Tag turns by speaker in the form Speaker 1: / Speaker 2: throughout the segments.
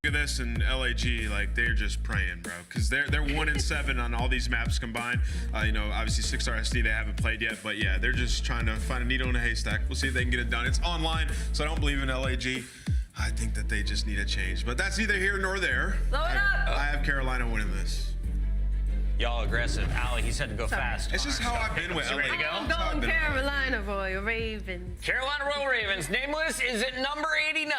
Speaker 1: at this, and LAG, like, they're just praying, bro, because they're 1-7 on all these maps combined. You know, obviously 6-star SD they haven't played yet, but yeah, they're just trying to find a needle in a haystack. We'll see if they can get it done. It's online, so I don't believe in LAG. I think that they just need a change, but that's neither here nor there.
Speaker 2: Blow it up.
Speaker 1: I have Carolina winning this.
Speaker 3: Y'all aggressive. Allie, he said to go fast.
Speaker 1: It's just how I've been with LA.
Speaker 3: Ready to go?
Speaker 2: I'm going Carolina Royal Ravens.
Speaker 3: Carolina Royal Ravens. Nameless is at number 89.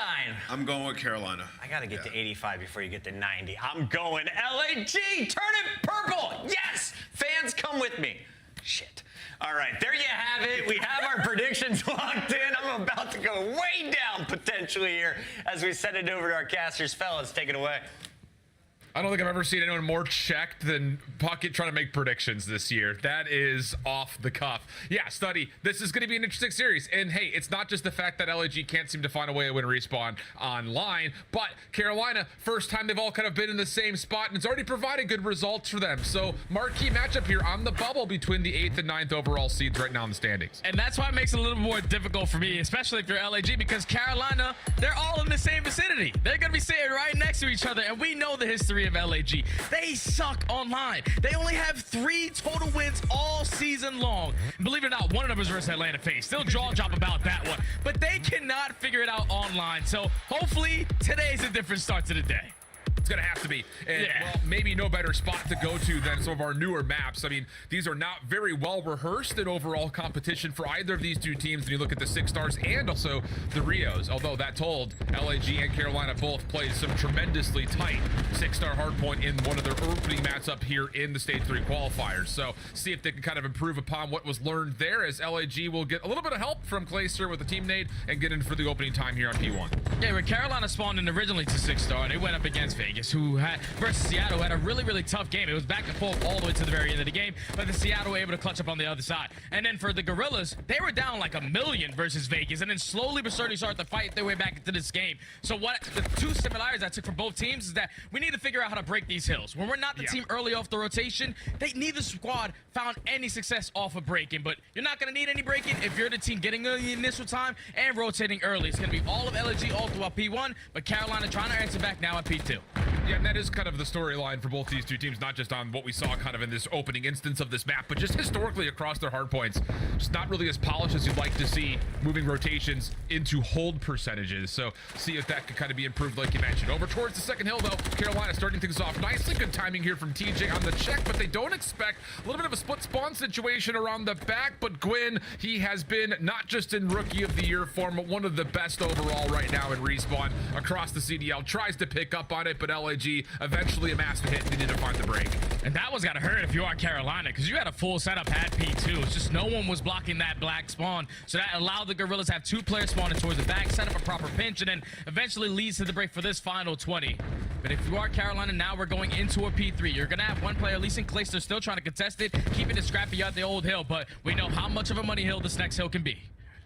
Speaker 1: I'm going with Carolina.
Speaker 3: I got to get to 85 before you get to 90. I'm going LAG. Turn it purple. Yes. Fans, come with me. Shit. All right, there you have it. We have our predictions locked in. I'm about to go way down potentially here as we send it over to our casters. Fellas, take it away.
Speaker 4: I don't think I've ever seen anyone more checked than Puckett trying to make predictions this year. That is off the cuff. Yeah, Study, this is going to be an interesting series. And hey, it's not just the fact that LAG can't seem to find a way to win Respawn online, but Carolina, first time they've all kind of been in the same spot, and it's already provided good results for them. So marquee matchup here on the bubble between the 8th and 9th overall seeds right now in the standings.
Speaker 5: And that's why it makes it a little more difficult for me, especially if you're LAG, because Carolina, they're all in the same vicinity. They're going to be sitting right next to each other, and we know the history of LAG. They suck online. They only have 3 total wins all season long. Believe it or not, one of them was versus Atlanta FaZe. Still jaw drop about that one, but they cannot figure it out online. So hopefully today's a different start to the day.
Speaker 4: It's going to have to be. And, well, maybe no better spot to go to than some of our newer maps. I mean, these are not very well rehearsed in overall competition for either of these two teams when you look at the 6 stars and also the Rios. Although that told, LAG and Carolina both played some tremendously tight 6-star hardpoint in one of their opening matchup here in the Stage 3 qualifiers. So see if they can kind of improve upon what was learned there, as LAG will get a little bit of help from Clayster with the team nade and get in for the opening time here on P1.
Speaker 5: Yeah, when Carolina spawned in originally to 6-star, they went up against Vegas, who had versus Seattle, had a really tough game. It was back and forth all the way to the very end of the game, but the Seattle were able to clutch up on the other side. And then for the Gorillas, they were down like 1 million versus Vegas, and then slowly but surely started to fight their way back into this game. So what the two similarities I took from both teams is that we need to figure out how to break these hills. When we're not the team early off the rotation, neither squad found any success off of breaking, but you're not going to need any breaking if you're the team getting the initial time and rotating early. It's going to be all of LG all throughout P1, but Carolina trying to answer back now at P2.
Speaker 4: Yeah, and that is kind of the storyline for both these two teams, not just on what we saw kind of in this opening instance of this map, but just historically across their hardpoints. Just not really as polished as you'd like to see, moving rotations into hold percentages. So see if that could kind of be improved like you mentioned. Over towards the second hill though, Carolina starting things off nicely. Good timing here from TJ on the check, but they don't expect a little bit of a split spawn situation around the back. But Gwyn, he has been not just in Rookie of the Year form, but one of the best overall right now in Respawn across the CDL. Tries to pick up on it, but LAG eventually amassed the hit and needed to find the break.
Speaker 5: And that was gotta hurt if you are Carolina, because you had a full setup at P2. It's just no one was blocking that black spawn. So that allowed the Gorillas to have 2 players spawning towards the back, set up a proper pinch, and then eventually leads to the break for this final 20. But if you are Carolina, now we're going into a P3. You're gonna have one player, at least in Clayster, still trying to contest it, keeping it scrappy out the old hill, but we know how much of a money hill this next hill can be.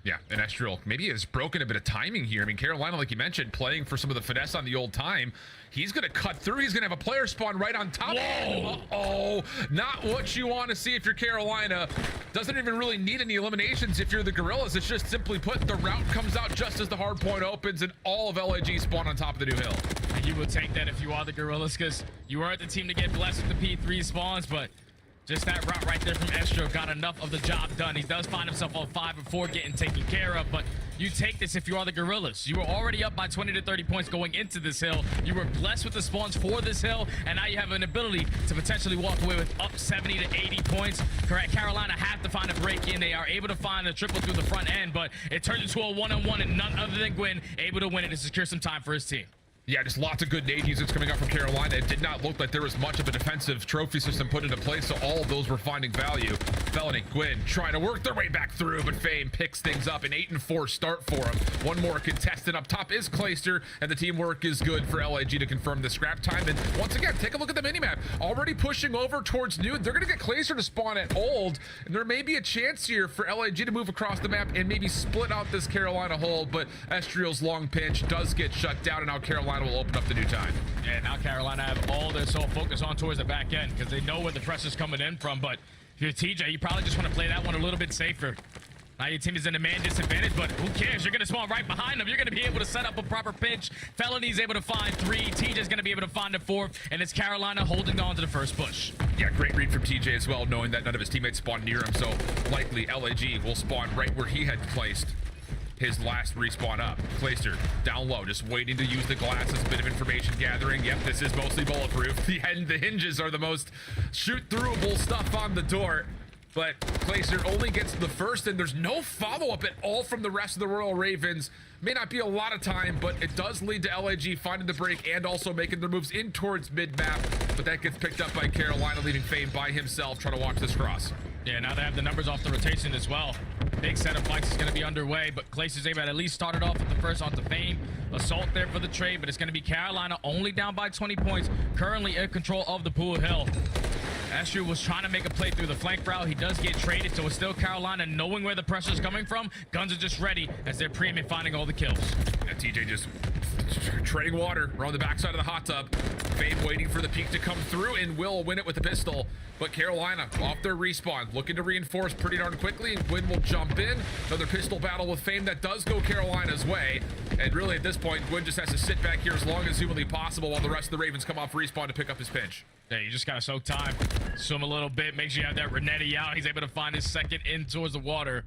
Speaker 4: Yeah, and Estriel maybe has broken a bit of timing here. I mean, Carolina, like you mentioned, playing for some of the finesse on the old time. He's going to cut through. He's going to have a player spawn right on top. Uh-oh. Not what you want to see if you're Carolina. Doesn't even really need any eliminations if you're the Gorillas. It's just simply put, the route comes out just as the hard point opens, and all of LAG spawn on top of the new hill.
Speaker 5: And you will take that if you are the Gorillas, because you weren't the team to get blessed with the P3 spawns, but just that route right there from Estro got enough of the job done. He does find himself on 5 and 4 getting taken care of, but you take this if you are the Gorillas. You were already up by 20 to 30 points going into this hill. You were blessed with the spawns for this hill, and now you have an ability to potentially walk away with up 70 to 80 points. Correct, Carolina have to find a break in. They are able to find a triple through the front end, but it turns into a one-on-one, and none other than Gwyn able to win it and secure some time for his team.
Speaker 4: Yeah, just lots of good nade usage coming up from Carolina. It did not look like there was much of a defensive trophy system put into place, so all of those were finding value. Felony, Gwyn trying to work their way back through, but Fame picks things up. An 8 and 4 start for him. One more contestant up top is Clayster, and the teamwork is good for LAG to confirm the scrap time. And once again, take a look at the minimap. Already pushing over towards Nude. They're going to get Clayster to spawn at Old, and there may be a chance here for LAG to move across the map and maybe split out this Carolina hold, but Estriel's long pinch does get shut down, and now Carolina will open up the new time.
Speaker 5: Yeah, now Carolina have all their sole focus on towards the back end because they know where the pressure's coming in from, but if you're TJ, you probably just want to play that one a little bit safer. Now your team is in a man disadvantage, but who cares? You're going to spawn right behind them. You're going to be able to set up a proper pinch. Felony's able to find 3. TJ's going to be able to find a 4th, and it's Carolina holding on to the first push.
Speaker 4: Yeah, great read from TJ as well, knowing that none of his teammates spawned near him, so likely LAG will spawn right where he had placed his last respawn up. Clayster down low, just waiting to use the glass as a bit of information gathering. Yep, this is mostly bulletproof. The hinges are the most shoot-throughable stuff on the door. But Clayster only gets the first, and there's no follow-up at all from the rest of the Royal Ravens. May not be a lot of time, but it does lead to LAG finding the break and also making their moves in towards mid-map. But that gets picked up by Carolina, leaving Fame by himself, trying to watch this cross.
Speaker 5: Yeah, now they have the numbers off the rotation as well. Big set of fights is going to be underway, but Clayster's able to at least start it off with the first onto Fame. Assault there for the trade, but it's going to be Carolina only down by 20 points, currently in control of the Pool Hill. Astro was trying to make a play through the flank route. He does get traded, so it's still Carolina knowing where the pressure is coming from. Guns are just ready as they're premium finding all the kills.
Speaker 4: And TJ just treading water. We're on the backside of the hot tub. Fame waiting for the peak to come through and will win it with the pistol. But Carolina off their respawn, looking to reinforce pretty darn quickly. And Gwyn will jump in. Another pistol battle with Fame that does go Carolina's way. And really at this point, Gwyn just has to sit back here as long as humanly possible while the rest of the Ravens come off respawn to pick up his pinch.
Speaker 5: Yeah, you just gotta soak time, swim a little bit, make sure you have that Renetti out. He's able to find his second in towards the water.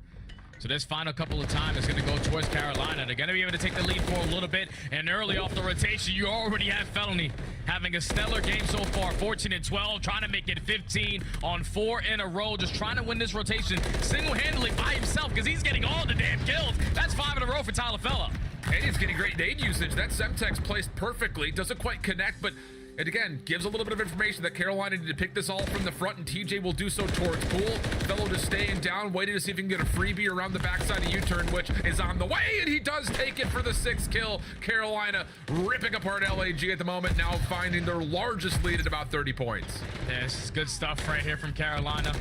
Speaker 5: So this final couple of times is going to go towards Carolina. They're going to be able to take the lead for a little bit. And early off the rotation, you already have Felony having a stellar game so far. 14-12, trying to make it 15 on 4 in a row. Just trying to win this rotation single-handedly by himself because he's getting all the damn kills. That's 5 in a row for Tyler Fella.
Speaker 4: And he's getting great nade usage. That Semtex placed perfectly. Doesn't quite connect, but it again gives a little bit of information that Carolina need to pick this all from the front, and TJ will do so towards Pool. Fellow just staying down, waiting to see if he can get a freebie around the backside of U-turn, which is on the way, and he does take it for the 6th kill. Carolina ripping apart LAG at the moment, now finding their largest lead at about 30 points.
Speaker 5: Yeah, this is good stuff right here from Carolina.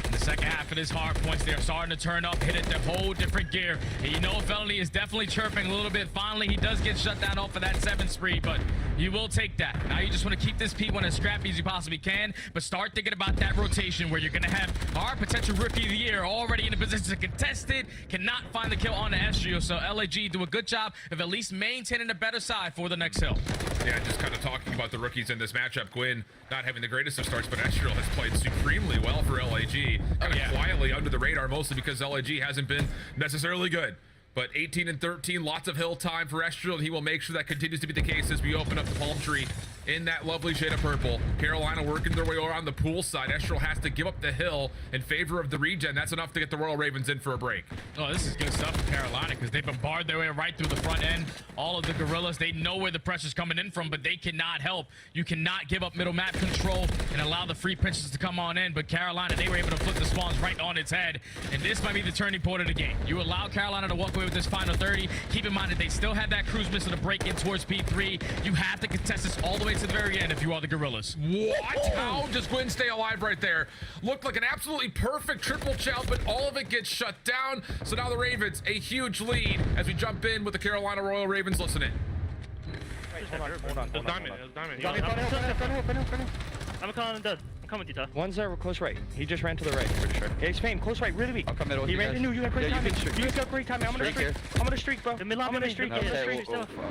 Speaker 5: In the second half of this hard points, they're starting to turn up, hit it the whole different gear. And you know Felony is definitely chirping a little bit. Finally, he does get shut down off of that 7 spree, but you will take that. Now you just want to keep this P1 as scrappy as you possibly can, but start thinking about that rotation where you're going to have our potential rookie of the year already in a position to contest it, cannot find the kill on the Estrio. So LAG do a good job of at least maintaining a better side for the next hill.
Speaker 4: Yeah, just kind of talking about the rookies in this matchup. Gwyn not having the greatest of starts, but Estriel has played supremely well for LAG. Kind of quietly under the radar, mostly because LAG hasn't been necessarily good. But 18-13, lots of hill time for Estriel, and he will make sure that continues to be the case as we open up the palm tree in that lovely shade of purple. Carolina working their way around the Pool side. Estriel has to give up the hill in favor of the regen. That's enough to get the Royal Ravens in for a break.
Speaker 5: Oh, this is good stuff for Carolina because they bombard their way right through the front end. All of the Gorillas, they know where the pressure's coming in from, but they cannot help. You cannot give up middle map control and allow the free pinches to come on in. But Carolina, they were able to flip the spawns right on its head. And this might be the turning point of the game. You allow Carolina to walk away with this final 30. Keep in mind that they still have that cruise missile to break in towards P3. You have to contest this all the way to the very end if you are the Gorillas.
Speaker 4: What? How does Gwyn stay alive right there? Looked like an absolutely perfect triple chow, but all of it gets shut down. So now the Ravens, a huge lead as we jump in with the Carolina Royal Ravens. Listen in.
Speaker 6: Hold on. Diamond.
Speaker 7: I'm coming dead. I'm coming, Tita.
Speaker 6: One's there, close right. He just ran to the right, pretty sure. Yeah, he's Fame, close right, really weak.
Speaker 8: I'll come middle with
Speaker 6: He
Speaker 8: you
Speaker 6: ran
Speaker 8: guys.
Speaker 6: into you, got great timing.
Speaker 8: streak.
Speaker 6: You guys got great timing. I'm gonna streak. I'm gonna streak, bro. I'm gonna streak.
Speaker 8: Okay,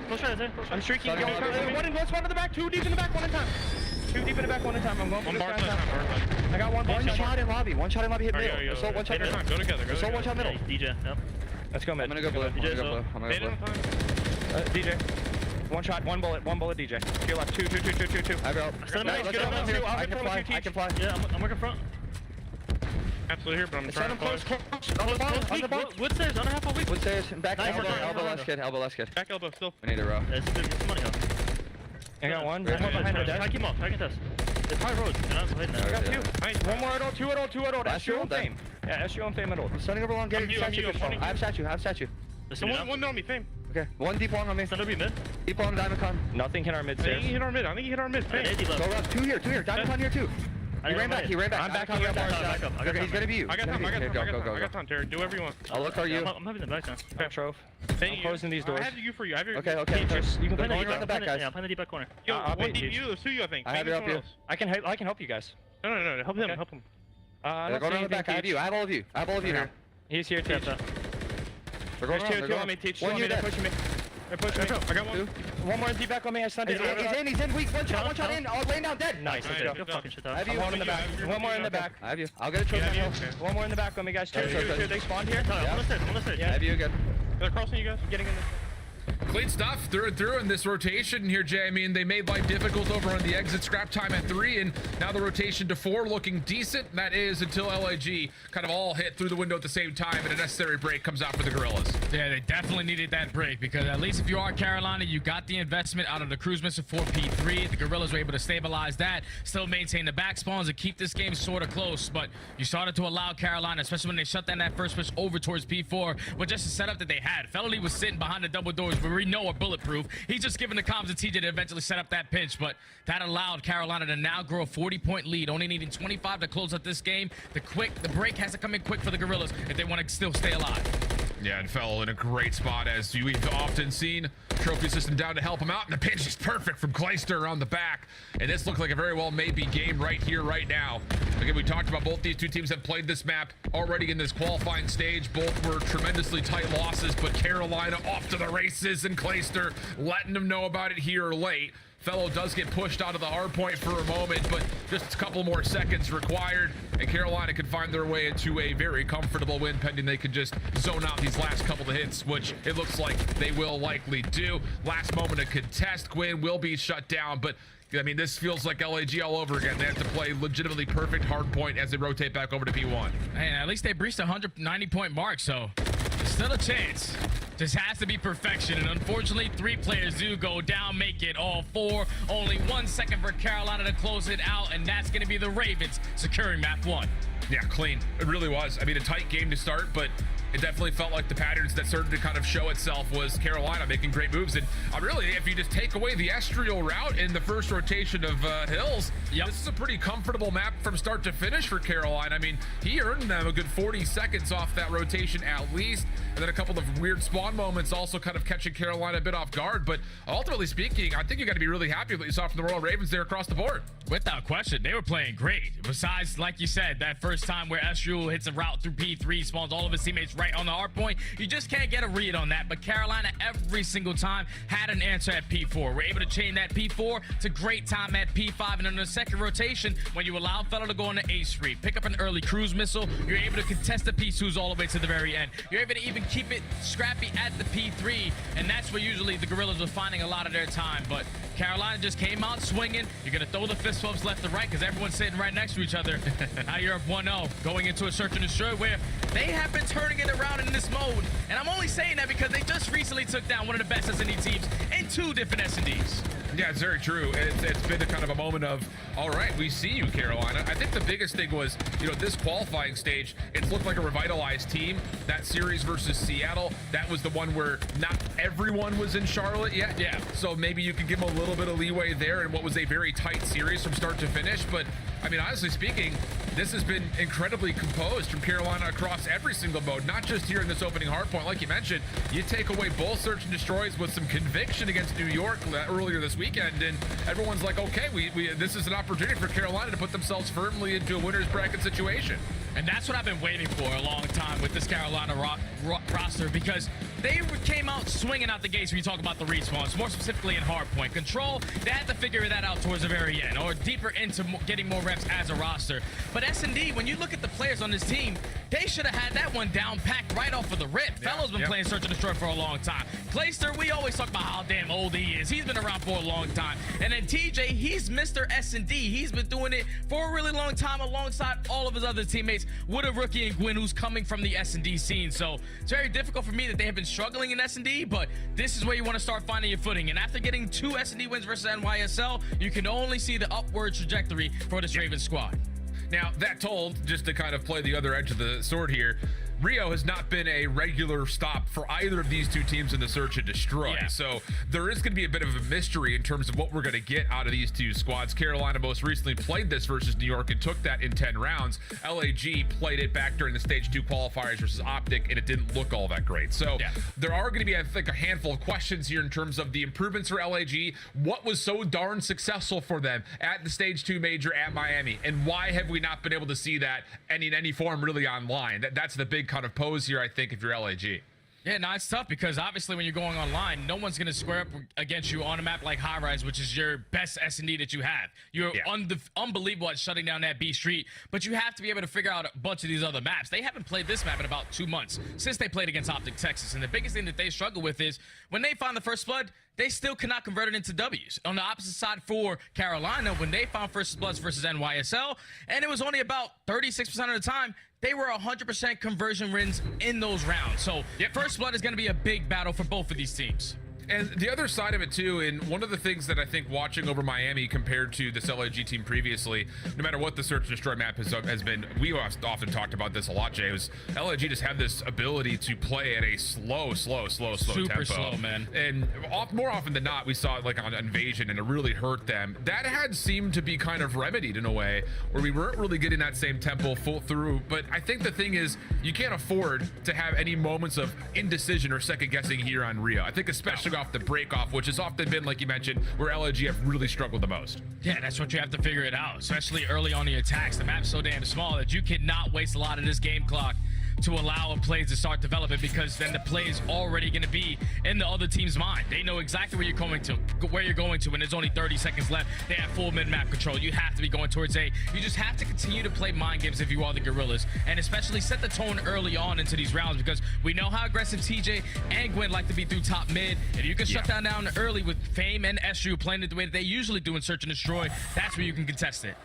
Speaker 7: Close right there.
Speaker 6: I'm streaking.
Speaker 8: Sorry,
Speaker 6: One to the back, 2 deep in the back, 1 at a time. 2 deep in the back, 1 at a time. I'm going for this guy. I got one shot in lobby. One shot in lobby, hit middle. Assault, one shot middle.
Speaker 8: Go together.
Speaker 6: Assault, one shot middle.
Speaker 7: DJ, yep.
Speaker 6: Let's go,
Speaker 8: I'm
Speaker 6: mid.
Speaker 8: gonna go blue.
Speaker 6: DJ. One shot, one bullet, DJ. To your left, 2.
Speaker 8: I go.
Speaker 6: I can fly.
Speaker 7: Yeah, I'm working front.
Speaker 8: Absolutely here, but I'm trying to
Speaker 6: Close.
Speaker 8: fly.
Speaker 6: On the box.
Speaker 7: Wood stairs, on a half a week.
Speaker 6: Wood stairs, back
Speaker 7: Nice.
Speaker 6: elbow left kid,
Speaker 8: Back elbow still. We need a row.
Speaker 7: It's money, huh?
Speaker 6: I got one.
Speaker 8: Yeah,
Speaker 6: One behind the
Speaker 7: Try
Speaker 6: desk.
Speaker 7: keep him off, try to contest. It's high road, you're not behind
Speaker 6: I
Speaker 7: that.
Speaker 6: got 2.
Speaker 8: Nice.
Speaker 6: One more at all, 2 at all. That's your own
Speaker 8: Done.
Speaker 6: Fame. Yeah, that's your own Fame at all. I'm sending over long, getting
Speaker 8: I'm
Speaker 6: statue.
Speaker 8: you, I'm running.
Speaker 6: I have statue.
Speaker 7: Listen,
Speaker 8: One on me, Fame.
Speaker 6: Okay, one deep long on me.
Speaker 7: Send over mid.
Speaker 6: Deep long, diamond con. Nothing hit our mid
Speaker 8: I think
Speaker 6: stairs.
Speaker 8: he hit our mid. Fame.
Speaker 7: AD
Speaker 6: Go
Speaker 7: left.
Speaker 6: left, 2 here. Diamond con here too. He ran back.
Speaker 7: I'm back on your bar side.
Speaker 6: Okay, he's gonna be you.
Speaker 8: I got time.
Speaker 6: Go.
Speaker 8: I got time, Terry. Do whatever you want.
Speaker 6: I'll look for you.
Speaker 7: I'm having the back now.
Speaker 6: Okay, Trove.
Speaker 8: Thank
Speaker 6: I'm closing these doors.
Speaker 8: I have you for you. I have your.
Speaker 6: Okay.
Speaker 7: You
Speaker 6: You can
Speaker 7: play
Speaker 6: go around the back, guys.
Speaker 7: Yeah, play the deep back corner.
Speaker 8: Yo,
Speaker 6: I'll
Speaker 8: one
Speaker 6: bait
Speaker 8: deep
Speaker 6: you.
Speaker 8: you. There's 2 you, I think.
Speaker 6: I have
Speaker 8: Maybe
Speaker 6: you up
Speaker 8: someone
Speaker 6: here. I can help you guys.
Speaker 8: else. No. Help him.
Speaker 6: Go around the back. I have you. I have all of you. Now. He's here, Teach.
Speaker 8: They're going
Speaker 6: There's two on me, Teach. Two on me, they're pushing me. They're pushing me.
Speaker 8: I got one.
Speaker 6: One more deep back on me, I stunned it. He's in, weak. One shot in. I'll lay down dead. Nice, let's go.
Speaker 7: Good fucking shit
Speaker 6: I
Speaker 7: out.
Speaker 6: have you. One in the back. One more in the back. I have you. I'll get a choke on hill. One more in the back on me, guys. Two. They spawned here.
Speaker 7: I'm on the stairs.
Speaker 6: I have you again.
Speaker 8: They're crossing you guys.
Speaker 6: I'm getting in this.
Speaker 4: Clean stuff through and through in this rotation here, Jay. I mean, they made life difficult over on the exit. Scrap time at 3, and now the rotation to 4 looking decent. That is until LAG kind of all hit through the window at the same time, and a necessary break comes out for the Gorillas.
Speaker 5: Yeah, they definitely needed that break because at least if you are Carolina, you got the investment out of the cruise missile for P3. The Gorillas were able to stabilize that, still maintain the back spawns and keep this game sort of close. But you started to allow Carolina, especially when they shut down that first push over towards P4, with just the setup that they had. Felony was sitting behind the double doors, where we know are bulletproof. He's just giving the comms to TJ to eventually set up that pinch, but that allowed Carolina to now grow a 40-point lead, only needing 25 to close out this game. The break has to come in quick for the Gorillas if they want to still stay alive.
Speaker 4: Yeah, and fell in a great spot, as we've often seen. Trophy system down to help him out, and the pinch is perfect from Clayster around the back. And this looked like a very well maybe game right here, right now. Again, we talked about both these two teams have played this map already in this qualifying stage. Both were tremendously tight losses, but Carolina off to the races, and Clayster letting them know about it here late. Fellow does get pushed out of the hard point for a moment, but just a couple more seconds required, and Carolina can find their way into a very comfortable win, pending they can just zone out these last couple of hits, which it looks like they will likely do. Last moment of contest, Quinn will be shut down, but I mean, this feels like LAG all over again. They have to play legitimately perfect hard point as they rotate back over to P1.
Speaker 5: And at least they breached the 190-point mark, so there's still a chance. Just has to be perfection, and unfortunately 3 players do go down, make it all 4. Only 1 second for Carolina to close it out, and that's going to be the Ravens securing map 1.
Speaker 4: Yeah, clean. It really was. I mean, a tight game to start, but it definitely felt like the patterns that started to kind of show itself was Carolina making great moves. And really, if you just take away the estrial route in the first rotation of Hills, this is a pretty comfortable map from start to finish for Carolina. I mean, he earned them a good 40 seconds off that rotation at least. And then a couple of weird spawn moments also kind of catching Carolina a bit off guard. But ultimately speaking, I think you got to be really happy with what you saw from the Royal Ravens there across the board.
Speaker 5: Without question, they were playing great. Besides, like you said, that first time where Estriel hits a route through P3, spawns all of his teammates right on the hard point. You just can't get a read on that. But Carolina, every single time, had an answer at P4. We're able to chain that P4 to great time at P5. And in the second rotation, when you allow Fellow to go on the H Street, pick up an early cruise missile, you're able to contest the P2s all the way to the very end. You're able to even keep it scrappy at the P3. And that's where usually the Gorillas were finding a lot of their time. But Carolina just came out swinging. You're going to throw the fist bumps left to right because everyone's sitting right next to each other. Now you're up 1-0, going into a search and destroy where they have been turning it around in this mode. And I'm only saying that because they just recently took down one of the best S&D teams in 2 different S&Ds.
Speaker 4: Yeah, it's very true. It's been a kind of a moment of, all right, we see you, Carolina. I think the biggest thing was, this qualifying stage, it looked like a revitalized team. That series versus Seattle, that was the one where not everyone was in Charlotte yet. Yeah. So maybe you could give them a little bit of leeway there in what was a very tight series from start to finish. But, I mean, honestly speaking, this has been incredibly composed from Carolina across every single mode, not just here in this opening hardpoint. Like you mentioned, you take away both search and destroys with some conviction against New York earlier this weekend, and everyone's like, okay, this is an opportunity for Carolina to put themselves firmly into a winner's bracket situation.
Speaker 5: And that's what I've been waiting for a long time with this Carolina roster, because they came out swinging out the gates when you talk about the respawns, more specifically in hardpoint. Control, they had to figure that out towards the very end, or deeper into getting more reps as a roster. But S&D, when you look at the players on this team, they should have had that one down packed right off of the rip. Yeah. Fellow's been playing Search and Destroy for a long time. Clayster, we always talk about how damn old he is. He's been around for a long time. And then TJ, he's Mr. S&D. He's been doing it for a really long time alongside all of his other teammates, with a rookie and Gwyn, who's coming from the S&D scene. So it's very difficult for me that they have been struggling in S&D, but this is where you want to start finding your footing. And after getting 2 S&D wins versus NYSL, you can only see the upward trajectory for this Ravens squad.
Speaker 4: Now, that told, just to kind of play the other edge of the sword here, Rio has not been a regular stop for either of these two teams in the search and destroy. Yeah. So there is going to be a bit of a mystery in terms of what we're going to get out of these two squads. Carolina most recently played this versus New York and took that in 10 rounds. LAG played it back during the stage 2 qualifiers versus Optic, and it didn't look all that great. So there are going to be, I think, a handful of questions here in terms of the improvements for LAG. What was so darn successful for them at the stage 2 major at Miami, and why have we not been able to see that in any form really online? That's the big big kind of pose here, I think, if you're LAG.
Speaker 5: Yeah, no, it's tough because obviously when you're going online, no one's going to square up against you on a map like High Rise, which is your best S&D that you have. You're unbelievable at shutting down that B Street, but you have to be able to figure out a bunch of these other maps. They haven't played this map in about 2 months since they played against Optic Texas, and the biggest thing that they struggle with is when they find the first blood, they still cannot convert it into W's. On the opposite side for Carolina, when they found first bloods versus NYSL, and it was only about 36% of the time, they were 100% conversion wins in those rounds. So first blood is going to be a big battle for both of these teams.
Speaker 4: And the other side of it too, and one of the things that I think watching over Miami compared to this LAG team previously, no matter what the search and destroy map has been, we often talked about this a lot, Jay, was LAG just have this ability to play at a slow tempo.
Speaker 5: Super slow, man.
Speaker 4: And more often than not, we saw it like on Invasion, and it really hurt them. That had seemed to be kind of remedied in a way where we weren't really getting that same tempo full through. But I think the thing is, you can't afford to have any moments of indecision or second guessing here on Rio. I think especially off the break off, which has often been, like you mentioned, where LAG have really struggled the most.
Speaker 5: Yeah, that's what you have to figure it out, especially early on the attacks. The map's so damn small that you cannot waste a lot of this game clock to allow a play to start developing, because then the play is already going to be in the other team's mind. They know exactly where you're going to, and there's only 30 seconds left. They have full mid-map control. You have to be going towards A. You just have to continue to play mind games if you are the Gorillas, and especially set the tone early on into these rounds, because we know how aggressive TJ and Gwen like to be through top mid. If you can shut down early with Fame and Estru playing it the way that they usually do in Search and Destroy, that's where you can contest it.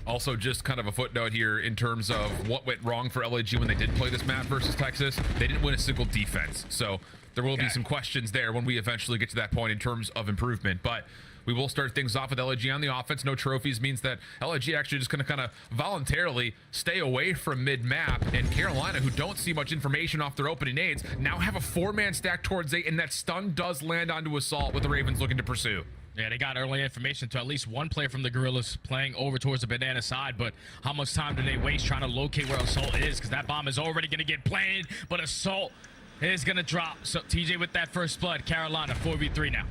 Speaker 4: Also, just kind of a footnote here in terms of what went wrong for LAG when they did play this map versus Texas. They didn't win a single defense. So there will be some questions there when we eventually get to that point in terms of improvement. But we will start things off with LAG on the offense. No trophies means that LAG actually just going to kind of voluntarily stay away from mid-map. And Carolina, who don't see much information off their opening nades, now have a 4-man stack towards 8, and that stun does land onto Assault with the Ravens looking to pursue.
Speaker 5: Yeah, they got early information to at least one player from the Gorillas playing over towards the banana side, but how much time do they waste trying to locate where Assault is? Because that bomb is already going to get planted, but Assault is going to drop. So TJ with that first blood. Carolina 4v3 now.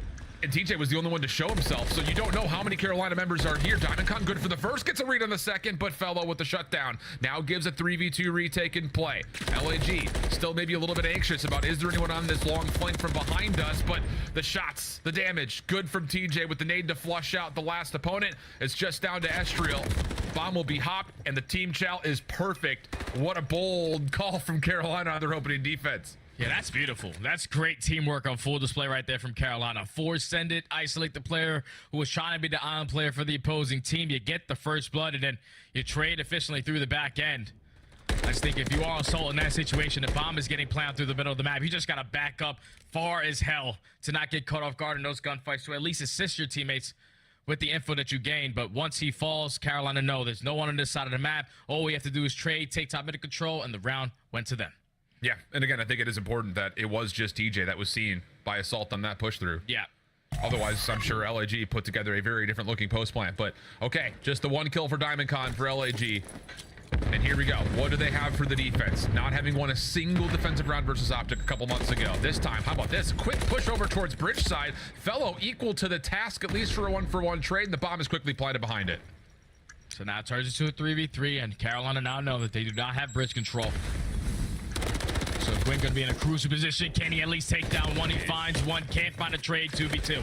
Speaker 4: And TJ was the only one to show himself, so you don't know how many Carolina members are here. DiamondCon good for the first, gets a read on the second, but Fellow with the shutdown now gives a 3v2 retake in play. LAG still maybe a little bit anxious about, is there anyone on this long flank from behind us? But the shots, the damage, good from TJ with the nade to flush out the last opponent. It's just down to Estriel. Bomb will be hopped, and the team chow is perfect. What a bold call from Carolina on their opening defense.
Speaker 5: Yeah, that's beautiful. That's great teamwork on full display right there from Carolina. Force send it, isolate the player who was trying to be the island player for the opposing team. You get the first blood, and then you trade efficiently through the back end. I just think if you are Assault in that situation, the bomb is getting planted through the middle of the map. You just got to back up far as hell to not get caught off guard in those gunfights, to at least assist your teammates with the info that you gained. But once he falls, Carolina know there's no one on this side of the map. All we have to do is trade, take top mid control, and the round went to them.
Speaker 4: Yeah, and again, I think it is important that it was just TJ that was seen by Assault on that push through.
Speaker 5: Yeah.
Speaker 4: Otherwise, I'm sure LAG put together a very different looking post plan. But okay, just the one kill for DiamondCon for LAG. And here we go. What do they have for the defense? Not having won a single defensive round versus Optic a couple months ago. This time, how about this? Quick push over towards bridge side. Fellow equal to the task, at least for a 1-for-1 trade, and the bomb is quickly planted behind it.
Speaker 5: So now it turns into a 3v3, and Carolina now know that they do not have bridge control. So Gwen going to be in a crucial position. Can he at least take down one? He finds one. Can't find a trade. 2v2.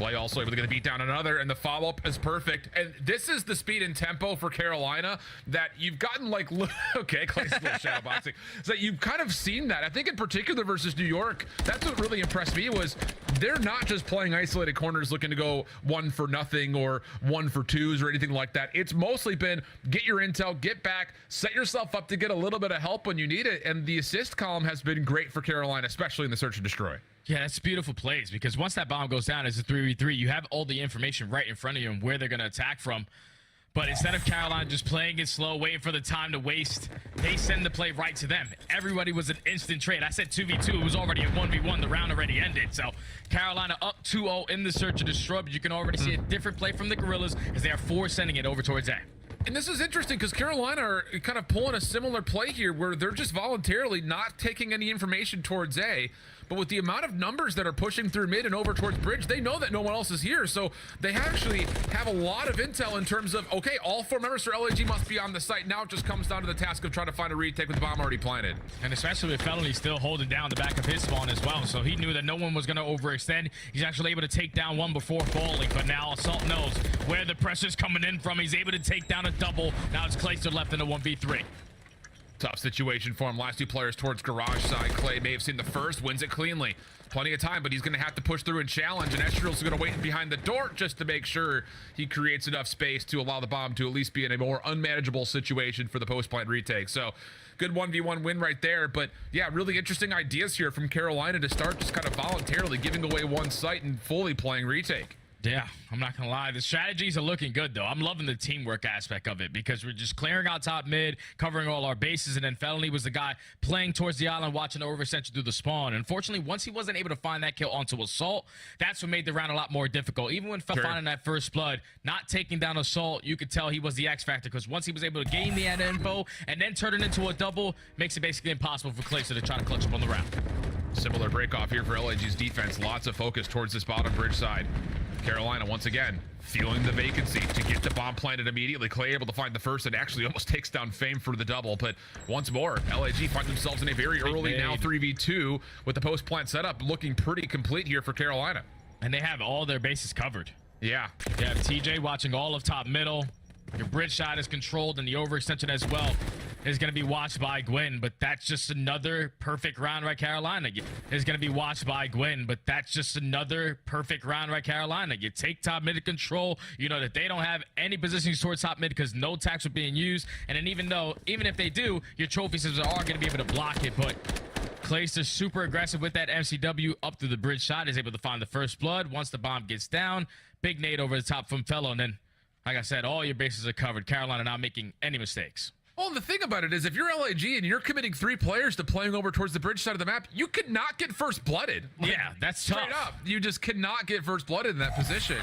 Speaker 4: Clay also able to get a beat down another, and the follow-up is perfect. And this is the speed and tempo for Carolina that you've gotten like, okay, Clay's a little shadow boxing. So you've kind of seen that. I think in particular versus New York, that's what really impressed me was they're not just playing isolated corners looking to go 1-for-nothing or 1-for-2s or anything like that. It's mostly been get your intel, get back, set yourself up to get a little bit of help when you need it. And the assist column has been great for Carolina, especially in the search and destroy.
Speaker 5: Yeah, that's beautiful plays, because once that bomb goes down as a 3v3, you have all the information right in front of you and where they're going to attack from. But instead of Carolina just playing it slow, waiting for the time to waste, they send the play right to them. Everybody was an instant trade. I said 2v2. It was already a 1v1. The round already ended. So Carolina up 2-0 in the search and destroy, but you can already see a different play from the Gorillas as they are sending it over towards A.
Speaker 4: And this is interesting because Carolina are kind of pulling a similar play here where they're just voluntarily not taking any information towards A, but with the amount of numbers that are pushing through mid and over towards bridge, they know that no one else is here. So they actually have a lot of intel in terms of, okay, all 4 members for LAG must be on the site. Now it just comes down to the task of trying to find a retake with the bomb already planted.
Speaker 5: And especially with Felony still holding down the back of his spawn as well. So he knew that no one was going to overextend. He's actually able to take down one before falling. But now Assault knows where the pressure's coming in from. He's able to take down a double. Now it's Clayster left in a 1v3.
Speaker 4: Tough situation for him. Last 2 players towards garage side. Clay may have seen the first, wins it cleanly. Plenty of time, but he's going to have to push through and challenge, and Estriel's going to wait behind the door just to make sure he creates enough space to allow the bomb to at least be in a more unmanageable situation for the post-plant retake. So good 1v1 win right there, but yeah, really interesting ideas here from Carolina to start just kind of voluntarily giving away one site and fully playing retake.
Speaker 5: Yeah, I'm not gonna lie. The strategies are looking good, though. I'm loving the teamwork aspect of it because we're just clearing out top mid, covering all our bases, and then Felony was the guy playing towards the island, watching the overextension through the spawn. Unfortunately, once he wasn't able to find that kill onto Assault, that's what made the round a lot more difficult. Even when finding that first blood, not taking down Assault, you could tell he was the X factor because once he was able to gain the end info and then turn it into a double, makes it basically impossible for Clayster to try to clutch up on the round.
Speaker 4: Similar break off here for LAG's defense. Lots of focus towards this bottom bridge side. Carolina once again feeling the vacancy to get the bomb planted immediately. Clay able to find the first and actually almost takes down Fame for the double. But once more, LAG find themselves in a very early now 3v2 with the post plant setup looking pretty complete here for Carolina.
Speaker 5: And they have all their bases covered.
Speaker 4: Yeah.
Speaker 5: You have TJ watching all of top middle. Your bridge shot is controlled, and the overextension as well is going to be watched by Gwyn, but that's just another perfect round by Carolina. Is going to be watched by Gwyn, but that's just another perfect round by Carolina. You take top mid control. You know that they don't have any positions towards top mid because no attacks are being used, and then even if they do, your trophy systems are going to be able to block it. But Clayster super aggressive with that MCW up through the bridge shot, is able to find the first blood. Once the bomb gets down, big nade over the top from Fellow, and then, like I said, all your bases are covered. Carolina not making any mistakes.
Speaker 4: Well, the thing about it is if you're LAG and you're committing 3 players to playing over towards the bridge side of the map, you could not get first blooded.
Speaker 5: Yeah, that's
Speaker 4: straight
Speaker 5: tough.
Speaker 4: up. You just cannot get first blooded in that position.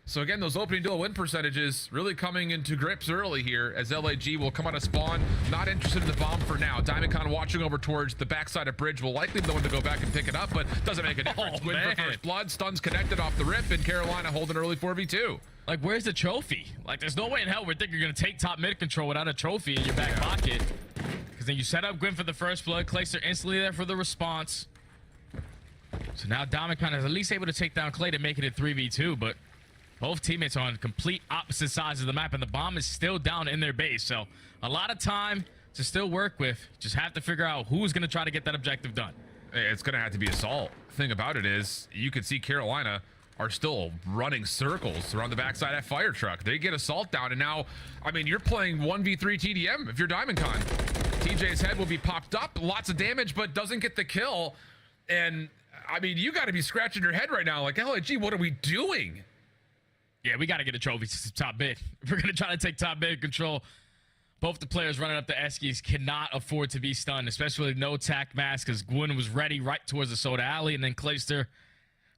Speaker 4: So again, those opening duel win percentages really coming into grips early here as LAG will come out of spawn. Not interested in the bomb for now. DiamondCon watching over towards the backside of bridge will likely be the one to go back and pick it up, but doesn't make a difference. Win for first blood. Stuns connected off the rip, and Carolina holding early 4v2.
Speaker 5: Like, where's the trophy? Like, there's no way in hell we're thinking you're going to take top mid control without a trophy in your back pocket. Because then you set up Gwyn for the first blood. Clayster instantly there for the response. So now DiamondCon is at least able to take down Clay to make it a 3v2, but both teammates are on complete opposite sides of the map, and the bomb is still down in their base. So a lot of time to still work with. Just have to figure out who's going to try to get that objective done.
Speaker 4: It's going to have to be Assault. Thing about it is you can see Carolina are still running circles around the backside of that fire truck. They get Assault down, and now, I mean, you're playing 1v3 TDM if you're DiamondCon. TJ's head will be popped up, lots of damage, but doesn't get the kill. And, I mean, you got to be scratching your head right now, like, LAG, what are we doing?
Speaker 5: Yeah, we got to get a trophy to top mid. We're going to try to take top mid control. Both the players running up the Eskies cannot afford to be stunned, especially with no tac mask, because Gwyn was ready right towards the soda alley, and then Clayster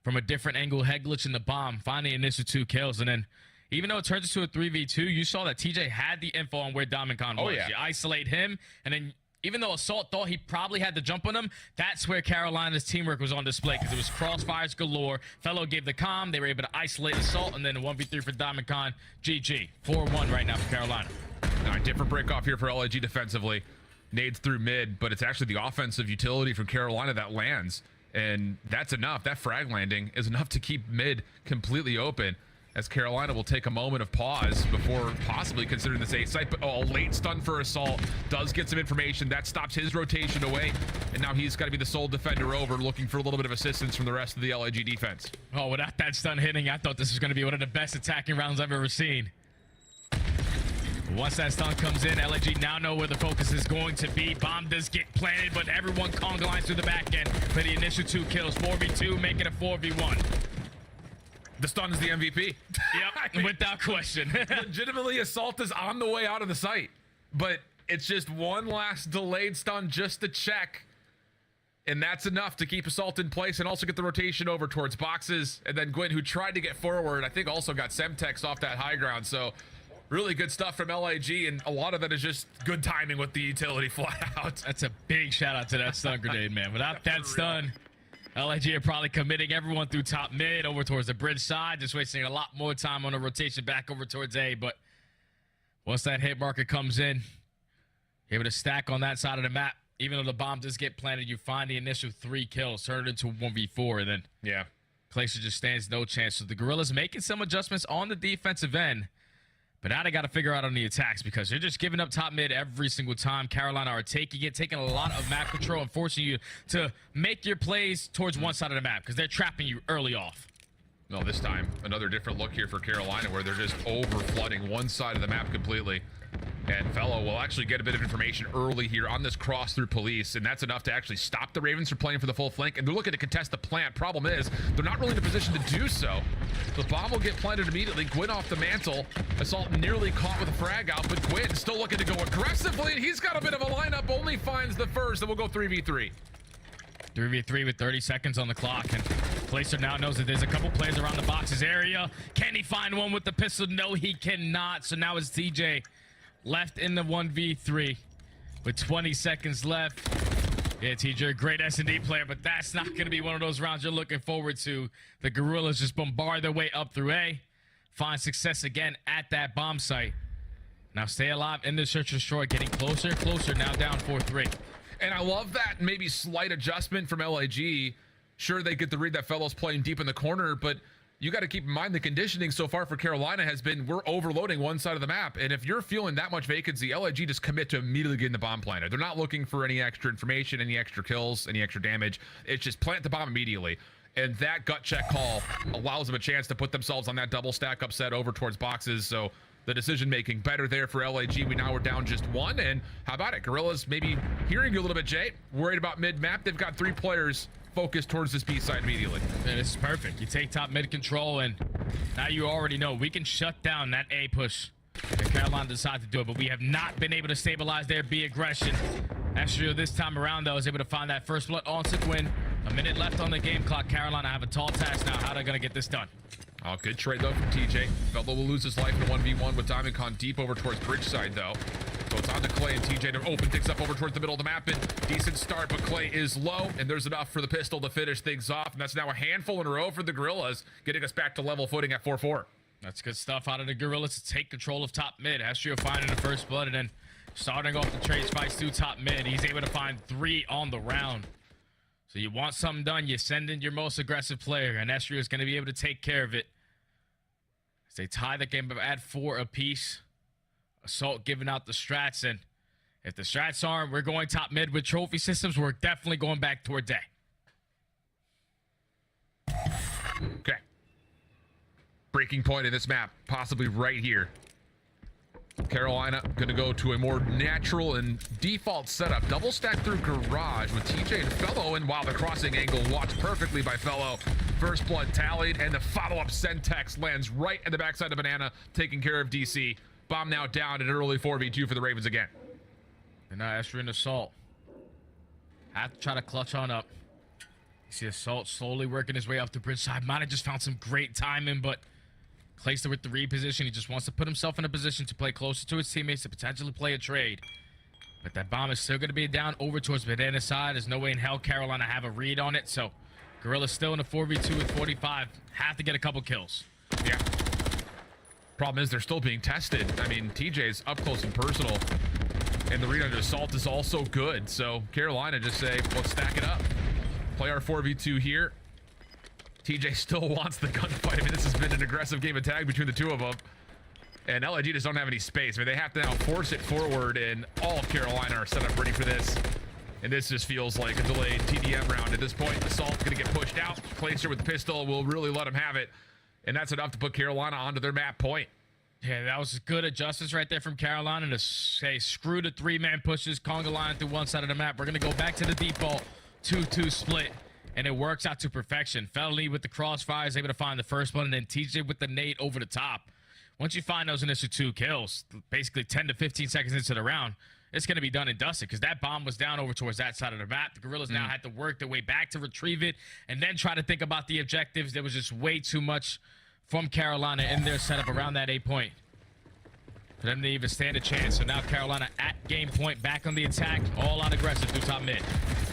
Speaker 5: from a different angle, head glitch in the bomb, find the initial 2 kills. And then even though it turns into a 3v2, you saw that TJ had the info on where DiamondCon was.
Speaker 4: Oh, yeah.
Speaker 5: You isolate him, and then even though Assault thought he probably had the jump on him, that's where Carolina's teamwork was on display, because it was crossfires galore. Fellow gave the comm. They were able to isolate Assault, and then a 1v3 for DiamondCon. GG. 4-1 right now for Carolina.
Speaker 4: All right, different break off here for LAG defensively. Nades through mid, but it's actually the offensive utility from Carolina that lands. And that's enough. That frag landing is enough to keep mid completely open, as Carolina will take a moment of pause before possibly considering this A site. But late stun for Assault does get some information that stops his rotation away, and now he's got to be the sole defender over, looking for a little bit of assistance from the rest of the LAG defense.
Speaker 5: Oh, without that stun hitting, I thought this was going to be one of the best attacking rounds I've ever seen. Once that stun comes in, LAG now know where the focus is going to be. Bomb does get planted, but everyone conga lines through the back end for the initial 2 kills. 4v2, make it a 4v1.
Speaker 4: The stun is the MVP.
Speaker 5: Yep,
Speaker 4: I mean,
Speaker 5: without question.
Speaker 4: legitimately, Assault is on the way out of the site, but it's just one last delayed stun just to check, and that's enough to keep Assault in place and also get the rotation over towards boxes. And then Gwyn, who tried to get forward, I think also got Semtex off that high ground. So Really good stuff from LIG, and a lot of that is just good timing with the utility flat out.
Speaker 5: That's a big shout out to that stun grenade, man. Without that stun, LIG are probably committing everyone through top mid over towards the bridge side, just wasting a lot more time on a rotation back over towards A. But once that hit marker comes in, able to stack on that side of the map. Even though the bomb does get planted, you find the initial 3 kills, turn it into a 1v4, and then
Speaker 4: Yeah.
Speaker 5: Glacier just stands no chance. So the Gorillas making some adjustments on the defensive end. But now they got to figure out on the attacks because they're just giving up top mid every single time. Carolina are taking it, taking a lot of map control and forcing you to make your plays towards one side of the map because they're trapping you early off.
Speaker 4: No, this time, another different look here for Carolina where they're just over-flooding one side of the map completely. And Fellow will actually get a bit of information early here on this cross through police, and that's enough to actually stop the Ravens from playing for the full flank, and they're looking to contest the plant. Problem is, they're not really in a position to do so. The bomb will get planted immediately. Gwyn off the mantle. Assault nearly caught with a frag out, but Gwyn still looking to go aggressively, and he's got a bit of a lineup, only finds the first, and we'll go 3v3.
Speaker 5: 3v3 with 30 seconds on the clock, and Placer now knows that there's a couple players around the boxes area. Can he find one with the pistol? No, he cannot. So now it's TJ left in the 1v3 with 20 seconds left. Yeah, TJ, a great S&D player, but that's not going to be one of those rounds you're looking forward to. The Gorillas just bombard their way up through A, find success again at that bomb site. Now stay alive in the search and destroy, getting closer and closer, now down 4-3.
Speaker 4: And I love that maybe slight adjustment from LIG. Sure, they get to read that Fellow's playing deep in the corner, but you got to keep in mind the conditioning so far for Carolina has been we're overloading one side of the map. And if you're feeling that much vacancy, LIG just commit to immediately getting the bomb planted. They're not looking for any extra information, any extra kills, any extra damage. It's just plant the bomb immediately. And that gut check call allows them a chance to put themselves on that double stack upset over towards boxes. So the decision making better there for LIG. We now are down just 1. And how about it? Gorillas maybe hearing you a little bit, Jay. Worried about mid map. They've got 3 players focused towards this B side immediately.
Speaker 5: And this is perfect. You take top mid control, and now you already know we can shut down that A push if Carolina decides to do it, but we have not been able to stabilize their B aggression. Astrio this time around, though, is able to find that first blood on Gwyn. A minute left on the game clock. Carolina have a tall task now. How are they going to get this done?
Speaker 4: Oh, good trade, though, from TJ. Fellow will lose his life in a 1v1 with Diamond Con deep over towards bridge side, though. So it's on to Clay and TJ to open things up over towards the middle of the map. And decent start, but Clay is low, and there's enough for the pistol to finish things off. And that's now a handful in a row for the Gorillas, getting us back to level footing at 4-4.
Speaker 5: That's good stuff out of the Gorillas to take control of top mid. Astrio finding the first blood, and then starting off the trades fights through top mid. He's able to find 3 on the round. So you want something done, you send in your most aggressive player, and Astrio is going to be able to take care of it. As they tie the game at 4 apiece. Assault giving out the strats, and if the strats aren't, we're going top mid with trophy systems. We're definitely going back toward day.
Speaker 4: Okay. Breaking point in this map, possibly right here. Carolina going to go to a more natural and default setup. Double stack through garage with TJ and Fellow, and wow, the crossing angle watched perfectly by Fellow. First blood tallied, and the follow-up Sentex lands right at the backside of Banana, taking care of DC. Bomb now down at an early 4v2 for the Ravens again.
Speaker 5: And now Astro and Assault have to try to clutch on up. You see Assault slowly working his way up the bridge side. Might have just found some great timing, but Clayster with the reposition. He just wants to put himself in a position to play closer to his teammates to potentially play a trade. But that bomb is still going to be down over towards Banana side. There's no way in hell Carolina have a read on it. So Gorilla's still in a 4v2 with 45. Have to get a couple kills.
Speaker 4: Yeah. Problem is they're still being tested. I mean, TJ's up close and personal, and the read under Assault is also good. So Carolina just say, let's stack it up. Play our 4v2 here. TJ still wants the gunfight. I mean, this has been an aggressive game of tag between the two of them. And LIG just don't have any space. I mean, they have to now force it forward, and all of Carolina are set up ready for this. And this just feels like a delayed TDM round at this point. Assault's going to get pushed out. Clayster with the pistol will really let him have it. And that's enough to put Carolina onto their map point.
Speaker 5: Yeah, that was good adjustments right there from Carolina to say, screw the 3-man pushes, conga line through one side of the map. We're going to go back to the default 2-2 split, and it works out to perfection. Felony with the crossfire is able to find the first one, and then TJ with the nade over the top. Once you find those initial 2 kills, basically 10 to 15 seconds into the round, it's going to be done and dusted because that bomb was down over towards that side of the map. The Gorillas now had to work their way back to retrieve it and then try to think about the objectives. There was just way too much from Carolina in their setup around that 8 point. for them to even stand a chance. So now Carolina at game point, back on the attack, all out aggressive through top mid.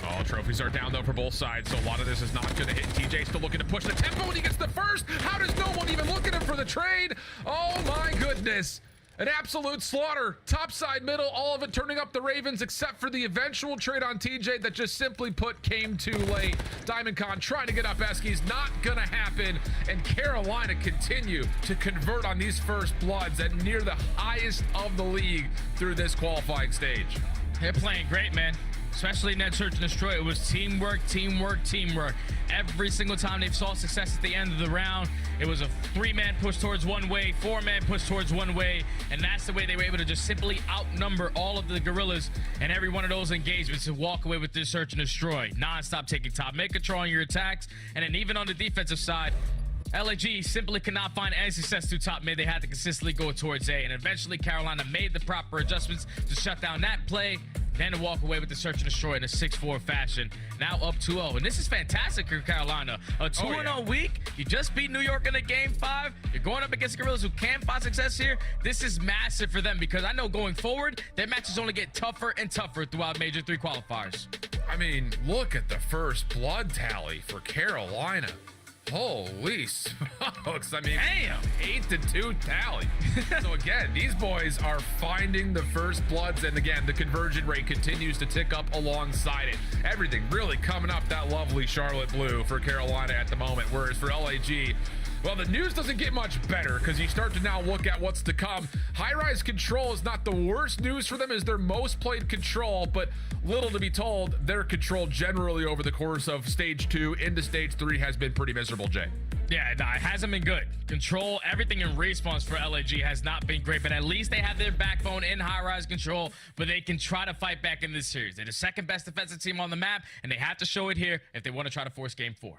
Speaker 4: All trophies are down though for both sides, so a lot of this is not going to hit. TJ still looking to push the tempo when he gets the first. How does no one even look at him for the trade? Oh my goodness. An absolute slaughter. Top side, middle, all of it turning up the Ravens except for the eventual trade on TJ that just simply put came too late. Diamond Con trying to get up Eskies, not gonna happen. And Carolina continue to convert on these first bloods at near the highest of the league through this qualifying stage.
Speaker 5: They're playing great, man. Especially in that search and destroy. It was teamwork, teamwork, teamwork. Every single time they've saw success at the end of the round, it was a 3-man push towards one way, 4-man push towards one way, and that's the way they were able to just simply outnumber all of the Gorillas and every one of those engagements to walk away with this search and destroy. Non-stop taking top, make control on your attacks, and then even on the defensive side, LAG simply could not find any success through top mid. They had to consistently go towards A, and eventually Carolina made the proper adjustments to shut down that play, then to walk away with the search and destroy in a 6-4 fashion. Now up 2-0, and this is fantastic for Carolina. A 2-0 week. You just beat New York in a game 5. You're going up against the Gorillas who can find success here. This is massive for them because I know going forward, their matches only get tougher and tougher throughout Major 3 qualifiers.
Speaker 4: I mean, look at the first blood tally for Carolina. Holy smokes. I mean, damn, 8-2 tally. So again, these boys are finding the first bloods, and again, the conversion rate continues to tick up alongside it. Everything really coming up that lovely Charlotte blue for Carolina at the moment, whereas for LAG, well, the news doesn't get much better because you start to now look at what's to come. High-rise control is not the worst news for them as their most played control, but little to be told, their control generally over the course of stage 2 into stage 3 has been pretty miserable, Jay.
Speaker 5: Yeah, no, it hasn't been good. Control, everything in response for LAG has not been great, but at least they have their backbone in high-rise control, but they can try to fight back in this series. They're the second best defensive team on the map, and they have to show it here if they want to try to force game 4.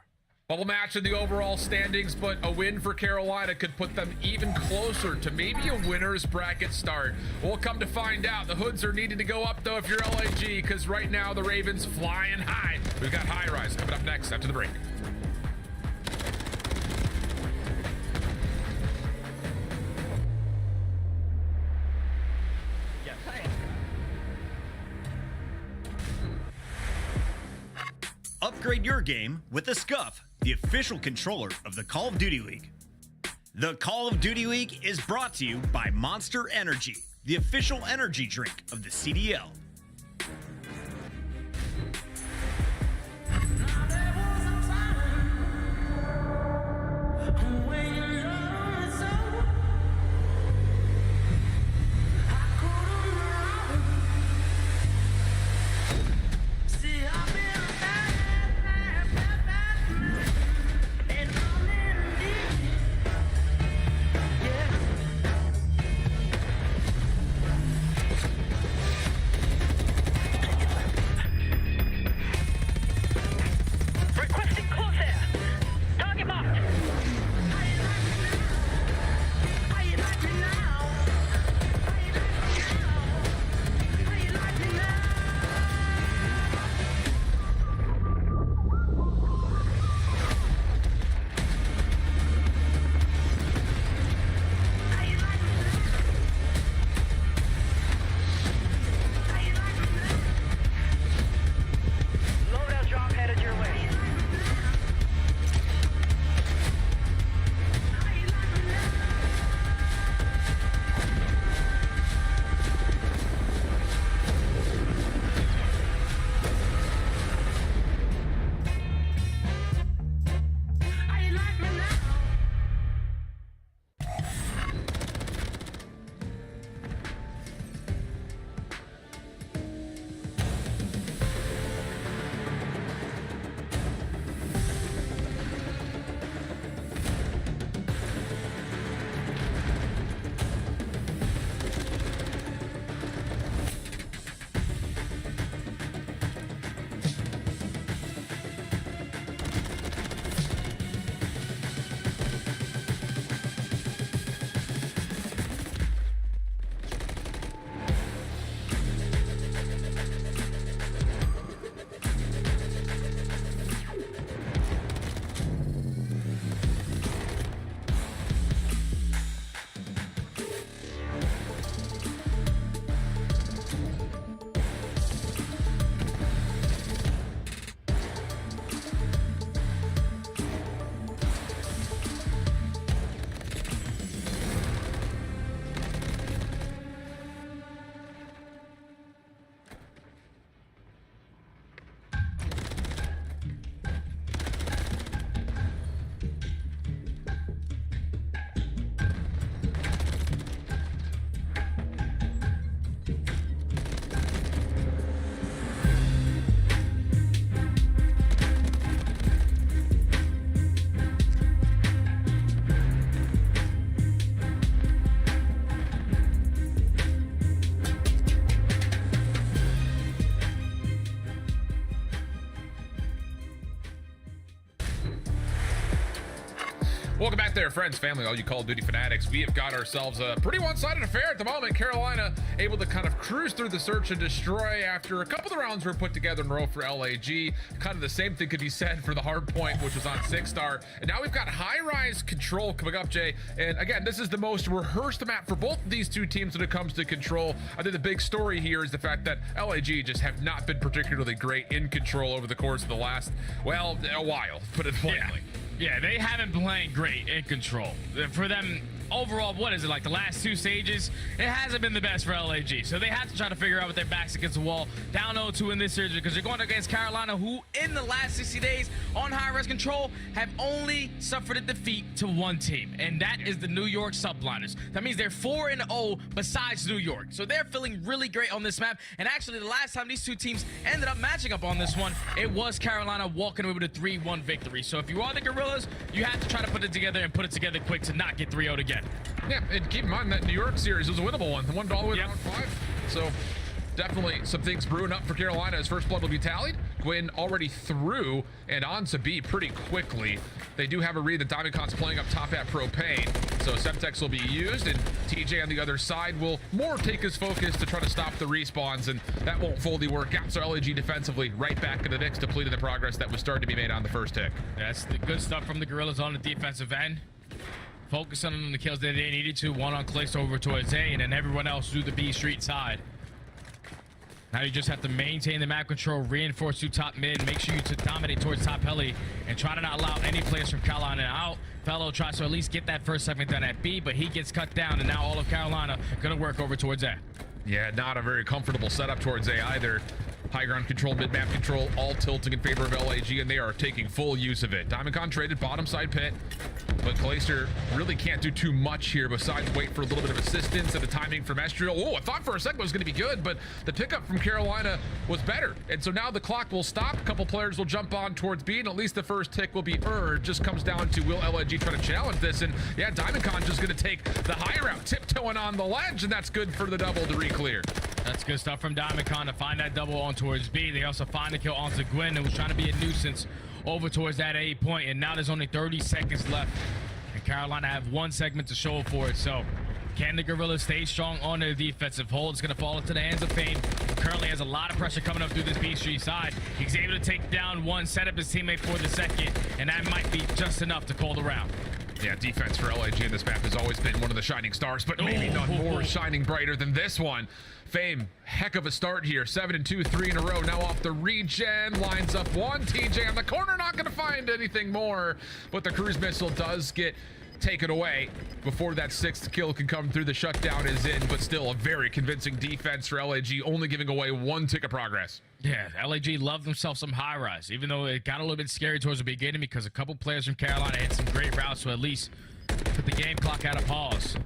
Speaker 4: Bubble match in the overall standings, but a win for Carolina could put them even closer to maybe a winner's bracket start. We'll come to find out. The hoods are needing to go up, though, if you're LAG, because right now the Ravens flying high. We've got High Rise coming up next after the break.
Speaker 9: Upgrade your game with the Scuff, the official controller of the Call of Duty League. The Call of Duty League is brought to you by Monster Energy, the official energy drink of the CDL.
Speaker 4: Welcome back there, friends, family, all you Call of Duty fanatics. We have got ourselves a pretty one-sided affair at the moment. Carolina able to kind of cruise through the search and destroy after a couple of rounds were put together in a row for LAG. Kind of the same thing could be said for the hard point, which was on 6-star. And now we've got high-rise control coming up, Jay. And again, this is the most rehearsed map for both of these two teams when it comes to control. I think the big story here is the fact that LAG just have not been particularly great in control over the course of the last, well, a while, put it plainly.
Speaker 5: Yeah, they haven't been playing great in control. For them, overall, what is it, like the last two stages? It hasn't been the best for LAG. So they have to try to figure out with their backs against the wall. Down 0-2 in this series because you're going against Carolina, who in the last 60 days on high-res control have only suffered a defeat to one team, and that is the New York Subliners. That means they're 4-0 besides New York. So they're feeling really great on this map. And actually, the last time these two teams ended up matching up on this one, it was Carolina walking away with a 3-1 victory. So if you are the Gorillas, you have to try to put it together and put it together quick to not get 3-0 again.
Speaker 4: Yeah, and keep in mind that New York series was a winnable one. The one all the way to round 5. So definitely some things brewing up for Carolina as first blood will be tallied. Gwyn already through and on to B pretty quickly. They do have a read that Diamondcon's playing up top at Propane. So Semtex will be used, and TJ on the other side will more take his focus to try to stop the respawns, and that won't fully work out. So LAG defensively right back in the mix, depleting the progress that was starting to be made on the first tick.
Speaker 5: That's the good stuff from the Gorillas on the defensive end. Focusing on the kills that they needed to. One on Clayster over towards A, and then everyone else through the B Street side. Now you just have to maintain the map control, reinforce to top mid, make sure you dominate towards top heli, and try to not allow any players from Carolina out. Fellow tries to at least get that first segment done at B, but he gets cut down, and now all of Carolina gonna work over towards A.
Speaker 4: Yeah, not a very comfortable setup towards A either. High ground control, mid-map control, all tilting in favor of LAG, and they are taking full use of it. Diamondcon traded bottom side pit, but Clayster really can't do too much here besides wait for a little bit of assistance and the timing from Estriel. Oh, I thought for a second it was going to be good, but the pickup from Carolina was better. And so now the clock will stop. A couple players will jump on towards B, and at least the first tick will be earned. Just comes down to will LAG try to challenge this, and yeah, Diamondcon just going to take the high route, tiptoeing on the ledge, and that's good for the double to re-clear.
Speaker 5: That's good stuff from Diamondcon to find that double on towards B. They also find the kill onto Gwyn, who was trying to be a nuisance over towards that A point, and now there's only 30 seconds left, and Carolina have one segment to show for it. So can the Gorillas stay strong on their defensive hold? It's going to fall into the hands of Fane, who currently has a lot of pressure coming up through this B Street side. He's able to take down one, set up his teammate for the second, and that might be just enough to call the round.
Speaker 4: Yeah, defense for LAG in this map has always been one of the shining stars, but maybe not more shining brighter than this one. Fame, heck of a start here. 7-2, 3 in a row. Now off the regen, lines up one. TJ on the corner, not going to find anything more, but the cruise missile does get taken away before that 6th kill can come through. The shutdown is in, but still a very convincing defense for LAG, only giving away one tick of progress.
Speaker 5: Yeah, LAG loved themselves some high rise, even though it got a little bit scary towards the beginning because a couple players from Carolina hit some great routes to at least put the game clock out of pause.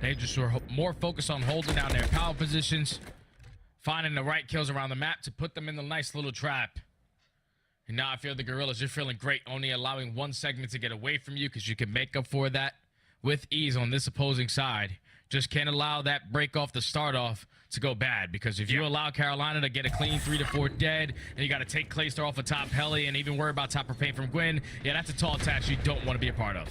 Speaker 5: They just were more focused on holding down their power positions, finding the right kills around the map to put them in the nice little trap. And now I feel the Gorillas, you're feeling great, only allowing one segment to get away from you because you can make up for that with ease on this opposing side. Just can't allow that break off the start off to go bad, because if you allow Carolina to get a clean 3 to 4 dead, and you got to take Clayster off a top heli and even worry about top propane from Gwyn, yeah, that's a tall task you don't want to be a part of.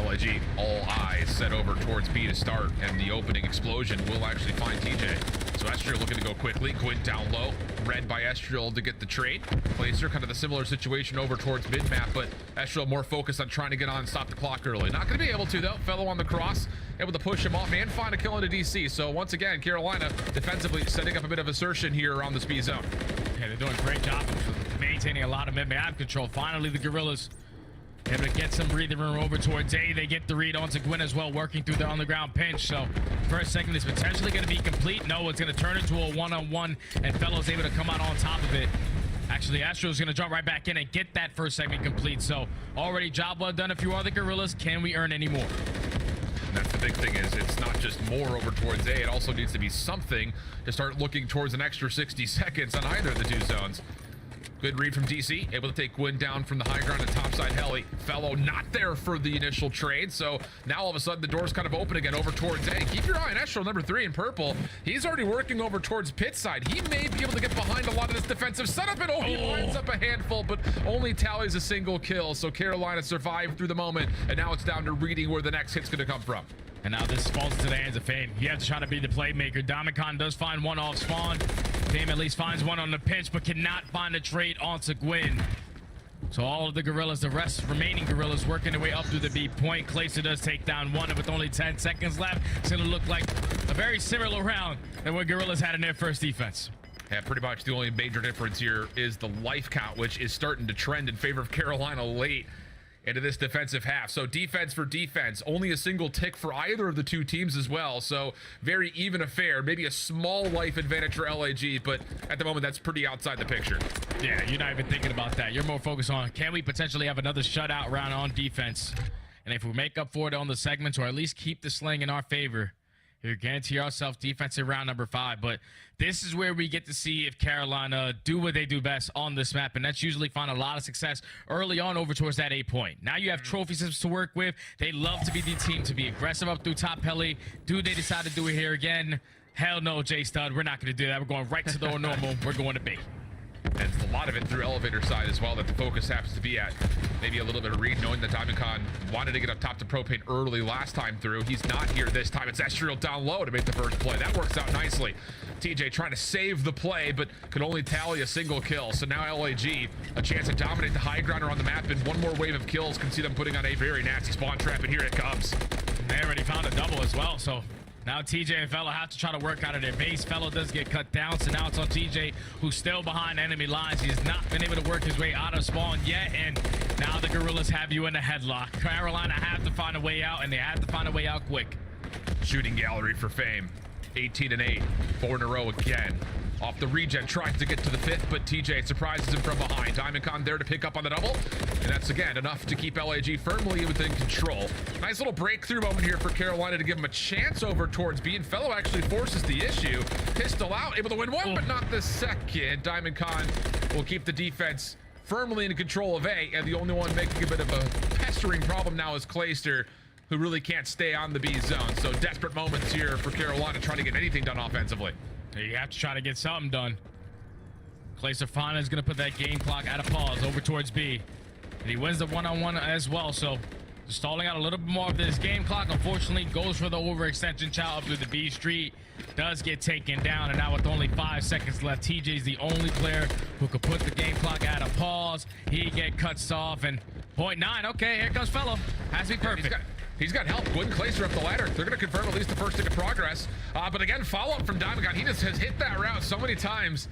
Speaker 4: LAG, all eyes set over towards B to start, and the opening explosion will actually find TJ. So Estriel looking to go quickly. Gwyn down low, read by Estriel to get the trade. Clayster, kind of the similar situation over towards mid-map, but Estriel more focused on trying to get on and stop the clock early. Not going to be able to, though. Fellow on the cross, able to push him off and find a kill into DC. So once again, Carolina defensively setting up a bit of assertion here around the speed zone.
Speaker 5: Yeah, they're doing a great job of maintaining a lot of mid-map control. Finally, the Gorillas able to get some breathing room over towards A. They get the read onto Gwyn as well, working through the on-the-ground pinch. So first segment is potentially going to be complete. No, it's going to turn into a one-on-one, and Fellow's able to come out on top of it. Actually, Astro's going to jump right back in and get that first segment complete. So already job well done if you are the Gorillas. Can we earn any more?
Speaker 4: And that's the big thing, is it's not just more over towards A. It also needs to be something to start looking towards an extra 60 seconds on either of the two zones. Good read from DC, able to take Gwyn down from the high ground and topside heli. Fellow not there for the initial trade, so now all of a sudden the door's kind of open again over towards A. Keep your eye on Estrel, number 3 in purple. He's already working over towards pit side. He may be able to get behind a lot of this defensive setup, and he lines up a handful, but only tallies a single kill. So Carolina survived through the moment, and now it's down to reading where the next hit's gonna come from.
Speaker 5: And now this falls into the hands of Fame. You have to try to be the playmaker. Domicon does find one off spawn. Fame at least finds one on the pinch, but cannot find a trade onto Gwyn. So all of the Gorillas, the remaining Gorillas, working their way up through the B point. Clayster does take down one, and with only 10 seconds left, it's going to look like a very similar round than what Gorillas had in their first defense.
Speaker 4: Yeah, pretty much the only major difference here is the life count, which is starting to trend in favor of Carolina late into this defensive half. So defense for defense, only a single tick for either of the two teams as well. So very even affair, maybe a small life advantage for LAG, but at the moment that's pretty outside the picture.
Speaker 5: Yeah, you're not even thinking about that. You're more focused on, can we potentially have another shutout round on defense? And if we make up for it on the segments, or at least keep the sling in our favor, you guarantee ourselves defensive round number 5. But this is where we get to see if Carolina do what they do best on this map, and that's usually find a lot of success early on over towards that A point. Now you have trophy systems to work with. They love to be the team to be aggressive up through top heli. Do they decide to do it here again? Hell no, J-Stud. We're not going to do that. We're going right to the normal. We're going to B.
Speaker 4: And it's a lot of it through elevator side as well that the focus happens to be at. Maybe a little bit of read, knowing that Diamondcon wanted to get up top to Propane early last time through. He's not here this time. It's Estriel down low to make the first play. That works out nicely. TJ trying to save the play, but could only tally a single kill. So now LAG, a chance to dominate the high grounder on the map, and one more wave of kills can see them putting on a very nasty spawn trap, and here it comes.
Speaker 5: They already found a double as well, so now TJ and Fellow have to try to work out of their base. Fellow does get cut down, so now it's on TJ, who's still behind enemy lines. He has not been able to work his way out of spawn yet, and now the Gorillas have you in a headlock. Carolina have to find a way out, and they have to find a way out quick.
Speaker 4: Shooting gallery for Fame. 18-8, 4 in a row again. Off the regen, tries to get to the 5th, but TJ surprises him from behind. Diamondcon there to pick up on the double, and that's again enough to keep LAG firmly within control. Nice little breakthrough moment here for Carolina to give him a chance over towards B, and Fellow actually forces the issue. Pistol out, able to win one, but not the second. Diamondcon will keep the defense firmly in control of A, and the only one making a bit of a pestering problem now is Clayster, who really can't stay on the B zone. So desperate moments here for Carolina trying to get anything done offensively.
Speaker 5: You have to try to get something done. Clayster Fana is going to put that game clock at a pause over towards B. And he wins the one-on-one as well, so stalling out a little bit more of this game clock. Unfortunately, goes for the overextension child up through the B street. Does get taken down, and now with only 5 seconds left, TJ's the only player who could put the game clock at a pause. He get cuts off, and 0.9. Okay, here comes Fellow. Has to be perfect.
Speaker 4: He's got help. Gwyn Clayster up the ladder. They're going to confirm at least the first tick of progress. But again, follow-up from Diamondcon. He just has hit that route so many times.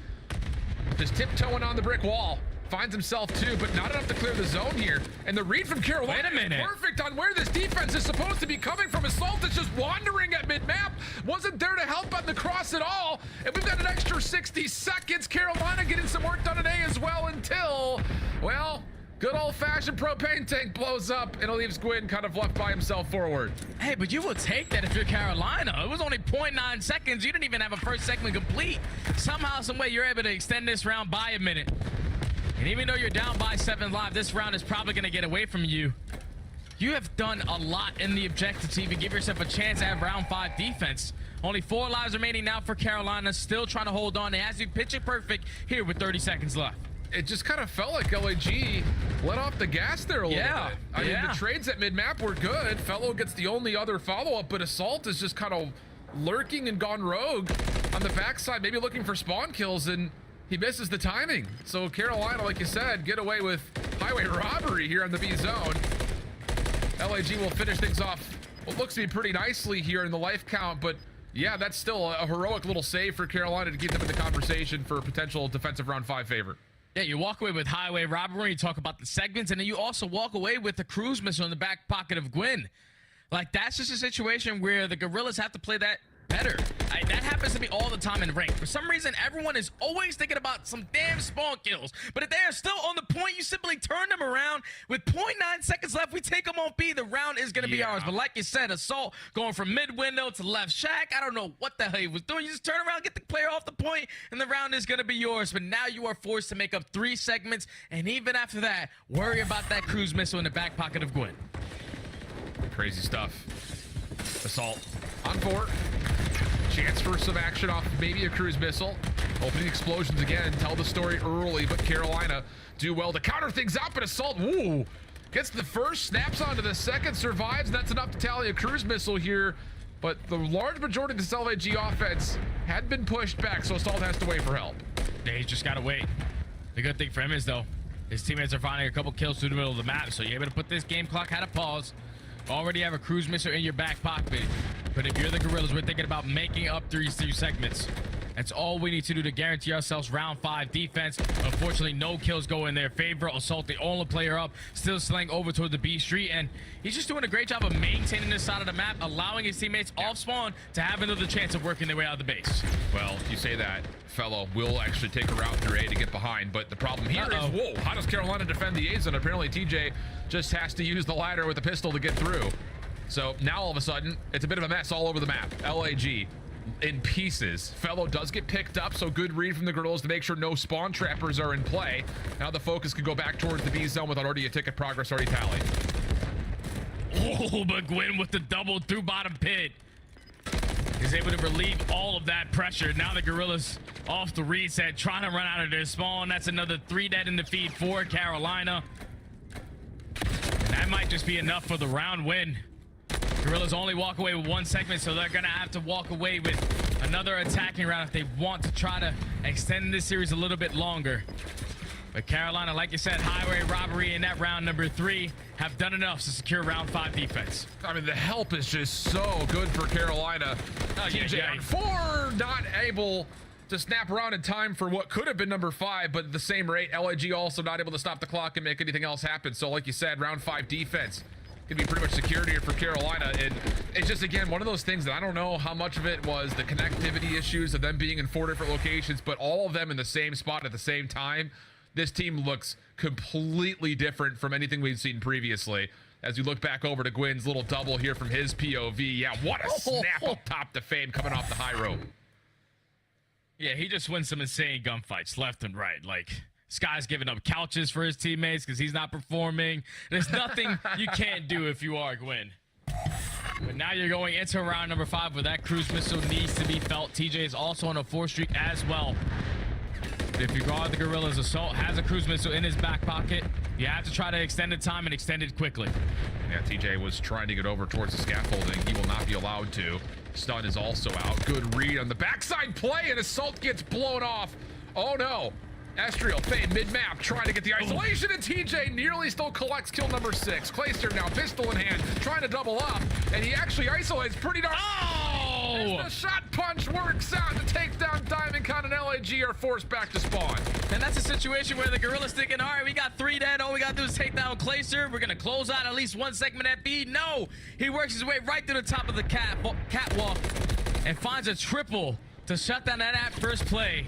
Speaker 4: Just tiptoeing on the brick wall. Finds himself too, but not enough to clear the zone here. And the read from Carolina
Speaker 5: Wait a minute.
Speaker 4: is perfect on where this defense is supposed to be coming from. Assault is just wandering at mid-map. Wasn't there to help on the cross at all. And we've got an extra 60 seconds. Carolina getting some work done at A as well until, well, good old-fashioned propane tank blows up, and it leaves Gwyn kind of left by himself forward.
Speaker 5: Hey, but you will take that if you're Carolina. It was only 0.9 seconds. You didn't even have a first segment complete. Somehow, some way, you're able to extend this round by a minute. And even though you're down by 7 live, this round is probably going to get away from you. You have done a lot in the objective to even give yourself a chance at round 5 defense. Only 4 lives remaining now for Carolina, still trying to hold on. It has to be pitching perfect here with 30 seconds left.
Speaker 4: It just kind of felt like LAG let off the gas there a little bit. I mean, the trades at mid-map were good. Fellow gets the only other follow-up, but Assault is just kind of lurking and gone rogue on the backside, maybe looking for spawn kills, and he misses the timing. So Carolina, like you said, get away with highway robbery here in the B zone. LAG will finish things off what looks to be pretty nicely here in the life count, but yeah, that's still a heroic little save for Carolina to keep them in the conversation for a potential defensive round 5 favor.
Speaker 5: Yeah, you walk away with highway robbery, you talk about the segments, and then you also walk away with the cruise missile in the back pocket of Gwyn. Like, that's just a situation where the Gorillas have to play that better. That happens to me all the time in rank. For some reason, everyone is always thinking about some damn spawn kills. But if they are still on the point, you simply turn them around. With 0.9 seconds left, we take them on B. The round is going to be ours. But like you said, Assault going from mid window to left shack. I don't know what the hell he was doing. You just turn around, get the player off the point, and the round is going to be yours. But now you are forced to make up 3 segments. And even after that, worry about that cruise missile in the back pocket of Gwyn.
Speaker 4: Crazy stuff. Assault on 4. Chance for some action off maybe a cruise missile. Opening explosions again. Tell the story early, but Carolina do well to counter things out. But Assault, woo, gets the first, snaps onto the second, survives. That's enough to tally a cruise missile here. But the large majority of the LAG offense had been pushed back, so Assault has to wait for help.
Speaker 5: Yeah, he's just got to wait. The good thing for him is, though, his teammates are finding a couple kills through the middle of the map, so you're able to put this game clock at a pause. Already have a cruise missile in your back pocket. But if you're the Gorillas, we're thinking about making up 3 segments. That's all we need to do to guarantee ourselves round 5 defense. Unfortunately, no kills go in their favor. Assault, the only player up, still slaying over toward the B street, and he's just doing a great job of maintaining this side of the map, allowing his teammates off spawn to have another chance of working their way out of the base.
Speaker 4: Well, you say that, Fellow will actually take a route through A to get behind, but the problem here is, whoa, how does Carolina defend the A zone? Apparently TJ just has to use the ladder with a pistol to get through. So now all of a sudden, it's a bit of a mess all over the map. LAG in pieces. Fellow does get picked up, so good read from the Gorillas to make sure no spawn trappers are in play. Now the focus can go back towards the B zone with already a ticket progress already tallied.
Speaker 5: Oh, but Gwyn with the double through bottom pit. He's able to relieve all of that pressure. Now the Gorillas off the reset, trying to run out of their spawn. That's another 3 dead in the feed for Carolina. And that might just be enough for the round win. Gorillas only walk away with 1 segment, so they're gonna have to walk away with another attacking round if they want to try to extend this series a little bit longer. But Carolina, like you said, highway robbery in that round number 3 have done enough to secure round 5 defense.
Speaker 4: I mean, the help is just so good for Carolina. TJ on 4, not able to snap around in time for what could have been number 5, but at the same rate, LAG also not able to stop the clock and make anything else happen. So like you said, round 5 defense can be pretty much secured here for Carolina. And it's just, again, one of those things that I don't know how much of it was the connectivity issues of them being in 4 different locations, but all of them in the same spot at the same time. This team looks completely different from anything we've seen previously. As you look back over to Gwyn's little double here from his POV. Yeah, what a snap up top to Fame coming off the high rope.
Speaker 5: Yeah, he just wins some insane gunfights left and right. Like, this guy's giving up couches for his teammates because he's not performing. There's nothing you can't do if you are Gwyn. But now you're going into round number 5 where that cruise missile needs to be felt. TJ is also on a 4 streak as well. If you guard the Gorillas, Assault has a cruise missile in his back pocket. You have to try to extend the time and extend it quickly.
Speaker 4: Yeah, TJ was trying to get over towards the scaffolding. He will not be allowed to. Stun is also out. Good read on the backside play, and Assault gets blown off. Oh no. Estriel, Fade, mid-map, trying to get the isolation, and TJ nearly still collects kill number 6. Clayster now, pistol in hand, trying to double up, and he actually isolates pretty darn...
Speaker 5: Oh!
Speaker 4: The shot punch works out to take down Diamond Con, and LAG are forced back to spawn.
Speaker 5: And that's a situation where the Gorillas thinking, all right, we got 3 dead, all we gotta do is take down Clayster. We're gonna close out at least 1 segment at B. No! He works his way right to the top of the catwalk and finds a triple to shut down that first play.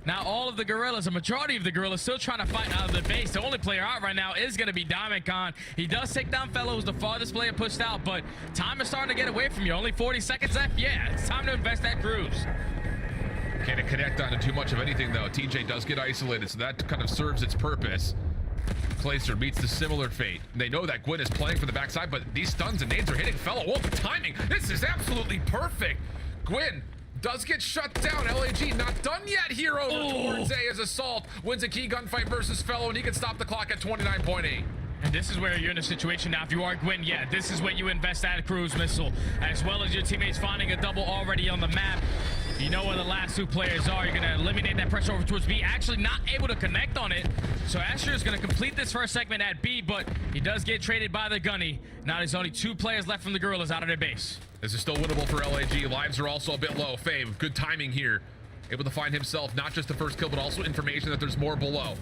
Speaker 5: Now all of the Gorillas, a majority of the Gorillas, still trying to fight out of the base. The only player out right now is going to be Diamond Con. He does take down Fellow, who's the farthest player pushed out, but time is starting to get away from you. Only 40 seconds left. Yeah, it's time to invest that cruise.
Speaker 4: Can't connect onto too much of anything, though. TJ does get isolated, so that kind of serves its purpose. Clayster meets the similar fate. They know that Gwyn is playing for the backside, but these stuns and nades are hitting Fellow. Whoa, the timing. This is absolutely perfect. Gwyn does get shut down. LAG not done yet here over towards A as Assault wins a key gunfight versus Fellow, and he can stop the clock at 29.8.
Speaker 5: And this is where you're in a situation now. If you are Gwyn, yeah, this is when you invest that cruise missile, as well as your teammates finding a double already on the map. You know where the last 2 players are. You're going to eliminate that pressure over towards B. Actually not able to connect on it. So Asher is going to complete this first segment at B, but he does get traded by the Gunny. Now there's only 2 players left from the Gorillas out of their base.
Speaker 4: This is still winnable for LAG. Lives are also a bit low. Fame, good timing here. Able to find himself not just the first kill, but also information that there's more below.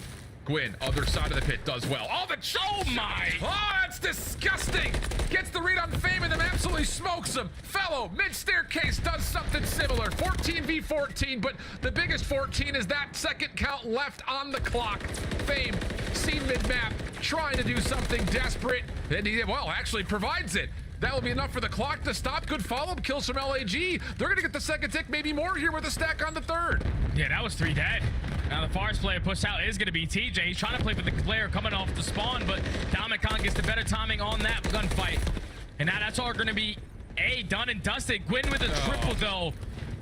Speaker 4: Gwyn, other side of the pit, does well. Oh, the choke!
Speaker 5: Oh my!
Speaker 4: Oh, that's disgusting! gets the read on Fame and then absolutely smokes him. Fellow, mid-staircase, does something similar. 14v14, but the biggest 14 is that second count left on the clock. Fame, seen mid-map, trying to do something desperate, and he, well, actually provides it. That will be enough for the clock to stop. Good follow-up kills from LAG. They're gonna get the second tick, maybe more here with a stack on the third.
Speaker 5: Yeah, that was 3 dead. Now the Forest player pushed out is gonna be TJ. He's trying to play for the player coming off the spawn, but Domicon gets the better timing on that gunfight. And now that's all gonna be done and dusted. Gwyn with a triple though.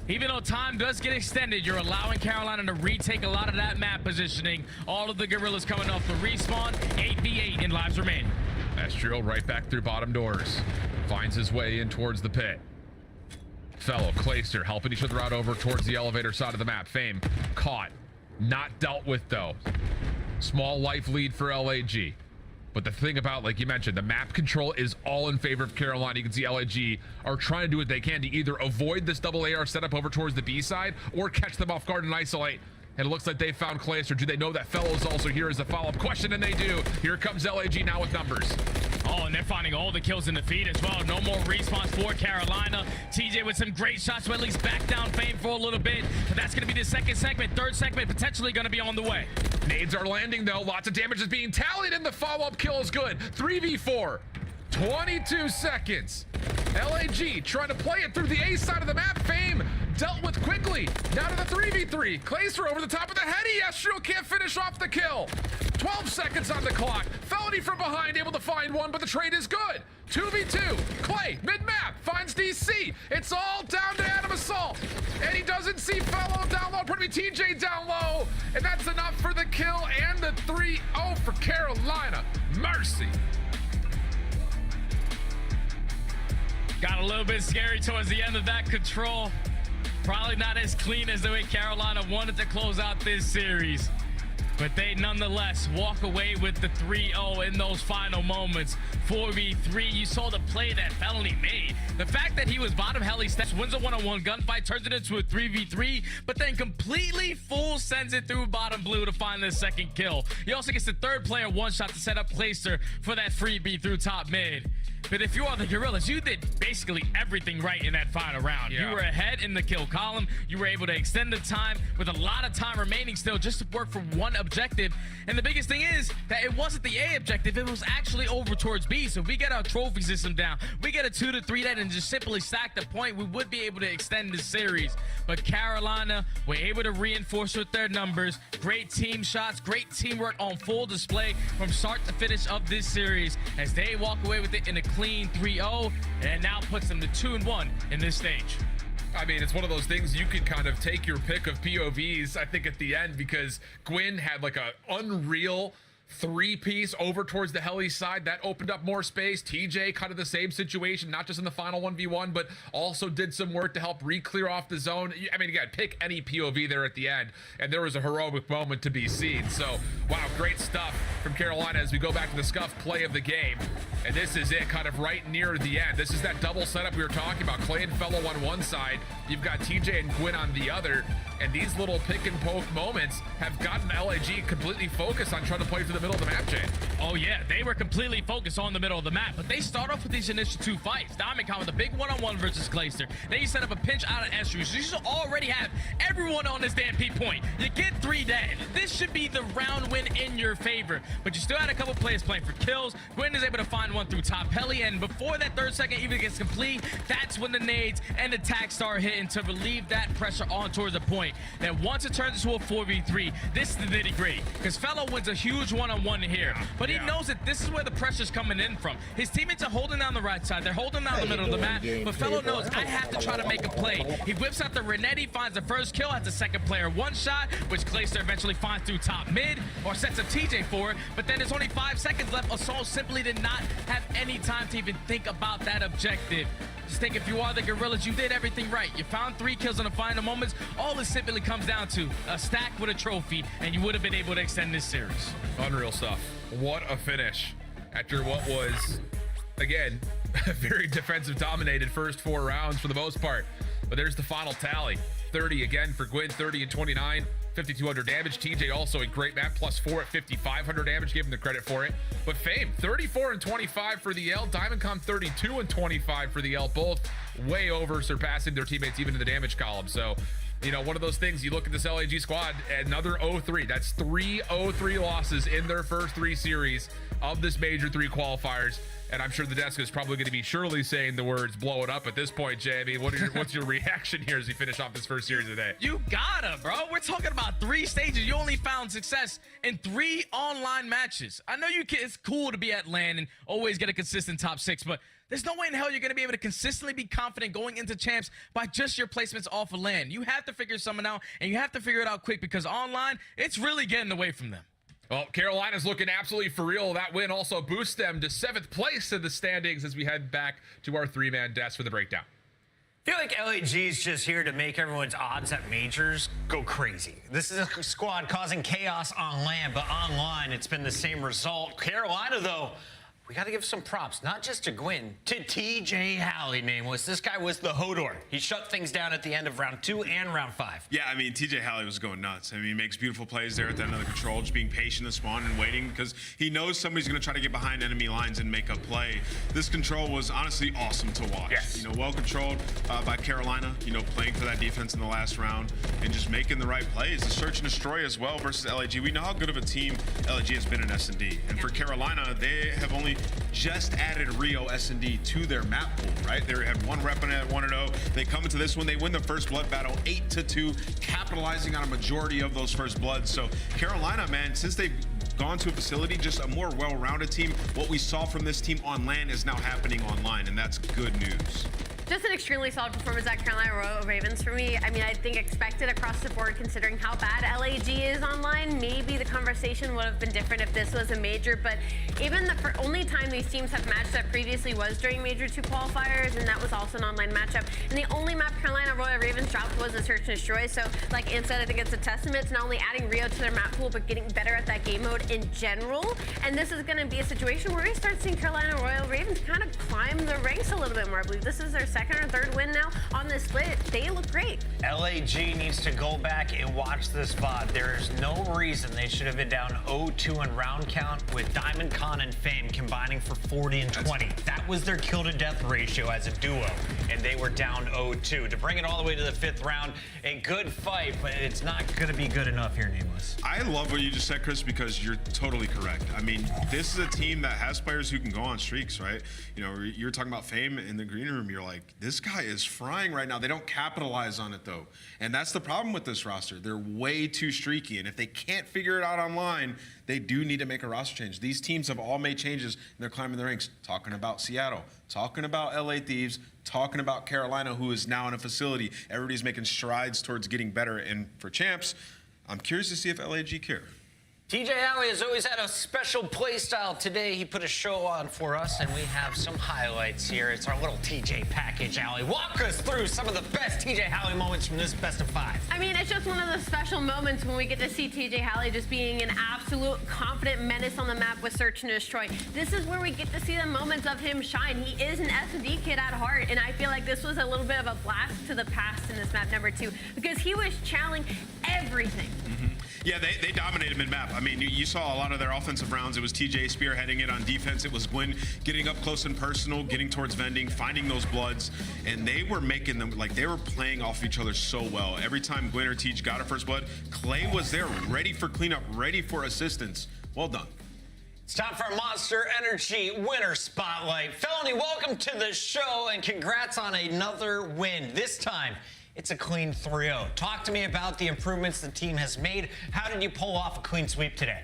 Speaker 5: Even though time does get extended, you're allowing Carolina to retake a lot of that map positioning. All of the Gorillas coming off the respawn. 8v8 in lives remaining.
Speaker 4: Astral right back through bottom doors. Finds his way in towards the pit. Fellow, Clayster helping each other out over towards the elevator side of the map. Fame caught. Not dealt with though. Small life lead for LAG. But the thing about, like you mentioned, the map control is all in favor of Carolina. You can see LAG are trying to do what they can to either avoid this double AR setup over towards the B side or catch them off guard and isolate. And it looks like they found Clayster. Do they know that Fellow's also here as a follow-up question? And they do. Here comes LAG now with numbers.
Speaker 5: Oh, and they're finding all the kills in the feed as well. No more respawns for Carolina. TJ with some great shots to at least back down Fame for a little bit. But that's going to be the second segment. Third segment potentially going to be on the way.
Speaker 4: Nades are landing, though. Lots of damage is being tallied, and the follow-up kill is good. 3v4. 22 seconds. LAG trying to play it through the A side of the map. Fame dealt with quickly. Now to the 3v3. Clayster over the top of the head. Astral can't finish off the kill. 12 seconds on the clock. Felony from behind, able to find one, but the trade is good. 2v2. Clay, mid-map, finds DC. It's all down to Adam Assault. And he doesn't see Fellow down low. Probably TJ down low. And that's enough for the kill and the 3-0 for Carolina. Mercy.
Speaker 5: Got a little bit scary towards the end of that control. Probably not as clean as the way Carolina wanted to close out this series. But they nonetheless walk away with the 3-0 in those final moments. 4v3, you saw the play that Felony made. The fact that he was bottom heli steps, wins a one-on-one gunfight, turns it into a 3v3, but then completely full sends it through bottom blue to find the second kill. He also gets the third player one shot to set up Clayster for that freebie through top mid. But if you are the Gorillas, you did basically everything right in that final round.
Speaker 4: Yeah.
Speaker 5: You were ahead in the kill column. You were able to extend the time with a lot of time remaining still just to work for one objective. And the biggest thing is that it wasn't the A objective. It was actually over towards B. So if we get our trophy system down, we get a 2 to 3 dead and just simply stack the point, we would be able to extend this series. But Carolina were able to reinforce with their numbers. Great team shots, great teamwork on full display from start to finish of this series as they walk away with it in a clean 3-0, and it now puts them to 2-1 in this stage.
Speaker 4: I mean, it's one of those things you could kind of take your pick of POVs, I think, at the end, because Gwyn had like a unreal three-piece over towards the heli side that opened up more space. TJ kind of the same situation, not just in the final 1v1, but also did some work to help re-clear off the zone. I mean, again, pick any POV there at the end, and there was a heroic moment to be seen. So, wow, great stuff from Carolina as we go back to the scuff play of the game. And this is it, kind of right near the end. This is that double setup we were talking about. Clay and Fellow on one side, you've got TJ and Gwyn on the other, and these little pick and poke moments have gotten LAG completely focused on trying to play through the middle of the map, Jay.
Speaker 5: Oh yeah, they were completely focused on the middle of the map, but they start off with these initial 2 fights. Domicon with a big one-on-one versus Clayster. Then you set up a pinch out of Estru, so you should already have everyone on this damn P point. You get 3 dead. This should be the round win in your favor, but you still had a couple players playing for kills. Gwyn is able to find one through top heli, and before that third second even gets complete, that's when the nades and the tac start hitting to relieve that pressure on towards the point. Then once it turns into a 4v3, this is the nitty-gritty, because Fellow wins a huge one-on-one here, but he knows that this is where the pressure's coming in from. His teammates are holding down the right side, they're holding down the middle of the map, but Fellow knows I have to try to make a play. He whips out the Renetti, finds the first kill, has the second player one shot, which Clayster eventually finds through top mid, or sets up TJ for it, but then there's only 5 seconds left. Assault simply did not have any time to even think about that objective. Just think, if you are the Gorillas, you did everything right. You found 3 kills in the final moments. All this simply comes down to a stack with a trophy, and you would have been able to extend this series.
Speaker 4: Unreal stuff. What a finish after what was, again, a very defensive dominated first 4 rounds for the most part. But there's the final tally. 30 again for Gwyn, 30 and 29 5,200 damage. TJ also a great map, +4 at 5,500 damage. Give him the credit for it. But Fame, 34 and 25 for the L. DiamondCom, 32 and 25 for the L. Both way over, surpassing their teammates even in the damage column. So, you know, one of those things, you look at this LAG squad, another 0-3. That's 3 0-3 losses in their first 3 series of this Major 3 qualifiers. And I'm sure the desk is probably going to be surely saying the words blow it up at this point, Jay. I mean, what's your reaction here as you finish off this first series of the day?
Speaker 5: You gotta, bro. We're talking about 3 stages. You only found success in 3 online matches. I know it's cool to be at LAN and always get a consistent top 6, but there's no way in hell you're going to be able to consistently be confident going into champs by just your placements off of LAN. You have to figure something out, and you have to figure it out quick, because online, it's really getting away from them.
Speaker 4: Well, Carolina's looking absolutely for real. That win also boosts them to 7th place in the standings as we head back to our 3-man desk for the breakdown.
Speaker 3: I feel like LAG's just here to make everyone's odds at majors go crazy. This is a squad causing chaos on land, but online it's been the same result. Carolina, though, we got to give some props, not just to Gwyn, to TJ Halley, nameless. This guy was the Hodor. He shut things down at the end of round 2 and round 5.
Speaker 1: Yeah, I mean, TJ Halley was going nuts. I mean, he makes beautiful plays there at the end of the control, just being patient to spawn and waiting, because he knows somebody's going to try to get behind enemy lines and make a play. This control was honestly awesome to watch.
Speaker 4: Yes.
Speaker 1: You know, well controlled by Carolina, you know, playing for that defense in the last round and just making the right plays. The search and destroy as well versus LAG. We know how good of a team LAG has been in S&D. And for Carolina, they have only just added Rio S&D to their map pool, right? They had 1 rep on it at 1-0. They come into this one, they win the first blood battle 8-2, capitalizing on a majority of those first bloods. So Carolina, man, since they've gone to a facility, just a more well-rounded team. What we saw from this team on LAN is now happening online, and that's good news.
Speaker 2: Just an extremely solid performance at Carolina Royal Ravens for me. I mean, I think expected across the board considering how bad LAG is online. Maybe the conversation would have been different if this was a major, but even the only time these teams have matched up previously was during Major 2 qualifiers, and that was also an online matchup. And the only map Carolina Royal Ravens dropped was a search and destroy. So like Ann said, I think it's a testament to not only adding Rio to their map pool, but getting better at that game mode in general. And this is going to be a situation where we start seeing Carolina Royal Ravens kind of climb the ranks a little bit more. I believe this is their 2nd or 3rd win now on this split. They look great.
Speaker 3: LAG needs to go back and watch this VOD. There is no reason they should have been down 0-2 in round count with DiamondCon and Fame combining for 40 and 20. That was their kill to death ratio as a duo, and they were down 0-2. To bring it all the way to the 5th round, a good fight, but it's not going to be good enough here, Nameless.
Speaker 1: I love what you just said, Chris, because you're totally correct. I mean, this is a team that has players who can go on streaks, right? You know, you're talking about Fame in the green room. You're like, this guy is frying right now. They don't capitalize on it, though. And that's the problem with this roster. They're way too streaky. And if they can't figure it out online, they do need to make a roster change. These teams have all made changes, and they're climbing the ranks. Talking about Seattle, talking about LA Thieves, talking about Carolina, who is now in a facility. Everybody's making strides towards getting better. And for champs, I'm curious to see if LAG care.
Speaker 3: TJ Halley has always had a special play style. Today, he put a show on for us, and we have some highlights here. It's our little TJ package, Halley. Walk us through some of the best TJ Halley moments from this best of 5.
Speaker 2: I mean, it's just one of those special moments when we get to see TJ Halley just being an absolute confident menace on the map with search and destroy. This is where we get to see the moments of him shine. He is an S&D kid at heart, and I feel like this was a little bit of a blast to the past in this map number 2 because he was challenging everything.
Speaker 1: Yeah, they dominated mid-map. I mean, you saw a lot of their offensive rounds. It was TJ spearheading it on defense. It was Gwyn getting up close and personal, getting towards vending, finding those bloods, and they were making them, like, they were playing off each other so well. Every time Gwyn or TJ got a first blood, Clay was there, ready for cleanup, ready for assistance. Well done.
Speaker 3: It's time for Monster Energy Winner Spotlight. Felony, welcome to the show, and congrats on another win. This time, it's a clean 3-0. Talk to me about the improvements the team has made. How did you pull off a clean sweep today?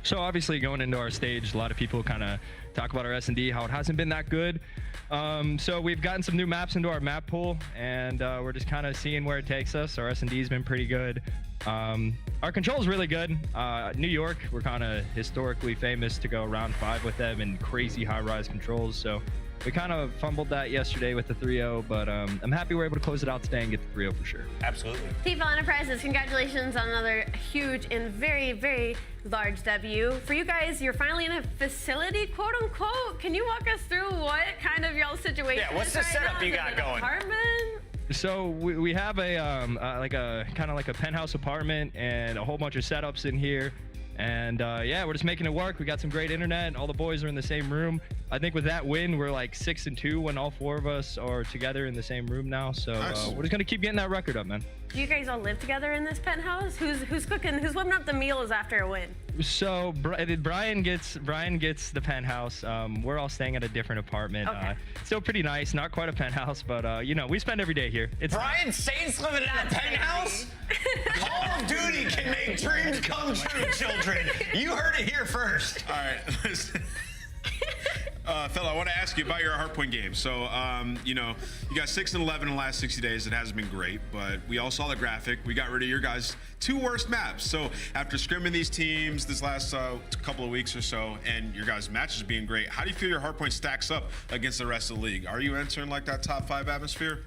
Speaker 6: So obviously going into our stage, a lot of people kind of talk about our S&D, how it hasn't been that good. So we've gotten some new maps into our map pool, and we're just kind of seeing where it takes us. Our S&D's been pretty good. Our control's really good. New York, we're kind of historically famous to go round 5 with them and crazy high-rise controls. So we kind of fumbled that yesterday with the 3-0, but I'm happy we're able to close it out today and get the 3-0 for sure.
Speaker 3: Absolutely.
Speaker 2: TFL Enterprises, congratulations on another huge and very, very large W. For you guys, you're finally in a facility, quote unquote. Can you walk us through what kind of y'all's situation
Speaker 3: Yeah, what's
Speaker 2: is
Speaker 3: the
Speaker 2: right
Speaker 3: setup
Speaker 2: now?
Speaker 3: you
Speaker 2: Is it
Speaker 3: got
Speaker 2: an
Speaker 3: going?
Speaker 2: Apartment?
Speaker 6: So we have a like a kind of like a penthouse apartment and a whole bunch of setups in here, and yeah, we're just making it work. We got some great internet, and all the boys are in the same room. I think with that win, we're like 6-2 when all 4 of us are together in the same room now. So
Speaker 1: Nice.
Speaker 6: we're just gonna keep getting that record up, man.
Speaker 2: Do you guys all live together in this penthouse? Who's cooking? Who's whipping up the meals after a win?
Speaker 6: So Brian gets the penthouse. We're all staying at a different apartment.
Speaker 2: Okay.
Speaker 6: Still pretty nice, not quite a penthouse, but you know, we spend every day here. It's
Speaker 3: Brian Saints living in a penthouse? Call of Duty can make dreams come true, children. You heard it here first.
Speaker 1: All right, listen. Fella, I want to ask you about your hardpoint game. So, you know, you got 6-11 in the last 60 days. It hasn't been great, but we all saw the graphic. We got rid of your guys' 2 worst maps. So, after scrimming these teams this last couple of weeks or so, and your guys' matches being great, how do you feel your hardpoint stacks up against the rest of the league? Are you entering like that top 5 atmosphere?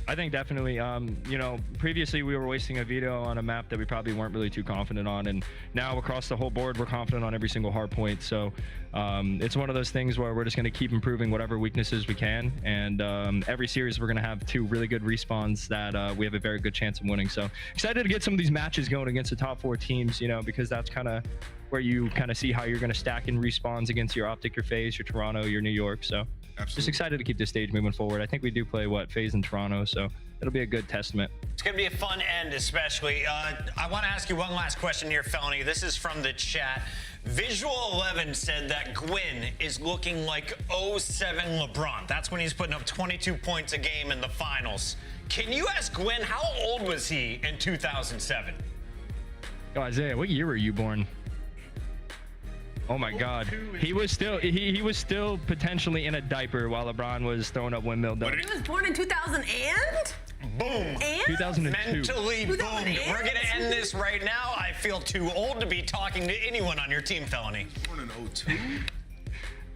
Speaker 6: I think definitely. You know, previously we were wasting a veto on a map that we probably weren't really too confident on, and now across the whole board we're confident on every single hard point. So it's one of those things where we're just going to keep improving whatever weaknesses we can, and every series we're going to have 2 really good respawns that we have a very good chance of winning. So excited to get some of these matches going against the top 4 teams, you know, because that's kind of where you kind of see how you're going to stack in respawns against your Optic, your FaZe, your Toronto, your New York. So
Speaker 1: Absolutely.
Speaker 6: just excited to keep this stage moving forward. I think we do play FaZe and Toronto, so it'll be a good testament.
Speaker 3: It's going to be a fun end, especially. I want to ask you one last question here, Felony. This is from the chat. Visual 11 said that Gwyn is looking like 07 LeBron. That's when he's putting up 22 points a game in the finals. Can you ask Gwyn, how old was he in 2007?
Speaker 6: Oh, Isaiah, what year were you born? Oh my God, he was still potentially in a diaper while LeBron was throwing up windmill dunks.
Speaker 2: He was born in 2000 and?
Speaker 3: Boom.
Speaker 2: And?
Speaker 6: 2002.
Speaker 3: Mentally boomed.
Speaker 2: 2008?
Speaker 3: We're going to end this right now. I feel too old to be talking to anyone on your team, Felony.
Speaker 1: Born in 02?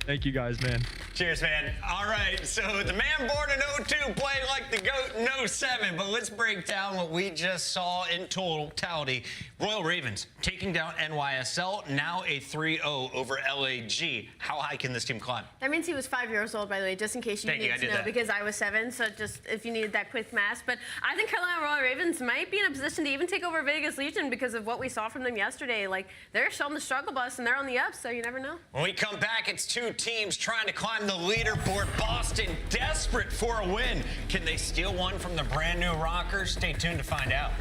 Speaker 6: Thank you guys, man.
Speaker 3: Cheers, man. All right, so the man born in 02 played like the GOAT in 07, but let's break down what we just saw in totality. Royal Ravens taking down NYSL, now a 3-0 over LAG. How high can this team climb?
Speaker 2: That means he was 5 years old, by the way, just in case you
Speaker 3: Thank you,
Speaker 2: need
Speaker 3: I
Speaker 2: to
Speaker 3: did
Speaker 2: know,
Speaker 3: that.
Speaker 2: because I was 7, so just if you needed that quick math. But I think Carolina Royal Ravens might be in a position to even take over Vegas Legion because of what we saw from them yesterday. Like, they're showing the struggle bus, and they're on the up, so you never know.
Speaker 3: When we come back, it's 2 teams trying to climb the leaderboard. Boston desperate for a win. Can they steal one from the brand new Rockers? Stay tuned to find out.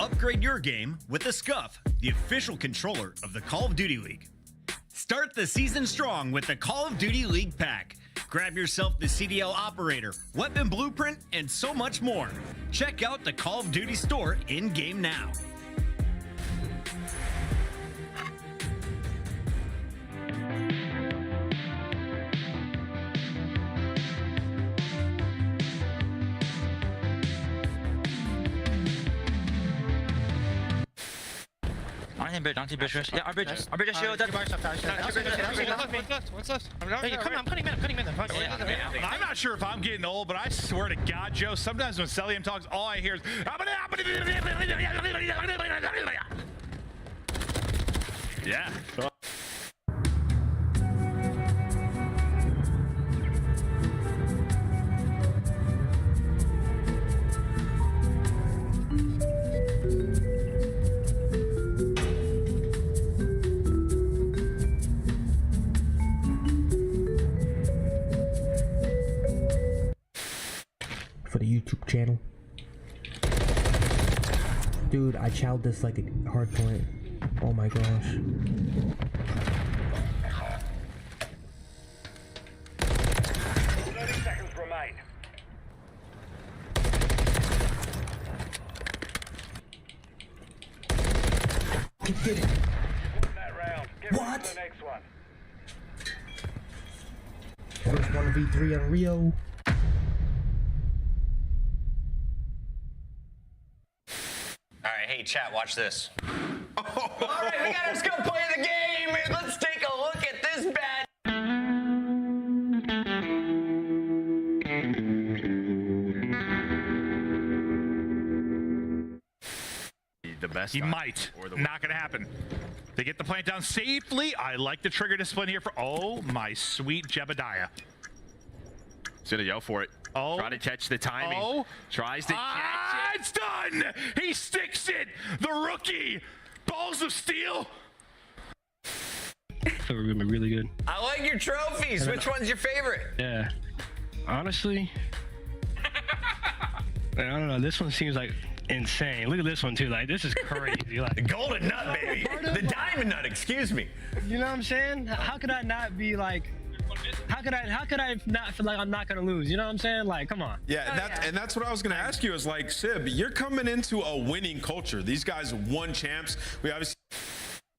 Speaker 9: Upgrade your game with the Scuff, the official controller of the Call of Duty League. Start the season strong with the Call of Duty League pack. Grab yourself the CDL operator, weapon blueprint, and so much more. Check out the Call of Duty store in-game now.
Speaker 10: On team bridge. Yeah, our bridge is shield.
Speaker 8: What's left? I'm cutting mid. I'm not sure if I'm getting old, but I swear to God, Joe, sometimes when Celium talks, all I hear is. Yeah.
Speaker 11: For the YouTube channel. Dude, I chowed this like a hard point. Oh my gosh.
Speaker 12: 30 seconds remain.
Speaker 11: Get it.
Speaker 12: Win that round. Get ready
Speaker 11: What?
Speaker 12: for the next one.
Speaker 11: First 1v3 on Rio.
Speaker 3: All right, hey, chat, watch this. All right, let's go play the game. Let's take a look at this bad.
Speaker 10: best.
Speaker 8: He might.
Speaker 10: Or the
Speaker 8: Not going to happen. They get the plant down safely. I like the trigger discipline here for, oh, my sweet Jebediah.
Speaker 10: He's gonna go for it.
Speaker 8: Oh.
Speaker 10: Try to catch the timing.
Speaker 8: Oh.
Speaker 10: Tries to catch it.
Speaker 8: It's done. He sticks it. The rookie. Balls of steel.
Speaker 6: We're gonna be really good.
Speaker 3: I like your trophies. Which one's your favorite?
Speaker 6: Yeah. Honestly, I don't know. This one seems like insane. Look at this one too. Like, this is crazy. Like,
Speaker 3: The golden nut, baby. The diamond nut, excuse me.
Speaker 6: you know what I'm saying? How could I not be like? How could I not feel like I'm not gonna lose? You know what I'm saying? Like, come on.
Speaker 1: Yeah, and that's what I was going to ask you is like, Sib, you're coming into a winning culture. These guys won champs. We obviously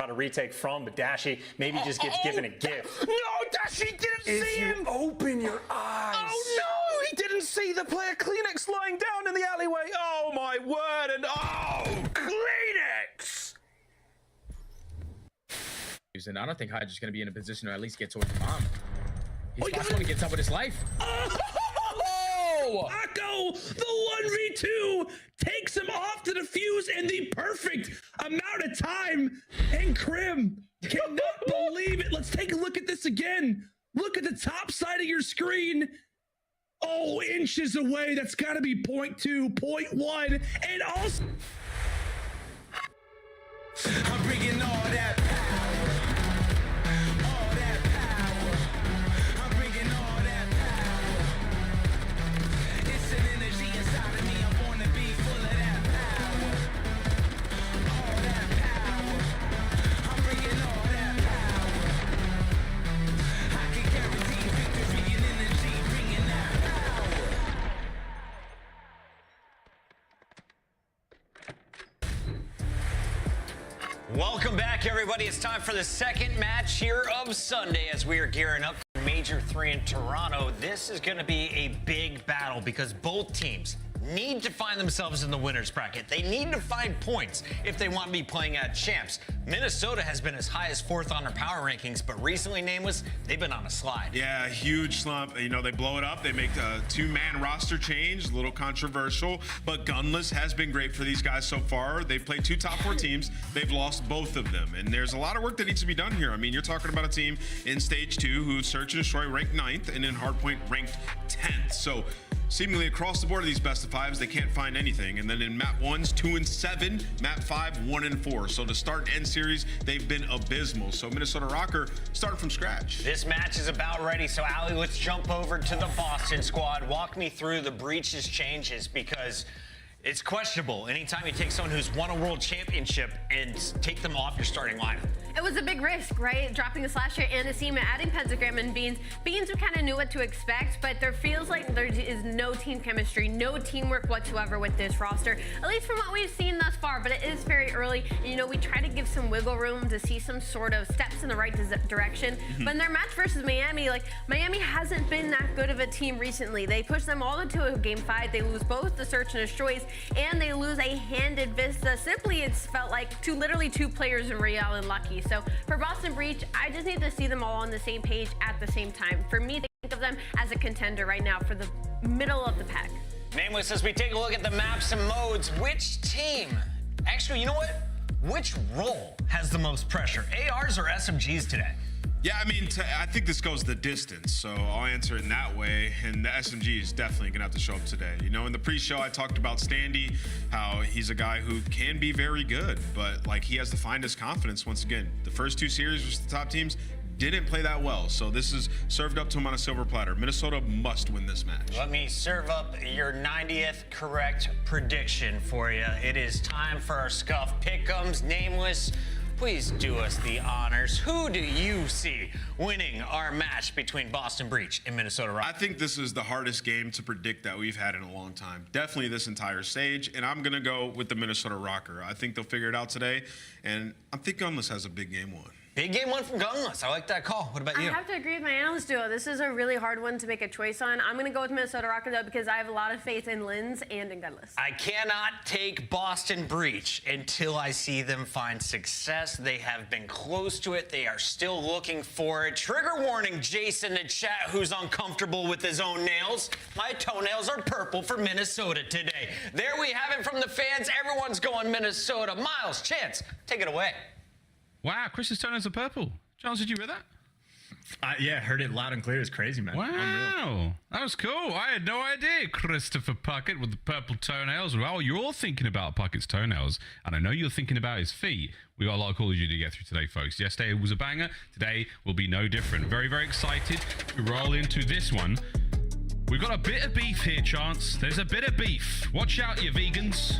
Speaker 13: A retake from, but Dashi maybe just gets given a gift.
Speaker 8: No, Dashi didn't see him.
Speaker 13: Open your eyes.
Speaker 8: Oh no, he didn't see the player Kleenex lying down in the alleyway. Oh my word, and oh, Kleenex.
Speaker 5: And I don't think Hydra's going to be in a position to at least get towards the bomb. He's the one who gets up with his life.
Speaker 14: Oh! Akko, the 1v2 takes him off to defuse in the perfect amount of time. And Krim cannot believe it. Let's take a look at this again. Look at the top side of your screen. Oh, inches away. That's got to be 0.2, 0.1. And also... I'm bringing all that power. All that power. I'm bringing all that power. It's an energy inside of me. I want to be full of that power. All that power. I'm bringing all that power. I can guarantee victory and energy, bringing that power.
Speaker 3: Welcome back, everybody. It's time for the second match here of Sunday as we are gearing up for Major 3 in Toronto. This is going to be a big battle because both teams need to find themselves in the winner's bracket. They need to find points if they want to be playing at champs. Minnesota has been as high as 4th on their power rankings, but recently, Nameless, they've been on a slide.
Speaker 1: Yeah, huge slump. You know, they blow it up. They make a 2-man roster change, a little controversial, but Gunless has been great for these guys so far. They've played 2 top 4 teams. They've lost both of them, and there's a lot of work that needs to be done here. I mean, you're talking about a team in stage 2 who Search and Destroy ranked 9th, and in Hardpoint ranked 10th. So seemingly across the board of these best of 5s, they can't find anything. And then in map 1s, 2 and 7, map 5, 1 and 4. So to start end series, they've been abysmal. So Minnesota Rocker starting from scratch.
Speaker 3: This match is about ready. So Ali, let's jump over to the Boston squad. Walk me through the breaches changes because it's questionable anytime you take someone who's won a world championship and take them off your starting lineup.
Speaker 2: It was a big risk, right? Dropping a Slasher and a Seaman, adding Pentagram and Beans. Beans, we kind of knew what to expect, but there feels like there is no team chemistry, no teamwork whatsoever with this roster, at least from what we've seen thus far, but it is very early. And, you know, we try to give some wiggle room to see some sort of steps in the right direction. But in their match versus Miami, like, Miami hasn't been that good of a team recently. They push them all into a game 5. They lose both the Search and Destroys, and they lose a handed Vista. Simply, it's felt like literally 2 players in Real and Lucky. So for Boston Breach, I just need to see them all on the same page at the same time. For me, they think of them as a contender right now for the middle of the pack.
Speaker 3: Nameless, as we take a look at the maps and modes, which team, actually, you know what? Which role has the most pressure, ARs or SMGs today?
Speaker 1: Yeah, I mean, I think this goes the distance, so I'll answer it in that way, and the SMG is definitely going to have to show up today. You know, in the pre-show, I talked about Standy, how he's a guy who can be very good, but, like, he has to find his confidence once again. The first 2 series versus the top teams didn't play that well, so this is served up to him on a silver platter. Minnesota must win this match.
Speaker 3: Let me serve up your 90th correct prediction for you. It is time for our Scuff Pick'ems. Nameless, please do us the honors. Who do you see winning our match between Boston Breach and Minnesota Rock?
Speaker 1: I think this is the hardest game to predict that we've had in a long time. Definitely this entire stage, and I'm going to go with the Minnesota Rocker. I think they'll figure it out today, and I think Gunless has a big game 1.
Speaker 3: Big game one from Gunless. I like that call. What about
Speaker 2: I
Speaker 3: you?
Speaker 2: have to agree with my analyst duo. This is a really hard one to make a choice on. I'm going to go with Minnesota Rocket, though, because I have a lot of faith in Linz and in Gunless.
Speaker 3: I cannot take Boston Breach until I see them find success. They have been close to it. They are still looking for it. Trigger warning, Jason in chat, who's uncomfortable with his own nails. My toenails are purple for Minnesota today. There we have it from the fans. Everyone's going Minnesota. Miles, Chance, take it away.
Speaker 15: Wow, Chris's toenails are purple. Charles, did you hear that?
Speaker 16: Yeah, heard it loud and clear. It's crazy, man.
Speaker 15: Wow,
Speaker 16: Unreal.
Speaker 15: that was cool. I had no idea Christopher Puckett with the purple toenails. Well, you're all thinking about Puckett's toenails, and I know you're thinking about his feet. We got a lot of Call of Duty to get through today, folks. Yesterday was a banger. Today will be no different. Very, very excited to roll into this one. We've got a bit of beef here, Chance. There's a bit of beef. Watch out, you vegans.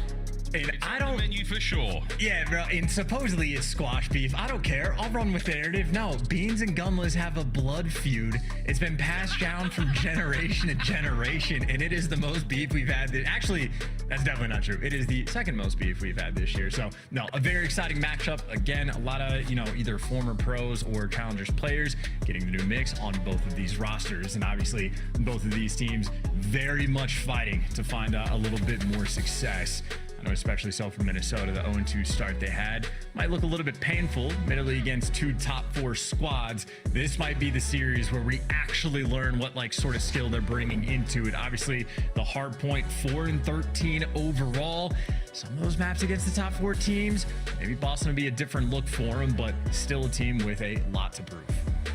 Speaker 16: And
Speaker 15: it's
Speaker 16: I
Speaker 15: on
Speaker 16: don't
Speaker 15: the menu for sure.
Speaker 16: Yeah, bro. And supposedly it's squash beef. I don't care. I'll run with the narrative. No, Beans and Gunless have a blood feud. It's been passed down from generation to generation, and it is the most beef we've had. Actually, that's definitely not true. It is the second most beef we've had this year. So, no, a very exciting matchup. Again, a lot of, either former pros or challengers players getting the new mix on both of these rosters. And obviously, both of these teams very much fighting to find a little bit more success. I know especially so for Minnesota, the 0-2 start they had might look a little bit painful, admittedly against two top 4 squads. This might be the series where we actually learn what sort of skill they're bringing into it. Obviously, the hard point 4-13 overall. Some of those maps against the top 4 teams, maybe Boston would be a different look for them, but still a team with a lot to prove.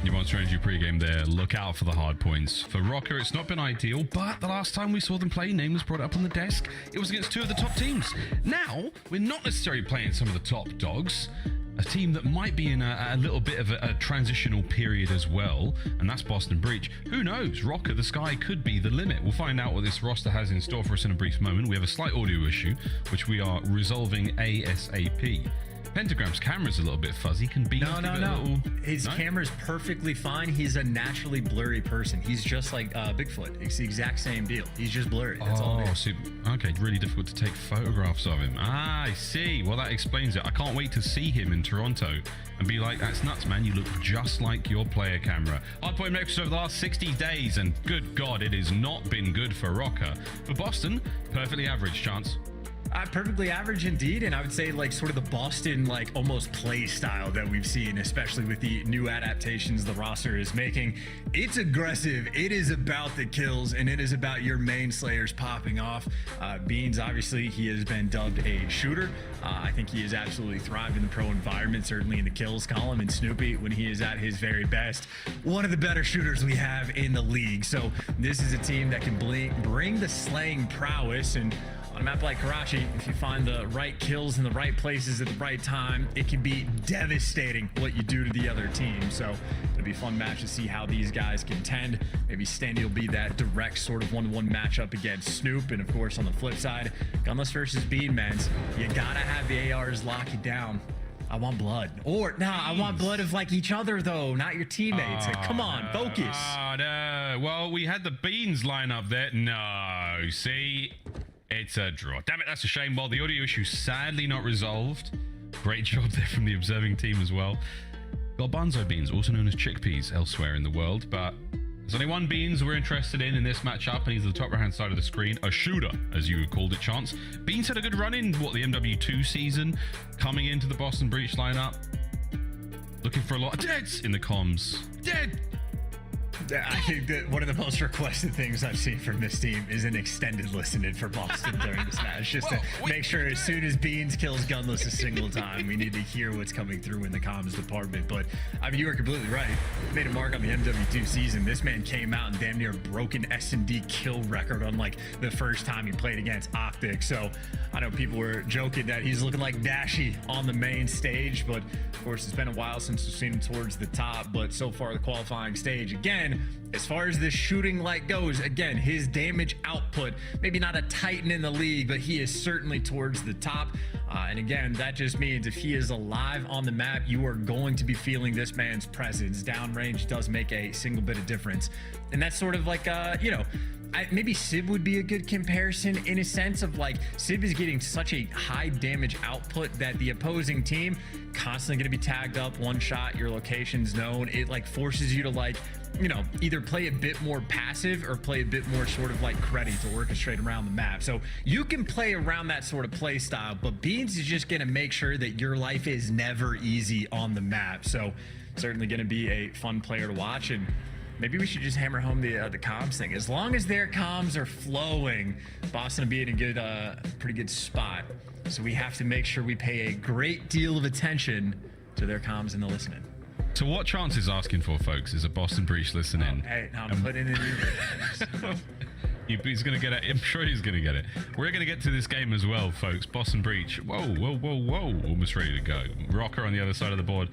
Speaker 15: Your Monster Energy pregame there. Look out for the hard points. For Rocker, it's not been ideal, but the last time we saw them play, name was brought up on the desk. It was against 2 of the top teams. Now, we're not necessarily playing some of the top dogs. A team that might be in a little bit of a transitional period as well, and that's Boston Breach. Who knows? Rocker, the sky could be the limit. We'll find out what this roster has in store for us in a brief moment. We have a slight audio issue, which we are resolving ASAP. Pentagram's camera's a little bit fuzzy. Can be
Speaker 16: No. His camera's perfectly fine. He's a naturally blurry person. He's just like Bigfoot. It's the exact same deal. He's just blurry. That's all it is.
Speaker 15: Okay, really difficult to take photographs of him. Ah, I see. Well, that explains it. I can't wait to see him in Toronto and be like, that's nuts, man. You look just like your player camera. Hardpoint makers over the last 60 days, and good God, it has not been good for Rocker. For Boston, perfectly average, Chance.
Speaker 16: Perfectly average indeed, and I would say sort of the Boston almost play style that we've seen, especially with the new adaptations the roster is making. It's aggressive, it is about the kills, and it is about your main slayers popping off. Beans, obviously, he has been dubbed a shooter. I think he has absolutely thrived in the pro environment, certainly in the kills column, and Snoopy, when he is at his very best, one of the better shooters we have in the league. So this is a team that can bring the slaying prowess, and on a map like Karachi, if you find the right kills in the right places at the right time, it can be devastating what you do to the other team. So it'll be a fun match to see how these guys contend. Maybe Standy will be that direct sort of 1-1 matchup against Snoop. And of course, on the flip side, Gunless versus Beanmans, you gotta have the ARs lock you down. I want blood. Or, I want blood of each other, though, not your teammates. Come on, focus.
Speaker 15: Oh, no. Well, we had the Beans line up there. No, see? It's a draw. Damn it, that's a shame. Well, the audio issue sadly not resolved. Great job there from the observing team as well. Garbanzo beans, also known as chickpeas elsewhere in the world, but there's only one Beans we're interested in this matchup, and he's at the top right-hand side of the screen. A shooter, as you called it, Chance. Beans had a good run in, the MW2 season, coming into the Boston Breach lineup. Looking for a lot of deads in the comms. Dead!
Speaker 16: I think that one of the most requested things I've seen from this team is an extended listening for Boston during this match, just to make sure as soon as Beans kills Gunless a single time, we need to hear what's coming through in the comms department. But I mean, you were completely right. Made a mark on the MW2 season. This man came out and damn near broke an S&D kill record on the first time he played against Optic. So I know people were joking that he's looking like Dashy on the main stage, but of course it's been a while since we've seen him towards the top. But so far the qualifying stage, again, as far as the shooting light goes, again, his damage output, maybe not a titan in the league, but he is certainly towards the top. And again, that just means if he is alive on the map, you are going to be feeling this man's presence. Downrange does make a single bit of difference. And that's sort of like, maybe Sib would be a good comparison in a sense of like Sib is getting such a high damage output that the opposing team constantly going to be tagged up, one shot, your location's known. It like forces you to like, either play a bit more passive or play a bit more sort of like cruddy to orchestrate around the map. So you can play around that sort of play style, but Beans is just going to make sure that your life is never easy on the map. So certainly going to be a fun player to watch. And maybe we should just hammer home the comms thing. As long as their comms are flowing, Boston will be in a good, pretty good spot. So we have to make sure we pay a great deal of attention to their comms and the listening.
Speaker 15: So what Chance is asking for, folks, is a Boston Breach listening.
Speaker 16: Hey, I'm putting in your
Speaker 15: He's going to get it. I'm sure he's going to get it. We're going to get to this game as well, folks. Boston Breach. Whoa. Almost ready to go. Rocker on the other side of the board.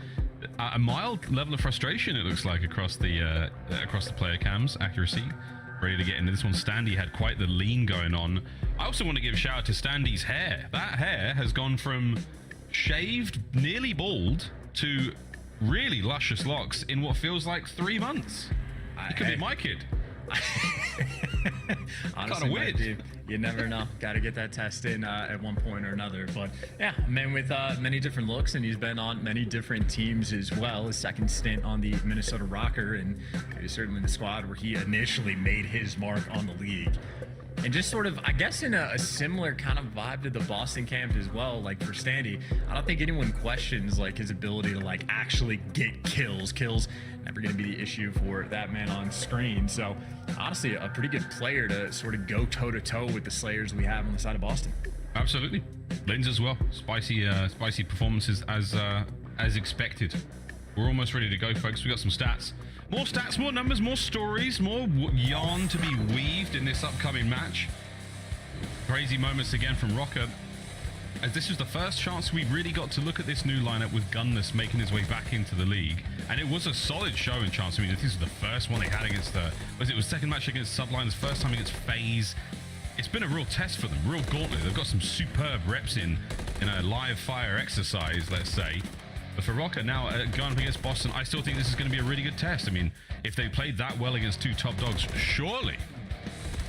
Speaker 15: A mild level of frustration, it looks like, across the player cams. Accuracy. Ready to get into this one. Standy had quite the lean going on. I also want to give a shout out to Standy's hair. That hair has gone from shaved, nearly bald, to really luscious locks in what feels like 3 months. It could be my kid.
Speaker 16: Honestly,
Speaker 15: kind of weird.
Speaker 16: You never know. Got to get that test in at one point or another. But yeah, a man with many different looks, and he's been on many different teams as well. His second stint on the Minnesota Rocker, and he was certainly in the squad where he initially made his mark on the league. And just sort of, I guess, in a similar kind of vibe to the Boston camp as well. Like for Standy, I don't think anyone questions like his ability to like actually get kills. Kills never going to be the issue for that man on screen. So honestly, a pretty good player to sort of go toe to toe with the Slayers we have on the side of Boston.
Speaker 15: Absolutely, Lins as well. Spicy performances as expected. We're almost ready to go, folks. We got some stats. More stats, more numbers, more stories, more yarn to be weaved in this upcoming match. Crazy moments again from Rocker, as this was the first chance we really got to look at this new lineup with Gunless making his way back into the league. And it was a solid showing, Chance. I mean, this is the first one they had against it was second match against Subliners, first time against FaZe. It's been a real test for them, real gauntlet. They've got some superb reps in a live fire exercise, let's say. But for Rocker now, going up against Boston, I still think this is going to be a really good test. I mean, if they played that well against two top dogs, surely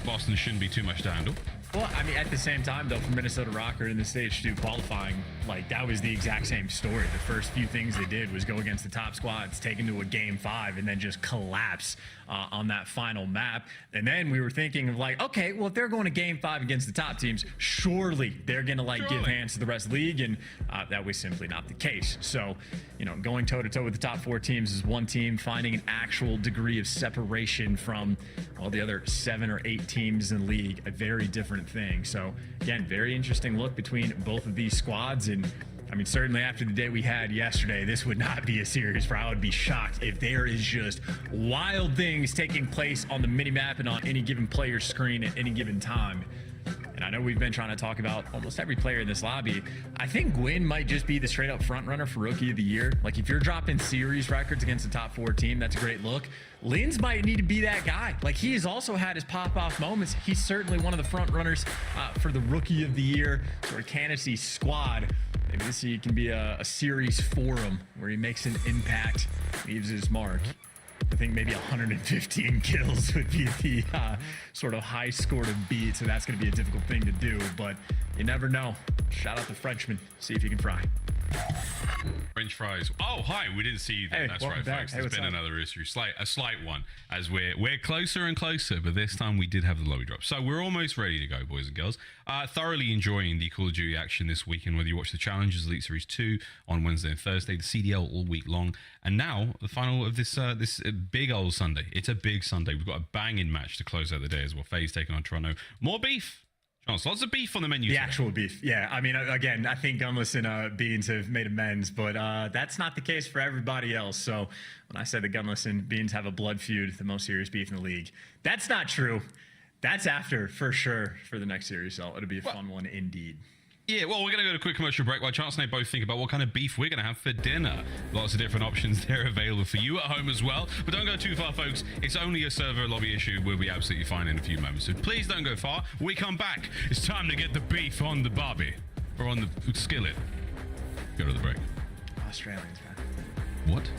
Speaker 15: Boston shouldn't be too much to handle.
Speaker 16: Well, I mean, at the same time, though, for Minnesota Rocker in the stage 2 qualifying, like, that was the exact same story. The first few things they did was go against the top squads, take into a game 5, and then just collapse on that final map. And then we were thinking of, like, okay, well, if they're going to game 5 against the top teams, surely they're going to, like, give hands to the rest of the league, and that was simply not the case. So, going toe-to-toe with the top 4 teams is one team, finding an actual degree of separation from all the other 7 or 8 teams in the league, a very different thing. So again, very interesting look between both of these squads. And I mean, certainly after the day we had yesterday, this would not be a series where I would be shocked if there is just wild things taking place on the minimap and on any given player's screen at any given time. And I know we've been trying to talk about almost every player in this lobby. I think Gwyn might just be the straight up front runner for Rookie of the Year. Like, if you're dropping series records against the top 4 team, that's a great look. Lins might need to be that guy. Like, he has also had his pop-off moments. He's certainly one of the front runners for the Rookie of the Year sort of candidacy squad. Maybe this can be a series for him where he makes an impact, leaves his mark. I think maybe 115 kills would be the sort of high score to beat, so that's going to be a difficult thing to do, but you never know. Shout out the Frenchman, see if you can fry.
Speaker 15: French fries. Oh, hi, we didn't see you there.
Speaker 16: Hey,
Speaker 15: That's
Speaker 16: welcome
Speaker 15: right,
Speaker 16: back.
Speaker 15: folks.
Speaker 16: Hey,
Speaker 15: There's
Speaker 16: what's
Speaker 15: been
Speaker 16: up?
Speaker 15: another issue, a slight one, as we're closer and closer, but this time we did have the lobby drop. So we're almost ready to go, boys and girls. Thoroughly enjoying the Call of Duty action this weekend, whether you watch the Challenges Elite Series 2 on Wednesday and Thursday, the CDL all week long, and now the final of this big old Sunday. It's a big Sunday. We've got a banging match to close out the day as well. FaZe taking on Toronto. More beef. Chance, lots of beef on the menu.
Speaker 16: The
Speaker 15: today.
Speaker 16: actual beef. Yeah, I mean, again, I think Gunless and Beans have made amends, but that's not the case for everybody else. So when I said that Gunless and Beans have a blood feud, the most serious beef in the league, that's not true. That's after, for sure, for the next series. So it'll be a fun one indeed.
Speaker 15: Yeah, well, we're going to go to a quick commercial break while Chance and I both think about what kind of beef we're going to have for dinner. Lots of different options there available for you at home as well. But don't go too far, folks. It's only a server lobby issue. We'll be absolutely fine in a few moments. So please don't go far. When we come back, it's time to get the beef on the barbie. Or on the skillet. Go to the break.
Speaker 16: Australians, man.
Speaker 15: What?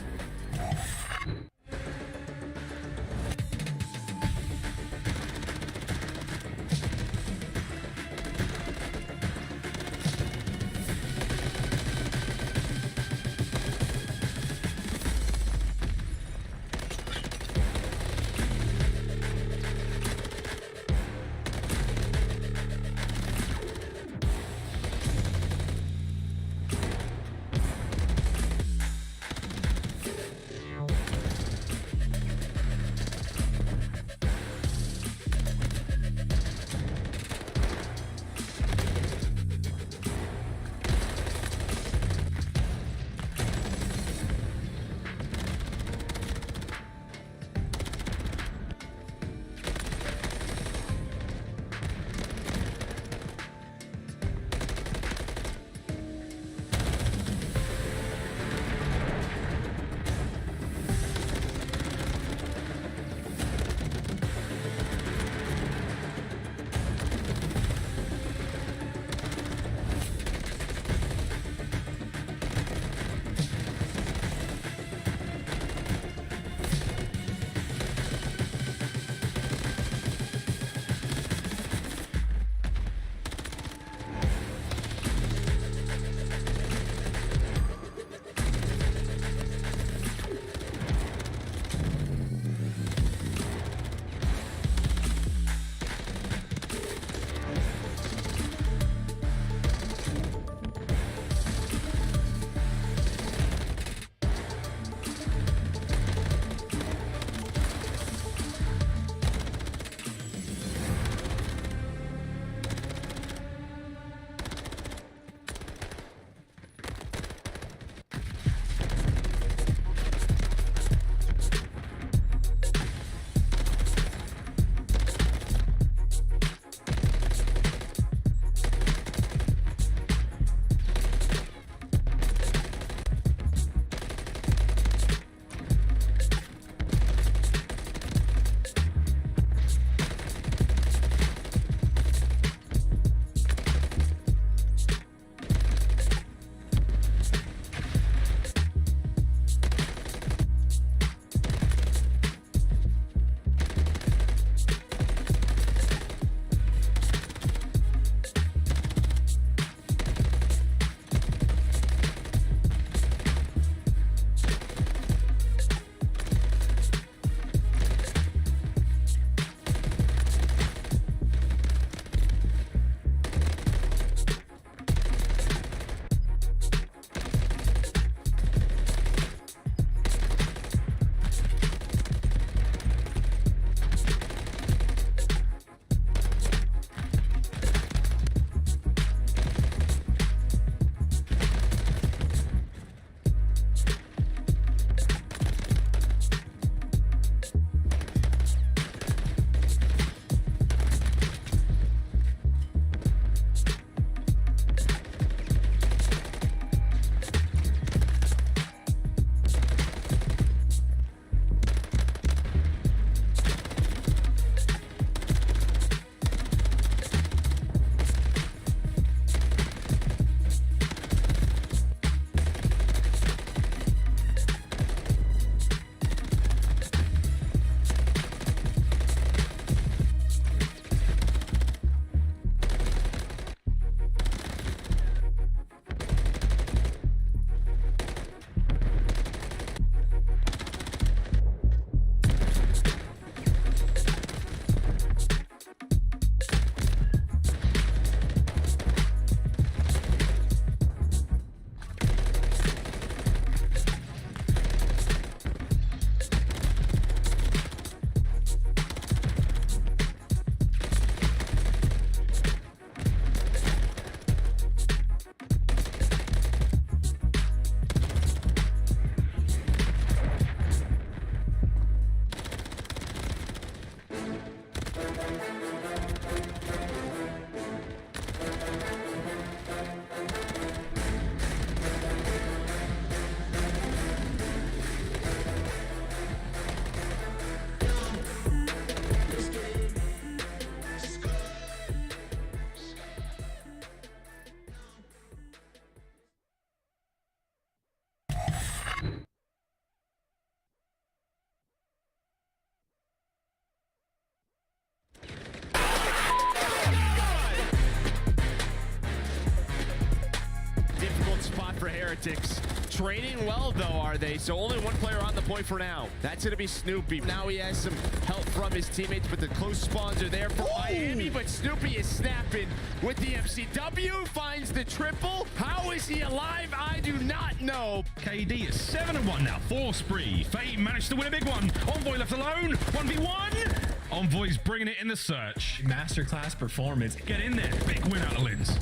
Speaker 17: tactics. Training well, though, are they? So only one player on the point for now. That's going to be Snoopy. Now he has some help from his teammates, but the close spawns are there for Miami. But Snoopy is snapping with the MCW, finds the triple. How is he alive? I do not know.
Speaker 15: KD is 7-1 now. 4 spree. Fate managed to win a big one. Envoy left alone. 1v1. Envoy's bringing it in the search.
Speaker 16: Masterclass performance.
Speaker 15: Get in there. Big win out of Linz.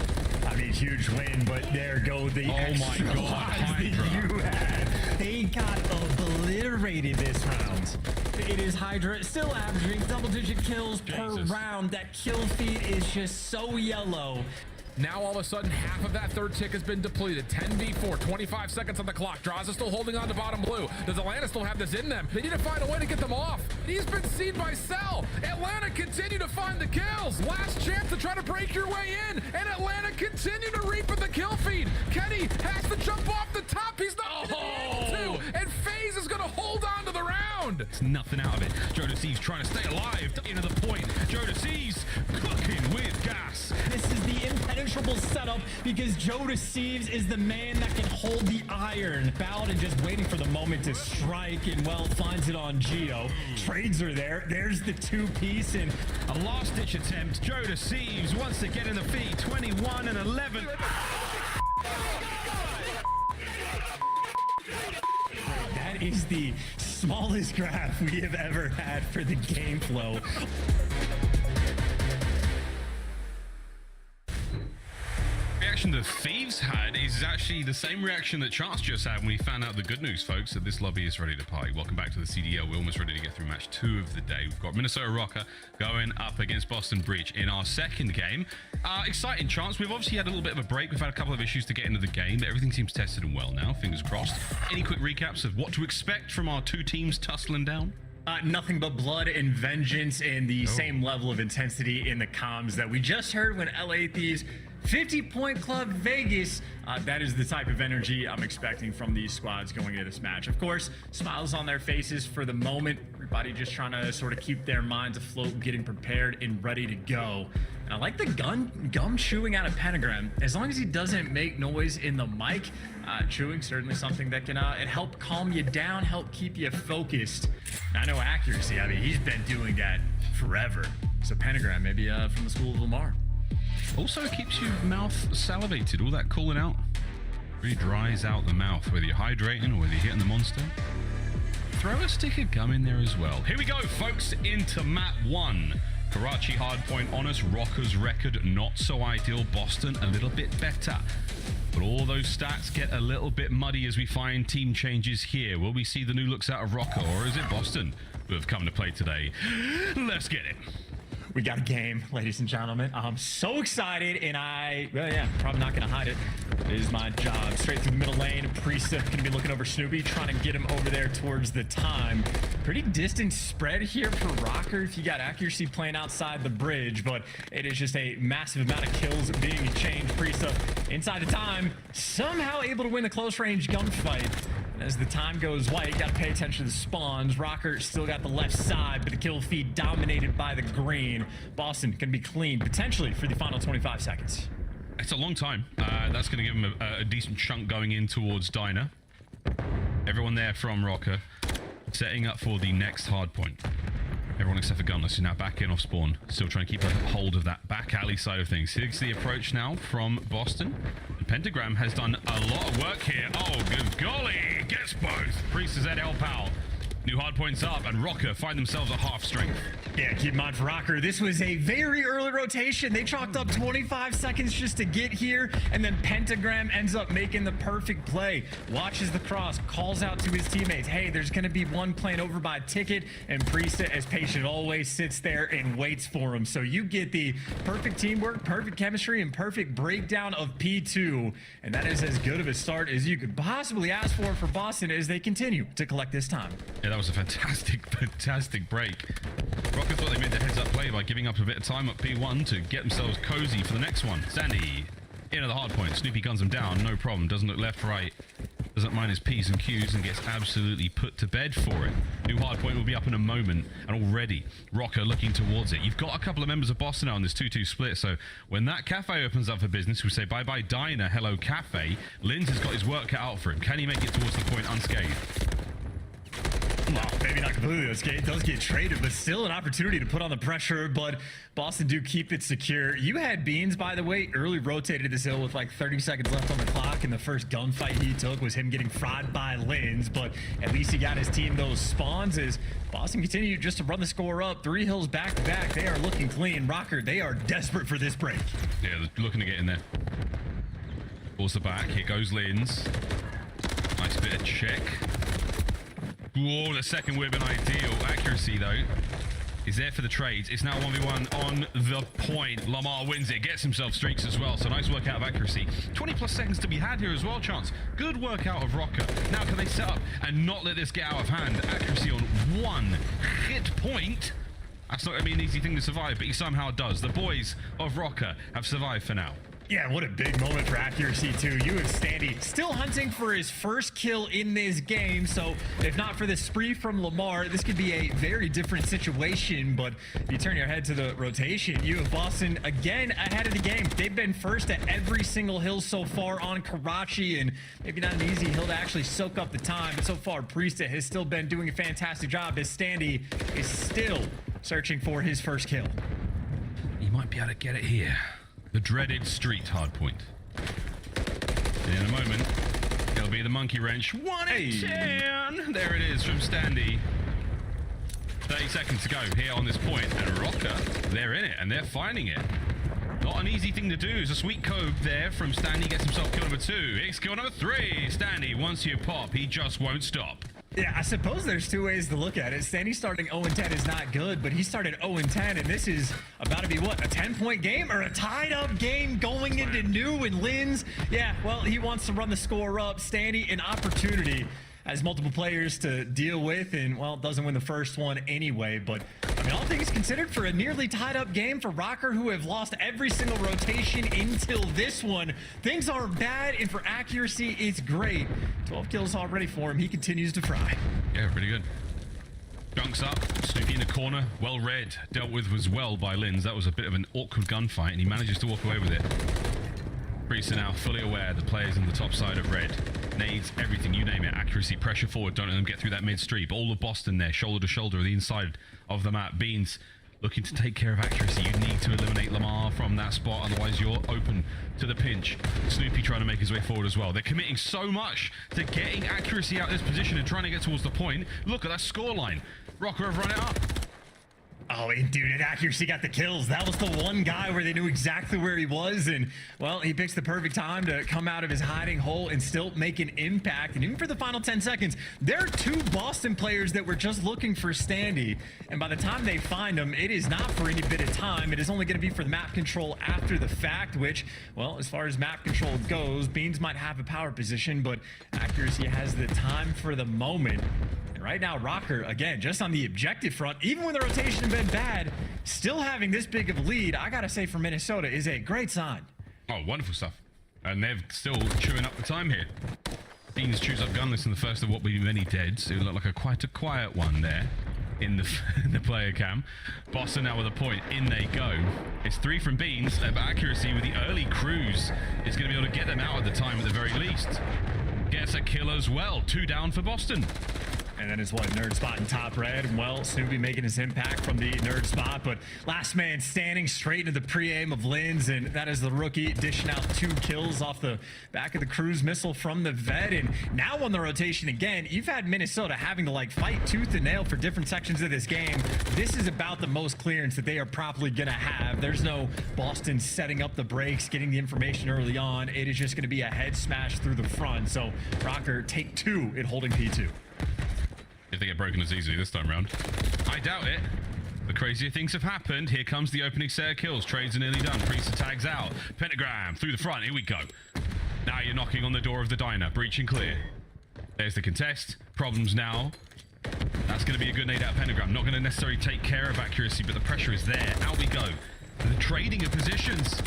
Speaker 16: I mean, huge win, but there go the extra
Speaker 15: my God,
Speaker 16: lives that you had. They got obliterated this round. It is Hydra still averaging double-digit kills per round. That kill feed is just so yellow.
Speaker 4: Now all of a sudden, half of that third tick has been depleted. 10v4, 25 seconds on the clock. Draws is still holding on to bottom blue. Does Atlanta still have this in them? They need to find a way to get them off. He's been seen by Cell. Atlanta continue to find the kills. Last chance to try to break your way in. And Atlanta continue to reap with the kill feed. Kenny has to jump off the top. He's not able to. And FaZe is going to hold on to the round.
Speaker 15: It's nothing out of it. Jodeci's trying to stay alive. Into the point. Jodeci's cooking with gas.
Speaker 16: This is the impenetrable setup because Jodeci is the man that can hold the iron. Bowed and just waiting for the moment to strike, and well, finds it on Geo. Trades are there. There's the 2-piece, and
Speaker 15: a last-ditch attempt. Jodeci wants to get in the feed. 21 and 11.
Speaker 16: That is the smallest graph we have ever had for the game flow.
Speaker 15: Reaction the Thieves had is actually the same reaction that Charts just had when we found out the good news, folks, that this lobby is ready to party. Welcome back to the CDL. We're almost ready to get through match 2 of the day. We've got Minnesota Rocker going up against Boston Breach in our second game. Exciting Chance. We've obviously had a little bit of a break. We've had a couple of issues to get into the game, but everything seems tested and well now. Fingers crossed. Any quick recaps of what to expect from our 2 teams tussling down?
Speaker 16: Nothing but blood and vengeance, and the same level of intensity in the comms that we just heard when LA Thieves 50-point club Vegas. That is the type of energy I'm expecting from these squads going into this match. Of course, smiles on their faces for the moment. Everybody just trying to sort of keep their minds afloat, getting prepared and ready to go. And I like the gum chewing out of Pentagram. As long as he doesn't make noise in the mic, chewing certainly something that can help calm you down, help keep you focused. I know accuracy. I mean, he's been doing that forever. So Pentagram, maybe from the school of Lamar.
Speaker 15: Also, it keeps your mouth salivated. All that cooling out really dries out the mouth, whether you're hydrating or whether you're hitting the monster. Throw a stick of gum in there as well. Here we go, folks, into map 1. Karachi hardpoint on us. Rocker's record not so ideal. Boston a little bit better. But all those stats get a little bit muddy as we find team changes here. Will we see the new looks out of Rocker, or is it Boston who have come to play today? Let's get it.
Speaker 16: We got a game, ladies and gentlemen. I'm so excited, and probably not going to hide it. It is my job. Straight through the middle lane. Priest going to be looking over Snoopy, trying to get him over there towards the time. Pretty distant spread here for Rocker if you got accuracy playing outside the bridge, but it is just a massive amount of kills being exchanged. Priest inside the time, somehow able to win the close range gunfight. As the time goes white, got to pay attention to the spawns. Rocker still got the left side, but the kill feed dominated by the green. Boston can be clean, potentially, for the final 25 seconds.
Speaker 15: It's a long time. That's going to give him a decent chunk going in towards Diner. Everyone there from Rocker setting up for the next hard point. Everyone except for Gunless is now back in off spawn. Still trying to keep a hold of that back alley side of things. Here's the approach now from Boston. And Pentagram has done a lot of work here. Oh, good golly. Gets both. Priest is at El Pal. New hard points up, and Rocker find themselves at half strength.
Speaker 16: Yeah, keep in mind for Rocker, this was a very early rotation. They chalked up 25 seconds just to get here, and then Pentagram ends up making the perfect play. Watches the cross, calls out to his teammates, hey, there's going to be one playing over by Ticket, and Priest, as patient always, sits there and waits for him. So you get the perfect teamwork, perfect chemistry, and perfect breakdown of P2, and that is as good of a start as you could possibly ask for Boston as they continue to collect this time.
Speaker 15: Yeah, that was a fantastic break. Rocker thought they made the heads-up play by giving up a bit of time at P1 to get themselves cozy for the next one. Sandy into the hard point. Snoopy guns him down, no problem. Doesn't look left, right. doesn't mind his P's and Q's and gets absolutely put to bed for it. New hardpoint will be up in a moment, and already Rocker looking towards it. You've got a couple of members of Boston now on this 2-2 split, so when that cafe opens up for business, we say bye-bye diner, hello cafe. Linz has got his work cut out for him. Can he make it towards the point unscathed?
Speaker 16: Well, maybe not completely. It does get traded, but still an opportunity to put on the pressure. But Boston do keep it secure. You had Beans, by the way, early rotated this hill with like 30 seconds left on the clock, and the first gunfight he took was him getting fried by Linz. But at least he got his team those spawns as Boston continued just to run the score up. 3 hills back to back. They are looking clean. Rocker, they are desperate for this break.
Speaker 15: Yeah, they're looking to get in there. Pulls the back. Here goes Linz. Nice bit of check. Whoa, the second would have been ideal. Accuracy, though, is there for the trades. It's now 1v1 on the point. Lamar wins it, gets himself streaks as well. So nice work out of accuracy. 20 plus seconds to be had here as well, Chance. Good work out of Rocker. Now can they set up and not let this get out of hand? Accuracy on 1 hit point. That's not going to be an easy thing to survive, but he somehow does. The boys of Rocker have survived for now.
Speaker 16: Yeah, what a big moment for accuracy, too. You have Standy still hunting for his first kill in this game. So if not for the spree from Lamar, this could be a very different situation. But if you turn your head to the rotation, you have Boston again ahead of the game. They've been first at every single hill so far on Karachi, and maybe not an easy hill to actually soak up the time. But so far, Priesta has still been doing a fantastic job as Standy is still searching for his first kill.
Speaker 15: He might be able to get it here. The dreaded street hardpoint. In a moment, it'll be the monkey wrench. 1 in 10. There it is from Standy. 30 seconds to go here on this point, and Rocker, they're in it and they're finding it. Not an easy thing to do. It's a sweet code there from Standy. Gets himself kill number 2. It's kill number 3. Standy, once you pop, he just won't stop.
Speaker 16: Yeah, I suppose there's 2 ways to look at it. Standy starting 0-10 is not good, but he started 0-10, and this is about to be, what, a 10-point game or a tied-up game going into New and Linz? Yeah, well, he wants to run the score up. Standy, an opportunity, has multiple players to deal with, and, well, doesn't win the first one anyway. But, I mean, all things considered, for a nearly tied-up game for Rocker, who have lost every single rotation until this one, things aren't bad, and for accuracy, it's great. 12 kills already for him. He continues to fry.
Speaker 15: Yeah, pretty good. Junks up, Snoopy in the corner, well read, dealt with as well by Linz. That was a bit of an awkward gunfight, and he manages to walk away with it. Priest are now fully aware the players on the top side of red. Nades, everything, you name it. Accuracy, pressure forward, don't let them get through that mid-street. All of Boston there, shoulder to shoulder on the inside of the map. Beans looking to take care of accuracy. You need to eliminate Lamar from that spot, otherwise you're open to the pinch. Snoopy trying to make his way forward as well. They're committing so much to getting accuracy out of this position and trying to get towards the point. Look at that scoreline. Rocker have run it up.
Speaker 16: Oh, and dude, and accuracy got the kills. That was the one guy where they knew exactly where he was, and, well, he picks the perfect time to come out of his hiding hole and still make an impact. And even for the final 10 seconds, there are 2 Boston players that were just looking for Standy, and by the time they find him, it is not for any bit of time. It is only going to be for the map control after the fact, which, well, as far as map control goes, Beans might have a power position, but accuracy has the time for the moment. Right now, Rocker, again, just on the objective front, even when the rotation has been bad, still having this big of a lead, I gotta say, for Minnesota, is a great sign.
Speaker 15: Oh, wonderful stuff. And they're still chewing up the time here. Beans chews up gunless in the first of what will be many deads. It would look like quite a quiet one there in the player cam. Boston now with a point. In they go. It's 3 from Beans, but accuracy with the early cruise is going to be able to get them out at the time at the very least. Gets a kill as well. 2 down for Boston.
Speaker 16: And then it's what, nerd spot in top red. Well, Snoopy making his impact from the nerd spot, but last man standing straight into the pre-aim of Linz, and that is the rookie dishing out 2 kills off the back of the cruise missile from the vet. And now on the rotation again, you've had Minnesota having to like fight tooth and nail for different sections of this game. This is about the most clearance that they are probably gonna have. There's no Boston setting up the brakes, getting the information early on. It is just gonna be a head smash through the front. So Rocker take 2 at holding P2.
Speaker 15: If they get broken as easily this time around. I doubt it. The crazier things have happened. Here comes the opening set of kills. Trades are nearly done. Priest tags out. Pentagram through the front. Here we go. Now you're knocking on the door of the diner. Breach and clear. There's the contest. Problems now. That's going to be a good nade out Pentagram. Not going to necessarily take care of accuracy, but the pressure is there. Out we go. The trading of positions.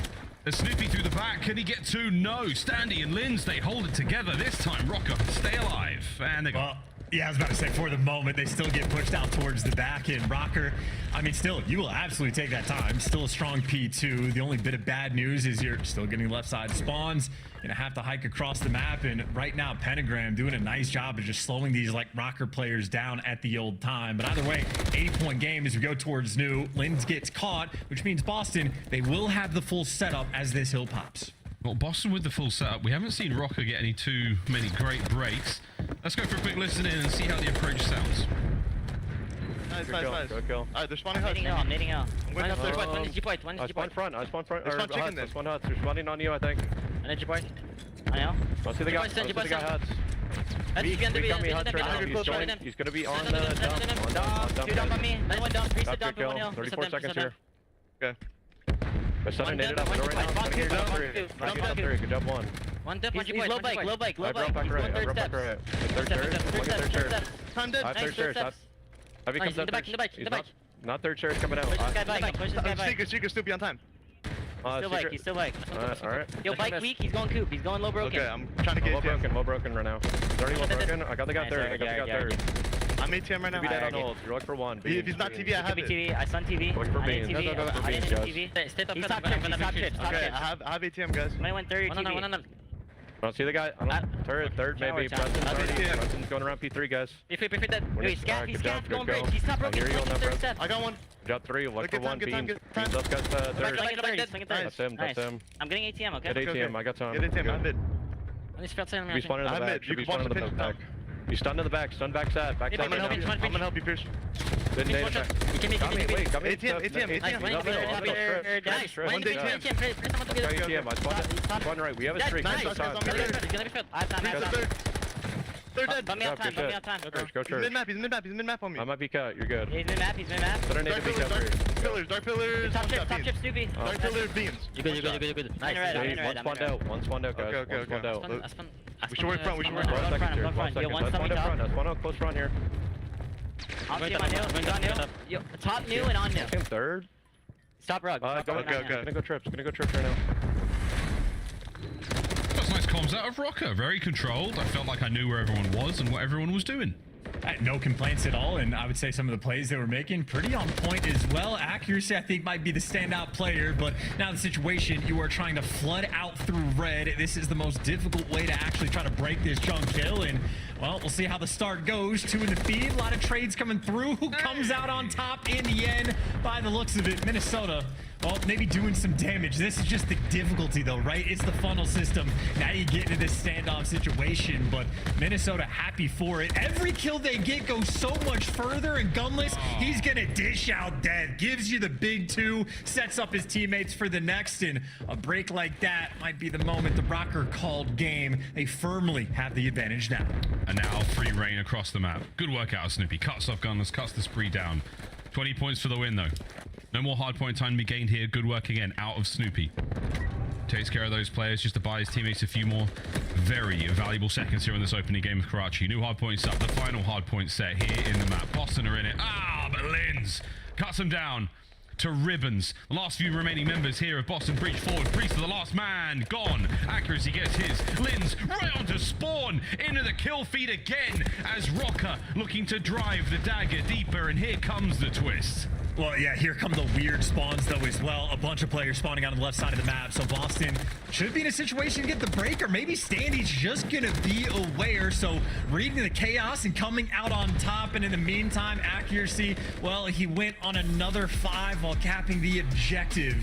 Speaker 15: As Snoopy through the back, can he get two? No. Standy and Linz, they hold it together. This time, Rocker stay alive. And they go.
Speaker 16: Well, yeah, I was about to say, for the moment, they still get pushed out towards the back. And Rocker, I mean, still, you will absolutely take that time. Still a strong P2. The only bit of bad news is you're still getting left side spawns. Gonna have to hike across the map. And right now, Pentagram doing a nice job of just slowing these like Rocker players down at the old time. But either way, 80-point game as we go towards new. Linz gets caught, which means Boston, they will have the full setup as this hill pops.
Speaker 15: Well, Boston with the full setup. We haven't seen Rocker get any too many great breaks. Let's go for a quick listen in and see how the approach sounds.
Speaker 10: Nice, nice.
Speaker 8: Good kill.
Speaker 10: Alright, they're spawning huts.
Speaker 18: I'm needing out.
Speaker 10: One up there.
Speaker 18: One is G-point, one is
Speaker 8: I spawned
Speaker 18: G-point.
Speaker 8: front. I spawned front.
Speaker 10: They spawned
Speaker 8: Or
Speaker 10: chicken
Speaker 8: huts.
Speaker 10: there.
Speaker 8: I spawned huts. They're spawning on you, I think.
Speaker 18: One is G-point. I know.
Speaker 8: I'll see the guy. I'll see the guy huts.
Speaker 18: That's
Speaker 8: We
Speaker 18: gonna be
Speaker 8: got me huts right now. He's going to be on the dump.
Speaker 18: Two dump on me. Another one dump. Priest
Speaker 8: Got
Speaker 18: dump.
Speaker 8: your
Speaker 18: One
Speaker 8: kill.
Speaker 18: hill.
Speaker 8: 34 seconds here.
Speaker 10: Okay.
Speaker 8: My son naded up right now.
Speaker 18: One
Speaker 8: Good job,
Speaker 18: dip,
Speaker 8: three.
Speaker 18: one
Speaker 8: Good job, three. Good job, one.
Speaker 18: One dip, one
Speaker 2: He's
Speaker 18: G-point.
Speaker 2: low bike, low bike, low
Speaker 8: I
Speaker 2: bike.
Speaker 8: brought back
Speaker 2: He's
Speaker 8: right.
Speaker 2: going
Speaker 8: I
Speaker 2: third
Speaker 8: brought back
Speaker 2: steps.
Speaker 8: right. Third stairs. Look at third stairs.
Speaker 10: I'm dead.
Speaker 8: I have
Speaker 18: Nice,
Speaker 8: third stairs.
Speaker 18: third steps.
Speaker 8: Have you
Speaker 18: Nice,
Speaker 8: come
Speaker 18: in the back, in the back, in the back.
Speaker 8: Not third stairs coming out.
Speaker 18: Push this guy bike, push this guy bike.
Speaker 10: Secret, Snoopy on time.
Speaker 18: Still bike, he's still bike.
Speaker 8: Alright.
Speaker 18: Yo, bike weak, he's going coop, he's going low broken.
Speaker 10: Okay, I'm trying to get ATM.
Speaker 8: Low broken right now. 30 low broken. I got the guy third. I got the guy third.
Speaker 10: I'm ATM right now.
Speaker 8: Be dead on hold. You're looking for one.
Speaker 10: If he's not TV, I have it.
Speaker 18: TV, I stun TV.
Speaker 8: Look for
Speaker 18: I need
Speaker 8: beans.
Speaker 18: TV.
Speaker 8: Look for
Speaker 18: I
Speaker 8: beans,
Speaker 18: need
Speaker 8: guys.
Speaker 18: TV. Stay top
Speaker 2: He's
Speaker 18: chips,
Speaker 2: top chips, he's top chips, top
Speaker 10: Okay,
Speaker 2: chips.
Speaker 10: I have ATM, guys.
Speaker 18: Might win 30 TV.
Speaker 2: One on.
Speaker 8: I don't see the guy. Third maybe.
Speaker 18: Tower.
Speaker 8: Preston's going around P3, guys.
Speaker 18: If dead. Wait, Scat, he's
Speaker 8: Good job,
Speaker 18: Scat, going
Speaker 8: good
Speaker 18: bridge.
Speaker 8: go.
Speaker 18: He's top broken,
Speaker 8: Here you go,
Speaker 18: flanking
Speaker 8: no
Speaker 18: third
Speaker 8: press.
Speaker 18: step.
Speaker 10: I got one.
Speaker 8: Good job, three. Look for
Speaker 10: Good
Speaker 8: one.
Speaker 10: time,
Speaker 8: Beans.
Speaker 10: good time.
Speaker 8: Beans up, guys. Third.
Speaker 18: Flanking third.
Speaker 8: That's him. That's him.
Speaker 18: I'm getting ATM, okay?
Speaker 8: Get ATM. I got time.
Speaker 10: Get ATM, I'm mid.
Speaker 18: Let me spell something.
Speaker 8: Be spawning in the
Speaker 10: I'm
Speaker 8: back.
Speaker 10: mid.
Speaker 8: Should
Speaker 10: You
Speaker 8: be
Speaker 10: can watch
Speaker 8: spawning
Speaker 10: the
Speaker 8: in the
Speaker 10: pitch
Speaker 8: back. You stunned in the back. Stun back side. Back
Speaker 18: Hey,
Speaker 8: side.
Speaker 18: I'm gonna
Speaker 8: right
Speaker 18: help
Speaker 8: now.
Speaker 18: you.
Speaker 10: I'm gonna help you, Pierce.
Speaker 8: Good nade.
Speaker 18: You can make
Speaker 8: Got me.
Speaker 18: it.
Speaker 8: Wait, got me.
Speaker 10: ATM.
Speaker 18: Nice, one
Speaker 2: Nice.
Speaker 10: One day
Speaker 18: ATM.
Speaker 8: Okay, ATM. I spawned right. We have a streak.
Speaker 10: Nice,
Speaker 8: Nice.
Speaker 10: nice,
Speaker 18: He's gonna be filled. I have time, I have time.
Speaker 10: Third dead.
Speaker 18: Bump me out time, bump me out time.
Speaker 8: Go
Speaker 10: He's
Speaker 8: church.
Speaker 10: mid-map, he's mid-map on me.
Speaker 8: I might be cut. You're good.
Speaker 18: He's mid-map, he's mid-map.
Speaker 8: Put a nade
Speaker 10: Dark
Speaker 8: to be cut
Speaker 10: pillars,
Speaker 8: three.
Speaker 10: dark pillars.
Speaker 18: Top
Speaker 10: one
Speaker 18: chip,
Speaker 10: shot
Speaker 18: top
Speaker 10: beans.
Speaker 18: chip, Snoopy.
Speaker 10: Dark pillars, beans.
Speaker 18: You're good. Nice.
Speaker 8: One spawned out. One spawned out, guys.
Speaker 10: Okay.
Speaker 8: One spawned out.
Speaker 10: We should work front, we should work
Speaker 18: I'm
Speaker 10: front.
Speaker 18: going front, I'm going
Speaker 8: 12
Speaker 18: front. Yo,
Speaker 8: seconds.
Speaker 18: one
Speaker 8: Let's
Speaker 18: stomach
Speaker 8: spawn out front.
Speaker 18: top.
Speaker 8: Let's spawn out close front here.
Speaker 18: I'll see my new, got new. Yo, top new and on new.
Speaker 8: Him third.
Speaker 18: Stop rug.
Speaker 8: Go.
Speaker 10: Okay.
Speaker 8: Gonna go trips right now.
Speaker 15: That's nice comms out of Rocker. Very controlled. I felt like I knew where everyone was and what everyone was doing.
Speaker 16: No complaints at all, and I would say some of the plays they were making pretty on point as well. Accuracy, I think, might be the standout player, but now the situation, you are trying to flood out through red. This is the most difficult way to actually try to break this chunk kill, and, well, we'll see how the start goes. Two in the feed, a lot of trades coming through. Who comes out on top in the end? By the looks of it, Minnesota, well, maybe doing some damage. This is just the difficulty, though, right? It's the funnel system. Now you get into this standoff situation, but Minnesota happy for it. Every kill they get goes so much further, and Gunless, he's gonna dish out dead. Gives you the big two, sets up his teammates for the next, and a break like that might be the moment the Rocker called game. They firmly have the advantage now.
Speaker 15: And now free reign across the map. Good work out of Snoopy. Cuts off Gunless, cuts the spree down. 20 points for the win, though. No more hard point time to be gained here. Good work again out of Snoopy. Takes care of those players just to buy his teammates a few more very valuable seconds here in this opening game of Karachi. New hard points up. The final hard point set here in the map. Boston are in it. But Linz cuts them down to ribbons. The last few remaining members here of Boston breach forward. Priest, the last man, gone. Accuracy gets his. Linz right onto spawn. Into the kill feed again as Rocker looking to drive the dagger deeper. And here comes the twist.
Speaker 16: Well, yeah, here come the weird spawns, though, as well. A bunch of players spawning on the left side of the map. So Boston should be in a situation to get the break, or maybe Standy's just going to be aware. So reading the chaos and coming out on top. And in the meantime, Accuracy, well, he went on another 5 while capping the objective.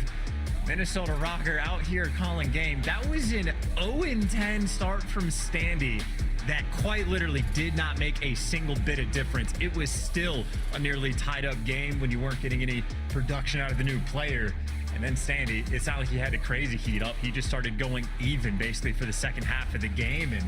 Speaker 16: Minnesota Rocker out here calling game. That was an 0-10 start from Standy. That quite literally did not make a single bit of difference. It was still a nearly tied up game when you weren't getting any production out of the new player. And then Standy, it's not like he had a crazy heat up. He just started going even basically for the second half of the game. And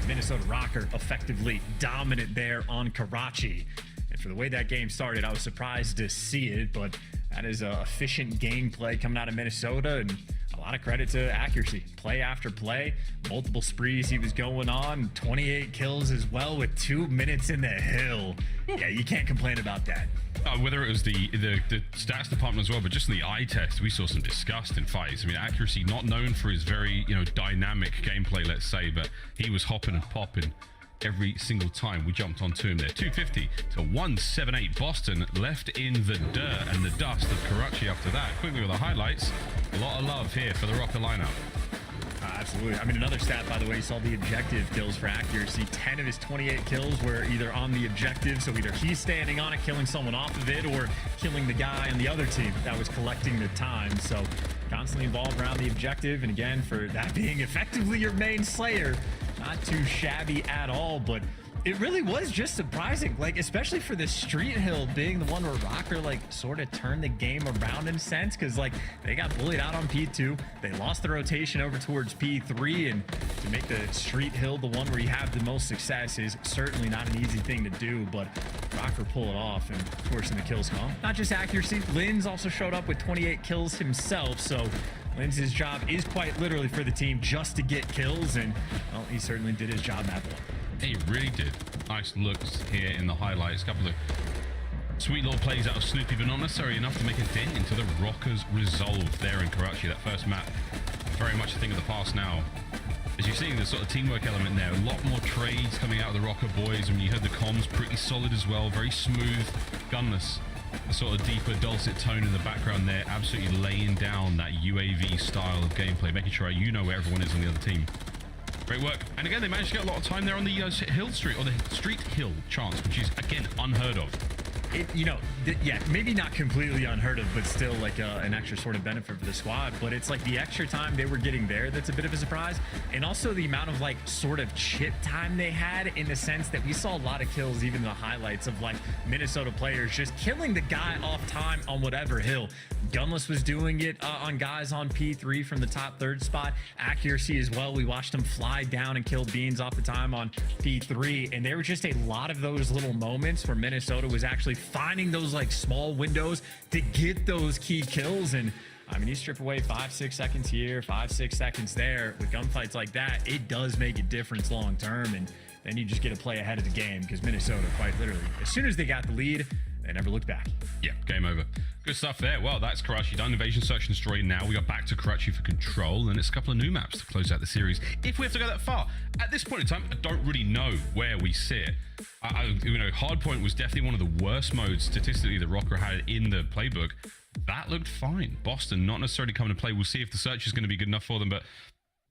Speaker 16: Minnesota Rocker effectively dominant there on Karachi. And for the way that game started, I was surprised to see it, but that is efficient gameplay coming out of Minnesota. And a lot of credit to accuracy. Play after play, multiple sprees he was going on, 28 kills as well with 2 minutes in the hill. Yeah, you can't complain about that.
Speaker 15: Whether it was the stats department as well, but just in the eye test, we saw some disgusting fights. I mean, accuracy not known for his very, dynamic gameplay, let's say, but he was hopping and popping every single time we jumped onto him there. 250 to 178. Boston left in the dirt and the dust of Karachi after that. Quickly with the highlights. A lot of love here for the Rocker lineup.
Speaker 16: Absolutely. I mean, another stat, by the way, you saw the objective kills for accuracy. 10 of his 28 kills were either on the objective, so either he's standing on it, killing someone off of it, or killing the guy on the other team that was collecting the time. So constantly involved around the objective. And again, for that being effectively your main slayer, not too shabby at all, but it really was just surprising, like, especially for the street hill being the one where Rocker, like, sort of turned the game around in a sense, because, like, they got bullied out on P2. They lost the rotation over towards P3, and to make the street hill the one where you have the most success is certainly not an easy thing to do, but Rocker pull it off, and of course in the kills come. Not just accuracy, Linz also showed up with 28 kills himself, so Linz's job is quite literally for the team just to get kills, and, well, he certainly did his job that way.
Speaker 15: He really did. Nice looks here in the highlights. A couple of sweet little plays out of Snoopy, but not necessarily enough to make a dent into the Rockers' resolve there in Karachi. That first map, very much a thing of the past now. As you're seeing the sort of teamwork element there, a lot more trades coming out of the Rocker boys. I mean, you heard the comms pretty solid as well, very smooth, gunless. A sort of deeper, dulcet tone in the background there, absolutely laying down that UAV style of gameplay, making sure you know where everyone is on the other team. Great work. And again, they managed to get a lot of time there on the hill street, or the street hill chance, which is, again, unheard of.
Speaker 16: Yeah, maybe not completely unheard of, but still like an extra sort of benefit for the squad. But it's like the extra time they were getting there that's a bit of a surprise. And also the amount of like sort of chip time they had, in the sense that we saw a lot of kills, even the highlights of like Minnesota players just killing the guy off time on whatever hill. Gunless was doing it on guys on P3 from the top third spot. Accuracy as well. We watched him fly down and kill Beans off the time on P3. And there were just a lot of those little moments where Minnesota was actually finding those like small windows to get those key kills. And I mean, you strip away 5-6 seconds here, 5-6 seconds there with gunfights like that, it does make a difference long term. And then you just get to play ahead of the game, because Minnesota, quite literally, as soon as they got the lead, they never looked back.
Speaker 15: Yeah, game over. Good stuff there. Well, that's Karachi done. Invasion, Search and Destroy now. We got back to Karachi for Control, and it's a couple of new maps to close out the series. If we have to go that far, at this point in time, I don't really know where we sit. Hardpoint was definitely one of the worst modes statistically that Rocker had in the playbook. That looked fine. Boston not necessarily coming to play. We'll see if the search is going to be good enough for them. But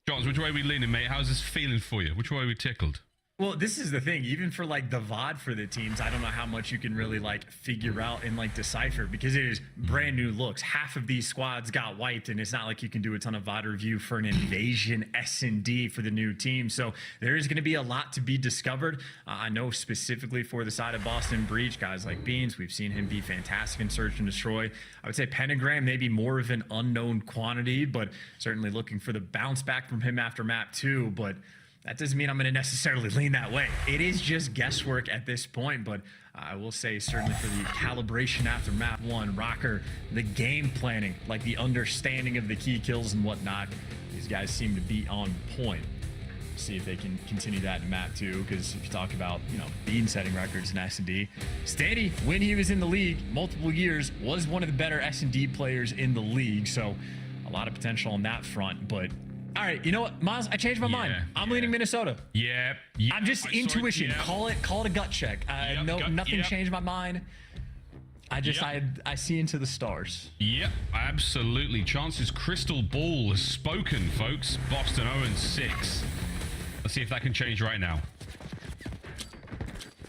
Speaker 15: Johns, which way are we leaning, mate? How's this feeling for you? Which way are we tickled?
Speaker 16: Well, this is the thing. Even for like the VOD for the teams, I don't know how much you can really like figure out and like decipher, because it is brand new looks. Half of these squads got wiped, and it's not like you can do a ton of VOD review for an Invasion S&D for the new team. So there is going to be a lot to be discovered. I know specifically for the side of Boston Breach, guys like Beans, we've seen him be fantastic in Search and Destroy. I would say Pentagram maybe more of an unknown quantity, but certainly looking for the bounce back from him after map 2. But that doesn't mean I'm going to necessarily lean that way. It is just guesswork at this point, but I will say certainly for the calibration after map 1, Rocker, the game planning, like the understanding of the key kills and whatnot, these guys seem to be on point. See if they can continue that in map 2, because if you talk about, Bean setting records in S&D, Stanny, when he was in the league multiple years, was one of the better S&D players in the league, so a lot of potential on that front. But all right, you know what, Miles? I changed my mind. I'm leaning Minnesota.
Speaker 15: Yeah.
Speaker 16: I'm just intuition. Call it a gut check. Nothing changed my mind. I see into the stars.
Speaker 15: Yep, absolutely. Chance's crystal ball has spoken, folks. Boston 0-6. Let's see if that can change right now.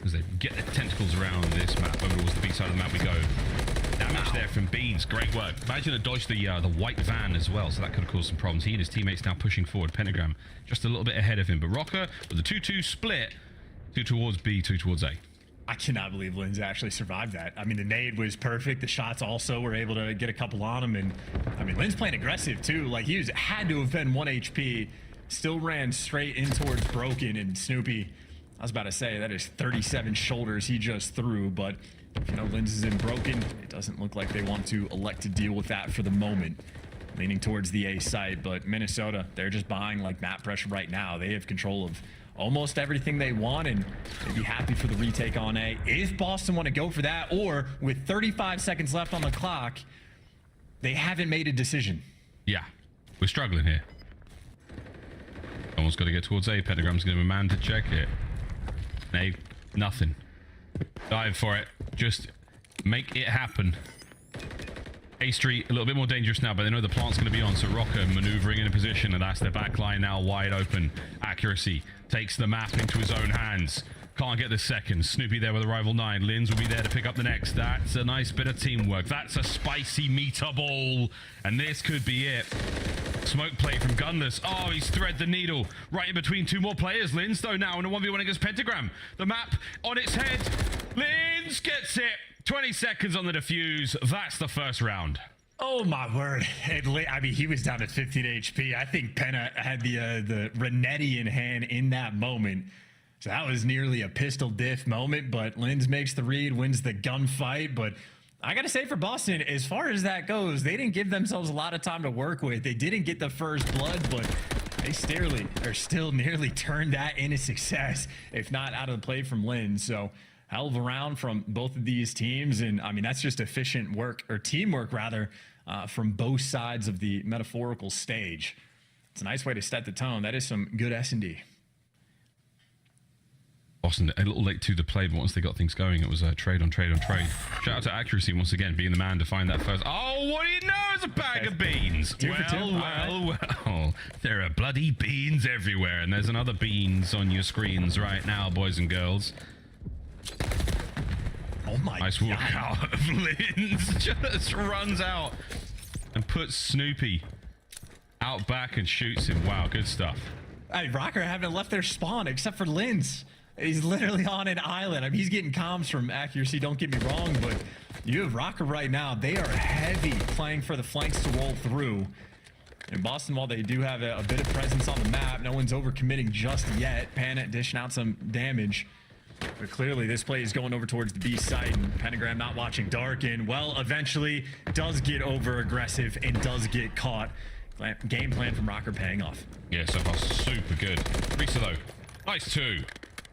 Speaker 15: As they get their tentacles around this map, over towards the B side of the map we go. Damage there from Beans. Great work. Imagine it dodged the white van as well, so that could have caused some problems. He and his teammates now pushing forward. Pentagram just a little bit ahead of him. But Rocker with the 2-2 split. 2 towards B, 2 towards A.
Speaker 16: I cannot believe Linz actually survived that. I mean, the nade was perfect. The shots also were able to get a couple on him. And, I mean, Linz playing aggressive, too. Like, had to have been 1 HP. Still ran straight in towards Broken. And Snoopy, I was about to say, that is 37 shoulders he just threw. But Linz is in Broken. It doesn't look like they want to elect to deal with that for the moment. leaning towards the A site, but Minnesota, they're just buying like map pressure right now. They have control of almost everything they want, and they'd be happy for the retake on A if Boston want to go for that, or with 35 seconds left on the clock, they haven't made a decision.
Speaker 15: Yeah, we're struggling here. Someone's got to get towards A. Pentagram's going to be a man to check it. A, nothing. Dive for it. Just make it happen. A Street, a little bit more dangerous now, but they know the plant's going to be on, so Rocker maneuvering in a position, and that's their back line now wide open. Accuracy takes the map into his own hands. Can't get the second. Snoopy there with a rival 9. Linz will be there to pick up the next. That's a nice bit of teamwork. That's a spicy meatball, and this could be it. Smoke play from Gunless. Oh, he's thread the needle right in between two more players. Linz, though, now in a 1v1 against Pentagram. The map on its head. Linz gets it. 20 seconds on the defuse. That's the first round.
Speaker 16: Oh my word. I mean, he was down at 15 HP. I think Penna had the Renetti in hand in that moment. So that was nearly a pistol diff moment, but Linz makes the read, wins the gunfight. But I got to say for Boston, as far as that goes, they didn't give themselves a lot of time to work with. They didn't get the first blood, but they still nearly turned that into success, if not out of the play from Linz. So hell of a round from both of these teams. And I mean, that's just efficient work, or teamwork rather, from both sides of the metaphorical stage. It's a nice way to set the tone. That is some good S&D.
Speaker 15: Boston a little late to the play, but once they got things going, it was a trade on trade on trade. Shout out to Accuracy once again, being the man to find that first. Oh, what do you know? It's a bag of beans. Well, there are bloody beans everywhere, and there's another beans on your screens right now, boys and girls.
Speaker 16: Oh my
Speaker 15: nice
Speaker 16: God.
Speaker 15: walk out of Linz. Just runs out and puts Snoopy out back and shoots him. Wow, good stuff.
Speaker 16: Hey, Rocker haven't left their spawn except for Linz. He's literally on an island. I mean, he's getting comms from Accuracy, don't get me wrong, but you have Rocker right now. They are heavy playing for the flanks to roll through. In Boston, while they do have a bit of presence on the map, no one's overcommitting just yet. Panic dishing out some damage. But clearly, this play is going over towards the B site, and Pentagram not watching Darkin. Well, eventually does get over aggressive and does get caught. Game plan from Rocker paying off.
Speaker 15: Yeah, so far super good. Risa though, nice 2.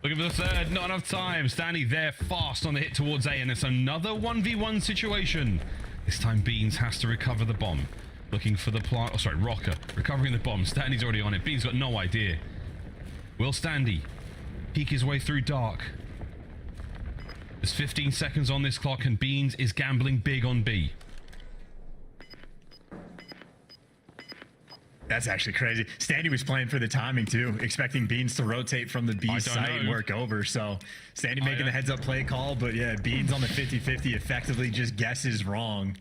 Speaker 15: Looking for the third, not enough time. Stanley there fast on the hit towards A, and it's another 1v1 situation. This time Beans has to recover the bomb. Looking for the plant. Oh, sorry, Rocker recovering the bomb. Stanley's already on it. Beans got no idea. Will Standy peek his way through dark? There's 15 seconds on this clock, and Beans is gambling big on B.
Speaker 16: That's actually crazy. Standy was playing for the timing too, expecting Beans to rotate from the B site and work over. So Standy making the heads up play call, but yeah, Beans on the 50-50 effectively just guesses wrong.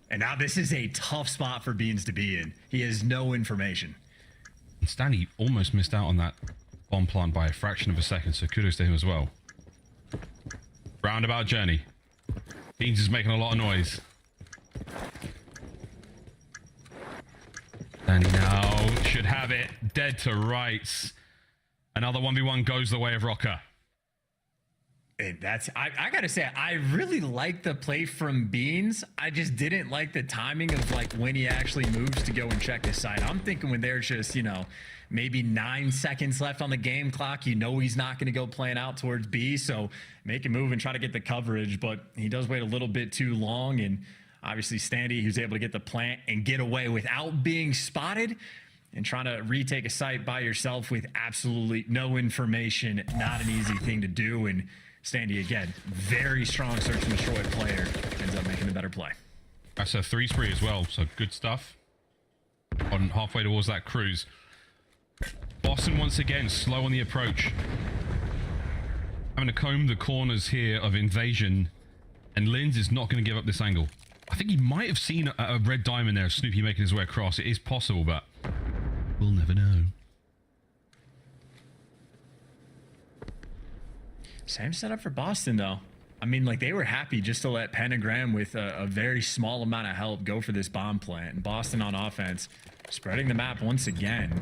Speaker 16: And now this is a tough spot for Beans to be in. He has no information.
Speaker 15: And Standy almost missed out on that bomb plant by a fraction of a second, so kudos to him as well. Roundabout journey. Beans is making a lot of noise. And now should have it. Dead to rights. Another 1v1 goes the way of Rocker.
Speaker 16: And that's, I gotta say, I really like the play from Beans. I just didn't like the timing of like when he actually moves to go and check his side. I'm thinking when there's just, you know, maybe 9 seconds left on the game clock, you know he's not gonna go playing out towards B, so make a move and try to get the coverage, but he does wait a little bit too long, and obviously Standy, who's able to get the plant and get away without being spotted, and trying to retake a site by yourself with absolutely no information, not an easy thing to do. And Standy, again, very strong search and destroy player, ends up making a better play.
Speaker 15: That's a 3 spree as well, so good stuff. On halfway towards that cruise. Boston once again slow on the approach. Having to comb the corners here of invasion, and Linz is not going to give up this angle. I think he might have seen a red diamond there, Snoopy making his way across. It is possible, but we'll never know.
Speaker 16: Same setup for Boston, though. I mean, like, they were happy just to let Pentagram with a very small amount of help go for this bomb plant. And Boston on offense, spreading the map once again.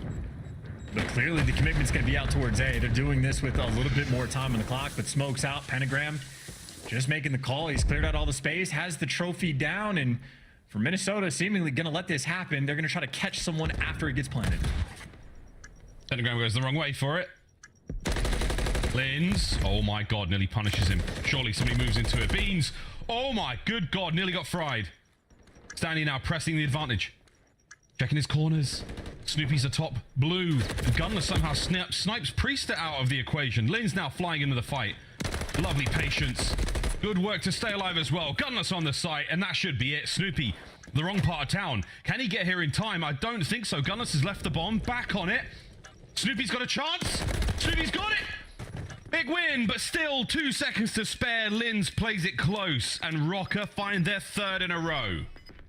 Speaker 16: But clearly the commitment's going to be out towards A. They're doing this with a little bit more time on the clock, but smoke's out. Pentagram just making the call. He's cleared out all the space, has the trophy down, and for Minnesota, seemingly going to let this happen. They're going to try to catch someone after it gets planted.
Speaker 15: Pentagram goes the wrong way for it. Lins. Oh my god, nearly punishes him. Surely somebody moves into it. Beans. Oh my good god, nearly got fried. Stanley now pressing the advantage. Checking his corners. Snoopy's atop blue. Gunner somehow snipes Priester out of the equation. Lins now flying into the fight. Lovely patience. Good work to stay alive as well. Gunless on the site, and that should be it. Snoopy, the wrong part of town. Can he get here in time? I don't think so. Gunless has left the bomb. Back on it. Snoopy's got a chance. Snoopy's got it. Big win, but still 2 seconds to spare. Lins plays it close, and Rocker find their third in a row.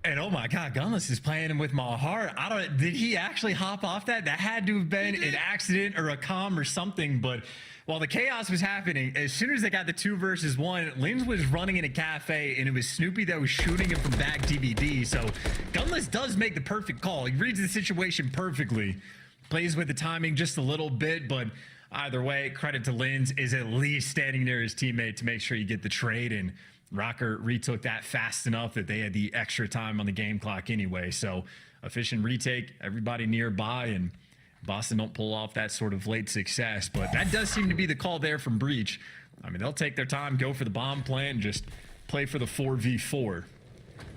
Speaker 16: And oh my god, Gunless is playing him with my heart. Did he actually hop off that? That had to have been an accident or a comm or something, but while the chaos was happening, as soon as they got the 2 versus 1, Lins was running in a cafe, and it was Snoopy that was shooting him from back DVD. So Gunless does make the perfect call. He reads the situation perfectly. Plays with the timing just a little bit, but either way, credit to Lins is at least standing near his teammate to make sure you get the trade, and Rocker retook that fast enough that they had the extra time on the game clock anyway. So efficient retake, everybody nearby, and Boston don't pull off that sort of late success, but that does seem to be the call there from Breach. I mean, they'll take their time, go for the bomb plant, and just play for the 4v4.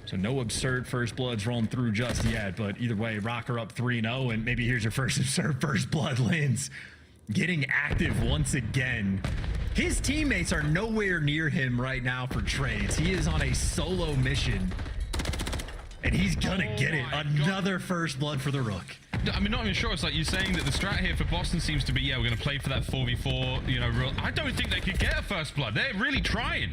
Speaker 16: So no absurd first bloods rolling through just yet, but either way, Rocker up 3-0, and maybe here's your first absurd first blood. Lins getting active once again. His teammates are nowhere near him right now for trades. He is on a solo mission, and he's gonna get it. Another first blood for the Rook.
Speaker 15: I mean, not even sure. It's like you're saying that the strat here for Boston seems to be, yeah, we're going to play for that 4v4, you know, rule. I don't think they could get a first blood. They're really trying.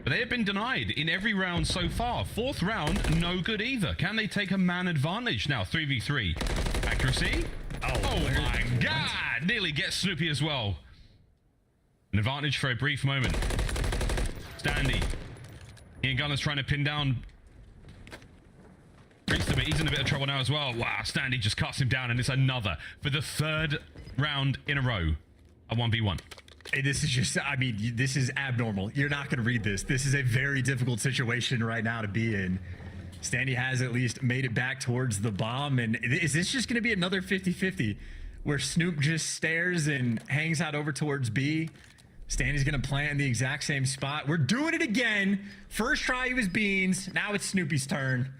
Speaker 15: But they have been denied in every round so far. 4th round, no good either. Can they take a man advantage now? 3v3. Accuracy? Oh my god! Nearly gets Snoopy as well. An advantage for a brief moment. Standy. Ian Gunner's trying to pin down Priester, but he's in a bit of trouble now as well. Wow, Standy just cuts him down, and it's another for the 3rd round in a row. A 1v1.
Speaker 16: Hey, this is just, I mean, this is abnormal. You're not going to read this. This is a very difficult situation right now to be in. Standy has at least made it back towards the bomb, and is this just going to be another 50-50 where Snoop just stares and hangs out over towards B? Standy's going to plant in the exact same spot. We're doing it again. First try he was Beans. Now it's Snoopy's turn.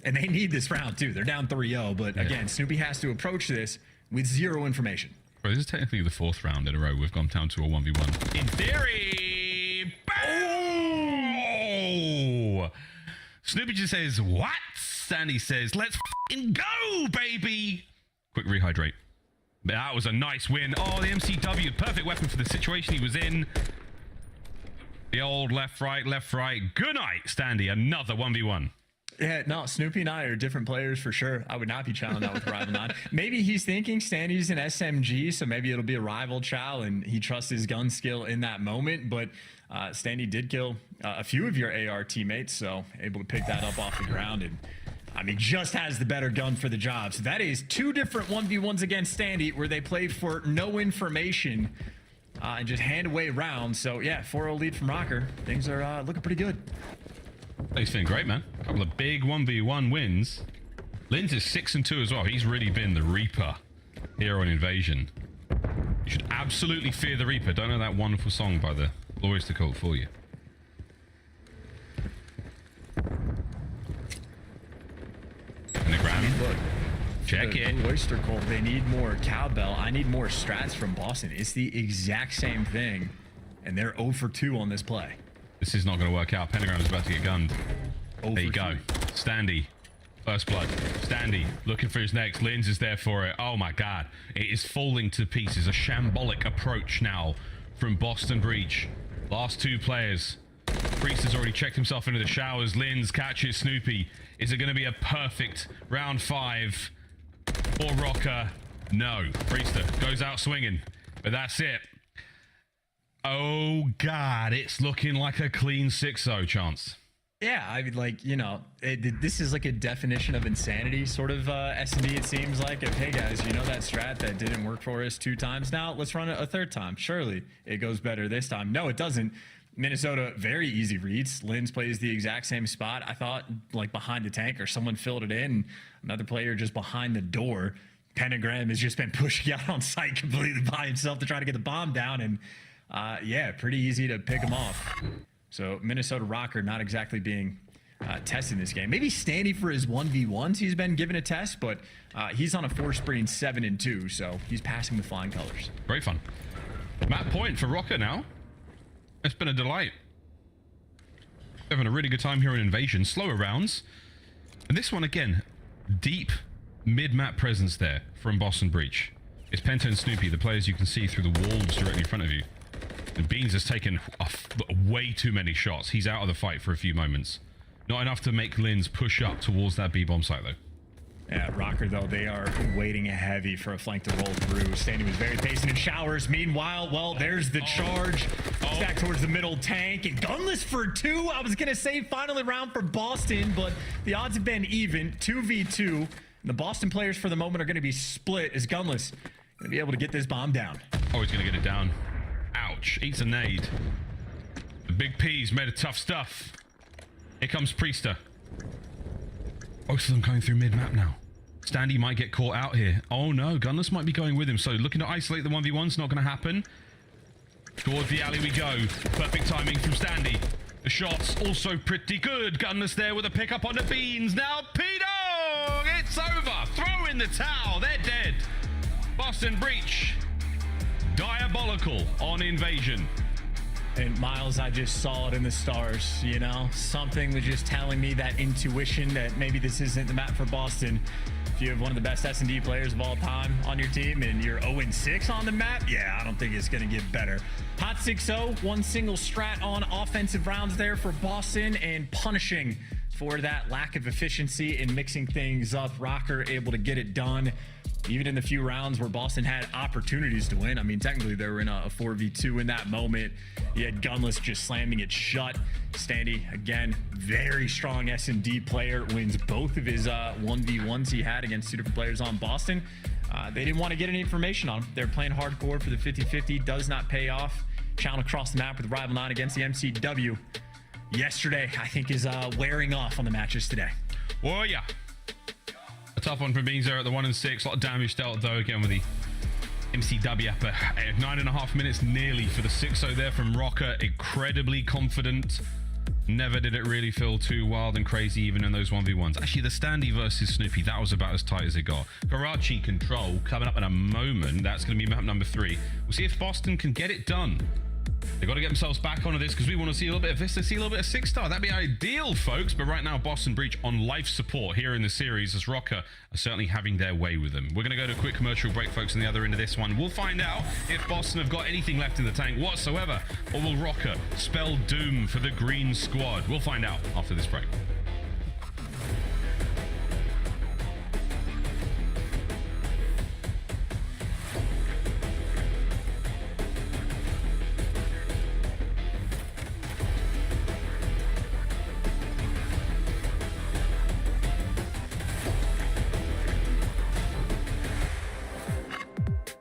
Speaker 16: And they need this round too. They're down 3-0, but again, Snoopy has to approach this with 0 information.
Speaker 15: Bro, this is technically the 4th round in a row. We've gone down to a 1v1. In theory! Oh! Snoopy just says, what? Sandy says, let's f***ing go, baby! Quick rehydrate. That was a nice win. Oh, the MCW, perfect weapon for the situation he was in. The old left, right. Good night, Standy. Another 1v1.
Speaker 16: Yeah, no, Snoopy and I are different players for sure. I would not be challenging that with Rival 9. Maybe he's thinking Standy's an SMG, so maybe it'll be a rival chow, and he trusts his gun skill in that moment. But Standy did kill a few of your AR teammates, so able to pick that up off the ground. And I mean, just has the better gun for the job. So that is 2 different 1v1s against Standy where they played for no information and just hand away rounds. So yeah, 4-0 lead from Rocker. Things are looking pretty good.
Speaker 15: He's feeling great, man. A couple of big 1v1 wins. Lins is 6-2 as well. He's really been the Reaper here on Invasion. You should absolutely fear the Reaper. Don't know that wonderful song by the Glorious to Cult for you.
Speaker 16: Look,
Speaker 15: check it.
Speaker 16: Oyster Cult, they need more cowbell. I need more strats from Boston. It's the exact same thing, and they're 0 for 2 on this play.
Speaker 15: This is not going to work out. Pentagram is about to get gunned. There you go. Standy. First blood. Standy looking for his next. Lins is there for it. Oh my god. It is falling to pieces. A shambolic approach now from Boston Breach. Last 2 players. Priest has already checked himself into the showers. Lins catches Snoopy. Is it going to be a perfect round 5 for Rocker? No. Priester goes out swinging. But that's it. Oh god, it's looking like a clean 6-0 chance.
Speaker 16: Yeah, I mean, like, you know, this is like a definition of insanity sort of S&D, it seems like. Of, hey guys, you know that strat that didn't work for us 2 times now? Let's run it a 3rd time. Surely it goes better this time. No, it doesn't. Minnesota, very easy reads. Linz plays the exact same spot. I thought, like behind the tank, or someone filled it in. Another player just behind the door. Pentagram has just been pushing out on site completely by himself to try to get the bomb down. And yeah, pretty easy to pick him off. So Minnesota Rocker not exactly being tested in this game. Maybe Standy for his 1v1s he's been given a test, but he's on a 4-screen 7-2, so he's passing with flying colors.
Speaker 15: Very fun. Map point for Rocker now. It's been a delight. Having a really good time here in Invasion. Slower rounds. And this one again, deep mid-map presence there from Boston Breach. It's Penta and Snoopy, the players you can see through the walls directly in front of you. And Beans has taken way too many shots. He's out of the fight for a few moments. Not enough to make Linz push up towards that B-bomb site though.
Speaker 16: Yeah, Rocker, though, they are waiting heavy for a flank to roll through. Standy was very patient in showers. Meanwhile, well, there's the charge. Back towards the middle tank. And Gunless for 2. I was going to say finally round for Boston, but the odds have been even. 2v2. And the Boston players for the moment are going to be split as Gunless going to be able to get this bomb down.
Speaker 15: Oh, he's going to get it down. Ouch. Eats a nade. The Big P's made of tough stuff. Here comes Priester. Both of them going through mid-map now. Standy might get caught out here. Oh no, Gunless might be going with him. So looking to isolate the 1v1's not going to happen. Towards the alley we go. Perfect timing from Standy. The shots also pretty good. Gunless there with a pickup on the Beans. Now P-Dog! It's over. Throw in the towel. They're dead. Boston Breach. Diabolical on Invasion.
Speaker 16: And Miles, I just saw it in the stars, you know? Something was just telling me that intuition that maybe this isn't the map for Boston. If you have one of the best S&D players of all time on your team and you're 0-6 on the map, yeah, I don't think it's going to get better. Hot 6-0, one single strat on offensive rounds there for Boston and punishing for that lack of efficiency in mixing things up. Rocker able to get it done. Even in the few rounds where Boston had opportunities to win. I mean, technically they were in a 4v2 in that moment. You had Gunless just slamming it shut. Standy, again, very strong S&D player, wins both of his 1v1s he had against 2 different players on Boston. They didn't want to get any information on him. They're playing hardcore for the 50-50. Does not pay off. Challenge across the map with Rival 9 against the MCW. Yesterday, I think, is wearing off on the matches today.
Speaker 15: Oh, yeah. A tough one from Beans there at the 1-6. A lot of damage dealt though again with the MCW up at 9.5 minutes nearly for the 6-0 there from Rocker. Incredibly confident. Never did it really feel too wild and crazy even in those 1v1s. Actually, the Standy versus Snoopy, that was about as tight as it got. Karachi Control coming up in a moment. That's going to be map number 3. We'll see if Boston can get it done. They've got to get themselves back onto this because we want to see a little bit of Vista, see a little bit of 6-star. That'd be ideal, folks. But right now, Boston Breach on life support here in the series as Rocker are certainly having their way with them. We're going to go to a quick commercial break, folks, on the other end of this one. We'll find out if Boston have got anything left in the tank whatsoever, or will Rocker spell doom for the green squad? We'll find out after this break.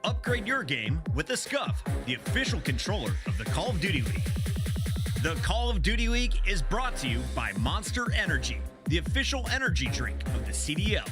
Speaker 9: Upgrade your game with the Scuff, the official controller of the Call of Duty League. The Call of Duty League is brought to you by Monster Energy, the official energy drink of the CDL.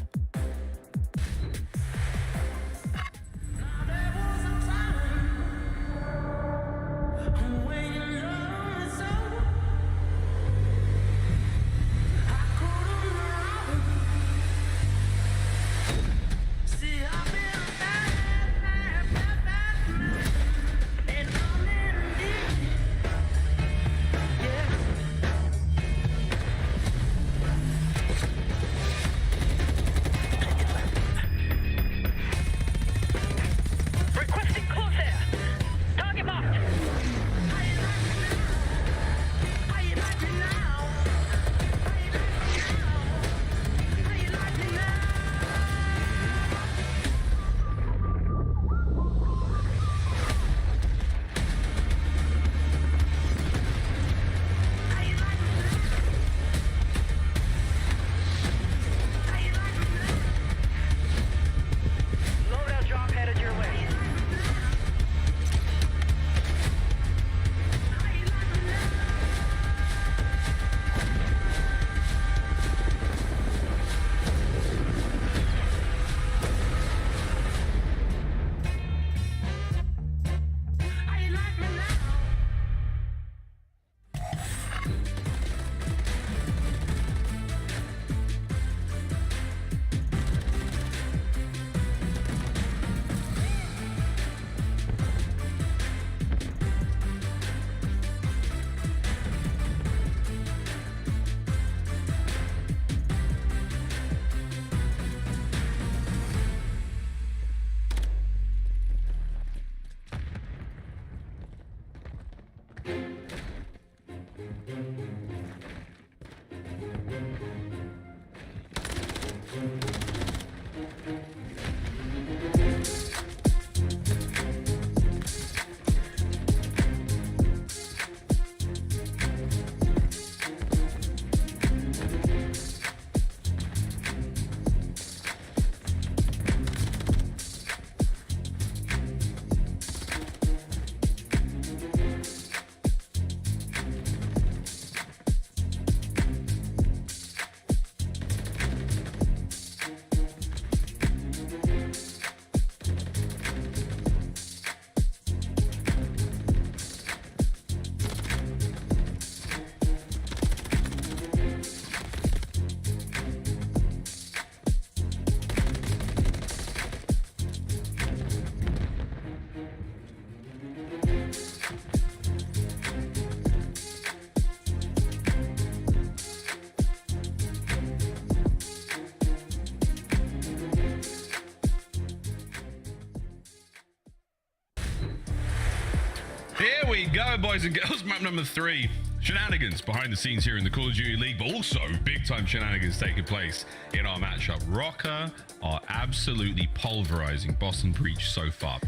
Speaker 15: Here we go, boys and girls. Map number 3. Shenanigans behind the scenes here in the Call of Duty League, but also big-time shenanigans taking place in our matchup. Rocker are absolutely pulverizing Boston Breach so far.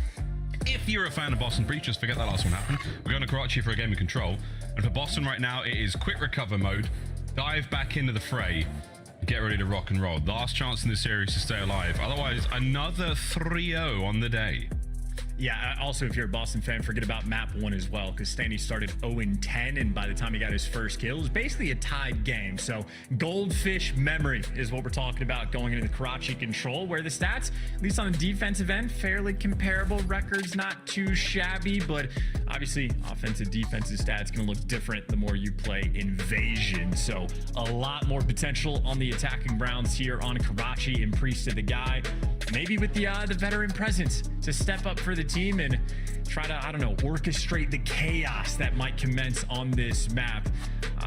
Speaker 15: If you're a fan of Boston Breach, just forget that last one happened. We're going to Karachi for a game of control. And for Boston right now, it is quick recover mode. Dive back into the fray. Get ready to rock and roll. Last chance in this series to stay alive. Otherwise, another 3-0 on the day.
Speaker 16: Yeah, also, if you're a Boston fan, forget about map 1 as well, because Stanley started 0-10, and by the time he got his first kill, it was basically a tied game. So goldfish memory is what we're talking about going into the Karachi control, where the stats, at least on the defensive end, fairly comparable. Records not too shabby, but obviously offensive defensive stats going to look different the more you play Invasion. So a lot more potential on the attacking rounds here on Karachi, and Priest to the guy. Maybe with the veteran presence to step up for the team and try to, I don't know, orchestrate the chaos that might commence on this map.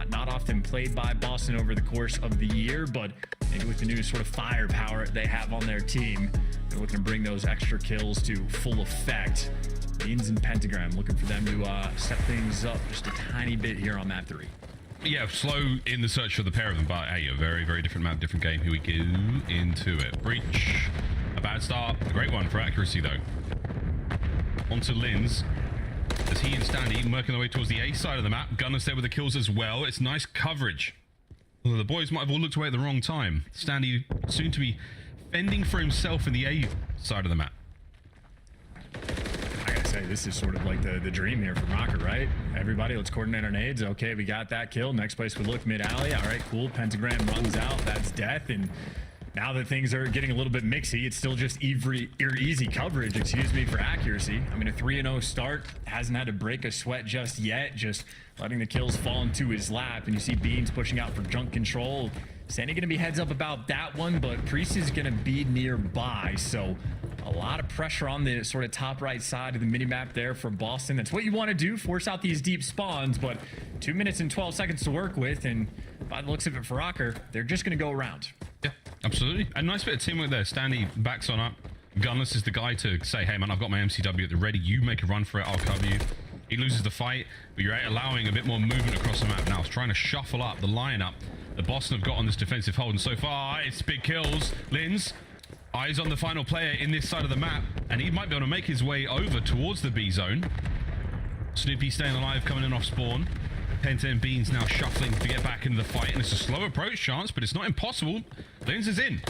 Speaker 16: Not often played by Boston over the course of the year, but maybe with the new sort of firepower they have on their team, they're looking to bring those extra kills to full effect. Beans and Pentagram looking for them to step things up just a tiny bit here on map 3.
Speaker 15: Yeah, slow in the search for the pair of them, but hey, a very, very different map, different game. Here we go into it. Breach. A bad start. A great one for accuracy, though. Onto Linz. As he and Standy working their way towards the A side of the map. Gunners there with the kills as well. It's nice coverage. Although the boys might have all looked away at the wrong time. Standy soon to be fending for himself in the A side of the map.
Speaker 16: I gotta say, this is sort of like the dream here for Rocker, right? Everybody, let's coordinate our nades. Okay, we got that kill. Next place we look, mid-alley. All right, cool. Pentagram runs out. That's death. And now that things are getting a little bit mixy, it's still just easy coverage, excuse me, for accuracy. I mean, a 3-0 start, hasn't had to break a sweat just yet, just letting the kills fall into his lap. And you see Beans pushing out for junk control. Sandy gonna be heads up about that one, but Priest is gonna be nearby. So a lot of pressure on the sort of top right side of the minimap there for Boston. That's what you want to do, force out these deep spawns, but 2 minutes and 12 seconds to work with, and by the looks of it for Rocker, they're just going to go around.
Speaker 15: Yeah, absolutely. A nice bit of teamwork there. Stanley backs on up. Gunless is the guy to say, hey man, I've got my MCW at the ready. You make a run for it, I'll cover you. He loses the fight, but you're allowing a bit more movement across the map now. It's trying to shuffle up the lineup that Boston have got on this defensive hold, and so far, it's big kills. Linz, eyes on the final player in this side of the map, and he might be able to make his way over towards the B zone. Snoopy staying alive, coming in off spawn. Penta and Beans now shuffling to get back into the fight, and it's a slow approach chance, but it's not impossible. Linz is in.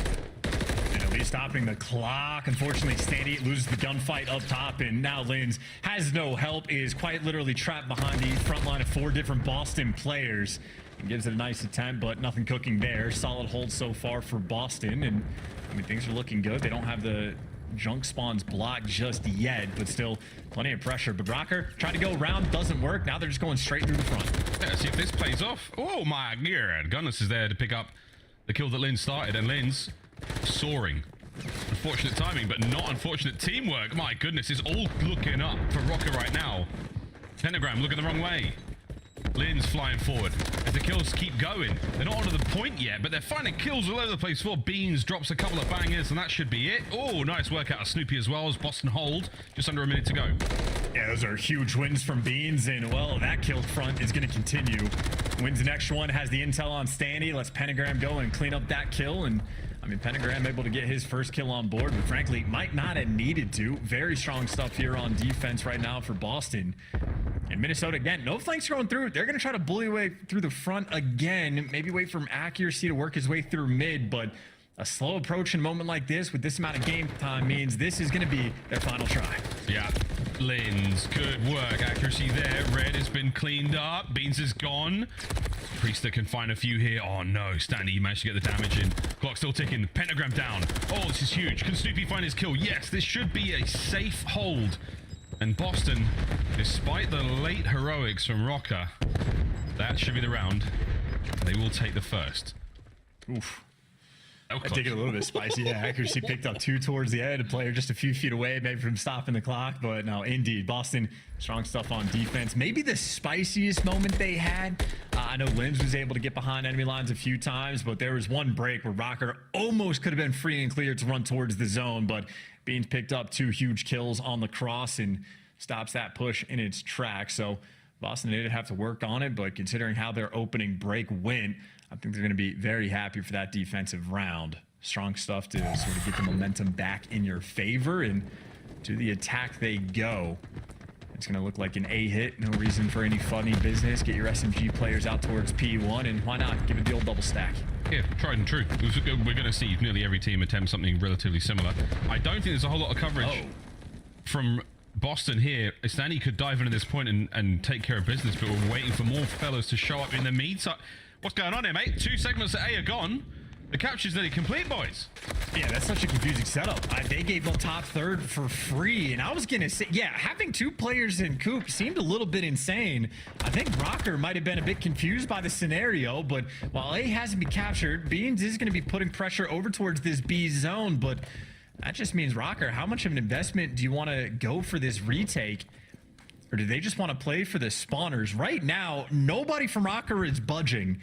Speaker 16: And at least stopping the clock. Unfortunately, Standy loses the gunfight up top, and now Linz has no help, is quite literally trapped behind the front line of 4 different Boston players. And gives it a nice attempt, but nothing cooking there. Solid hold so far for Boston, and I mean, things are looking good. They don't have the junk spawns blocked just yet, but still plenty of pressure. But Rocker tried to go around, doesn't work. Now they're just going straight through the front.
Speaker 15: Yeah, see if this plays off. Oh my god. Gunness is there to pick up the kill that Linz started, and Linz soaring. Unfortunate timing, but not unfortunate teamwork. My goodness, it's all looking up for Rocker right now. Pentagram looking the wrong way. Linz flying forward as the kills keep going. They're not onto the point yet, but they're finding kills all over the place. For Beans drops a couple of bangers, and that should be it. Oh, nice work out of Snoopy as well as Boston hold. Just under a minute to go.
Speaker 16: Yeah, those are huge wins from Beans, and well, that kill front is going to continue. Wins the next one, has the intel on Stanny. Lets Pentagram go and clean up that kill, and I mean, Pentagram able to get his first kill on board, but frankly, might not have needed to. Very strong stuff here on defense right now for Boston. And Minnesota, again, no flanks going through. They're going to try to bully away through the front again. Maybe wait for accuracy to work his way through mid, but a slow approach in a moment like this with this amount of game time means this is going to be their final try.
Speaker 15: Yeah. Lins, good work. Accuracy there. Red has been cleaned up. Beans is gone. Priester can find a few here. Oh no, Stanley, you managed to get the damage in. Clock still ticking. Pentagram down. Oh, this is huge. Can Snoopy find his kill? Yes, this should be a safe hold. And Boston, despite the late heroics from Rocker, that should be the round. They will take the first.
Speaker 16: Oof. I take it a little bit spicy. Yeah, accuracy picked up 2 towards the end. A player just a few feet away, maybe from stopping the clock. But no, indeed, Boston, strong stuff on defense. Maybe the spiciest moment they had. I know Lins was able to get behind enemy lines a few times, but there was one break where Rocker almost could have been free and clear to run towards the zone. But Beans picked up 2 huge kills on the cross and stops that push in its tracks. So Boston did have to work on it, but considering how their opening break went, I think they're going to be very happy for that defensive round. Strong stuff to sort of get the momentum back in your favor, and to the attack they go. It's going to look like an A hit. No reason for any funny business. Get your SMG players out towards P1, and why not give it the old double stack?
Speaker 15: Yeah, tried and true. We're going to see nearly every team attempt something relatively similar. I don't think there's a whole lot of coverage from Boston here. Stanley could dive into this point and take care of business, but we're waiting for more fellas to show up in the meantime. What's going on here, mate? 2 segments at A are gone. The capture's nearly complete, boys.
Speaker 16: Yeah, that's such a confusing setup. They gave up top third for free, and I was going to say, yeah, having 2 players in Coop seemed a little bit insane. I think Rocker might have been a bit confused by the scenario, but while A hasn't been captured, Beans is going to be putting pressure over towards this B zone, but that just means, Rocker, how much of an investment do you want to go for this retake? Or do they just want to play for the spawners? Right now, nobody from Rocker is budging.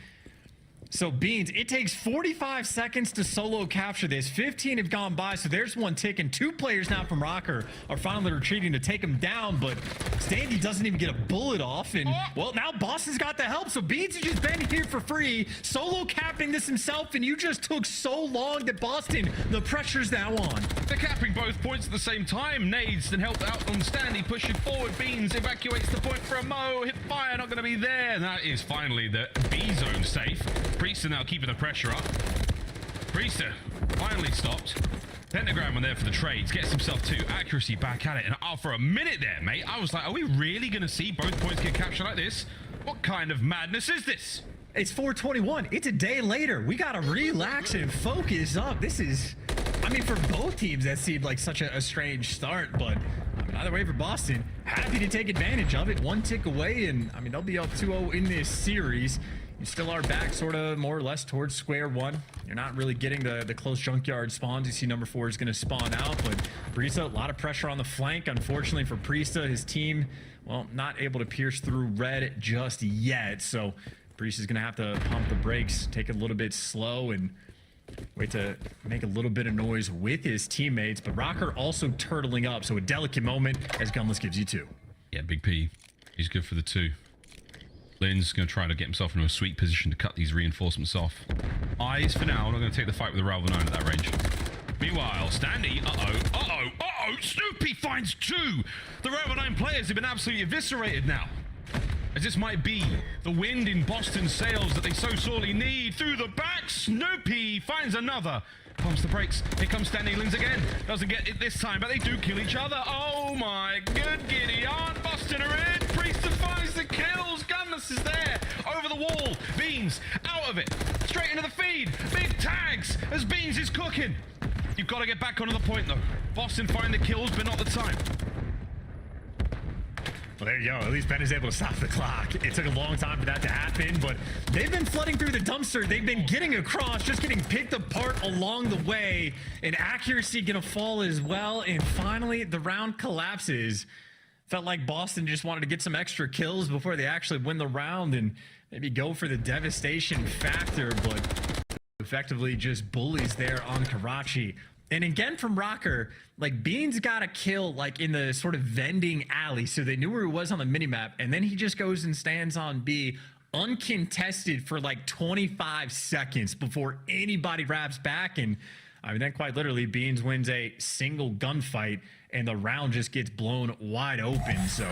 Speaker 16: So Beans, it takes 45 seconds to solo capture this. 15 have gone by, so there's one ticking. 2 players now from Rocker are finally retreating to take him down, but Standy doesn't even get a bullet off. And, well, now Boston's got the help, so Beans has just been here for free, solo capping this himself, and you just took so long that Boston, the pressure's now on.
Speaker 15: They're capping both points at the same time. Nades then helped out on Standy, pushing forward. Beans evacuates the point for a Mo. Hip fire, not going to be there. And that is finally the B zone safe. Priester now keeping the pressure up. Priester finally stopped. Pentagram went there for the trades. Gets himself 2. Accuracy back at it. And for a minute there, mate, I was like, are we really going to see both points get captured like this? What kind of madness is this?
Speaker 16: It's 4:21. It's a day later. We got to relax and focus up. This is, I mean, for both teams, that seemed like such a strange start, but I mean, either way for Boston, happy to take advantage of it. 1 tick away, and I mean, they'll be up 2-0 in this series. You still are back sort of more or less towards square one. You're not really getting the close junkyard spawns. You see number 4 is going to spawn out, but Priesta, a lot of pressure on the flank. Unfortunately for Priesta, his team, well, not able to pierce through red just yet. So Priesta's going to have to pump the brakes, take it a little bit slow, and wait to make a little bit of noise with his teammates. But Rocker also turtling up, so a delicate moment as Gunless gives you 2.
Speaker 15: Yeah, Big P. He's good for the 2. Lynn's going to try to get himself into a sweet position to cut these reinforcements off. Eyes for now. Not going to take the fight with the Ravel 9 at that range. Meanwhile, Standy, Snoopy finds 2. The Ravel 9 players have been absolutely eviscerated now. As this might be the wind in Boston's sails that they so sorely need. Through the back, Snoopy finds another. Pumps the brakes. Here comes Stanley Lins again. Doesn't get it this time, but they do kill each other. Oh my good giddy aunt. Boston are in. Priester finds the kills. Gunless is there. Over the wall. Beans out of it. Straight into the feed. Big tags as Beans is cooking. You've got to get back onto the point though. Boston find the kills, but not the time.
Speaker 16: Well, there you go. At least Ben is able to stop the clock. It took a long time for that to happen, but they've been flooding through the dumpster. They've been getting across, just getting picked apart along the way. And accuracy going to fall as well. And finally, the round collapses. Felt like Boston just wanted to get some extra kills before they actually win the round and maybe go for the devastation factor, but effectively just bullies there on Karachi. And again from Rocker, like Beans got a kill like in the sort of vending alley, so they knew where he was on the minimap, and then he just goes and stands on B uncontested for like 25 seconds before anybody wraps back. And I mean, then quite literally, Beans wins a single gunfight and the round just gets blown wide open. So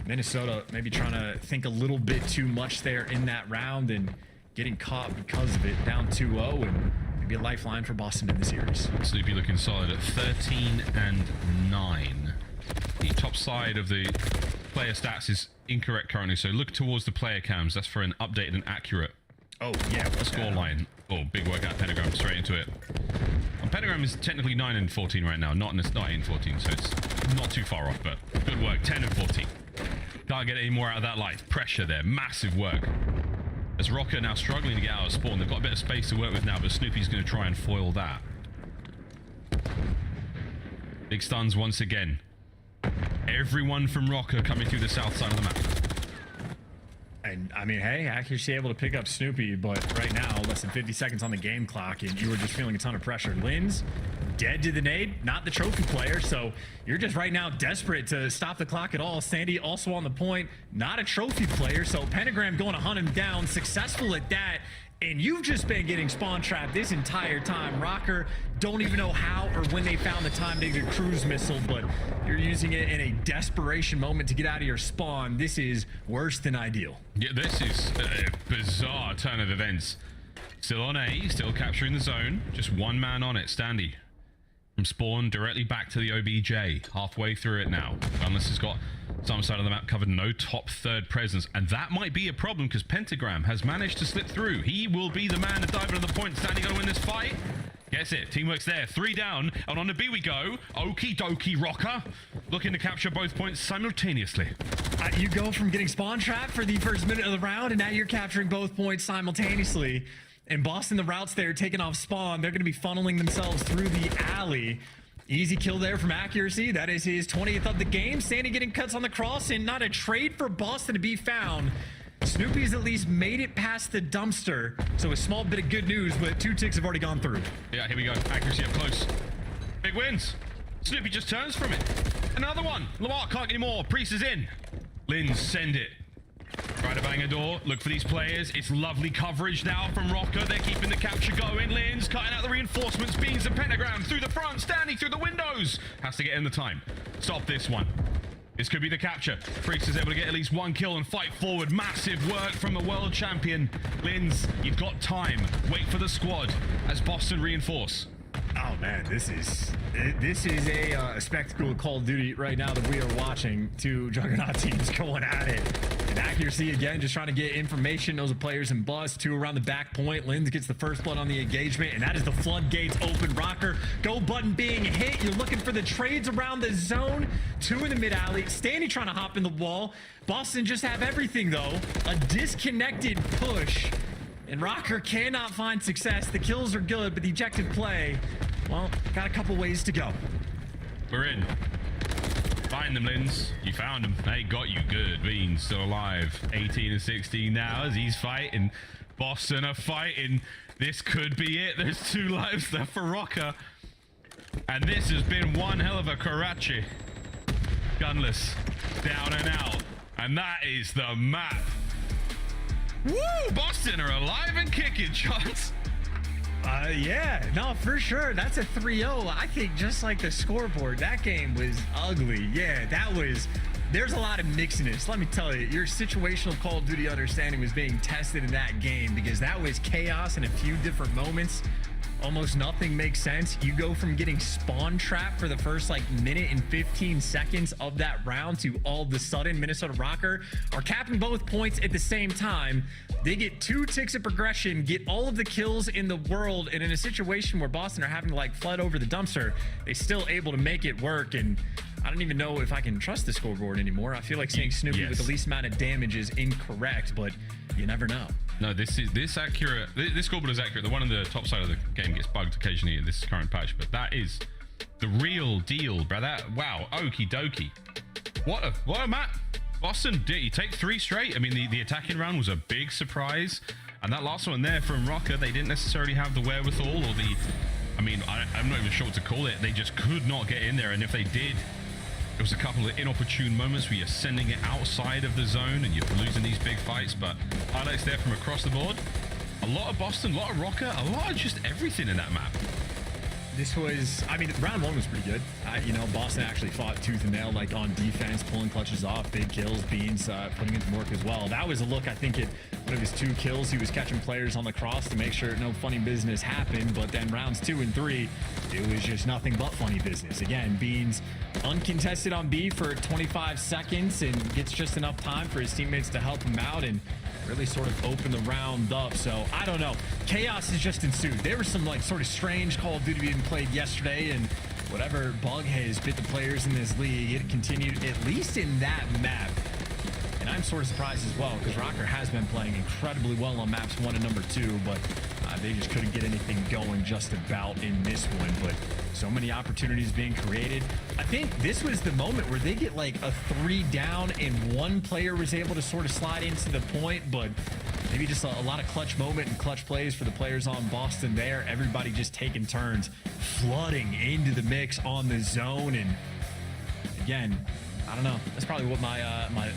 Speaker 16: Minnesota maybe trying to think a little bit too much there in that round and getting caught because of it, down 2-0, and maybe a lifeline for Boston in the series.
Speaker 15: Snoopy looking solid at 13-9. The top side of the player stats is incorrect currently, so look towards the player cams. That's for an updated and accurate score line. Oh, big work out Pentagram, straight into it. And Pentagram is technically 9-14 right now, not 8-14, so it's not too far off, but good work, 10-14. Can't get any more out of that life. Pressure there, massive work. As Rocker now struggling to get out of spawn, they've got a bit of space to work with now, but Snoopy's going to try and foil that. Big stuns once again. Everyone from Rocker coming through the south side of the map.
Speaker 16: And I mean, hey, accuracy able to pick up Snoopy, but right now, less than 50 seconds on the game clock, and you were just feeling a ton of pressure. Linz, dead to the nade, not the trophy player, so you're just right now desperate to stop the clock at all. Sandy also on the point, not a trophy player, so Pentagram going to hunt him down, successful at that. And you've just been getting spawn trapped this entire time. Rocker, don't even know how or when they found the time to get a cruise missile, but you're using it in a desperation moment to get out of your spawn. This is worse than ideal.
Speaker 15: Yeah, this is a bizarre turn of events. Still on A, still capturing the zone. Just one man on it, Standy. From spawn directly back to the OBJ. Halfway through it now. Unless has got some side of the map covered, no top third presence. And that might be a problem because Pentagram has managed to slip through. He will be the man to dive into the point. Standy gonna win this fight. Gets it. Teamwork's there. 3 down. And on the B we go. Okie dokie Rocker. Looking to capture both points simultaneously.
Speaker 16: You go from getting spawn trapped for the first minute of the round, and now you're capturing both points simultaneously. And Boston, the routes there, taking off spawn. They're going to be funneling themselves through the alley. Easy kill there from accuracy. That is his 20th of the game. Sandy getting cuts on the cross, and not a trade for Boston to be found. Snoopy's at least made it past the dumpster. So a small bit of good news, but 2 ticks have already gone through.
Speaker 15: Yeah, here we go. Accuracy up close. Big wins. Snoopy just turns from it. Another one. Lamar can't get any more. Priest is in. Linz, send it. Try to bang a door. Look for these players. It's lovely coverage now from Rocker. They're keeping the capture going. Linz cutting out the reinforcements. Beans and Pentagram through the front. Standing through the windows. Has to get in the time. Stop this one. This could be the capture. Priest is able to get at least 1 kill and fight forward. Massive work from the world champion. Linz, you've got time. Wait for the squad as Boston reinforce.
Speaker 16: Oh man, this is a spectacle of Call of Duty right now that we are watching. 2 juggernaut teams going at it. And accuracy again, just trying to get information. Knows the players in bus. 2 around the back point. Linz gets the first blood on the engagement, and that is the floodgates open. Rocker, go button being hit. You're looking for the trades around the zone. 2 in the mid alley. Standy trying to hop in the wall. Boston just have everything though. A disconnected push. And Rocker cannot find success. The kills are good, but the ejected play, well, got a couple ways to go.
Speaker 15: We're in. Find them, Linz. You found them. They got you good. Beans still alive. 18-16 now as he's fighting. Boston are fighting. This could be it. There's 2 lives left for Rocker. And this has been one hell of a Karachi. Gunless. Down and out. And that is the map. Woo! Boston are alive and kicking, shots.
Speaker 16: Yeah, no, for sure. That's a 3-0. I think just like the scoreboard, that game was ugly. Yeah, there's a lot of mixedness. Let me tell you, your situational Call of Duty understanding was being tested in that game because that was chaos in a few different moments. Almost nothing makes sense. You go from getting spawn trapped for the first minute and 15 seconds of that round to all of a sudden Minnesota Rocker are capping both points at the same time. They get 2 ticks of progression, get all of the kills in the world, and in a situation where Boston are having to flood over the dumpster, they still able to make it work. And I don't even know if I can trust the scoreboard anymore. I feel like saying Snoopy with the least amount of damage is incorrect, but you never know.
Speaker 15: No, this accurate. This scoreboard is accurate. The one on the top side of the game gets bugged occasionally in this current patch, but that is the real deal, bro. Wow, okie dokie. What a map. Boston, you take 3 straight. I mean, the attacking round was a big surprise, and that last one there from Rocker, they didn't necessarily have the wherewithal or the. I mean, I'm not even sure what to call it. They just could not get in there, and if they did, It was a couple of inopportune moments where you're sending it outside of the zone and you're losing these big fights, but highlights there from across the board. A lot of Boston, a lot of Rocker, a lot of just everything in that map.
Speaker 16: This was, I mean, round one was pretty good. You know, Boston actually fought tooth and nail, like on defense, pulling clutches off, big kills, Beans putting in some work as well. That was a look, I think, at one of his 2 kills. He was catching players on the cross to make sure no funny business happened. But then rounds 2 and 3, it was just nothing but funny business. Again, Beans uncontested on B for 25 seconds and gets just enough time for his teammates to help him out and really sort of open the round up. So I don't know. Chaos has just ensued. There was some like sort of strange Call of Duty being played yesterday, and whatever bug has bit the players in this league, it continued at least in that map. And I'm sort of surprised as well, because Rocker has been playing incredibly well on maps 1 and number 2, but they just couldn't get anything going just about in this one. But so many opportunities being created. I think this was the moment where they get like a 3 down and 1 player was able to sort of slide into the point, but maybe just a lot of clutch moment and clutch plays for the players on Boston there. Everybody just taking turns, flooding into the mix on the zone. And again, I don't know. That's probably what my my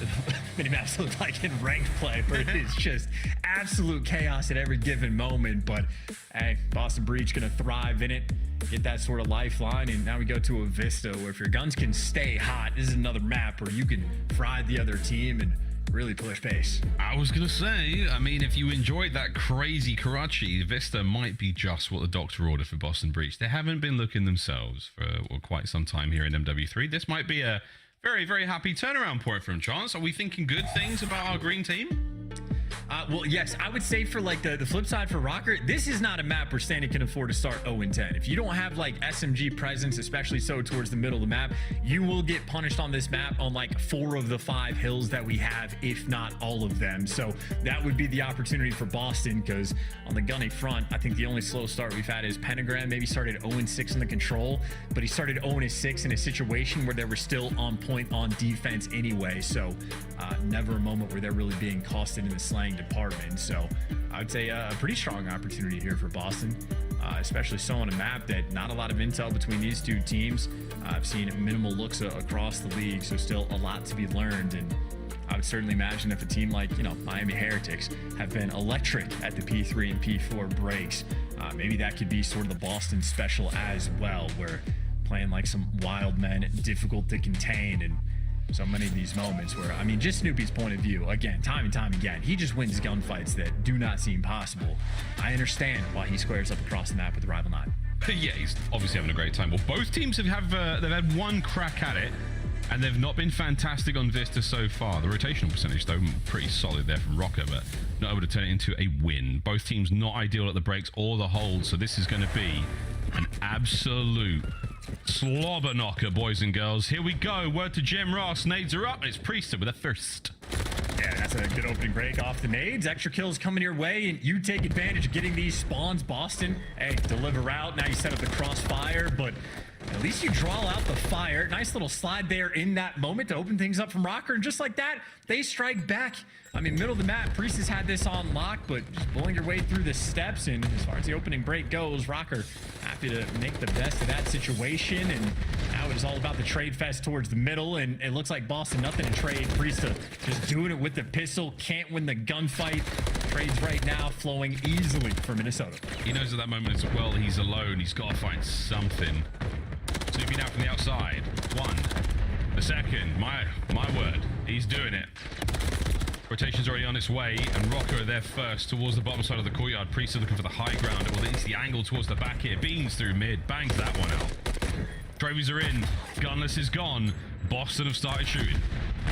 Speaker 16: mini-maps look like in ranked play, where it is just absolute chaos at every given moment. But hey, Boston Breach gonna thrive in it, get that sort of lifeline, and now we go to a Vista where if your guns can stay hot, this is another map where you can fry the other team and really push pace.
Speaker 15: I was gonna say, I mean, if you enjoyed that crazy Karachi, Vista might be just what the doctor ordered for Boston Breach. They haven't been looking themselves for quite some time here in MW3. This might be a very, very happy turnaround point from Chance. Are we thinking good things about our green team?
Speaker 16: Well, yes, I would say for like the flip side for Rocker, this is not a map where Standing can afford to start 0-10. If you don't have like SMG presence, especially so towards the middle of the map, you will get punished on this map on like 4 of the 5 hills that we have, if not all of them. So that would be the opportunity for Boston, because on the gunny front, I think the only slow start we've had is Pentagram. Maybe started 0-6 in the control, but he started 0-6 in a situation where they were still on point on defense anyway. So never a moment where they're really being costed in the slaying department. So I would say a pretty strong opportunity here for Boston, especially so on a map that not a lot of intel between these 2 teams. I've seen minimal looks across the league, so still a lot to be learned. And I would certainly imagine if a team like, you know, Miami Heretics have been electric at the P3 and P4 breaks, maybe that could be sort of the Boston special as well, where playing like some wild men, difficult to contain, and so many of these moments where, I mean, just Snoopy's point of view, again, time and time again, he just wins gunfights that do not seem possible. I understand why he squares up across the map with Rival 9.
Speaker 15: Yeah, he's obviously having a great time. Well, both teams they've had 1 crack at it, and they've not been fantastic on Vista so far. The rotational percentage, though, pretty solid there from Rocker, but not able to turn it into a win. Both teams not ideal at the breaks or the holds, so this is going to be an absolute slobber knocker, boys and girls. Here we go. Word to Jim Ross. Nades are up, and it's Priesthood with a first.
Speaker 16: Yeah, that's a good opening break off the nades. Extra kills coming your way, and you take advantage of getting these spawns. Boston, hey, deliver out. Now you set up the crossfire, but at least you draw out the fire. Nice little slide there in that moment to open things up from Rocker, and just like that, they strike back. I mean, middle of the map, Priest has had this on lock, but just bullying your way through the steps, and as far as the opening break goes, Rocker happy to make the best of that situation, and now it is all about the trade fest towards the middle, and it looks like Boston nothing to trade. Priest just doing it with the pistol, can't win the gunfight. Trades right now flowing easily for Minnesota.
Speaker 15: He knows at that moment as well he's alone. He's got to find something. Snoopy now from the outside. 1. The second. My word. He's doing it. Rotation's already on its way, and Rocker are there first towards the bottom side of the courtyard. Priest is looking for the high ground. Well, it's the angle towards the back here. Beans through mid. Bangs that one out. Travies are in. Gunless is gone. Boston have started shooting.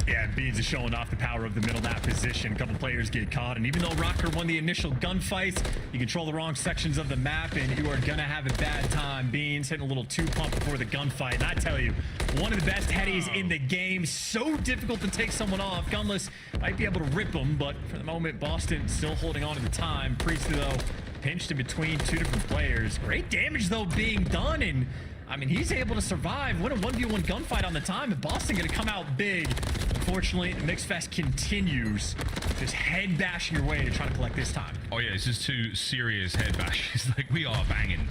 Speaker 16: Yeah, Beans is showing off the power of the middle map position. A couple players get caught, and even though Rocker won the initial gunfights, you control the wrong sections of the map, and you are gonna have a bad time. Beans hitting a little 2-pump before the gunfight, and I tell you, one of the best headies in the game. So difficult to take someone off. Gunless might be able to rip them, but for the moment, Boston still holding on to the time. Priest, though, pinched in between 2 different players. Great damage, though, being done, and I mean, he's able to survive, win a 1v1 gunfight on the time, and Boston gonna come out big. Unfortunately, the Mix Fest continues, just head bashing your way to try to collect this time.
Speaker 15: Oh yeah, this is 2 serious head bashes. Like, we are banging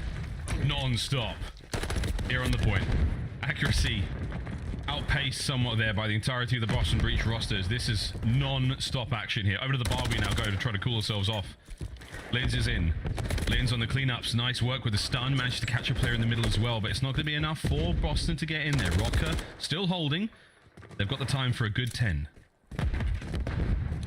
Speaker 15: non-stop here on the point. Accuracy outpaced somewhat there by the entirety of the Boston Breach rosters. This is non-stop action here. Over to the bar we now go to try to cool ourselves off. Lins is in. Lins on the cleanups. Nice work with the stun. Managed to catch a player in the middle as well, but it's not going to be enough for Boston to get in there. Rocker still holding. They've got the time for a good 10.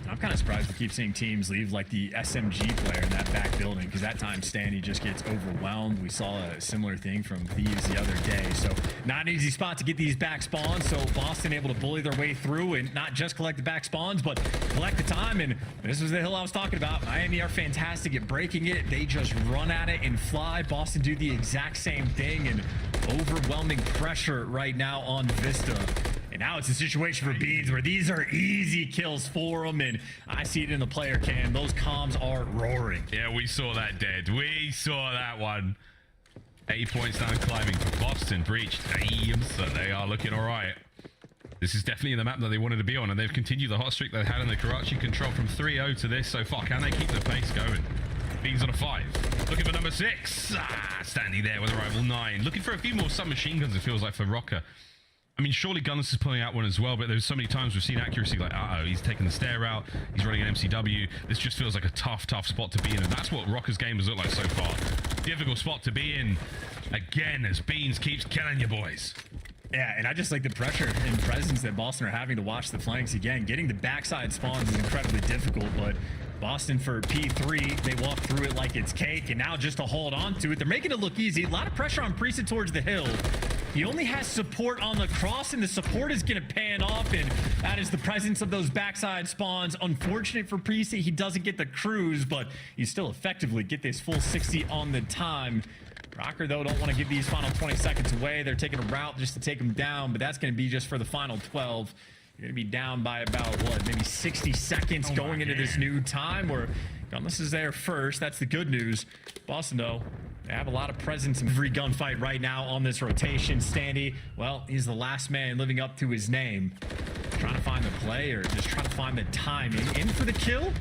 Speaker 16: I'm kind of surprised we keep seeing teams leave like the SMG player in that back building, because that time Stanley just gets overwhelmed. We saw a similar thing from Thieves the other day. So not an easy spot to get these back spawns. So Boston able to bully their way through and not just collect the back spawns, but collect the time. And this was the hill I was talking about. Miami are fantastic at breaking it. They just run at it and fly. Boston do the exact same thing, and overwhelming pressure right now on Vista. And now it's a situation for Beans where these are easy kills for them, and I see it in the player cam. Those comms are roaring.
Speaker 15: Yeah, we saw that, Dead. We saw that one. 8 points down climbing for Boston. Breached. So they are looking all right. This is definitely the map that they wanted to be on, and they've continued the hot streak they had in the Karachi control from 3-0 to this so far. Can they keep the pace going? Beans on a 5. Looking for number 6. Standing there with a rival 9. Looking for a few more submachine guns, it feels like, for Rocker. I mean, surely Gunless is pulling out one as well, but there's so many times we've seen accuracy like, uh-oh, he's taking the stair out, he's running an MCW. This just feels like a tough spot to be in, and that's what Rocker's game has looked like so far. Difficult spot to be in, again, as Beans keeps killing you boys.
Speaker 16: Yeah, and I just like the pressure and presence that Boston are having to watch the flanks again. Getting the backside spawns is incredibly difficult, but Boston for P3, they walk through it like it's cake, and now just to hold on to it, they're making it look easy. A lot of pressure on Priest towards the hill. He only has support on the cross, and the support is going to pan off, and that is the presence of those backside spawns. Unfortunate for Priest, he doesn't get the cruise, but you still effectively get this full 60 on the time. Rocker, though, don't want to give these final 20 seconds away. They're taking a route just to take them down, but that's going to be just for the final 12. You're going to be down by about, what, maybe 60 seconds going into this new time, where Gunless is there first. That's the good news. Boston, though, they have a lot of presence in every gunfight right now on this rotation. Standy, well, he's the last man living up to his name. Trying to find the play, or just trying to find the timing. In for the kill.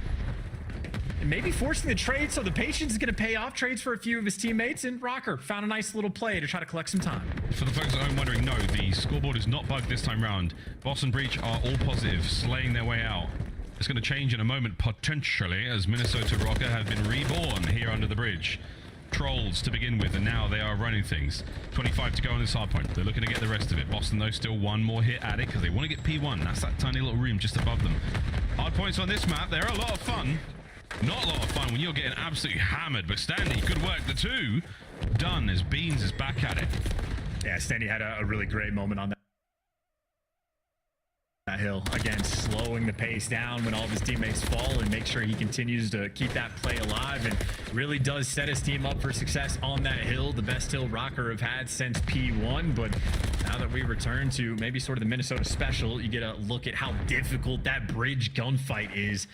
Speaker 16: And maybe forcing the trade, so the patience is going to pay off. Trades for a few of his teammates, and Rocker found a nice little play to try to collect some time.
Speaker 15: For the folks at home wondering, no, the scoreboard is not bugged this time round. Boston Breach are all positive, slaying their way out. It's going to change in a moment, potentially, as Minnesota Rocker have been reborn here under the bridge. Trolls to begin with, and now they are running things. 25 to go on this hard point. They're looking to get the rest of it. Boston, though, still one more hit at it, because they want to get P1. That's that tiny little room just above them. Hard points on this map, they're a lot of fun. Not a lot of fun when you're getting absolutely hammered, but Stanley, good work. The 2 done as Beans is back at it.
Speaker 16: Yeah, Stanley had a really great moment on that hill. Again, slowing the pace down when all of his teammates fall, and make sure he continues to keep that play alive, and really does set his team up for success on that hill. The best hill Rocker have had since P1, but now that we return to maybe sort of the Minnesota special, you get a look at how difficult that bridge gunfight is.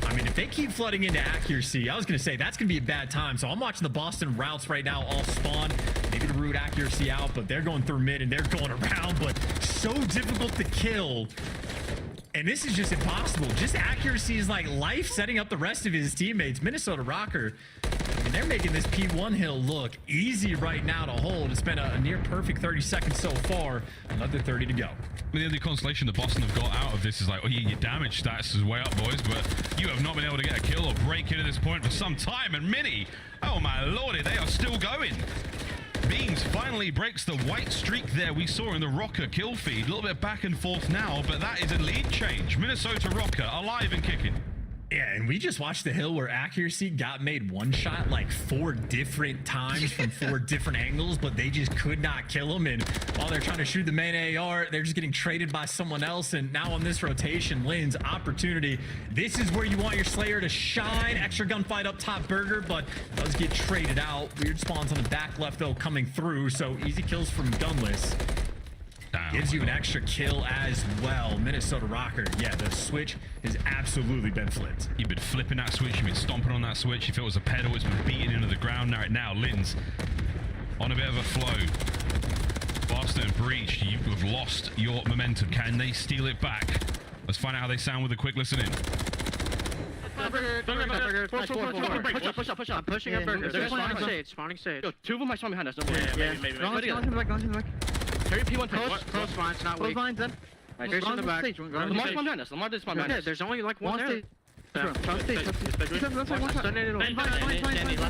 Speaker 16: I mean, if they keep flooding into accuracy, I was going to say that's going to be a bad time. So I'm watching the Boston routes right now all spawn. Maybe to root accuracy out, but they're going through mid and they're going around, but so difficult to kill. And this is just impossible. Just accuracy is like life, setting up the rest of his teammates. Minnesota Rocker, and they're making this P1 hill look easy right now to hold. It's been a near perfect 30 seconds so far. Another 30 to go.
Speaker 15: The only consolation that Boston have got out of this is like, oh, your damage stats is way up, boys, but you have not been able to get a kill or break into this point for some time. And Mini, oh my lordy, they are still going. Beans finally breaks the white streak there we saw in the Rocker kill feed. A little bit back and forth now, but that is a lead change. Minnesota Rocker alive and kicking.
Speaker 16: Yeah, and we just watched the hill where accuracy got made one shot like 4 different times from 4 different angles, but they just could not kill him. And while they're trying to shoot the main AR, they're just getting traded by someone else. And now on this rotation, Lynn's opportunity. This is where you want your Slayer to shine. Extra gunfight up top, Burger, but does get traded out. Weird spawns on the back left, though, coming through. So easy kills from Gunless. Gives you an extra kill as well. Minnesota Rocker, yeah, the switch has absolutely been flipped.
Speaker 15: You've been flipping that switch, you've been stomping on that switch. If it was a pedal, it's been beaten into the ground. Now Lynn's on a bit of a flow. Boston Breach, you have lost your momentum. Can they steal it back? Let's find out how they sound with a quick listen in.
Speaker 18: Push up. I'm pushing up Burger. They're spawning stage. Yo, 2 of them might spawn behind us.
Speaker 7: Maybe.
Speaker 18: Carry P1
Speaker 19: Close vines, not weak.
Speaker 18: Close vines then.
Speaker 19: Nice.
Speaker 18: Here's in the back.
Speaker 19: Lamar spawn behind us. Lamar did spawn behind us.
Speaker 18: There's only like one there.
Speaker 19: Sandy, last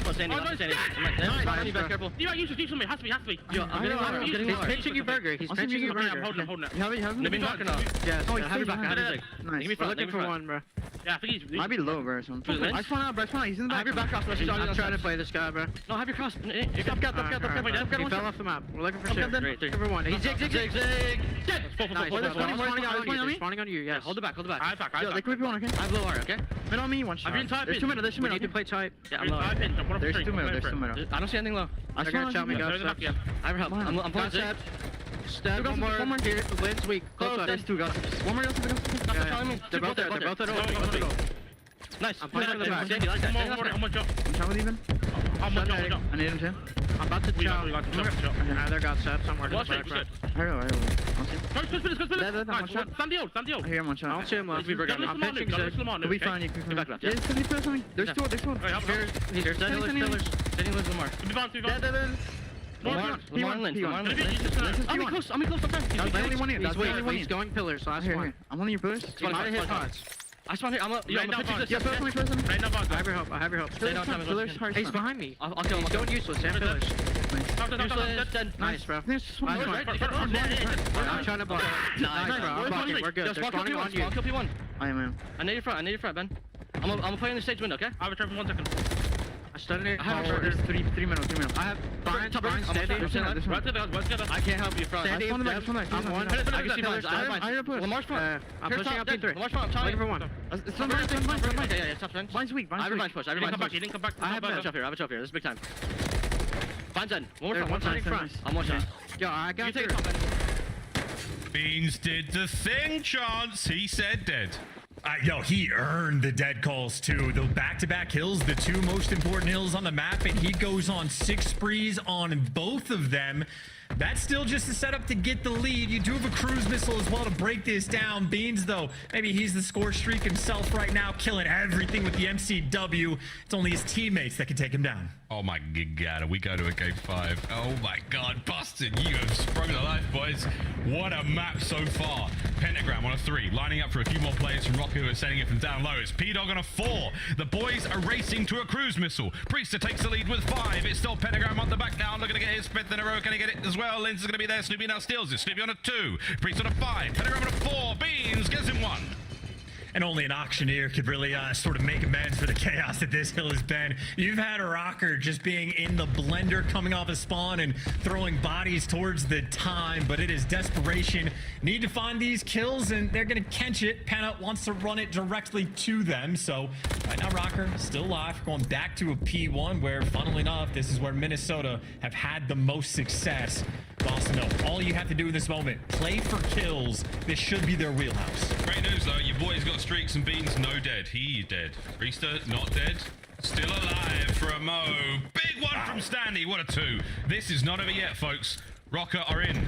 Speaker 19: one, Sandy. Sandy, back, careful.
Speaker 18: You use me. Has to be.
Speaker 19: Yo, I'm getting lower.
Speaker 18: He's pinching you burger. He's pinching you burger.
Speaker 19: I'm holding him.
Speaker 18: You have him?
Speaker 19: Let me knock it off.
Speaker 18: Yeah.
Speaker 19: Oh, have your back.
Speaker 18: Nice. We're looking for one, bro.
Speaker 19: Yeah, I think he's.
Speaker 18: Might be low, bro. I spawn out, bro. He's in the back.
Speaker 19: Have your back cross.
Speaker 18: I'm trying to play this guy, bro.
Speaker 19: No, have your cross.
Speaker 18: He fell off the map. We're looking for shit. Looking for one. He's zig.
Speaker 19: Dead.
Speaker 18: Nice. Spawning on you. Yes.
Speaker 19: Hold it back.
Speaker 18: Yo, they could be one, okay?
Speaker 19: I have low R, okay?
Speaker 18: Mid on me, one shot. There's 2 minutes.
Speaker 19: We need to play tight.
Speaker 18: Yeah, I'm low. There's 2 minutes.
Speaker 19: I don't see anything low.
Speaker 18: I spawned shot me, go.
Speaker 19: I have help. I'm playing zig.
Speaker 18: Stab, one more here. Lid's weak. Close. There's 2 guys. One more. They're both there. They're both at O.
Speaker 19: Nice.
Speaker 18: I'm playing in the back.
Speaker 19: Sandy, like that.
Speaker 18: I'm trying with even. I need him too. I'm about to chop. They're got set somewhere. Hurry. I hear him one shot. I don't see him left. I'm pitching Zig. You'll be fine. You can come back left. Yeah, he put something. There's 2.
Speaker 19: Here's Sandy lives Lamar. Lamar and Lynch. I'm close.
Speaker 18: He's going pillars, so I spawn.
Speaker 19: I'm on your boost.
Speaker 18: He might have hit pods.
Speaker 19: I spawned here. I'm up. Yeah,
Speaker 18: I have your help.
Speaker 19: Stay down time.
Speaker 18: He's behind me.
Speaker 19: I'll kill him.
Speaker 18: He's going useless. Sam pillars. Nice, bro. I'm trying to block. Nice, bro. I'm blocking. We're good. They're spawning on you.
Speaker 19: I'll kill P1.
Speaker 18: I am.
Speaker 19: I need your front, Ben. I'm gonna play in the stage window, okay?
Speaker 18: I have a trap in 1 second. I stunned it. There's 3 minutes. I have Brian, Sandy.
Speaker 19: I can't help you, front.
Speaker 18: Sandy, I'm one.
Speaker 19: I can see mines. I have mines. Lamar's front.
Speaker 18: I'm pushing up P3.
Speaker 19: Lamar's front. I'm
Speaker 18: looking for one.
Speaker 19: It's mine. Yeah, top Ben.
Speaker 18: Mine's weak.
Speaker 19: I have a mine push.
Speaker 18: He didn't come back. I have a
Speaker 19: chop here. This is big time. Mine's in. One
Speaker 18: There's one
Speaker 19: front.
Speaker 18: front.
Speaker 19: I'm one shot.
Speaker 18: Yo, I got
Speaker 19: You take
Speaker 18: through.
Speaker 19: it,
Speaker 15: Beans did the thing, Chance. He said dead.
Speaker 16: Yo, he earned the dead calls too. The back-to-back hills, the 2 most important hills on the map, and he goes on 6 sprees on both of them. That's still just a setup to get the lead. You do have a cruise missile as well to break this down. Beans, though, maybe he's the score streak himself right now, killing everything with the MCW. It's only his teammates that can take him down.
Speaker 15: Oh my god, we go to a game 5. Oh my god, Busted, you have sprung to life, boys. What a map so far. Pentagram on a 3, lining up for a few more players from Rocker who are sending it from down low. It's P-Dog on a 4. The boys are racing to a cruise missile. Priester takes the lead with 5. It's still Pentagram on the back now, looking to get his 5th in a row. Can he get it as well? Linz is going to be there. Snoopy now steals it. Snoopy on a 2. Priest on a 5. Pentagram on a 4. Beans gets him 1.
Speaker 16: And only an auctioneer could really sort of make amends for the chaos that this hill has been. You've had a Rocker just being in the blender, coming off a spawn and throwing bodies towards the time, but it is desperation. Need to find these kills, and they're going to catch it. Pana wants to run it directly to them, so right now Rocker still alive, going back to a P1, where, funnily enough, this is where Minnesota have had the most success. Boston, though, all you have to do in this moment, play for kills. This should be their wheelhouse.
Speaker 15: Great news, though. Your boy's got streaks and Beans, no dead. He dead. Priester, not dead. Still alive for a Mo. Big one from Stanley. What a 2. This is not over yet, folks. Rocker are in.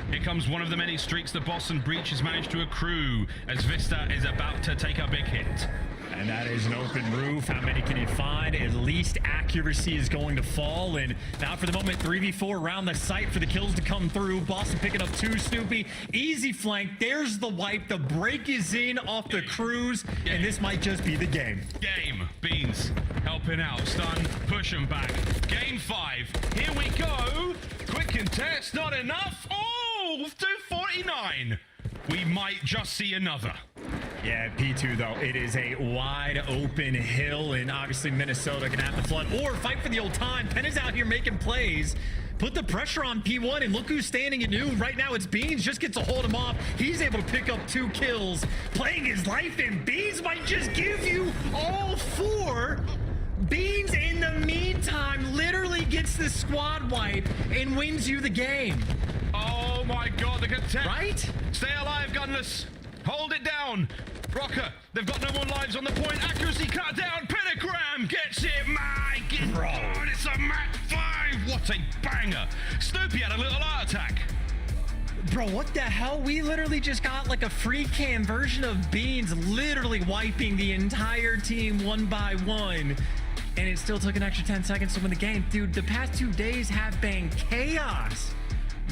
Speaker 15: Here comes one of the many streaks that Boston Breach has managed to accrue as Vista is about to take a big hit.
Speaker 16: And that is an open roof. How many can you find? At least accuracy is going to fall. And now for the moment, 3v4 around the site for the kills to come through. Boston picking up 2, Snoopy. Easy flank. There's the wipe. The break is in off the cruise. And this might just be the game.
Speaker 15: Game. Beans helping out. Stun. Push him back. Game 5. Here we go. Quick contest. Not enough. Oh, 249. We might just see another.
Speaker 16: Yeah, P2, though, it is a wide open hill, and obviously Minnesota can have the flood or fight for the old time. Penn is out here making plays. Put the pressure on P1, and look who's standing anew. Right now, it's Beans. Just gets to hold him off. He's able to pick up 2 kills, playing his life, and Beans might just give you all 4. Beans, in the meantime, literally gets the squad wipe and wins you the game.
Speaker 15: Oh my god, the contest.
Speaker 16: Right?
Speaker 15: Stay alive, Gunless. Hold it down. Rocker, they've got no more lives on the point. Accuracy cut down. Pentagram gets it. My god, it's a Mach 5. What a banger. Snoopy had a little art attack.
Speaker 16: Bro, what the hell? We literally just got like a free cam version of Beans literally wiping the entire team 1 by 1. And it still took an extra 10 seconds to win the game. Dude, the past 2 days have been chaos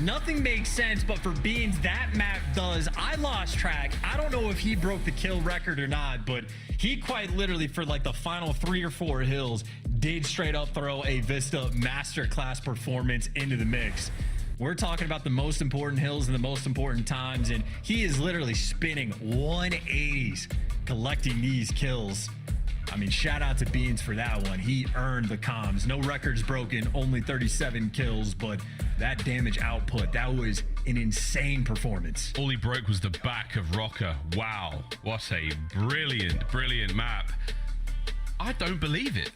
Speaker 16: Nothing makes sense, but for Beans, that map does. I lost track. I don't know if he broke the kill record or not, but he quite literally, for like the final 3 or 4 hills, did straight up throw a Vista masterclass performance into the mix. We're talking about the most important hills and the most important times, and he is literally spinning 180s collecting these kills. I mean, shout out to Beans for that one. He earned the comms. No records broken, only 37 kills, but that damage output, that was an insane performance.
Speaker 15: All he broke was the back of Rocker. Wow, what a brilliant, brilliant map. I don't believe it.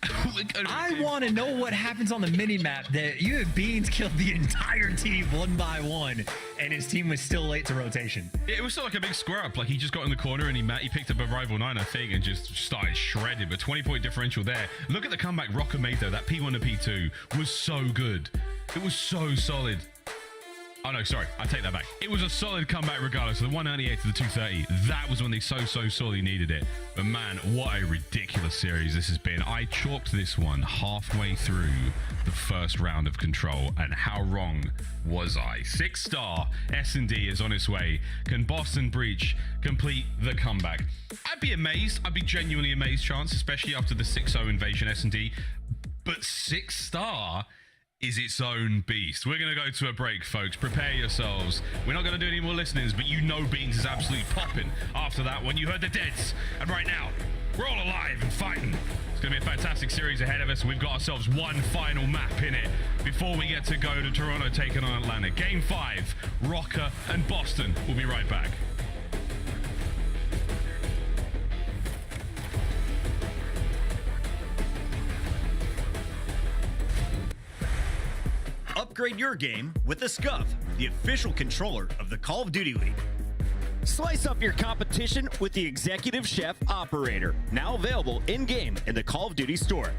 Speaker 16: I want to know what happens on the mini-map that you have Beans killed the entire team 1 by 1, and his team was still late to rotation.
Speaker 15: It was still like a big square up. Like, he just got in the corner and he picked up a rival 9, I think, and just started shredding. But 20-point differential there. Look at the comeback Rocker made, though. That P1 to P2 was so good. It was so solid. Oh, no, sorry. I take that back. It was a solid comeback regardless. The 198 to the 230. That was when they so sorely needed it. But, man, what a ridiculous series this has been. I chalked this one halfway through the first round of Control. And how wrong was I? 6-star S&D is on its way. Can Boston Breach complete the comeback? I'd be amazed. I'd be genuinely amazed, Chance, especially after the 6-0 invasion S&D. But 6-star is its own beast. We're going to go to a break, folks. Prepare yourselves. We're not going to do any more listenings, but you know Beans is absolutely popping after that when you heard the deads. And right now, we're all alive and fighting. It's going to be a fantastic series ahead of us. We've got ourselves one final map in it before we get to go to Toronto taking on Atlanta. Game 5, Rocker and Boston. We'll be right back.
Speaker 9: Upgrade your game with the Scuff, the official controller of the Call of Duty League.
Speaker 20: Slice up your competition with the Executive Chef Operator, now available in-game in the Call of Duty store.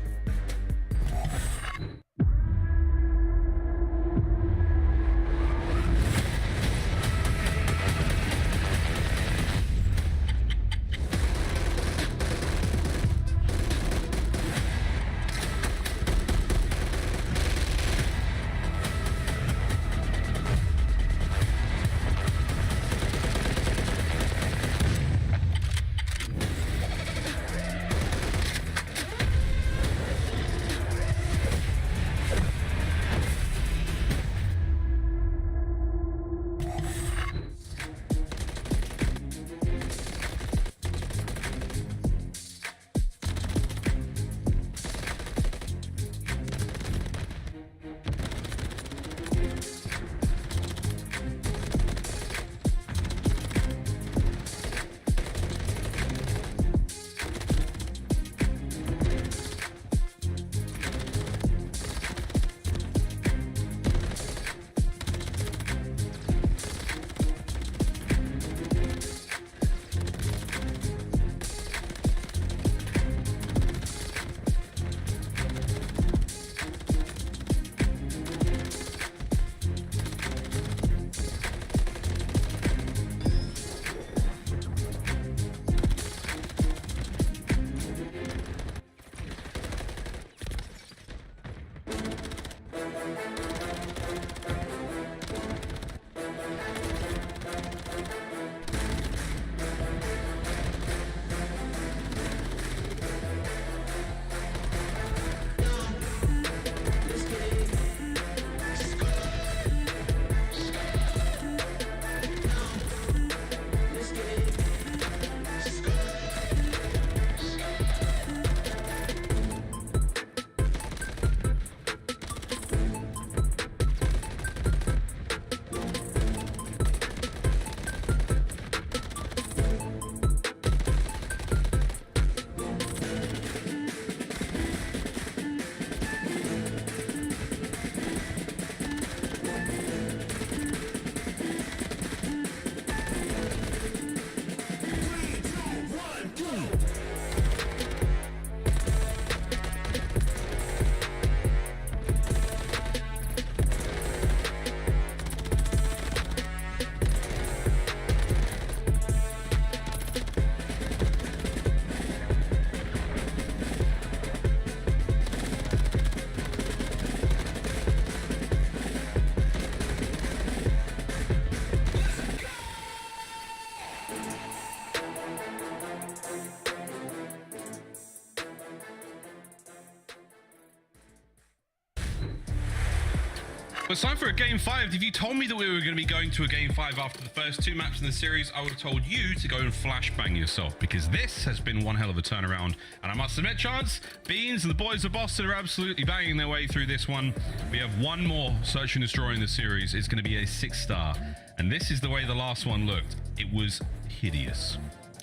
Speaker 15: It's time for a game 5. If you told me that we were going to be going to a game 5 after the first 2 maps in the series, I would have told you to go and flashbang yourself, because this has been one hell of a turnaround. And I must admit, Chance, Beans and the boys of Boston are absolutely banging their way through this one. We have one more Search and Destroy in the series. It's going to be a 6-star. And this is the way the last one looked. It was hideous.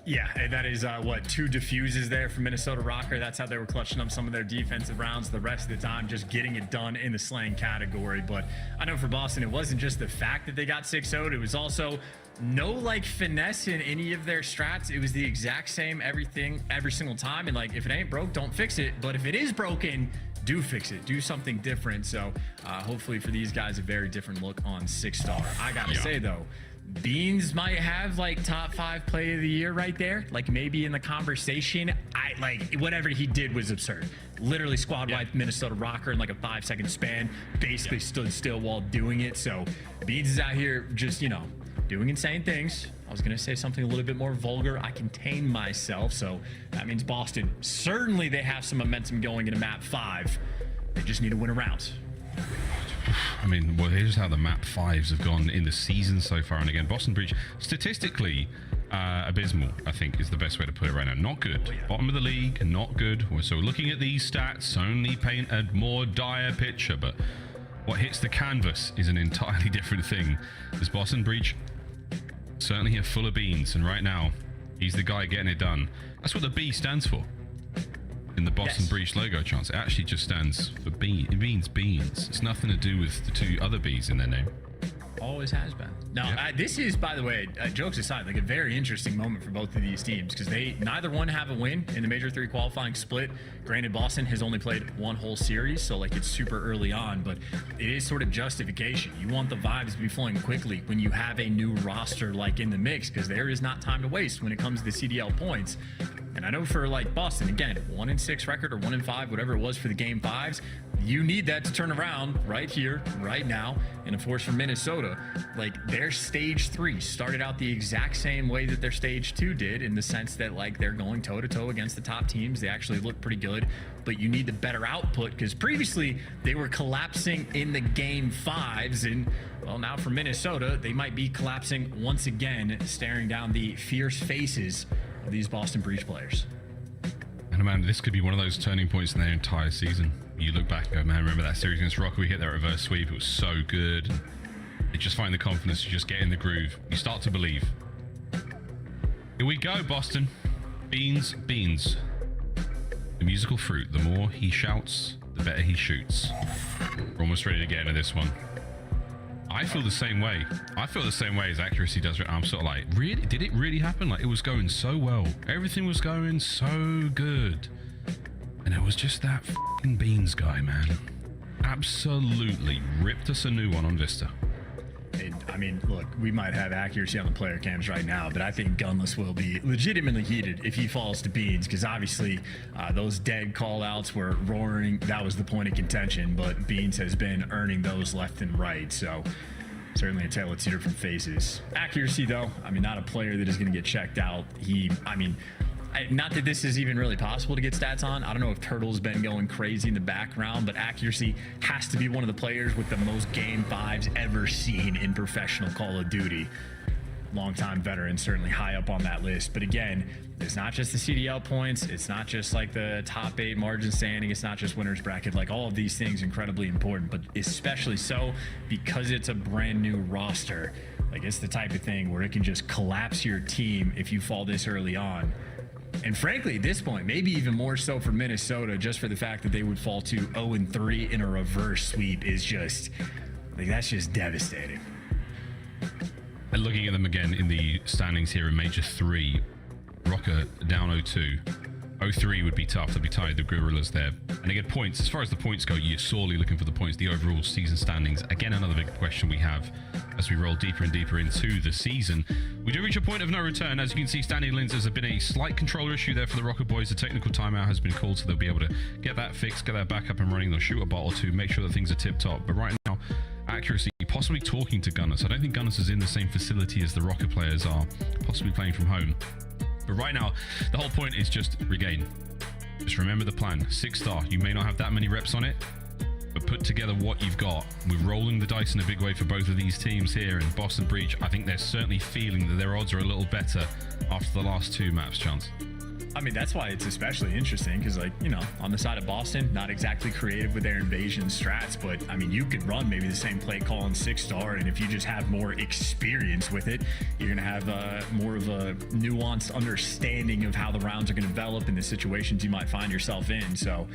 Speaker 16: Yeah, and that is, 2 defuses there for Minnesota Rocker. That's how they were clutching up some of their defensive rounds. The rest of the time, just getting it done in the slaying category. But I know for Boston, it wasn't just the fact that they got 6-0'd. It was also no, like, finesse in any of their strats. It was the exact same everything, every single time. And, like, if it ain't broke, don't fix it. But if it is broken, do fix it. Do something different. So hopefully for these guys, a very different look on 6-star. I got to say, though, Beans might have like top 5 play of the year right there, like maybe in the conversation. Whatever he did was absurd. Literally squad wiped Minnesota Rocker in like a 5-second span, basically stood still while doing it. So Beans is out here just, you know, doing insane things. I was gonna say something a little bit more vulgar. I contained myself, so that means Boston, certainly they have some momentum going into map 5. They just need to win a round.
Speaker 15: I mean, well, here's how the map 5s have gone in the season so far. And again, Boston Breach, statistically abysmal, I think, is the best way to put it right now. Not good. Bottom of the league, not good. So looking at these stats only paint a more dire picture, but what hits the canvas is an entirely different thing. This Boston Breach certainly are full of beans, and right now, he's the guy getting it done. That's what the B stands for in the Boston Breach logo, Chance. It actually just stands for beans. It means beans. It's nothing to do with the 2 other B's in their name.
Speaker 16: Always has been. Now, this is, by the way, jokes aside, like a very interesting moment for both of these teams, because neither one have a win in the Major 3 qualifying split. Granted, Boston has only played 1 whole series, so like it's super early on, but it is sort of justification. You want the vibes to be flowing quickly when you have a new roster like in the mix, because there is not time to waste when it comes to the CDL points. And I know for like Boston, again, 1-6 record or 1-5, whatever it was for the game 5s, you need that to turn around right here, right now. And of course for Minnesota, like their stage 3 started out the exact same way that their stage 2 did, in the sense that like they're going toe to toe against the top teams. They actually look pretty good, but you need the better output, because previously they were collapsing in the game 5s. And well, now for Minnesota, they might be collapsing once again, staring down the fierce faces of these Boston Breach players.
Speaker 15: And man, this could be one of those turning points in their entire season. You look back and go, man, remember that series against Rocker? We hit that reverse sweep. It was so good. You just find the confidence to just get in the groove. You start to believe. Here we go, Boston. Beans, beans. The musical fruit. The more he shouts, the better he shoots. We're almost ready to get into this one. I feel the same way. I feel the same way as accuracy does. I'm sort of like, really? Did it really happen? Like, it was going so well. Everything was going so good. And it was just that f***ing Beans guy, man. Absolutely ripped us a new one on Vista.
Speaker 16: And, I mean, look, we might have accuracy on the player cams right now, but I think Gunless will be legitimately heated if he falls to Beans, because obviously those dead call-outs were roaring. That was the point of contention, but Beans has been earning those left and right, so certainly a tale of 2 different faces. Accuracy, though, I mean, not a player that is going to get checked out. Not that this is even really possible to get stats on. I don't know if Turtle's been going crazy in the background, but accuracy has to be one of the players with the most game 5s ever seen in professional Call of Duty. Longtime veteran, certainly high up on that list. But again, it's not just the CDL points. It's not just like the top 8 margin standing. It's not just winner's bracket. Like, all of these things incredibly important, but especially so because it's a brand new roster. Like, it's the type of thing where it can just collapse your team if you fall this early on. And frankly, at this point, maybe even more so for Minnesota, just for the fact that they would fall to 0-3 in a reverse sweep is just, like, that's just devastating.
Speaker 15: And looking at them again in the standings here in Major 3, Rocker down 0-2. 0-3 would be tough. They'd be tied, the Gorillas there. And again, points. As far as the points go, you're sorely looking for the points. The overall season standings. Again, another big question we have as we roll deeper and deeper into the season. We do reach a point of no return. As you can see, standing lenses have been a slight controller issue there for the Rocker boys. The technical timeout has been called, so they'll be able to get that fixed, get that back up and running. They'll shoot a bot or 2, make sure that things are tip-top. But right now, accuracy, possibly talking to Gunners. I don't think Gunners is in the same facility as the Rocker players are, possibly playing from home. But right now, the whole point is just regain. Just remember the plan. 6-star. You may not have that many reps on it, but put together what you've got. We're rolling the dice in a big way for both of these teams here, and Boston Breach, I think they're certainly feeling that their odds are a little better after the last two maps, Chance.
Speaker 16: I mean, that's why it's especially interesting because, like, you know, on the side of Boston, not exactly creative with their invasion strats, but I mean, you could run maybe the same play call in 6-star, and if you just have more experience with it, you're going to have more of a nuanced understanding of how the rounds are going to develop and the situations you might find yourself in. So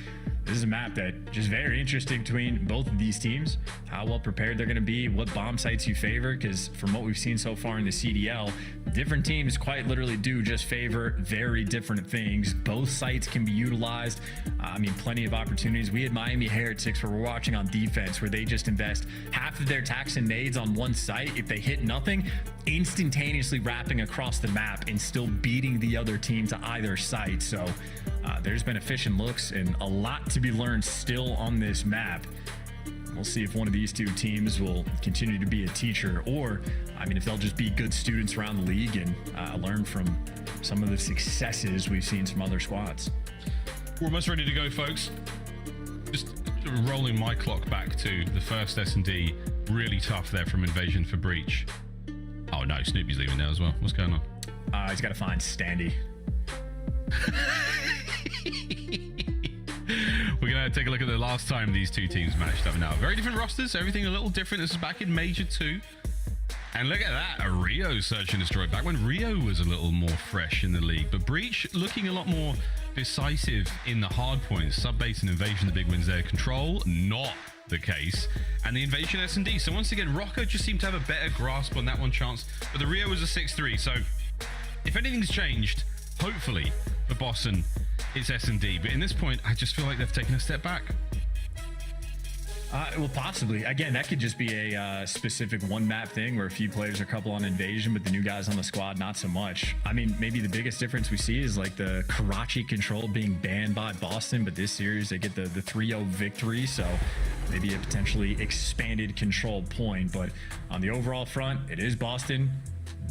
Speaker 16: this is a map that just very interesting between both of these teams, how well prepared they're going to be, what bomb sites you favor, because from what we've seen so far in the CDL, different teams quite literally do just favor very different things. Both sites can be utilized. I mean, plenty of opportunities. We had Miami Heretics where we're watching on defense where they just invest half of their attacks and nades on one site. If they hit nothing, instantaneously wrapping across the map and still beating the other team to either site. So there's been efficient looks and a lot to be learned still on this map. We'll see if one of these two teams will continue to be a teacher, or, I mean, if they'll just be good students around the league and learn from some of the successes we've seen from other squads.
Speaker 15: We're almost ready to go, folks. Just rolling my clock back to the first S&D. Really tough there from Invasion for Breach. Oh no, Snoopy's leaving now as well. What's going on?
Speaker 16: He's got to find Standy.
Speaker 15: We're going to take a look at the last time these two teams matched up now. Very different rosters, everything a little different. This is back in Major 2. And look at that, a Rio Search and Destroy, back when Rio was a little more fresh in the league. But Breach looking a lot more decisive in the hard points. Sub-base and Invasion, the big wins there. Control, not the case. And the Invasion S&D. So once again, Rocco just seemed to have a better grasp on that one, Chance. But the Rio was a 6-3. So if anything's changed, hopefully for Boston, it's S&D. But in this point, I just feel like they've taken a step back.
Speaker 16: Well, possibly. Again, that could just be a specific one map thing where a few players are couple on Invasion, but the new guys on the squad, not so much. I mean, maybe the biggest difference we see is like the Karachi control being banned by Boston, but this series they get the 3-0 victory, so maybe a potentially expanded control point. But on the overall front, it is Boston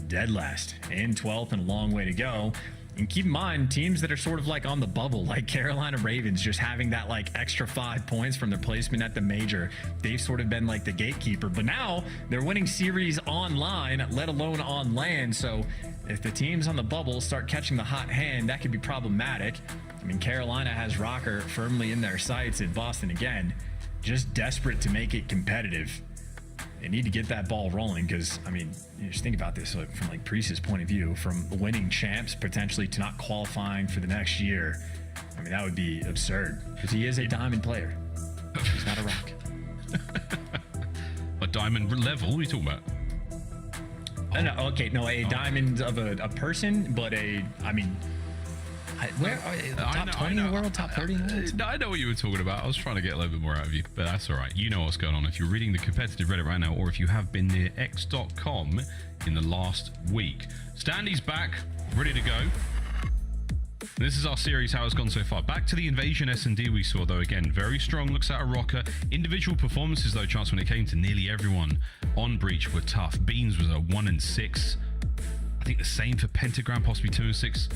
Speaker 16: dead last in 12th and a long way to go. And keep in mind, teams that are sort of like on the bubble, like Carolina Ravens, just having that like extra 5 points from their placement at the major, they've sort of been like the gatekeeper. But now they're winning series online, let alone on land. So if the teams on the bubble start catching the hot hand, that could be problematic. I mean, Carolina has Rocker firmly in their sights, and Boston, again, just desperate to make it competitive. They need to get that ball rolling because, I mean, you just think about this from like Priest's point of view, from winning champs potentially to not qualifying for the next year. I mean, that would be absurd because he is a diamond player. He's not a rock.
Speaker 15: A diamond level? What are you talking about?
Speaker 16: No, okay, no, a diamond of a person, but I mean, where top 20 in the world, top 30 in the world?
Speaker 15: No, I know what you were talking about. I was trying to get a little bit more out of you, but that's all right. You know what's going on. If you're reading the competitive Reddit right now, or if you have been near x.com in the last week. Standy's back, ready to go. This is our series, how it's gone so far. Back to the Invasion S&D we saw, though. Again, very strong looks out of Rocker. Individual performances, though, Chance, when it came to nearly everyone on Breach were tough. Beans was a 1-6. I think the same for Pentagram, possibly 2-6.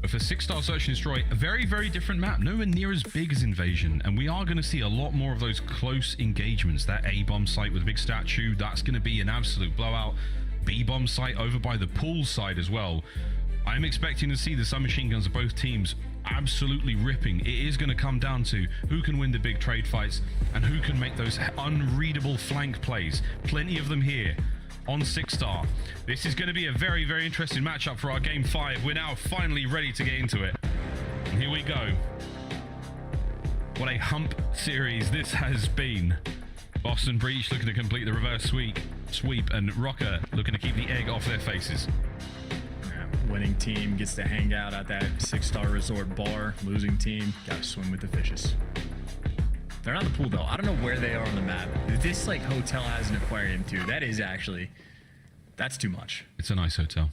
Speaker 15: But for 6-star Search and Destroy, a very, very different map. Nowhere near as big as Invasion. And we are going to see a lot more of those close engagements. That A-bomb site with a big statue, that's going to be an absolute blowout. B-bomb site over by the pool side as well. I'm expecting to see the submachine guns of both teams absolutely ripping. It is going to come down to who can win the big trade fights and who can make those unreadable flank plays. Plenty of them here on 6-star. This is going to be a very, very interesting matchup for our Game 5. We're now finally ready to get into it. And here we go. What a hump series this has been. Boston Breach looking to complete the reverse sweep, and Rocker looking to keep the egg off their faces.
Speaker 16: Winning team gets to hang out at that 6-star resort bar. Losing team gotta swim with the fishes. They're not in the pool though. I don't know where they are on the map. This like hotel has an aquarium too. That's too much.
Speaker 15: It's a nice hotel.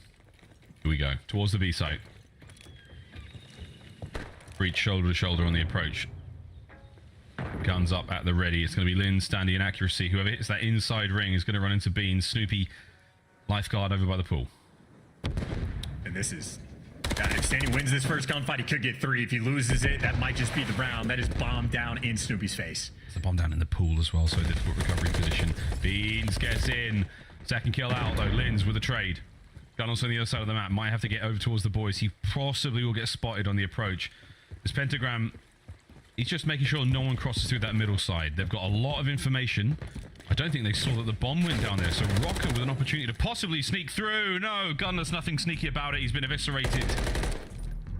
Speaker 15: Here we go towards the B site. Breach shoulder to shoulder on the approach. Guns up at the ready. It's going to be Lynn, Standy, and Accuracy. Whoever hits that inside ring is going to run into Beans. Snoopy, lifeguard over by the pool.
Speaker 16: And this is If Standy wins this first gunfight, he could get 3. If he loses it, that might just be the round. That is bomb down in Snoopy's face.
Speaker 15: It's the bomb down in the pool as well, so difficult recovery position. Beans gets in. Second kill out, though. Linz with a trade. Gunnels on the other side of the map. Might have to get over towards the boys. He possibly will get spotted on the approach. This Pentagram, he's just making sure no one crosses through that middle side. They've got a lot of information. I don't think they saw that the bomb went down there, so Rocker with an opportunity to possibly sneak through. No, Gunner's nothing sneaky about it. He's been eviscerated.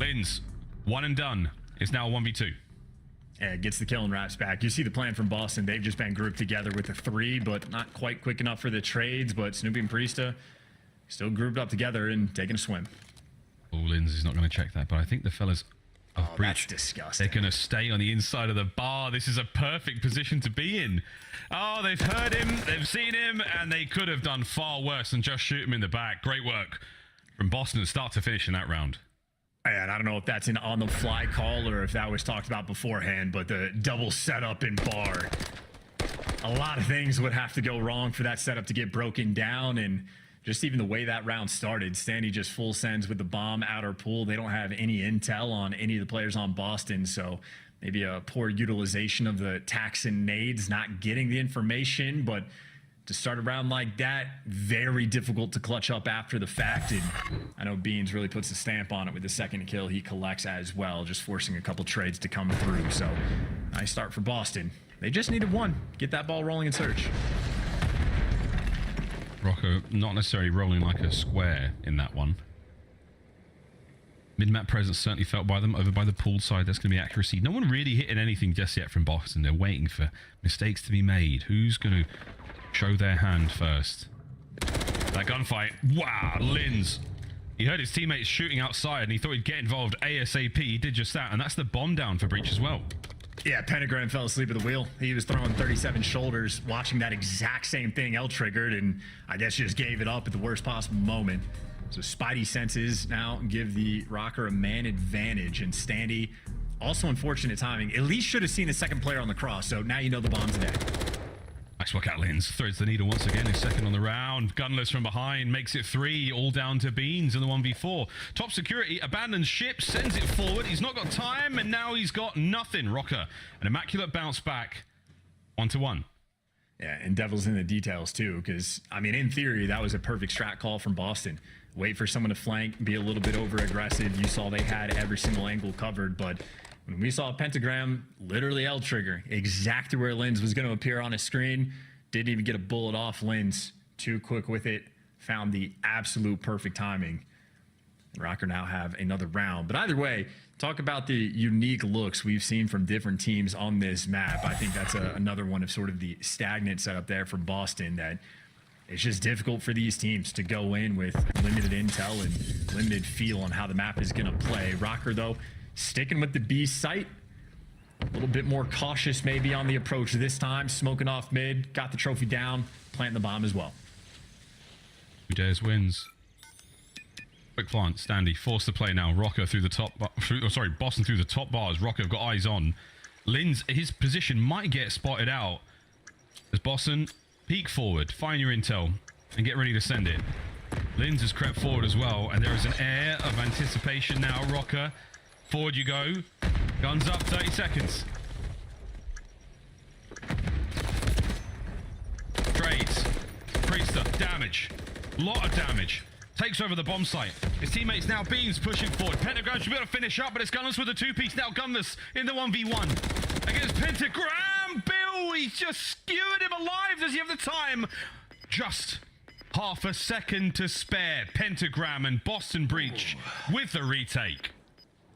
Speaker 15: Linz, one and done. It's now 1v2.
Speaker 16: Yeah, gets the kill and wraps back. You see the plan from Boston. They've just been grouped together with a 3, but not quite quick enough for the trades. But Snoopy and Priesta still grouped up together and taking a swim.
Speaker 15: Oh, Linz is not going to check that, but I think the fellas of Breach,
Speaker 16: that's disgusting.
Speaker 15: they're going to stay on the inside of the bar. This is a perfect position to be in. Oh, they've heard him, they've seen him, and they could have done far worse than just shoot him in the back. Great work from Boston start to finish in that round.
Speaker 16: And I don't know if that's an on-the-fly call or if that was talked about beforehand, but the double setup in bar. A lot of things would have to go wrong for that setup to get broken down, and just even the way that round started, Standy just full sends with the bomb outer pool. They don't have any intel on any of the players on Boston, so maybe a poor utilization of the tax and nades, not getting the information, but to start a round like that, very difficult to clutch up after the fact. And I know Beans really puts a stamp on it with the second kill he collects as well, just forcing a couple trades to come through. So nice start for Boston. They just needed one. Get that ball rolling in search.
Speaker 15: Rocco not necessarily rolling like a square in that one. Mid-map presence certainly felt by them. Over by the pool side, that's going to be accuracy. No one really hitting anything just yet from Boston. They're waiting for mistakes to be made. Who's going to show their hand first? That gunfight. Wow, Linz. He heard his teammates shooting outside and he thought he'd get involved ASAP. He did just that, and that's the bomb down for Breach as well.
Speaker 16: Yeah, Pentagram fell asleep at the wheel. He was throwing 37 shoulders, watching that exact same thing L-triggered, and I guess just gave it up at the worst possible moment. So Spidey senses now give the Rocker a man advantage, and Standy, also unfortunate timing, at least should have seen the second player on the cross, so now you know the bomb's dead.
Speaker 15: Nice work out, Linz. Threads the needle once again. His second on the round. Gunless from behind makes it 3. All down to Beans in the 1v4. Top security abandons ship, sends it forward. He's not got time, and now he's got nothing. Rocker, an immaculate bounce back. 1-1.
Speaker 16: Yeah, and devil's in the details too, because, I mean, in theory, that was a perfect strat call from Boston. Wait for someone to flank, be a little bit over-aggressive. You saw they had every single angle covered, but when we saw Pentagram literally L-trigger exactly where Linz was going to appear on his screen, didn't even get a bullet off Linz. Too quick with it, found the absolute perfect timing. Rocker now have another round. But either way, talk about the unique looks we've seen from different teams on this map. I think that's another one of sort of the stagnant setup there from Boston, that it's just difficult for these teams to go in with limited intel and limited feel on how the map is going to play. Rocker, though, sticking with the B site. A little bit more cautious maybe on the approach this time. Smoking off mid, got the trophy down, planting the bomb as well.
Speaker 15: Who dares wins. Quick plant, Standy forced to play now. Rocker through the top, Boston through the top bars. Rocker have got eyes on. Linz, his position might get spotted out. As Boston peek forward, find your intel, and get ready to send it. Linz has crept forward as well, and there is an air of anticipation now. Rocker, forward you go. Guns up, 30 seconds. Trades. Priester, damage. Lot of damage. Takes over the bomb site. His teammates now Beans pushing forward. Pentagram should be able to finish up, but it's Gunless with a 2-piece. Now Gunless in the 1v1 against Pentagram. Bill, he's just skewered him alive. Does he have the time? Just half a second to spare. Pentagram and Boston Breach with the retake.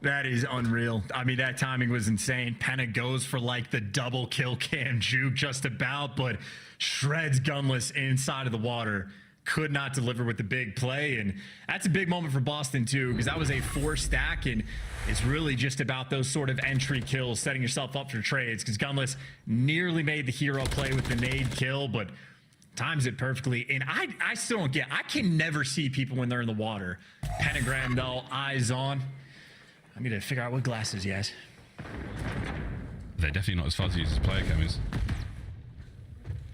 Speaker 16: That is unreal. I mean, that timing was insane. Penta goes for like the double kill cam juke just about, but shreds Gunless inside of the water. Could not deliver with the big play, and that's a big moment for Boston too, because that was a 4 stack, and it's really just about those sort of entry kills, setting yourself up for trades, because Gunless nearly made the hero play with the nade kill, but times it perfectly. And I still don't get, I can never see people when they're in the water. Pentagram though, eyes on. I need to figure out what glasses he has.
Speaker 15: They're definitely not as fuzzy as his player cam is.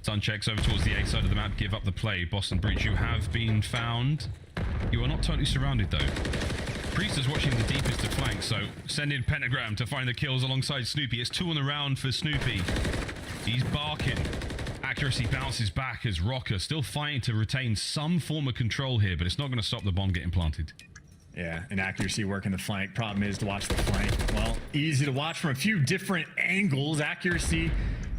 Speaker 15: Sun checks over towards the A side of the map, give up the play. Boston Breach, you have been found. You are not totally surrounded though. Priest is watching the deepest of flanks, so send in Pentagram to find the kills alongside Snoopy. It's 2 on the round for Snoopy. He's barking. Accuracy bounces back as Rocker still fighting to retain some form of control here, but it's not going to stop the bomb getting planted.
Speaker 16: Yeah, and Accuracy working the flank. Problem is to watch the flank. Well, easy to watch from a few different angles. Accuracy,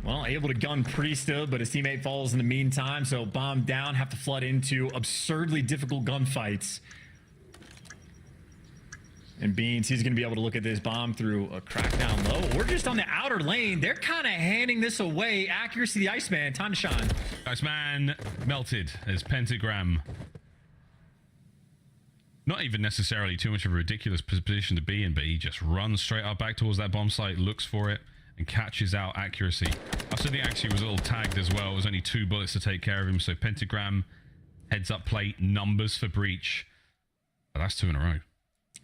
Speaker 16: well, able to gun Priesta, but his teammate falls in the meantime. So bomb down, have to flood into absurdly difficult gunfights. And Beans, he's going to be able to look at this bomb through a crack down low or just on the outer lane. They're kind of handing this away. Accuracy, the Iceman, time to shine.
Speaker 15: Iceman melted as Pentagram. Not even necessarily too much of a ridiculous position to be in, but he just runs straight up back towards that bomb site, looks for it, and catches out Accuracy. Also, the Accuracy was a little tagged as well. It was only 2 bullets to take care of him, so Pentagram, heads up plate, numbers for breach. But that's 2 in a row.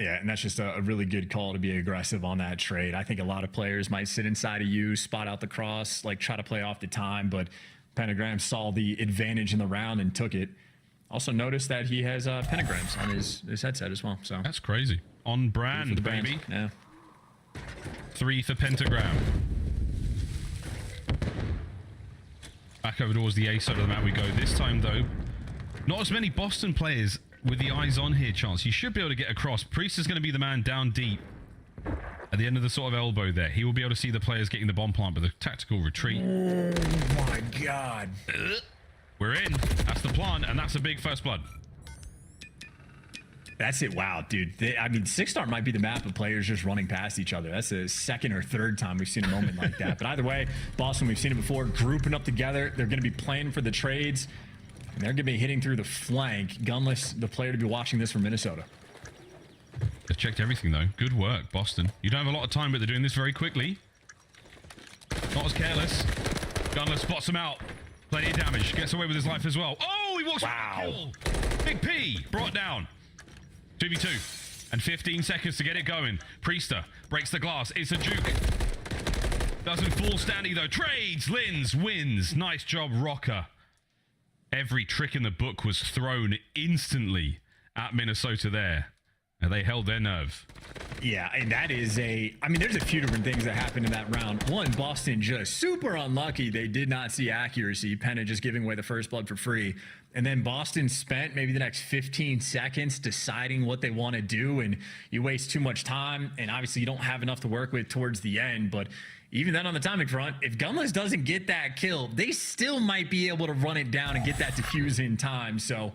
Speaker 16: Yeah, and that's just a really good call to be aggressive on that trade. I think a lot of players might sit inside of you, spot out the cross, like try to play off the time, but Pentagram saw the advantage in the round and took it. Also noticed that he has pentagrams on his headset as well. So
Speaker 15: that's crazy. On brand, baby.
Speaker 16: Yeah.
Speaker 15: 3 for Pentagram. Back over towards the A side of the map we go. This time, though, not as many Boston players with the eyes on here, Chance. You should be able to get across. Priest is going to be the man down deep at the end of the sort of elbow there. He will be able to see the players getting the bomb plant with a tactical retreat.
Speaker 16: Oh my God.
Speaker 15: We're in. That's the plant, and that's a big first blood.
Speaker 16: That's it. Wow, dude. I mean, 6-star might be the map of players just running past each other. That's the 2nd or 3rd time we've seen a moment like that. But either way, Boston, we've seen it before, grouping up together. They're going to be playing for the trades. And they're going to be hitting through the flank. Gunless, the player to be watching this from Minnesota.
Speaker 15: They've checked everything, though. Good work, Boston. You don't have a lot of time, but they're doing this very quickly. Not as careless. Gunless spots him out. Plenty of damage. Gets away with his life as well. Oh, he walks
Speaker 16: wow.
Speaker 15: Big P brought down. 2v2. And 15 seconds to get it going. Priester breaks the glass. It's a juke. Doesn't fall standing, though. Trades. Lins wins. Nice job, Rocker. Every trick in the book was thrown instantly at Minnesota there. And they held their nerve.
Speaker 16: Yeah, and that is I mean, there's a few different things that happened in that round. One, Boston just super unlucky. They did not see accuracy. Penna just giving away the first blood for free. And then Boston spent maybe the next 15 seconds deciding what they want to do. And you waste too much time. And obviously you don't have enough to work with towards the end. But even then on the timing front, if Gunless doesn't get that kill, they still might be able to run it down and get that defuse in time. So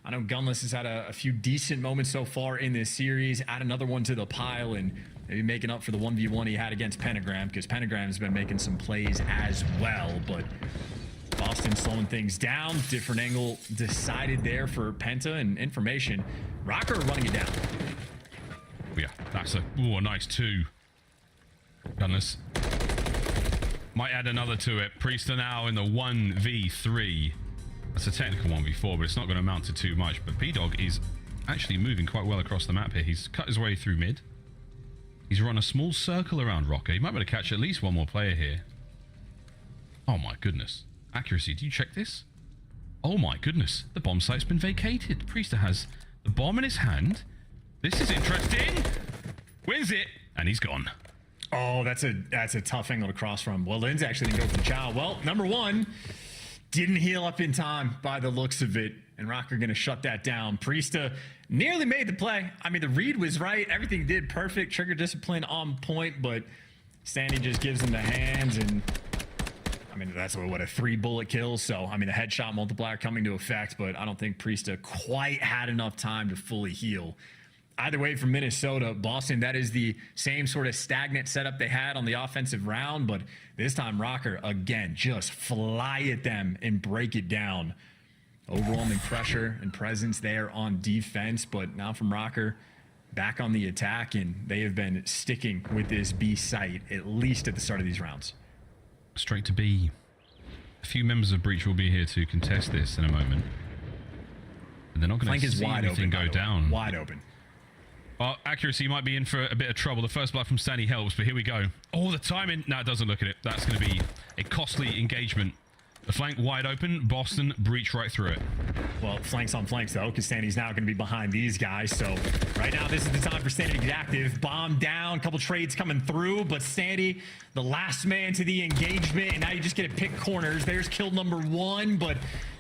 Speaker 16: I know Gunless has had a few decent moments so far in this series. Add another one to the pile and maybe making up for the 1v1 he had against Pentagram, because Pentagram has been making some plays as well. But Boston slowing things down. Different angle decided there for Penta and information. Rocker running it down.
Speaker 15: Yeah, that's a nice 2. Gunless. Might add another to it. Priester now in the 1v3. That's a technical 1v4, but it's not going to amount to too much. But P-Dog is actually moving quite well across the map here. He's cut his way through mid. He's run a small circle around Rocker. He might be able to catch at least one more player here. Oh my goodness. Accuracy, do you check this? Oh my goodness. The bomb site's been vacated. Priester has the bomb in his hand. This is interesting. Wins it, and he's gone.
Speaker 16: Oh, that's a tough angle to cross from. Well, Lynn's actually didn't go for the chow. Well, number one, didn't heal up in time by the looks of it. And Rocker going to shut that down. Priesta nearly made the play. I mean, the read was right. Everything did perfect. Trigger discipline on point. But Sandy just gives him the hands. And, I mean, that's what a 3-bullet kill. So, I mean, the headshot multiplier coming to effect. But I don't think Priesta quite had enough time to fully heal. Either way, from Minnesota, Boston, that is the same sort of stagnant setup they had on the offensive round. But this time, Rocker, again, just fly at them and break it down. Overwhelming pressure and presence there on defense. But now from Rocker, back on the attack. And they have been sticking with this B site, at least at the start of these rounds.
Speaker 15: Straight to B. A few members of Breach will be here to contest this in a moment. And they're not going to see anything go down.
Speaker 16: Wide open.
Speaker 15: Well, accuracy might be in for a bit of trouble. The first blood from Stanley helps, but here we go. Oh, the timing. No, it doesn't look at it. That's going to be a costly engagement The flank wide open. Boston breach right through it.
Speaker 16: Well, flanks on flanks, though, because Standy's now going to be behind these guys. So right now, this is the time for Standy to get active. Bomb down, couple trades coming through, but Standy, the last man to the engagement, and now you just get to pick corners. There's kill number 1, but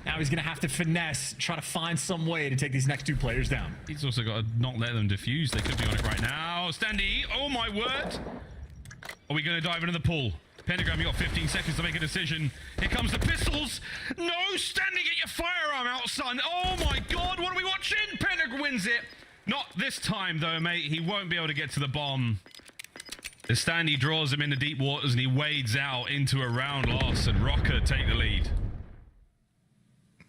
Speaker 16: now he's going to have to finesse, try to find some way to take these next 2 players down.
Speaker 15: He's also got to not let them defuse. They could be on it right now. Standy, oh my word. Are we going to dive into the pool? Pentagram, you got 15 seconds to make a decision. Here comes the pistols. No, Standy, get your firearm out, son. Oh my God, what are we watching? Pentagram wins it. Not this time, though, mate. He won't be able to get to the bomb. The Standy draws him into deep waters, and he wades out into a round loss, and Rocker take the lead.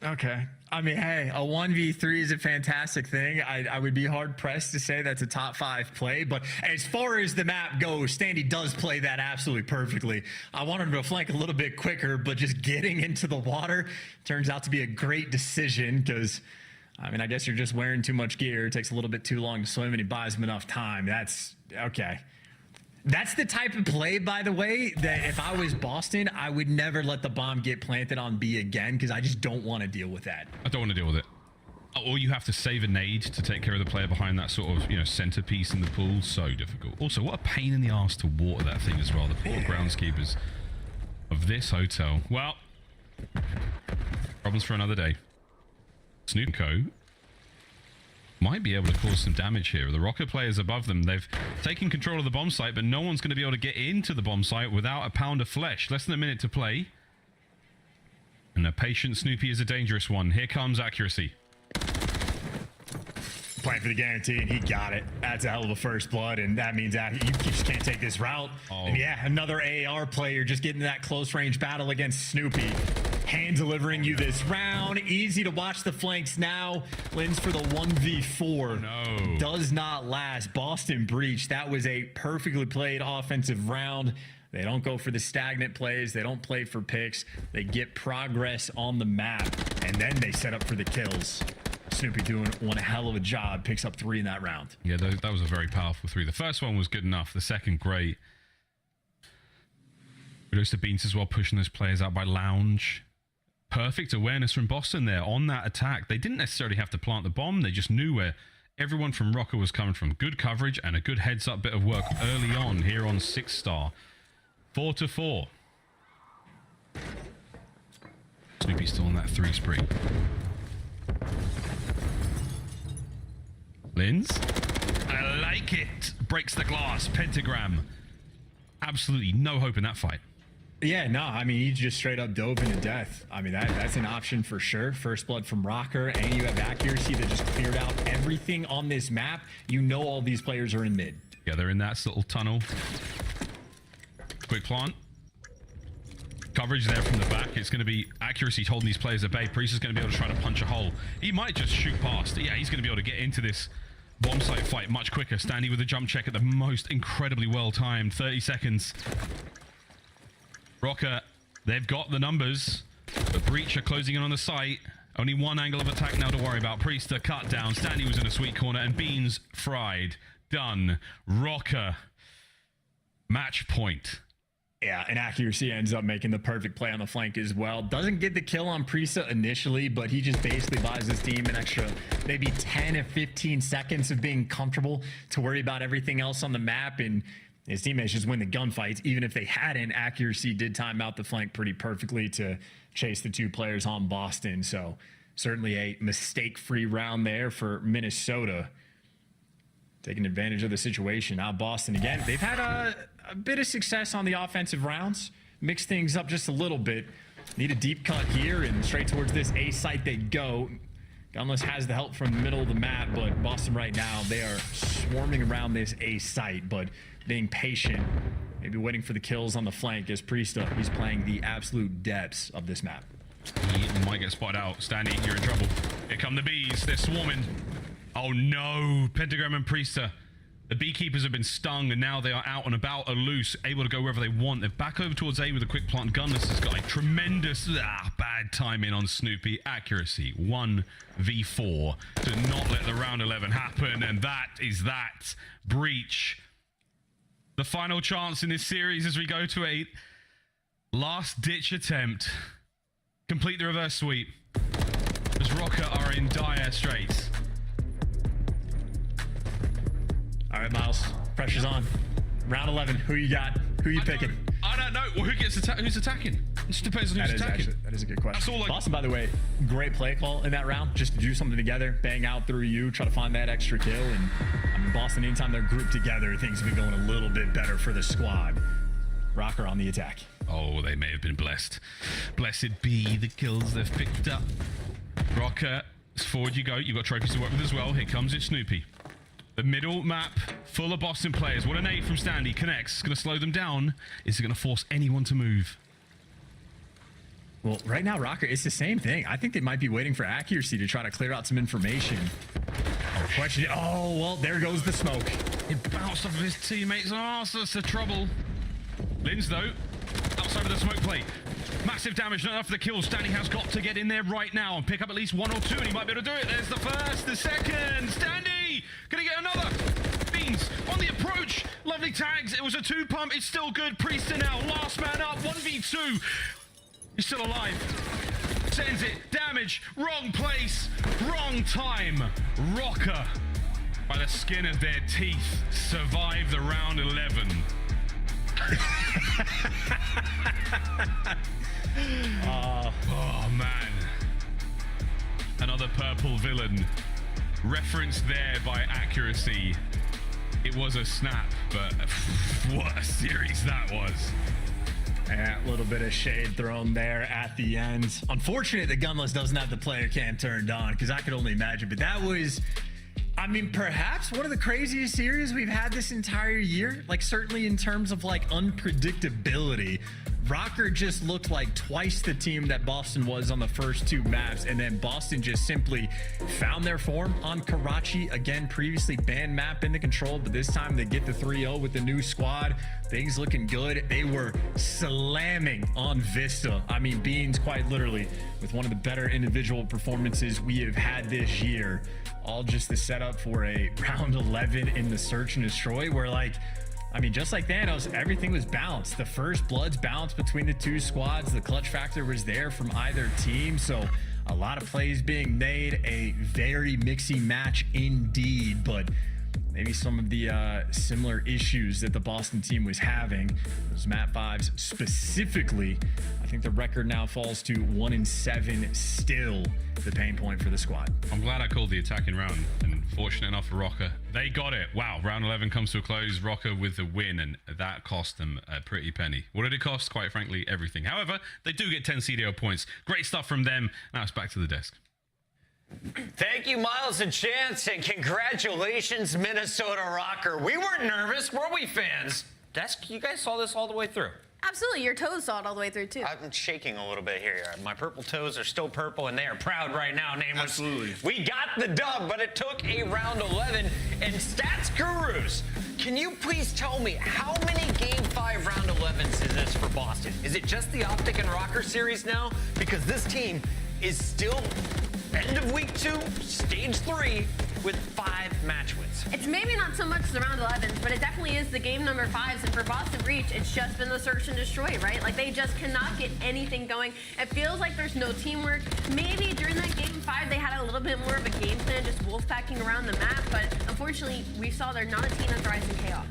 Speaker 16: Okay. I mean, hey, a 1v3 is a fantastic thing. I would be hard-pressed to say that's a top 5 play, but as far as the map goes, Standy does play that absolutely perfectly. I wanted him to flank a little bit quicker, but just getting into the water turns out to be a great decision because, I mean, I guess you're just wearing too much gear. It takes a little bit too long to swim, and he buys him enough time. That's okay. That's the type of play, by the way, that if I was Boston, I would never let the bomb get planted on B again because I just don't want to deal with that.
Speaker 15: I don't want to deal with it. Or you have to save a nade to take care of the player behind that sort of, centerpiece in the pool. So difficult. Also, what a pain in the ass to water that thing as well. The poor groundskeepers of this hotel. Well, problems for another day. Snoop Co. might be able to cause some damage here. The Rocket players above them, they've taken control of the bomb site, but no one's going to be able to get into the bomb site without a pound of flesh. Less than a minute to play. And a patient Snoopy is a dangerous one. Here comes accuracy.
Speaker 16: Playing for the guarantee, and he got it. That's a hell of a first blood, and that means that you just can't take this route.
Speaker 15: Oh.
Speaker 16: And yeah, another AR player just getting that close range battle against Snoopy. Hand delivering you this round. Easy to watch the flanks now. Lens for the 1v4.
Speaker 15: No.
Speaker 16: Does not last. Boston breach. That was a perfectly played offensive round. They don't go for the stagnant plays. They don't play for picks. They get progress on the map, and then they set up for the kills. Snoopy doing one hell of a job. Picks up 3 in that round.
Speaker 15: Yeah, that was a very powerful 3. The first one was good enough. The second, great. Kudos to Beans as well, pushing those players out by Lounge. Perfect awareness from Boston there on that attack. They didn't necessarily have to plant the bomb. They just knew where everyone from Rocker was coming from. Good coverage and a good heads-up bit of work early on here on 6-star. 4-4. Snoopy's still on that 3 spree. Linz. I like it. Breaks the glass. Pentagram. Absolutely no hope in that fight.
Speaker 16: Yeah, no, I mean, he just straight up dove into death. I mean, that's an option for sure. First blood from Rocker, and you have accuracy that just cleared out everything on this map. You know all these players are in mid.
Speaker 15: Yeah, they're in that little tunnel. Quick plant. Coverage there from the back. It's going to be accuracy holding these players at bay. Priest is going to be able to try to punch a hole. He might just shoot past. Yeah, he's going to be able to get into this bomb site fight much quicker. Standy with a jump check at the most incredibly well timed. 30 seconds. Rocker, they've got the numbers. The breach are closing in on the site. Only one angle of attack now to worry about. Priest a cut down. Standy was in a sweet corner, and Beans fried. Done. Rocker. Match point.
Speaker 16: Yeah, and accuracy ends up making the perfect play on the flank as well. Doesn't get the kill on Priesta initially, but he just basically buys his team an extra maybe 10 or 15 seconds of being comfortable to worry about everything else on the map, and his teammates just win the gunfights. Even if they hadn't, accuracy did time out the flank pretty perfectly to chase the 2 players on Boston. So certainly a mistake-free round there for Minnesota. Taking advantage of the situation. Now Boston again. They've had a bit of success on the offensive rounds. Mix things up just a little bit. Need a deep cut here, and straight towards this A site they go. Gunless has the help from the middle of the map, but Boston right now, they are swarming around this A site, but being patient, maybe waiting for the kills on the flank as Priesta, he's playing the absolute depths of this map.
Speaker 15: He might get spotted out. Standy, you're in trouble. Here come the bees. They're swarming. Oh no, Pentagram and Priesta. The beekeepers have been stung, and now they are out and about, are loose, able to go wherever they want. They're back over towards A with a quick plant. Gunless has got a tremendous bad timing on Snoopy. Accuracy 1v4. Do not let the round 11 happen, and that is that. Breach. The final chance in this series as we go to a last-ditch attempt complete the reverse sweep, as Rocker are in dire straits.
Speaker 16: All right, Miles, pressure's on. Round 11, who you got? Who you picking?
Speaker 15: I don't know. Well, who's attacking? It just depends on who's attacking.
Speaker 16: That is a good question.
Speaker 15: That's all
Speaker 16: Boston, by the way, great play call in that round, just to do something together, bang out through you, try to find that extra kill. And I mean, Boston, anytime they're grouped together, things have been going a little bit better for the squad. Rocker on the attack.
Speaker 15: Oh, they may have been blessed. Blessed be the kills they've picked up. Rocker, forward you go. You've got trophies to work with as well. Here comes it, Snoopy. The middle map, full of Boston players. What a nade from Standy. Connects. Going to slow them down. Is it going to force anyone to move?
Speaker 16: Well, right now, Rocker, it's the same thing. I think they might be waiting for accuracy to try to clear out some information. Question. Oh, well, there goes the smoke.
Speaker 15: It bounced off of his teammates. Oh, so that's the trouble. Lins, though, outside of the smoke plate. Massive damage, not enough for the kill. Standy has got to get in there right now and pick up at least one or two, and he might be able to do it. There's the first, the second. Standy! Gonna get another. Beans on the approach. Lovely tags. It was a 2-pump. It's still good. Priester now. Last man up. 1v2. He's still alive. Sends it. Damage. Wrong place. Wrong time. Rocker, by the skin of their teeth, survived the round 11. Oh man, another purple villain referenced there by accuracy. It was a snap, but what a series that was.
Speaker 16: A little bit of shade thrown there at the end. Unfortunate that Gunless doesn't have the player cam turned on, because I could only imagine, but that was, I mean, perhaps one of the craziest series we've had this entire year. Like, certainly in terms of like unpredictability. Rocker just looked like twice the team that Boston was on the first two maps, and then Boston just simply found their form on Karachi. Again, previously banned map into control, but this time they get the 3-0 with the new squad. Things looking good. They were slamming on Vista. I mean, Beans quite literally with one of the better individual performances we have had this year. All just the setup for a round 11 in the search and destroy, where, like, I mean, just like Thanos, everything was balanced. The first blood's balanced between the two squads. The clutch factor was there from either team. So a lot of plays being made, a very mixy match indeed, but maybe some of the similar issues that the Boston team was having, those map 5s specifically. I think the record now falls to 1-7, still the pain point for the squad.
Speaker 15: I'm glad I called the attacking round, and fortunate enough for Rocker, they got it. Wow, round 11 comes to a close. Rocker with the win, and that cost them a pretty penny. What did it cost? Quite frankly, everything. However, they do get 10 CDO points. Great stuff from them. Now it's back to the desk.
Speaker 3: Thank you, Miles and Chance, and congratulations, Minnesota Rocker. We weren't nervous, were we, fans? Desk, you guys saw this all the way through.
Speaker 2: Absolutely, your toes saw it all the way through too.
Speaker 3: I'm shaking a little bit here. My purple toes are still purple, and they are proud right now, Namers.
Speaker 1: Absolutely.
Speaker 3: We got the dub, but it took a round 11. And Stats Gurus, can you please tell me how many Game 5 round 11s is this for Boston? Is it just the Optic and Rocker series now? Because this team is still end of week 2, stage 3, with 5 match wins.
Speaker 2: It's maybe not so much the round 11s, but it definitely is the game number 5s. And for Boston Breach, it's just been the search and destroy, right? Like, they just cannot get anything going. It feels like there's no teamwork. Maybe during that game 5, they had a little bit more of a game plan, just wolfpacking around the map. But unfortunately, we saw they're not a team that thrives in chaos.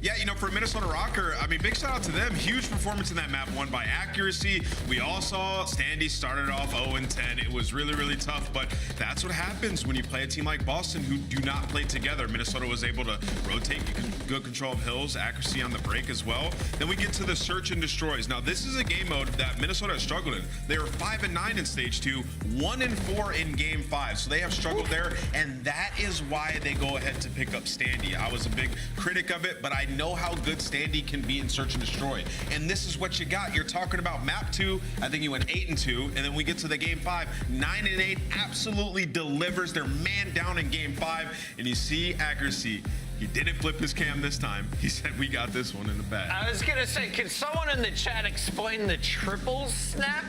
Speaker 1: Yeah, you know, for Minnesota Rocker, I mean, big shout out to them. Huge performance in that map, won by accuracy. We all saw Standy started off 0-10. It was really, really tough, but that's what happens when you play a team like Boston who do not play together. Minnesota was able to rotate, good control of hills, accuracy on the break as well. Then we get to the search and destroys. Now, this is a game mode that Minnesota has struggled in. They were 5-9 in stage 2, 1-4 in game 5. So they have struggled there, and that is why they go ahead to pick up Standy. I was a big critic of it, but I know how good Standy can be in search and destroy. And this is what you got. You're talking about map 2. I think you went 8-2. And then we get to the game 5, 9-8, absolutely delivers. They're man down in game 5. And you see accuracy. He didn't flip his cam this time. He said, we got this one in the bag.
Speaker 3: I was going to say, can someone in the chat explain the triple snap?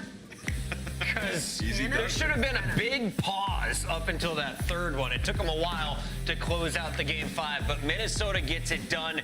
Speaker 3: Because there should have been a big pause up until that third one. It took them a while to close out the game 5, but Minnesota gets it done.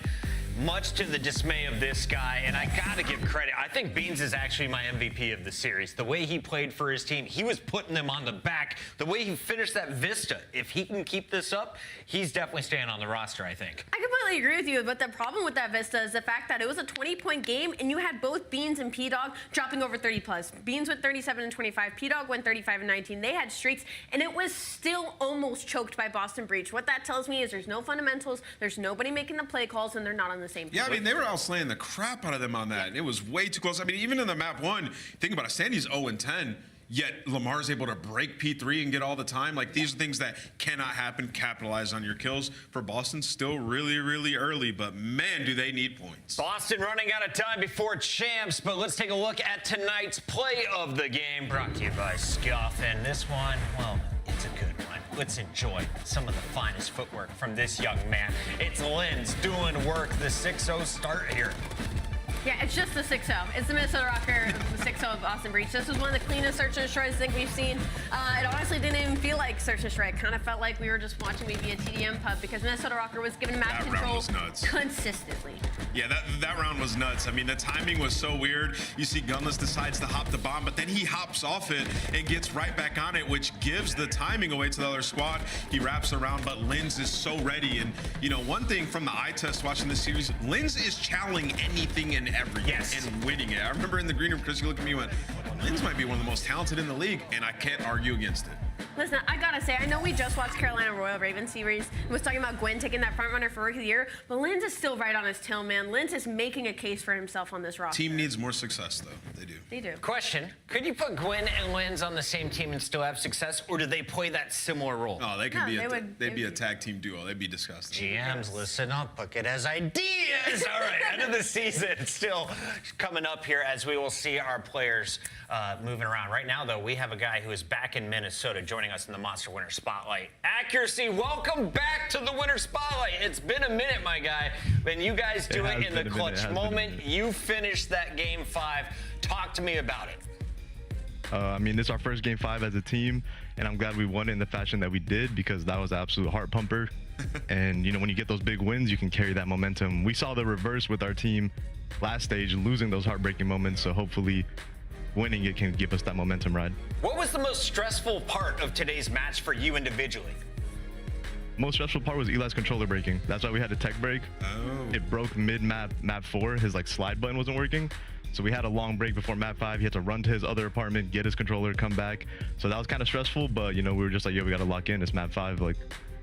Speaker 3: much to the dismay of this guy, and I gotta give credit. I think Beans is actually my MVP of the series. The way he played for his team, he was putting them on the back. The way he finished that Vista, if he can keep this up, he's definitely staying on the roster, I think.
Speaker 2: I completely agree with you, but the problem with that Vista is the fact that it was a 20-point game, and you had both Beans and P-Dog dropping over 30+. Beans went 37 and 25, P-Dog went 35 and 19. They had streaks, and it was still almost choked by Boston Breach. What that tells me is there's no fundamentals, there's nobody making the play calls, and they're not on the same page.
Speaker 1: Yeah, I mean, they were outslaying the crap out of them on that, and it was way too close. I mean, even in the map 1, think about it, Sandy's 0-10, yet Lamar's able to break P3 and get all the time. Like, these are things that cannot happen. Capitalize on your kills. For Boston, still really, really early, but man, do they need points.
Speaker 3: Boston running out of time before champs, but let's take a look at tonight's play of the game, brought to you by Scuff. And this one, well, it's a good one. Let's enjoy some of the finest footwork from this young man. It's Linz doing work, the 6-0 start here.
Speaker 2: Yeah, it's just the 6-0. It's the Minnesota Rocker 6-0 of Boston Breach. This was one of the cleanest search and destroys I think we've seen. It honestly didn't even feel like search and destroy. It kind of felt like we were just watching maybe a TDM pub because Minnesota Rocker was given map control consistently.
Speaker 1: Yeah, that round was nuts. I mean, the timing was so weird. You see Gunless decides to hop the bomb, but then he hops off it and gets right back on it, which gives the timing away to the other squad. He wraps around, but Linz is so ready. And, you know, one thing from the eye test watching this series, Linz is challenging anything and everything and winning it. I remember in the green room, Chris, you looked at me and went, Linz might be one of the most talented in the league, and I can't argue against it.
Speaker 2: Listen, I gotta say, I know we just watched Carolina Royal Ravens series and was talking about Gwen taking that front runner for Rookie of the Year, but Linz is still right on his tail, man. Linz is making a case for himself on this roster.
Speaker 1: Team needs more success, though. They do.
Speaker 2: They do.
Speaker 3: Question, could you put Gwen and Linz on the same team and still have success, or do they play that similar role?
Speaker 1: Oh, they could they'd be a tag team duo. They'd be disgusting.
Speaker 3: GMs, listen up, book it as ideas. All right, end of the season still coming up here as we will see our players moving around. Right now, though, we have a guy who is back in Minnesota joining us in the Monster Winter Spotlight. Accuracy, welcome back to the Winter Spotlight. It's been a minute, my guy. When you guys do it in the clutch moment, you finished that game 5. Talk to me about it.
Speaker 6: I mean, this is our first game 5 as a team, and I'm glad we won it in the fashion that we did because that was an absolute heart pumper. And, you know, when you get those big wins, you can carry that momentum. We saw the reverse with our team last stage, losing those heartbreaking moments, so hopefully winning it can give us that momentum ride.
Speaker 3: What was the most stressful part of today's match for you individually?
Speaker 6: Most stressful part was Eli's controller breaking. That's why we had a tech break. It broke mid-map, map 4. His like slide button wasn't working. So we had a long break before map 5. He had to run to his other apartment, get his controller, come back. So that was kind of stressful, but you know, we were just like, yo, we got to lock in. It's map 5, like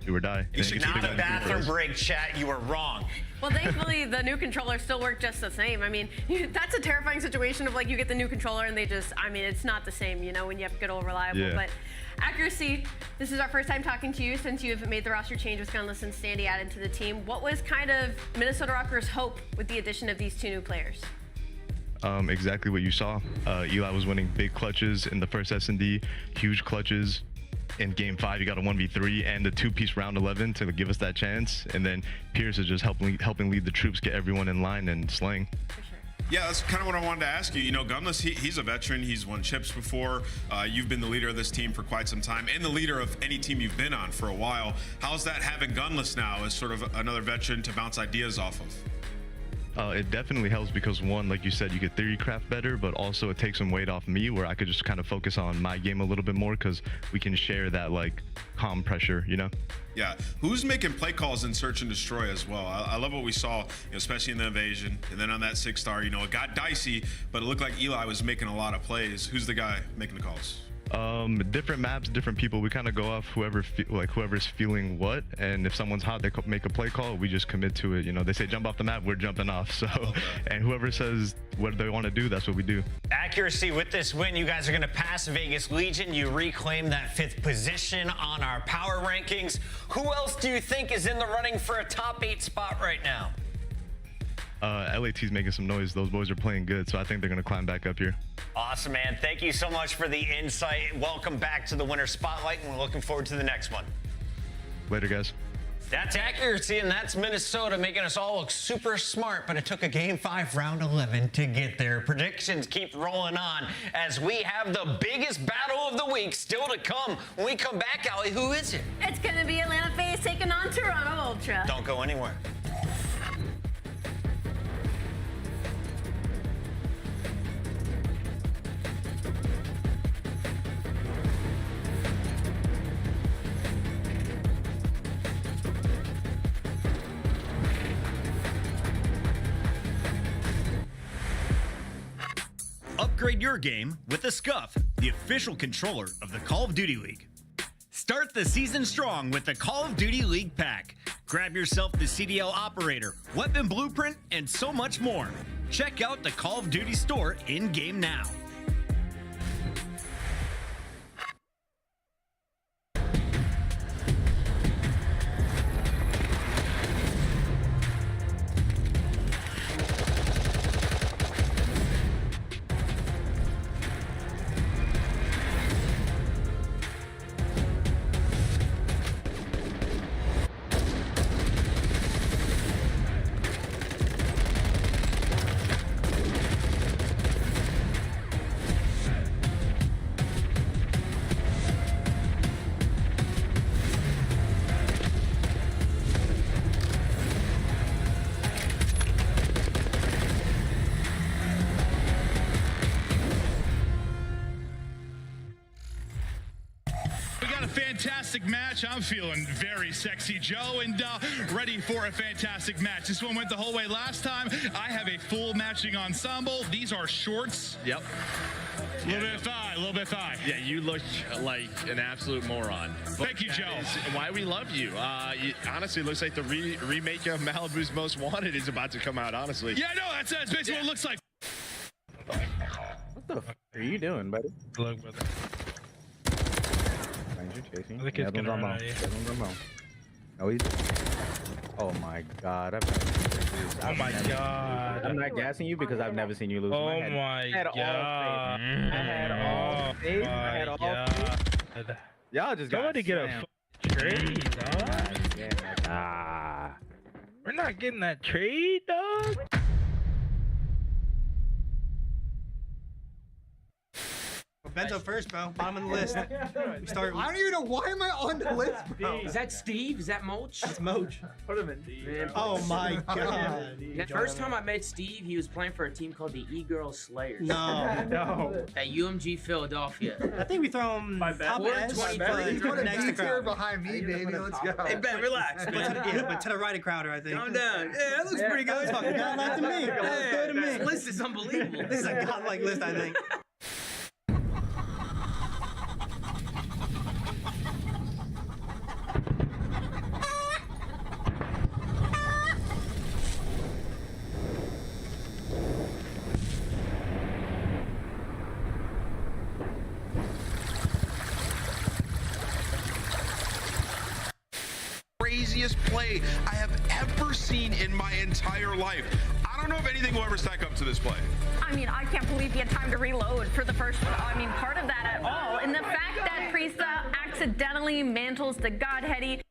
Speaker 6: do or die.
Speaker 3: Not a bathroom break, chat. You were wrong.
Speaker 2: Well, thankfully, the new controller still worked just the same. I mean, that's a terrifying situation of like you get the new controller and they just, I mean, it's not the same, you know, when you have good old reliable.
Speaker 6: Yeah.
Speaker 2: But Accuracy, this is our first time talking to you since you've made the roster change with Gunless and Standy added to the team. What was kind of Minnesota Rockers' hope with the addition of these 2 new players?
Speaker 6: Exactly what you saw. Eli was winning big clutches in the first S&D, huge clutches. In game 5, you got a 1v3 and a 2-piece round 11 to give us that chance. And then Pierce is just helping lead the troops, get everyone in line and slaying.
Speaker 1: Yeah, that's kind of what I wanted to ask you. You know, Gunless, he's a veteran. He's won chips before. You've been the leader of this team for quite some time and the leader of any team you've been on for a while. How's that having Gunless now as sort of another veteran to bounce ideas off of?
Speaker 6: It definitely helps because, one, like you said, you get theory craft better, but also it takes some weight off me where I could just kind of focus on my game a little bit more because we can share that, like, calm pressure, you know?
Speaker 1: Yeah. Who's making play calls in search and destroy as well? I love what we saw, you know, especially in the invasion. And then on that 6-star, you know, it got dicey, but it looked like Eli was making a lot of plays. Who's the guy making the calls?
Speaker 6: Different maps, different people. We kind of go off whoever's feeling what, and if someone's hot, they make a play call. We just commit to it. You know, they say jump off the map, we're jumping off. So, and whoever says what they want to do, that's what we do.
Speaker 3: Accuracy, with this win, you guys are going to pass Vegas Legion. You reclaim that 5th position on our power rankings. Who else do you think is in the running for a top 8 spot right now?
Speaker 6: LAT's making some noise. Those boys are playing good, so I think they're going to climb back up here.
Speaker 3: Awesome, man. Thank you so much for the insight. Welcome back to the Winter Spotlight, and we're looking forward to the next one.
Speaker 6: Later, guys.
Speaker 3: That's Accuracy, and that's Minnesota making us all look super smart, but it took a Game 5 round 11 to get there. Predictions keep rolling on as we have the biggest battle of the week still to come. When we come back, Allie, who is it?
Speaker 2: It's going to be Atlanta FaZe taking on Toronto Ultra.
Speaker 3: Don't go anywhere.
Speaker 9: Upgrade your game with the Scuff, the official controller of the Call of Duty League. Start the season strong with the Call of Duty League pack. Grab yourself the CDL operator, weapon blueprint, and so much more. Check out the Call of Duty store in-game now.
Speaker 21: Fantastic match. I'm feeling very sexy, Joe, and ready for a fantastic match. This one went the whole way last time. I have a full matching ensemble. These are shorts.
Speaker 17: Yep.
Speaker 21: A little bit thigh.
Speaker 17: Yeah, you look like an absolute moron.
Speaker 21: Thank you, Joe.
Speaker 17: Why we love you. Honestly, it looks like the remake of Malibu's Most Wanted is about to come out, honestly.
Speaker 21: Yeah, no, that's basically what it looks like.
Speaker 22: What the f are you doing, buddy?
Speaker 23: Look, brother.
Speaker 22: Chasing.
Speaker 23: I think he's gonna run.
Speaker 22: No, he's. Oh my God! I'm not gassing you because I've never seen you lose.
Speaker 23: Oh my God!
Speaker 22: I had all faith. Y'all just
Speaker 23: somebody get a trade, dog. We're not getting that trade, dog.
Speaker 24: Bento first, bro. Bottom of the list. We start.
Speaker 25: I don't even know why am I on the list, bro.
Speaker 24: Is that Steve? Is that Mulch?
Speaker 25: That's Mulch.
Speaker 24: Put him in D. Oh my God.
Speaker 25: First time I met Steve, he was playing for a team called the E-Girl Slayers.
Speaker 24: No. No.
Speaker 25: At UMG Philadelphia.
Speaker 24: I think we throw him top S.
Speaker 25: He's
Speaker 24: going
Speaker 25: next to
Speaker 24: crowd.
Speaker 25: behind me, baby. Let's go.
Speaker 24: Hey, Ben, relax. But to the right of Crowder, I think.
Speaker 25: Calm down. Yeah, that looks pretty good.
Speaker 24: Fucking godlike to me. Good to me.
Speaker 25: This list is unbelievable.
Speaker 24: This is a godlike list, I think.
Speaker 1: Craziest play I have ever seen in my entire life. I don't know if anything will ever stack up to this play.
Speaker 2: I mean, I can't believe he had time to reload for the first one. I mean, part of that at all. And the fact that Priesta accidentally mantles the Godheady.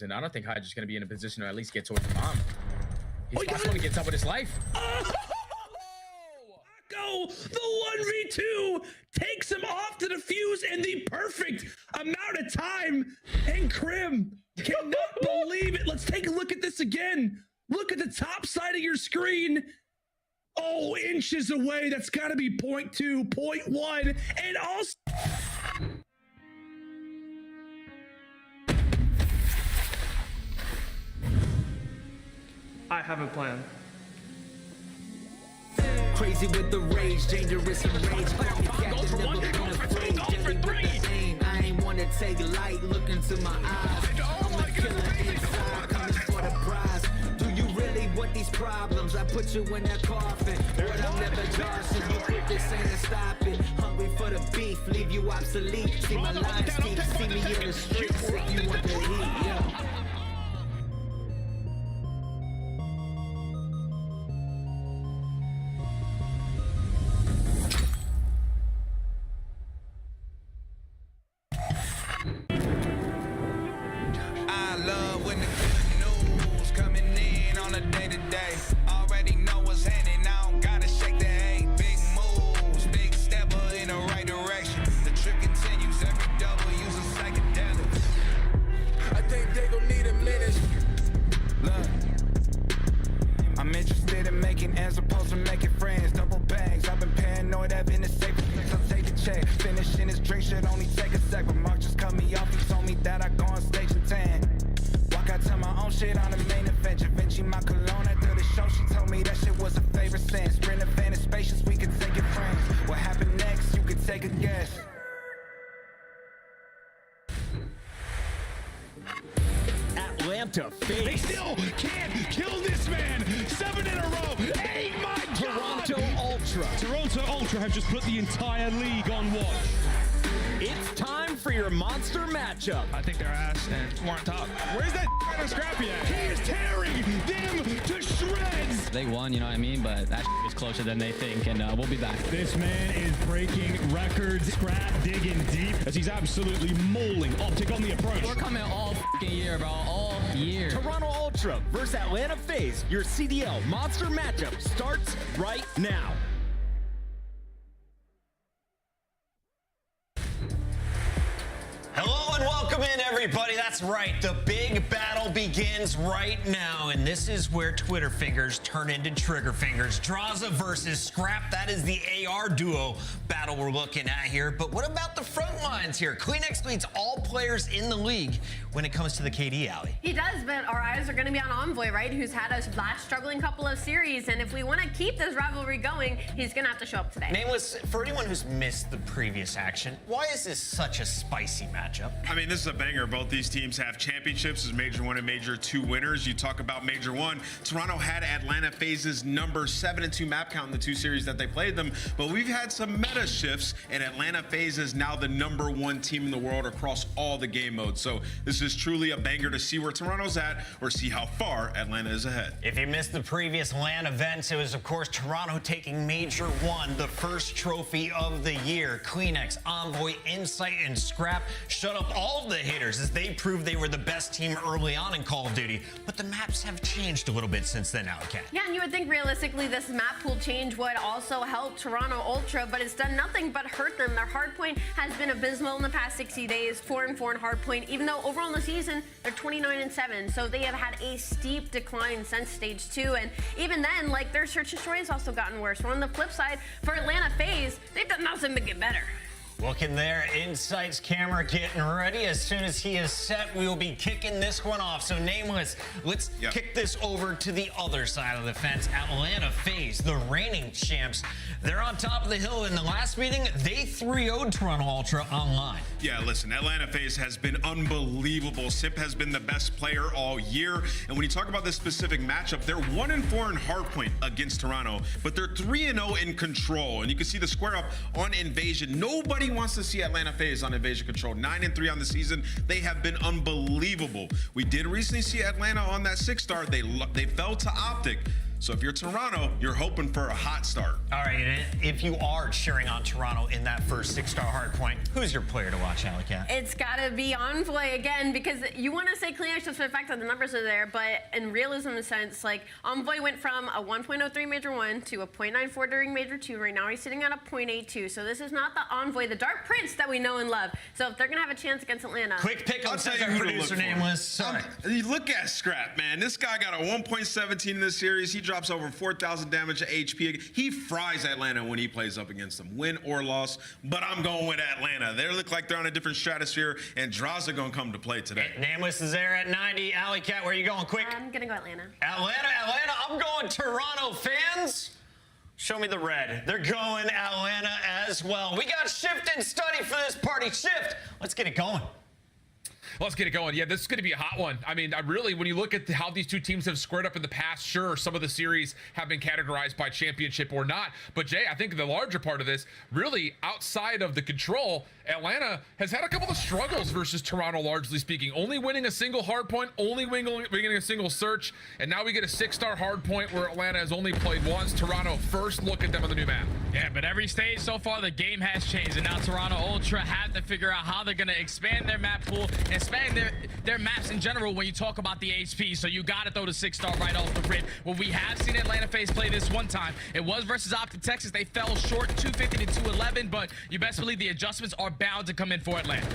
Speaker 5: And I don't think Hydra's going to be in a position to at least get towards the bomb. He's possible to get up with his life.
Speaker 8: Go the 1v2 takes him off to the fuse in the perfect amount of time, and Krim cannot believe it. Let's take a look at this again. Look at the top side of your screen. Oh, inches away. That's got to be 0.2, 0.1, and also.
Speaker 24: I have a plan.
Speaker 14: Crazy with the rage, dangerous and rage. Captain, never been afraid. Deadly with the aim. I ain't wanna take light. Look into my eyes. I'm a killer inside, coming for the prize. Do you really want these problems? I put you in that coffin, but I'm never Johnson. You quit this ain't a stop it. Hungry for the beef, leave you obsolete. See my lines deep, see me in the streets if you want the heat. Yeah. Finishing his drink should only take a sec, but Mark just cut me off. He told me that I go on stage and tan. phone shit on the main event. Givenchy, my cologne after the show. She told me that shit was a favorite sin. Sprint a fan of spacious, we could take it frames. What happened next? You could take a guess.
Speaker 20: Atlanta FaZe.
Speaker 8: They still can't kill this man. 7 in a row. 8, my God.
Speaker 20: Toronto Ultra.
Speaker 8: Toronto Ultra have just put the entire league on watch.
Speaker 20: It's time for your monster matchup.
Speaker 5: I think they're ass and we're on top.
Speaker 8: Where's that Scrappy at? He is tearing them to shreds.
Speaker 4: They won, you know what I mean? But that is closer than they think, and we'll be back.
Speaker 8: This man is breaking records. Scrap digging deep as he's absolutely mauling Optic on the approach.
Speaker 4: We're coming all fucking year, bro. All year.
Speaker 20: Toronto Ultra versus Atlanta FaZe. Your CDL monster matchup starts right now.
Speaker 3: Hello and welcome in, everybody. That's right. The big battle begins right now, and this is where Twitter fingers turn into trigger fingers. Draza versus Scrap. That is the AR duo battle we're looking at here. But what about the front lines here? Kleenex leads all players in the league when it comes to the KD alley.
Speaker 2: He does, but our eyes are going to be on Envoy, right? Who's had a last struggling couple of series, and if we want to keep this rivalry going, he's going to have to show up today.
Speaker 3: Nameless, for anyone who's missed the previous action, why is this such a spicy matchup?
Speaker 1: I mean, this is a banger. Both these teams have championships as Major 1 and Major 2 winners. You talk about Major 1. Toronto had Atlanta FaZe's number 7 and 2 map count in the 2 series that they played them, but we've had some meta shifts, and Atlanta FaZe is now the number 1 team in the world across all the game modes. So this is truly a banger to see where Toronto's at or see how far Atlanta is ahead.
Speaker 3: If you missed the previous LAN events, it was, of course, Toronto taking Major 1, the first trophy of the year. Kleenex, Envoy, Insight, and Scrap shut up all of the haters as they proved they were the best team early on in Call of Duty. But the maps have changed a little bit since then, Alley.
Speaker 2: Yeah, and you would think realistically this map pool change would also help Toronto Ultra, but it's done nothing but hurt them. Their hardpoint has been abysmal in the past 60 days, 4-4 in hardpoint, even though overall in the season, they're 29-7. So they have had a steep decline since stage 2. And even then, like, their search and destroy has also gotten worse. Well, on the flip side, for Atlanta FaZe, they've done nothing but get better.
Speaker 3: Looking there, Insight's camera getting ready. As soon as he is set, we will be kicking this one off. So Nameless, let's kick this over to the other side of the fence. Atlanta FaZe, the reigning champs. They're on top of the hill. In the last meeting, they 3-0'd Toronto Ultra online.
Speaker 1: Yeah, listen, Atlanta FaZe has been unbelievable. Sip has been the best player all year. And when you talk about this specific matchup, they're 1-4 in hardpoint against Toronto, but they're 3-0 in control. And you can see the square up on Invasion. Nobody wants to see Atlanta FaZe on Invasion control. 9-3 on the season. They have been unbelievable. We did recently see Atlanta on that 6-star. They fell to Optic. So if you're Toronto, you're hoping for a hot start.
Speaker 3: All right, if you are cheering on Toronto in that first 6-star hardpoint, who's your player to watch, Alley?
Speaker 2: It's got to be Envoy again, because you want to say Kleenex just for the fact that the numbers are there, but in realism sense, like, Envoy went from a 1.03 Major 1 to a 0.94 during Major 2. Right now he's sitting at a 0.82. So this is not the Envoy, the Dark Prince that we know and love. So if they're going to have a chance against Atlanta.
Speaker 3: Quick pick on
Speaker 1: tell you who to look for.
Speaker 3: Nameless. Sorry.
Speaker 1: You look at Scrap, man. This guy got a 1.17 in this series. He drops over 4,000 damage to HP. He fries Atlanta when he plays up against them, win or loss. But I'm going with Atlanta. They look like they're on a different stratosphere, and Draws are going to come to play today.
Speaker 3: Nameless is there at 90. Alley Cat, where are you going? Quick.
Speaker 2: I'm going to go Atlanta.
Speaker 3: Atlanta. I'm going Toronto. Fans, show me the red. They're going Atlanta as well. We got Shift and Study for this party. Shift, let's get it going.
Speaker 10: Let's get it going. Yeah, this is going to be a hot one. I mean, when you look at how these two teams have squared up in the past, sure, some of the series have been categorized by championship or not. But Jay, I think the larger part of this, really outside of the control, Atlanta has had a couple of struggles versus Toronto, largely speaking. Only winning a single hard point, only winning a single search, and now we get a 6-star hard point where Atlanta has only played once. Toronto, first look at them on the new map.
Speaker 5: Yeah, but every stage so far, the game has changed, and now Toronto Ultra have to figure out how they're going to expand their map pool and expand their maps in general when you talk about the HP. So you got to throw the 6-star right off the rip. Well, we have seen Atlanta FaZe play this one time. It was versus Optic Texas. They fell short 250 to 211, but you best believe the adjustments are bound to come in for Atlanta.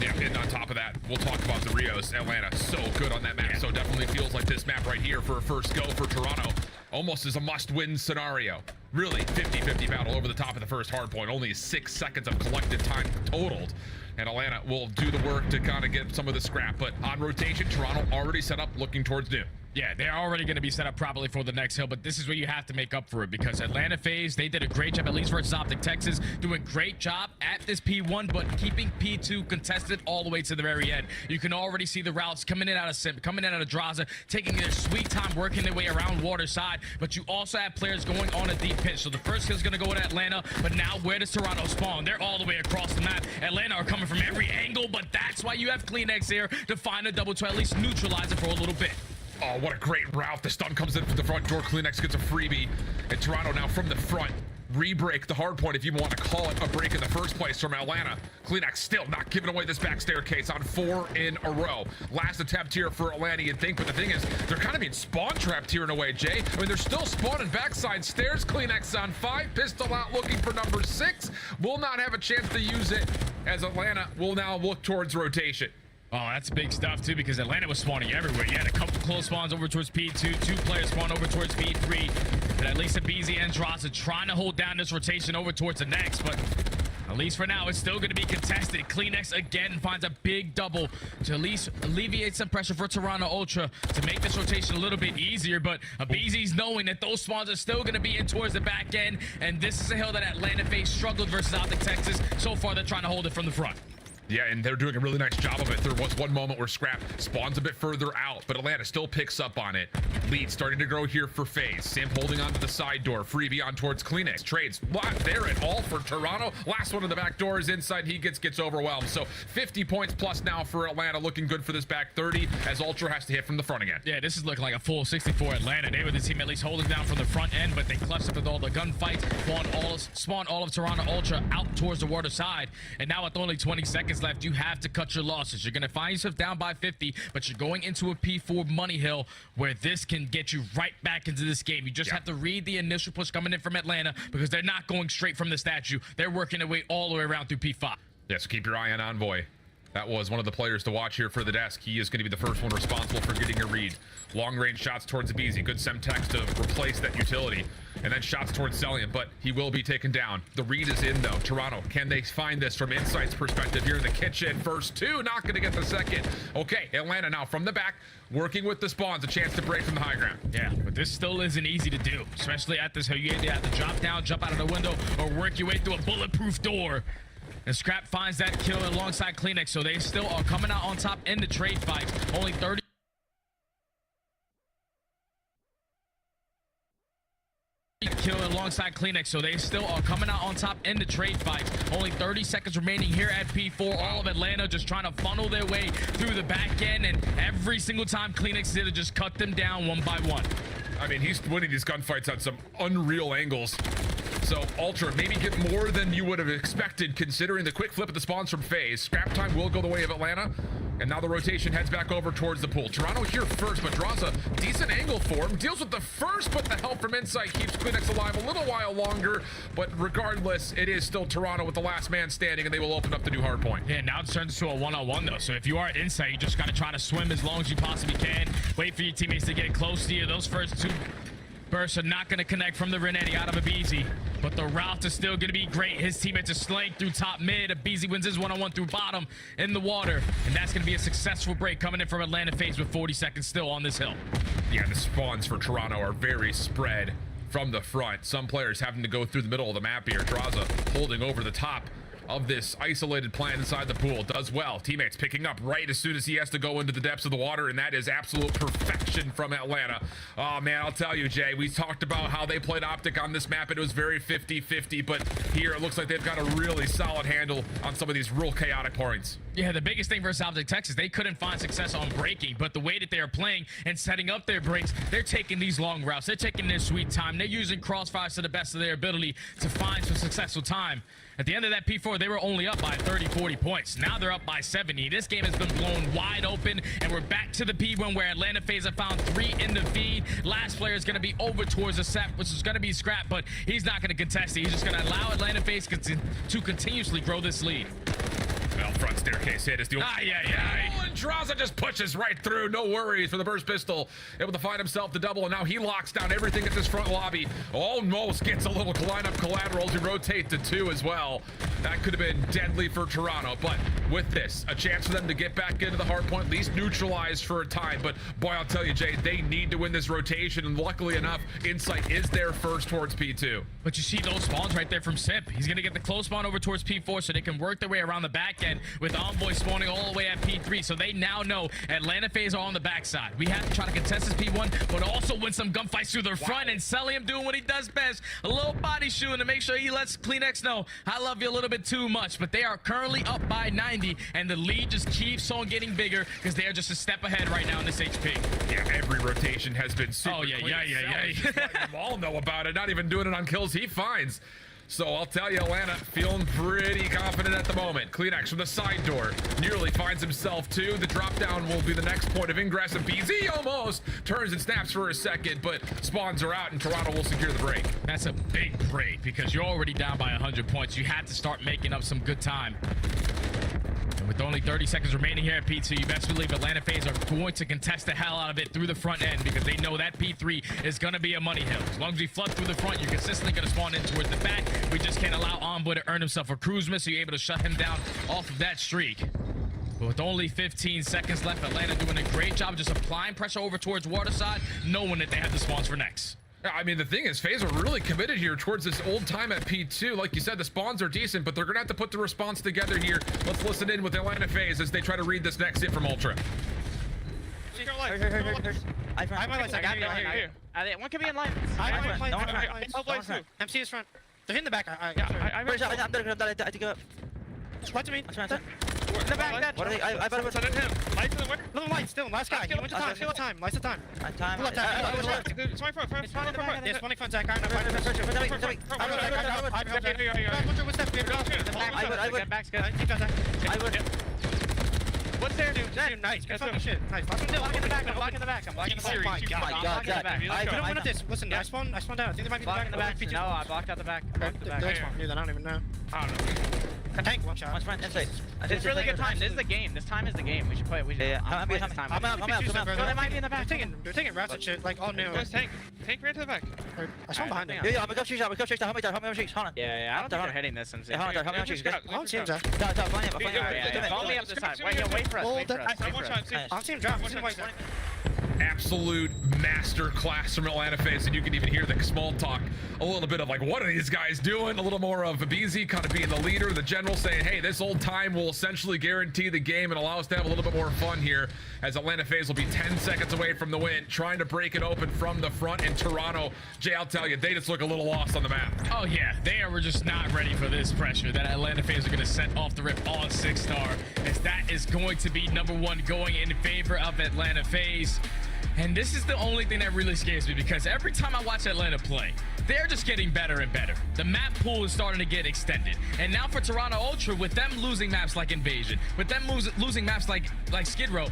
Speaker 10: Yeah, and on top of that, we'll talk about the Rios. Atlanta, so good on that map. So definitely feels like this map right here for a first go for Toronto almost is a must-win scenario. really 50-50 battle over the top of the first hard point. Only 6 seconds of collective time totaled. And Atlanta will do the work to kind of get some of the scrap. But on rotation, Toronto already set up looking towards new.
Speaker 5: Yeah, they're already going to be set up properly for the next hill, but this is where you have to make up for it because Atlanta FaZe, they did a great job, at least versus Optic Texas, doing great job at this P1, but keeping P2 contested all the way to the very end. You can already see the routes coming in out of Simp, coming in out of Draza, taking their sweet time, working their way around Waterside, but you also have players going on a deep pitch. So the first hill is going to go to Atlanta, but now where does Toronto spawn? They're all the way across the map. Atlanta are coming from every angle, but that's why you have Kleenex here to find a double to at least neutralize it for a little bit.
Speaker 10: Oh, what a great route. The stun comes in from the front door. Kleenex gets a freebie. And Toronto now from the front. Re-break the hard point, if you want to call it a break in the first place from Atlanta. Kleenex still not giving away this back staircase on 4 in a row. Last attempt here for Atlanta, you'd think, but the thing is, they're kind of being spawn trapped here in a way, Jay. I mean, they're still spawning backside stairs. Kleenex on 5, pistol out looking for number 6. Will not have a chance to use it as Atlanta will now look towards rotation.
Speaker 5: Oh, that's big stuff, too, because Atlanta was spawning everywhere. You had a couple close spawns over towards P2, 2 players spawn over towards P3, and at least BZ and Draza trying to hold down this rotation over towards the next, but at least for now, it's still going to be contested. Kleenex again finds a big double to at least alleviate some pressure for Toronto Ultra to make this rotation a little bit easier, but BZ's knowing that those spawns are still going to be in towards the back end, and this is a hill that Atlanta FaZe struggled versus Optic Texas. So far, they're trying to hold it from the front.
Speaker 10: Yeah, and they're doing a really nice job of it. There was one moment where Scrap spawns a bit further out, but Atlanta still picks up on it. Lead starting to grow here for FaZe. Simp holding onto the side door. Freebie on towards Kleenex. Trades not there at all for Toronto. Last one in the back door is inside. He gets overwhelmed. So 50 points plus now for Atlanta. Looking good for this back 30 as Ultra has to hit from the front again.
Speaker 5: Yeah, this is looking like a full 64 Atlanta. They were the team at least holding down from the front end, but they clutched up with all the gunfights, spawned all of Toronto Ultra out towards the water side. And now with only 20 seconds left, you have to cut your losses. You're going to find yourself down by 50, but you're going into a P4 money hill where this can get you right back into this game. You just have to read the initial push coming in from Atlanta because they're not going straight from the statue. They're working their way all the way around through P5.
Speaker 10: Yeah, so keep your eye on Envoy. That was one of the players to watch here for the desk. He is going to be the first one responsible for getting a read. Long-range shots towards the BZ. Good Semtex to replace that utility. And then shots towards Zellion, but he will be taken down. The read is in, though. Toronto, can they find this from Insight's perspective here in the kitchen? First 2, not going to get the second. Okay, Atlanta now from the back, working with the spawns, a chance to break from the high ground.
Speaker 5: Yeah, but this still isn't easy to do, especially at this hill. You either have to drop down, jump out of the window, or work your way through a bulletproof door. And Scrap finds that kill alongside Kleenex, so they still are coming out on top in the trade fight. Only 30. Kill alongside Kleenex, so they still are coming out on top in the trade fight. Only 30 seconds remaining here at P4. All of Atlanta just trying to funnel their way through the back end, and every single time Kleenex did it, just cut them down one by one.
Speaker 10: I mean, he's winning these gunfights on some unreal angles. So Ultra maybe get more than you would have expected considering the quick flip of the spawns from FaZe. Scrap time will go the way of Atlanta. And now the rotation heads back over towards the pool. Toronto here first, but draws a decent angle for him. Deals with the first, but the help from Insight keeps Kleenex alive a little while longer. But regardless, it is still Toronto with the last man standing, and they will open up the new hard point.
Speaker 5: Yeah, now it turns to a one-on-one, though. So if you are Insight, you just got to try to swim as long as you possibly can. Wait for your teammates to get close to you. Those first 2 bursts are not going to connect from the Renetti out of a BZ, but the route is still going to be great. His teammates are slaying through top mid. A BZ wins his one-on-one through bottom in the water, and that's going to be a successful break coming in from Atlanta FaZe with 40 seconds still on this hill.
Speaker 10: Yeah, the spawns for Toronto are very spread from the front. Some players having to go through the middle of the map here. Draza holding over the top of this isolated plant inside the pool. Does well. Teammates picking up right as soon as he has to go into the depths of the water, and that is absolute perfection from Atlanta. Oh, man, I'll tell you, Jay, we talked about how they played Optic on this map. It was very 50-50, but here it looks like they've got a really solid handle on some of these real chaotic points.
Speaker 5: Yeah, the biggest thing versus Optic Texas, they couldn't find success on breaking, but the way that they are playing and setting up their breaks, they're taking these long routes. They're taking their sweet time. They're using crossfires to the best of their ability to find some successful time. At the end of that P4, they were only up by 30-40 points. Now they're up by 70. This game has been blown wide open, and we're back to the P1 where Atlanta FaZe have found 3 in the feed. Last player is going to be over towards the set, which is going to be Scrap, but he's not going to contest it. He's just going to allow Atlanta FaZe to continuously grow this lead.
Speaker 10: Well, front staircase hit is the and Draza just pushes right through. No worries for the burst pistol. Able to find himself the double, and now he locks down everything at this front lobby. Almost gets a little lineup collateral to rotate to 2 as well. That could have been deadly for Toronto, but with this, a chance for them to get back into the hard point, at least neutralized for a time. But boy, I'll tell you, Jay, they need to win this rotation, and luckily enough, Insight is there first towards P2.
Speaker 5: But you see those spawns right there from Simp. He's gonna get the close spawn over towards P4 so they can work their way around the back end with Envoy spawning all the way at P3. So they now know Atlanta FaZe are on the backside. We have to try to contest this P1, but also win some gunfights through their front, and Celium doing what he does best. A little body shooting to make sure he lets Kleenex know, I love you a little bit too much. But they are currently up by 90, and the lead just keeps on getting bigger because they are just a step ahead right now in this HP.
Speaker 10: Yeah, every rotation has been super clean. You all know about it. Not even doing it on kills he finds. So I'll tell you, Atlanta feeling pretty confident at the moment. Kleenex from the side door nearly finds himself too. The drop down will be the next point of ingress, and BZ almost turns and snaps for a second, but spawns are out and Toronto will secure the break.
Speaker 5: That's a big break because you're already down by 100 points. You have to start making up some good time. And with only 30 seconds remaining here at P2, you best believe Atlanta FaZe are going to contest the hell out of it through the front end because they know that P3 is going to be a money hill. As long as we flood through the front, you're consistently going to spawn in towards the back. We just can't allow Envoy to earn himself a cruise miss, so you're able to shut him down off of that streak. But with only 15 seconds left, Atlanta doing a great job of just applying pressure over towards Waterside, knowing that they have the spawns for next.
Speaker 10: I mean, the thing is, FaZe are really committed here towards this old time at P2. Like you said, the spawns are decent, but they're going to have to put the response together here. Let's listen in with Atlanta FaZe as they try to read this next hit from Ultra.
Speaker 19: One could be in line. MC is front. They're hitting the back. I think What do you mean? In the back, dead. What are they? I better put him. Lights in the way. Little light still. Last guy. He went to time. Still time. Lights to time. Time. Left. It's my front. It's funny front, Zach. I would. What's there, dude? Nice. Good fucking shit. Nice. Block in the back. I'm blocking the back. Oh my god. I don't win at this. Listen, I spawned down. I think they might be blocking the back. No, I blocked out the back. I don't even know. I don't know. Tank one shot. It's really good time. This is the game. This time is the game. We should play it. We should. Yeah. I'm out. They might be in the back. They're taking routes and shit. Like all new. Tank right to the back. I spawned behind them. Yeah. I'm gonna go chase. Help me down. Yeah. I don't think they're hitting this. Help me chase. I'll see him, Zach. Follow me up this side. Wait for us. I'll see him drop.
Speaker 10: Absolute master class from Atlanta FaZe, and you can even hear the small talk, a little bit of like, what are these guys doing? A little more of BZ kind of being the leader, the general saying, hey, this old time will essentially guarantee the game and allow us to have a little bit more fun here, as Atlanta FaZe will be 10 seconds away from the win, trying to break it open from the front in Toronto. Jay, I'll tell you, they just look a little lost on the map.
Speaker 5: Oh yeah, they are just not ready for this pressure that Atlanta FaZe are going to set off the rip on 6-star, as that is going to be #1 going in favor of Atlanta FaZe. And this is the only thing that really scares me, because every time I watch Atlanta play, they're just getting better and better. The map pool is starting to get extended. And now for Toronto Ultra, with them losing maps like Invasion, with them losing maps like Skid Row,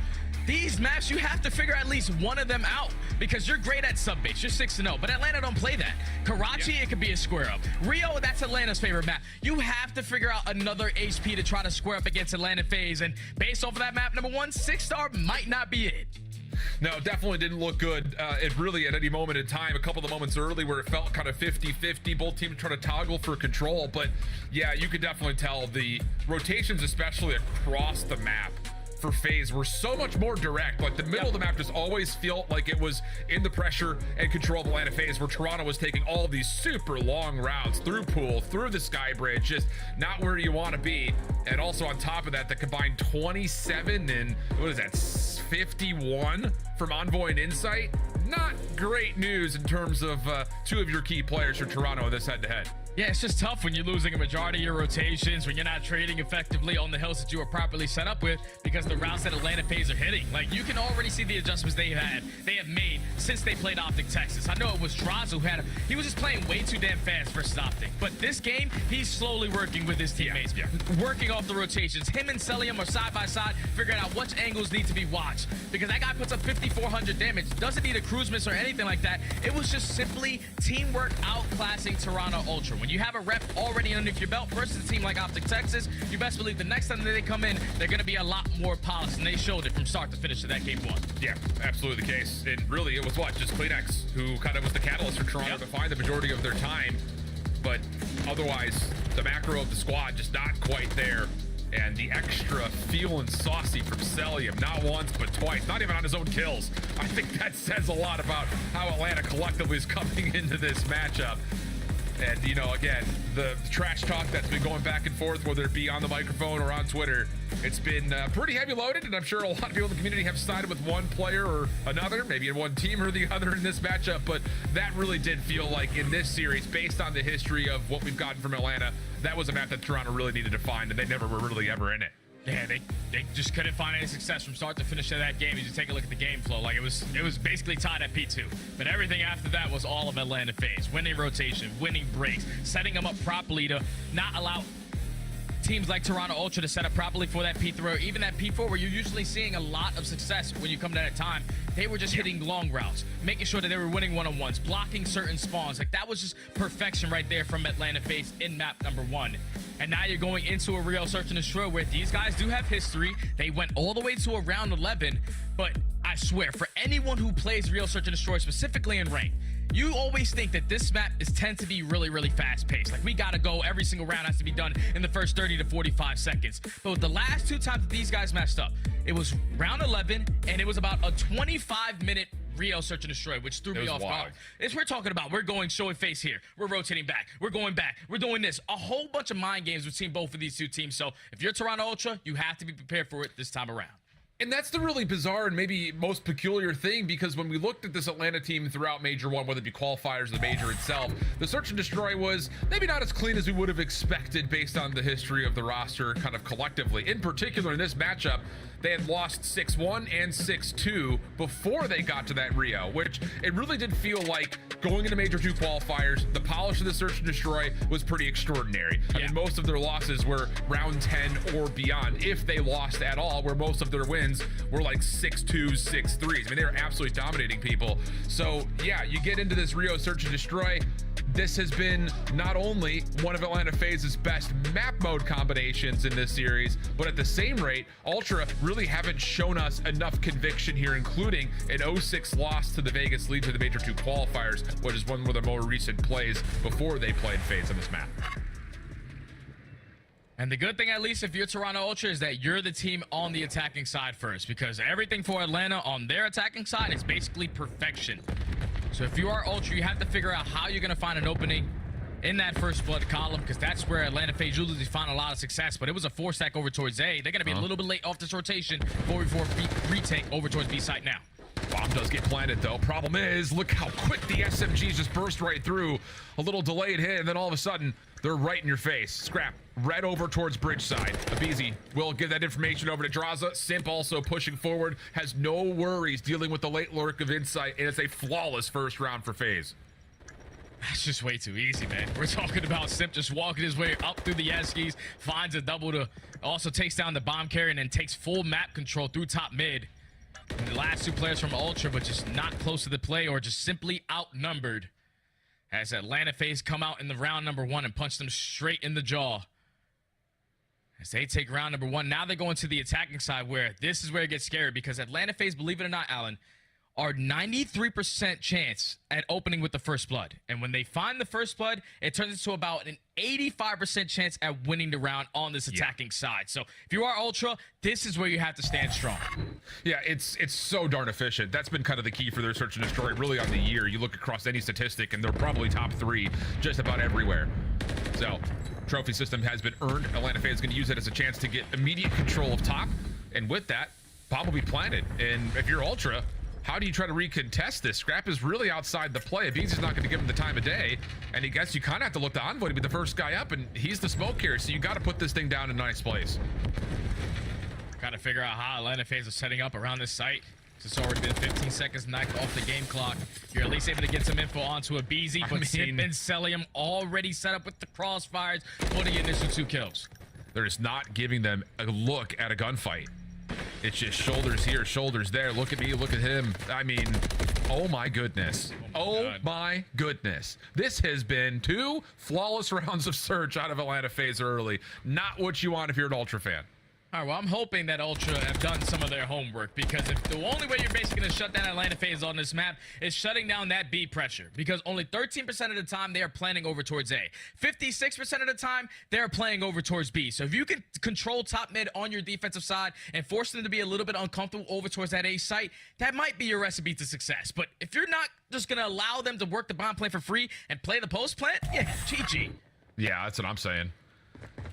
Speaker 5: these maps, you have to figure at least one of them out, because you're great at sub-base. You're 6-0, but Atlanta don't play that. Karachi, it could be a square up. Rio, that's Atlanta's favorite map. You have to figure out another HP to try to square up against Atlanta FaZe, and based off of that map, #1, 6-star might not be it.
Speaker 10: No, definitely didn't look good. It really, at any moment in time, a couple of the moments early where it felt kind of 50-50, both teams trying to toggle for control. But yeah, you could definitely tell the rotations, especially across the map for FaZe, were so much more direct. Like the middle of the map just always felt like it was in the pressure and control of Atlanta FaZe, where Toronto was taking all these super long routes through pool, through the sky bridge, just not where you want to be. And also on top of that, the combined 27 and what is that, 51 from Envoy and Insight. Not great news in terms of two of your key players for Toronto in this head-to-head.
Speaker 5: Yeah, it's just tough when you're losing a majority of your rotations, when you're not trading effectively on the hills that you were properly set up with, because the routes that Atlanta FaZe are hitting. Like, you can already see the adjustments they have made since they played Optic Texas. I know it was Draza who he was just playing way too damn fast versus Optic. But this game, he's slowly working with his teammates, working off the rotations. Him and Celium are side by side, figuring out which angles need to be watched. Because that guy puts up 5,400 damage, doesn't need a crew cruise miss or anything like that. It was just simply teamwork outclassing Toronto Ultra. When you have a rep already underneath your belt versus a team like Optic Texas, you best believe the next time that they come in, they're going to be a lot more polished, and they showed it from start to finish of that game one.
Speaker 10: Yeah, absolutely the case. And really, it was what? Just Kleenex, who kind of was the catalyst for Toronto to find the majority of their time. But otherwise, the macro of the squad just not quite there. And the extra feeling saucy from Celium, not once, but twice, not even on his own kills. I think that says a lot about how Atlanta collectively is coming into this matchup. And, you know, again, the trash talk that's been going back and forth, whether it be on the microphone or on Twitter, it's been pretty heavy loaded, and I'm sure a lot of people in the community have sided with one player or another, maybe in one team or the other in this matchup, but that really did feel like in this series, based on the history of what we've gotten from Atlanta, that was a map that Toronto really needed to find, and they never were really ever in it.
Speaker 5: Yeah, they just couldn't find any success from start to finish of that game. You just take a look at the game flow. Like, it was basically tied at P2. But everything after that was all of Atlanta phase. Winning rotation, winning breaks, setting them up properly to not allow teams like Toronto Ultra to set up properly for that P3 or even that P4, where you're usually seeing a lot of success when you come to that time. They were just hitting long routes, making sure that they were winning one-on-ones, blocking certain spawns. Like, that was just perfection right there from Atlanta phase in map number 1. And now you're going into a real search and destroy where these guys do have history. They went all the way to around 11, but I swear, for anyone who plays real search and destroy, specifically in rank, you always think that this map tends to be really, really fast-paced. Like, we gotta go, every single round has to be done in the first 30 to 45 seconds. But with the last 2 times that these guys messed up, it was round 11, and it was about a 25-minute Rio search and destroy, which threw me off guard. We're talking about, we're going show and face here. We're rotating back. We're going back. We're doing this. A whole bunch of mind games between both of these two teams. So if you're Toronto Ultra, you have to be prepared for it this time around.
Speaker 10: And that's the really bizarre and maybe most peculiar thing, because when we looked at this Atlanta team throughout Major 1, whether it be qualifiers or the Major itself, the search and destroy was maybe not as clean as we would have expected based on the history of the roster kind of collectively. In particular, in this matchup, they had lost 6-1 and 6-2 before they got to that Rio, which it really did feel like going into Major 2 qualifiers, the polish of the search and destroy was pretty extraordinary. I mean, most of their losses were round 10 or beyond, if they lost at all, where most of their wins were like 6-2s, 6-3s. I mean, they were absolutely dominating people. So yeah, you get into this Rio search and destroy. This has been not only one of Atlanta FaZe's best map mode combinations in this series, but at the same rate, Ultra really haven't shown us enough conviction here, including an 0-6 loss to the Vegas lead to the Major 2 qualifiers, which is one of the more recent plays before they played FaZe on this map.
Speaker 5: And the good thing, at least if you're Toronto Ultra, is that you're the team on the attacking side first, because everything for Atlanta on their attacking side is basically perfection. So if you are Ultra, you have to figure out how you're going to find an opening in that first blood column, because that's where Atlanta FaZe usually find a lot of success. But it was a 4-stack over towards A. They're going to be a little bit late off this rotation before retake over towards B site now.
Speaker 10: Bomb does get planted, though. Problem is, look how quick the SMGs just burst right through. A little delayed hit, and then all of a sudden, they're right in your face. Scrap right over towards bridge side. Abizi will give that information over to Draza. Simp also pushing forward, has no worries dealing with the late lurk of Insight, and it's a flawless first round for FaZe.
Speaker 5: That's just way too easy, man. We're talking about Simp just walking his way up through the Yeskis, finds a double to also takes down the bomb carrier, and then takes full map control through top mid. And the last 2 players from Ultra, but just not close to the play or just simply outnumbered, as Atlanta FaZe come out in the round number 1 and punch them straight in the jaw. As they take round number 1, now they go into the attacking side, where this is where it gets scary, because Atlanta FaZe, believe it or not, Alan, are 93% chance at opening with the first blood. And when they find the first blood, it turns into about an 85% chance at winning the round on this attacking side. So if you are Ultra, this is where you have to stand strong.
Speaker 10: Yeah, it's so darn efficient. That's been kind of the key for their search and destroy really on the year. You look across any statistic, and they're probably top 3 just about everywhere. So trophy system has been earned. Atlanta FaZe is going to use it as a chance to get immediate control of top, and with that, bomb will be planted. And if you're Ultra, how do you try to recontest this? Scrap is really outside the play. Abizi's not going to give him the time of day, and I guess you kind of have to look to Envoy to be the first guy up, and he's the smoke carrier, so you got to put this thing down in a nice place.
Speaker 5: Got to figure out how Atlanta FaZe is setting up around this site. It's already been 15 seconds knocked off the game clock. You're at least able to get some info onto Abizi, but Simp and Celium already set up with the crossfires, putting initial 2 kills.
Speaker 10: They're just not giving them a look at a gunfight. It's just shoulders here, shoulders there. Look at me, look at him. I mean, Oh my goodness. Oh my goodness. This has been 2 flawless rounds of Surge out of Atlanta FaZe early. Not what you want if you're an Ultra fan.
Speaker 5: All right, well, I'm hoping that Ultra have done some of their homework, because if the only way you're basically going to shut down Atlanta FaZe on this map is shutting down that B pressure, because only 13% of the time they are planning over towards A. 56% of the time they're playing over towards B. So if you can control top mid on your defensive side and force them to be a little bit uncomfortable over towards that A site, that might be your recipe to success. But if you're not just going to allow them to work the bomb plant for free and play the post plant, yeah, GG.
Speaker 10: Yeah, that's what I'm saying.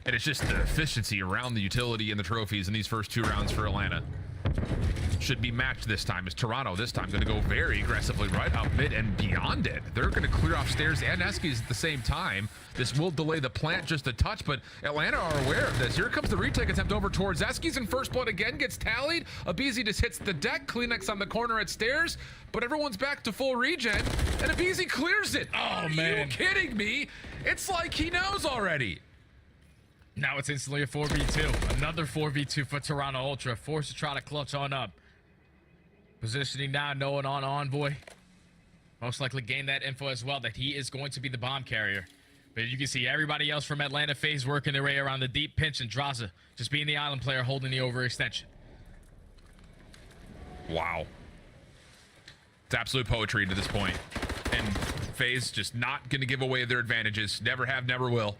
Speaker 10: And it's just the efficiency around the utility and the trophies in these first 2 rounds for Atlanta. Should be matched this time, as Toronto this time going to go very aggressively right up mid and beyond it. They're going to clear off stairs and Eskies at the same time. This will delay the plant just a touch, but Atlanta are aware of this. Here comes the retake attempt over towards Eskies, and first blood again gets tallied. Abizi just hits the deck. Kleenex on the corner at stairs, but everyone's back to full regen, and Abizi clears it.
Speaker 5: Oh, man.
Speaker 10: Are you kidding me? It's like he knows already.
Speaker 5: Now it's instantly a 4v2. Another 4v2 for Toronto Ultra. Forced to try to clutch on up. Positioning now, knowing on Envoy. Most likely gain that info as well, that he is going to be the bomb carrier. But you can see everybody else from Atlanta FaZe working their way around the deep pinch, and Draza just being the island player holding the overextension.
Speaker 10: Wow. It's absolute poetry to this point. And FaZe just not going to give away their advantages. Never have, never will.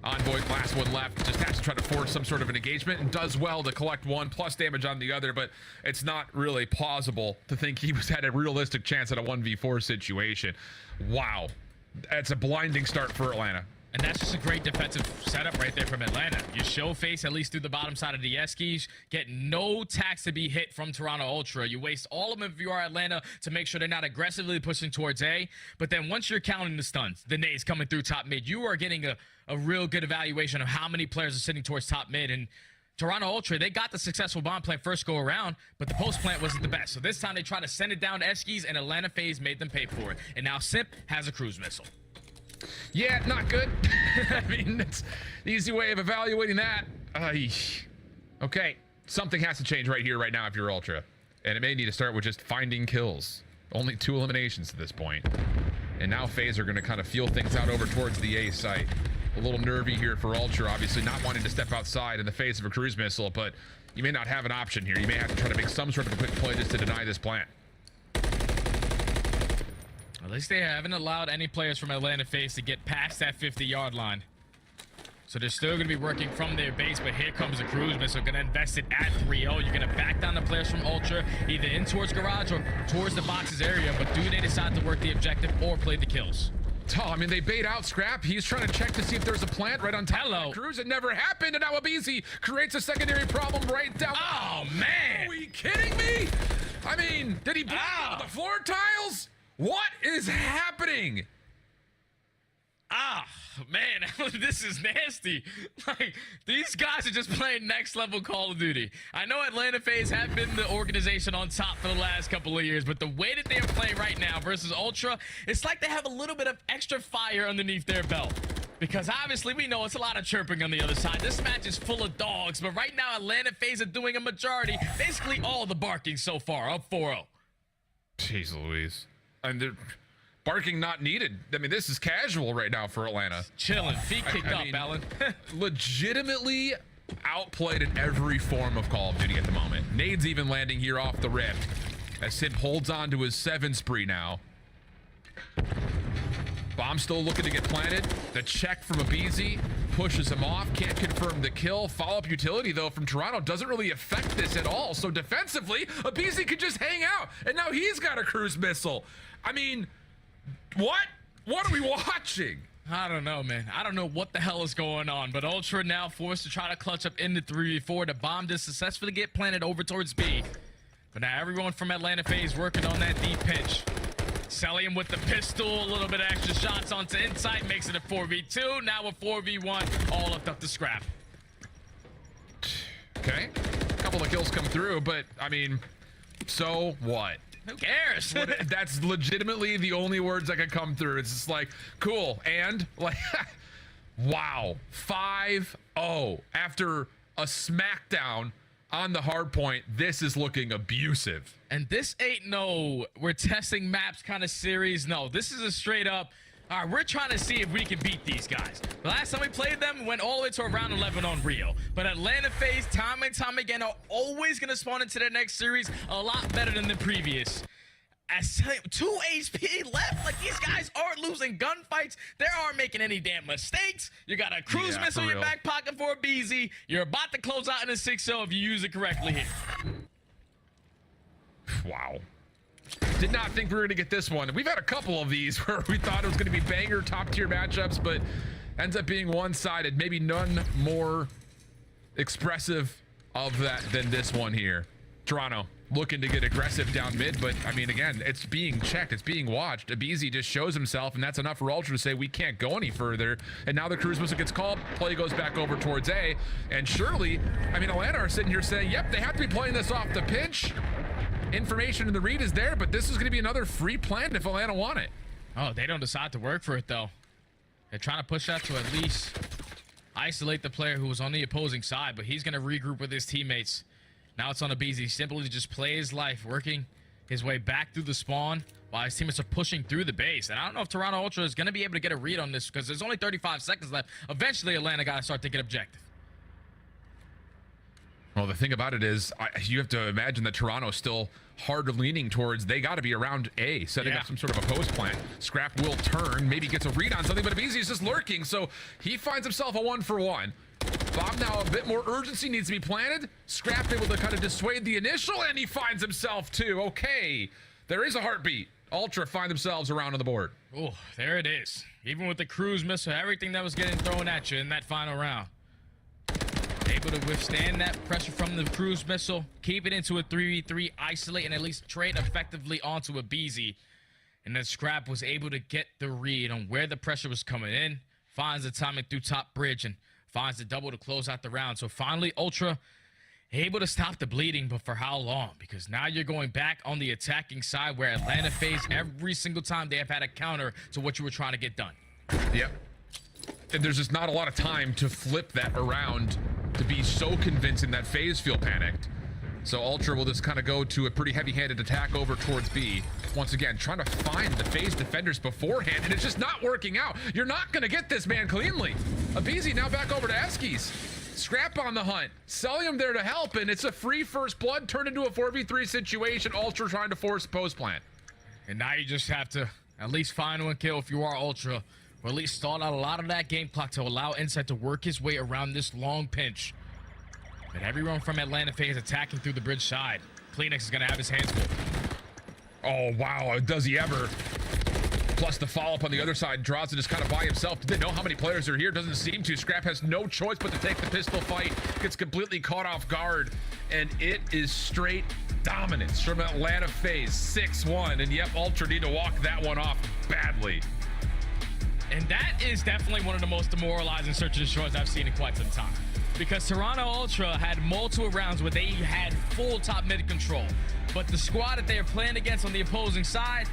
Speaker 10: Envoy, last one left, just has to try to force some sort of an engagement, and does well to collect 1 plus damage on the other, but it's not really plausible to think he had a realistic chance at a 1v4 situation. Wow. That's a blinding start for Atlanta.
Speaker 5: And that's just a great defensive setup right there from Atlanta. You show face at least through the bottom side of the Eskies, get no tax to be hit from Toronto Ultra. You waste all of them if you are Atlanta to make sure they're not aggressively pushing towards A. But then once you're counting the stuns, the nades coming through top mid, you are getting a real good evaluation of how many players are sitting towards top mid. And Toronto Ultra, they got the successful bomb plant first go around, but the post plant wasn't the best. So this time they tried to send it down to Eskies, and Atlanta FaZe made them pay for it. And now Simp has a cruise missile.
Speaker 10: Yeah, not good. I mean, it's the easy way of evaluating that. Okay, something has to change right here, right now if you're Ultra. And it may need to start with just finding kills. Only 2 eliminations at this point. And now FaZe are going to kind of feel things out over towards the A site. A little nervy here for Ultra, obviously not wanting to step outside in the face of a cruise missile, but you may not have an option here. You may have to try to make some sort of a quick play just to deny this plant.
Speaker 5: At least they haven't allowed any players from Atlanta FaZe to get past that 50-yard line. So they're still going to be working from their base, but here comes the cruise missile. Going to invest it at 3-0. You're going to back down the players from Ultra, either in towards garage or towards the boxes area, but do they decide to work the objective or play the kills?
Speaker 10: Oh, I mean, they bait out Scrap. He's trying to check to see if there's a plant right on top of the cruise. It never happened, and now Abizi creates a secondary problem right down.
Speaker 5: Oh, man!
Speaker 10: Are we kidding me? I mean, did he blow up the floor tiles? What is happening?
Speaker 5: Man, this is nasty. Like, these guys are just playing next level Call of Duty. I know Atlanta FaZe have been the organization on top for the last couple of years, but the way that they're playing right now versus Ultra, it's like they have a little bit of extra fire underneath their belt. Because obviously we know it's a lot of chirping on the other side. This match is full of dogs, but right now Atlanta FaZe are doing a majority, basically all the barking so far, up 4-0.
Speaker 10: Jeez Louise. And they're barking not needed. I mean, this is casual right now for Atlanta.
Speaker 5: Chilling, feet kicked up,
Speaker 10: mean,
Speaker 5: Alan.
Speaker 10: Legitimately outplayed in every form of Call of Duty at the moment. Nades even landing here off the rip as Simp holds on to his 7 spree now. Bomb still looking to get planted. The check from Abizi pushes him off. Can't confirm the kill. Follow-up utility, though, from Toronto doesn't really affect this at all. So defensively, Abizi could just hang out. And now he's got a cruise missile. I mean, what? What are we watching?
Speaker 5: I don't know, man. I don't know what the hell is going on, but Ultra now forced to try to clutch up into 3v4. The bomb did successfully get planted over towards B. But now everyone from Atlanta FaZe working on that deep pitch. Selling him with the pistol, a little bit of extra shots onto inside, makes it a 4v2. Now a 4v1, all left up to Scrap.
Speaker 10: Okay, a couple of kills come through, but I mean, so what?
Speaker 5: Who cares?
Speaker 10: That's legitimately the only words that could come through. It's just like, cool, and like, wow, 5-0 after a smackdown on the hard point, this is looking abusive.
Speaker 5: And this ain't no we're testing maps kind of series. No, this is a straight up, all right, we're trying to see if we can beat these guys. The last time we played them, we went all the way to around 11 on Rio. But Atlanta FaZe, time and time again, are always going to spawn into their next series a lot better than the previous. As 2 HP left, like these guys aren't losing gunfights. They aren't making any damn mistakes. You got a cruise missile in your back pocket for a BZ. You're about to close out in a 6-0 if you use it correctly here.
Speaker 10: Wow. Did not think we were going to get this one. We've had a couple of these where we thought it was going to be banger top tier matchups, but ends up being one-sided. Maybe none more expressive of that than this one here. Toronto looking to get aggressive down mid, but I mean, again, it's being checked, it's being watched. Abizi just shows himself, and that's enough for Ultra to say we can't go any further. And now the cruise missile gets called, play goes back over towards A, and surely, I mean, Atlanta are sitting here saying, yep, they have to be playing this off the pinch. Information in the read is there, but this is going to be another free plan if Atlanta want it.
Speaker 5: Oh, they don't decide to work for it, though. They're trying to push that to at least isolate the player who was on the opposing side, but he's going to regroup with his teammates. Now it's on Abizi, simply just play his life, working his way back through the spawn while his teammates are pushing through the base. And I don't know if Toronto Ultra is going to be able to get a read on this because there's only 35 seconds left. Eventually, Atlanta got to start taking objective.
Speaker 10: Well, the thing about it is, you have to imagine that Toronto's still hard leaning towards, they got to be around A, setting up some sort of a post plan. Scrap will turn, maybe gets a read on something, but Abizi is just lurking, so he finds himself a 1-for-1. Bob now a bit more urgency needs to be planted. Scrap able to kind of dissuade the initial, and he finds himself too. Okay, there is a heartbeat. Ultra find themselves around on the board.
Speaker 5: Oh, there it is. Even with the cruise missile, everything that was getting thrown at you in that final round. Able to withstand that pressure from the cruise missile, keep it into a 3v3, isolate, and at least trade effectively onto Abizi. And then Scrap was able to get the read on where the pressure was coming in, finds the timing through top bridge, and finds the double to close out the round. So finally, Ultra able to stop the bleeding, but for how long? Because now you're going back on the attacking side where Atlanta FaZe, every single time they have had a counter to what you were trying to get done.
Speaker 10: Yep. And there's just not a lot of time to flip that around to be so convincing that FaZe feel panicked. So Ultra will just kind of go to a pretty heavy-handed attack over towards B. Once again, trying to find the FaZe defenders beforehand, and it's just not working out. You're not going to get this man cleanly. Abizi now back over to Eskies. Scrap on the hunt. Celium there to help, and it's a free first blood turned into a 4v3 situation. Ultra trying to force post plan.
Speaker 5: And now you just have to at least find one kill if you are Ultra, or at least stall out a lot of that game clock to allow Insight to work his way around this long pinch. But everyone from Atlanta FaZe attacking through the bridge side. Kleenex is going to have his hands full.
Speaker 10: Oh, wow. Does he ever? Plus the follow-up on the other side. Draws it just kind of by himself. Didn't know how many players are here. Doesn't seem to. Scrap has no choice but to take the pistol fight. Gets completely caught off guard. And it is straight dominance from Atlanta FaZe. 6-1. And yep, Ultra need to walk that one off badly.
Speaker 5: And that is definitely one of the most demoralizing search and destroys I've seen in quite some time. Because Toronto Ultra had multiple rounds where they had full top mid control. But the squad that they are playing against on the opposing side,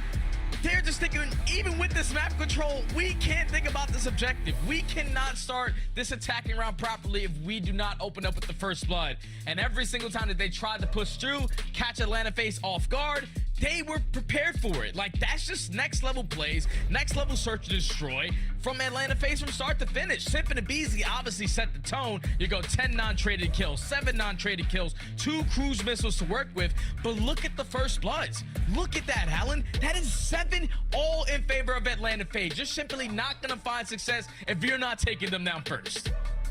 Speaker 5: they're just thinking, even with this map control, we can't think about this objective. We cannot start this attacking round properly if we do not open up with the first blood. And every single time that they tried to push through, catch Atlanta FaZe off guard, they were prepared for it. Like, that's just next level plays, next level search and destroy from Atlanta FaZe from start to finish. Simp and Abizi obviously set the tone. You go 10 non-traded kills, 7 non-traded kills, 2 cruise missiles to work with. But look at the first bloods. Look at that, Alan. That is 7 all in favor of Atlanta FaZe. You're simply not gonna find success if you're not taking them down first.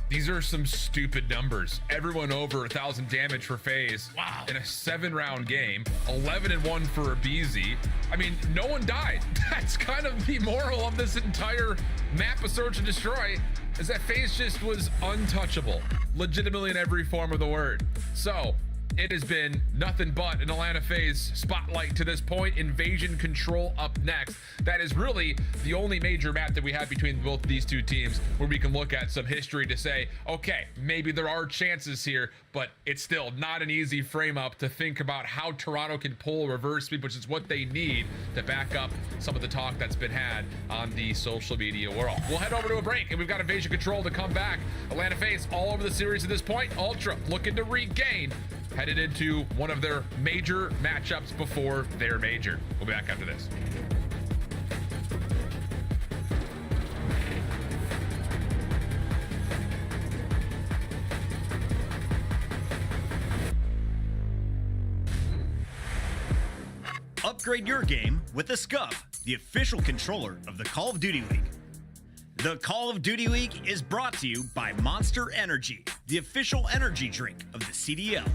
Speaker 10: These are some stupid numbers. Everyone over 1,000 damage for FaZe.
Speaker 5: Wow.
Speaker 10: In a 7-round game. 11-1 for Abizi. I mean, no one died. That's kind of the moral of this entire map of search and destroy, is that FaZe just was untouchable. Legitimately in every form of the word. So, it has been nothing but an Atlanta FaZe spotlight to this point. Invasion Control up next. That is really the only major map that we have between both these two teams where we can look at some history to say, okay, maybe there are chances here, but it's still not an easy frame up to think about how Toronto can pull a reverse sweep, which is what they need to back up some of the talk that's been had on the social media world. We'll head over to a break, and we've got Invasion Control to come back. Atlanta FaZe all over the series at this point. Ultra looking to regain headed into one of their major matchups before their major. We'll be back after this.
Speaker 9: Upgrade your game with the Scuff, the official controller of the Call of Duty League. The Call of Duty League is brought to you by Monster Energy, the official energy drink of the CDL.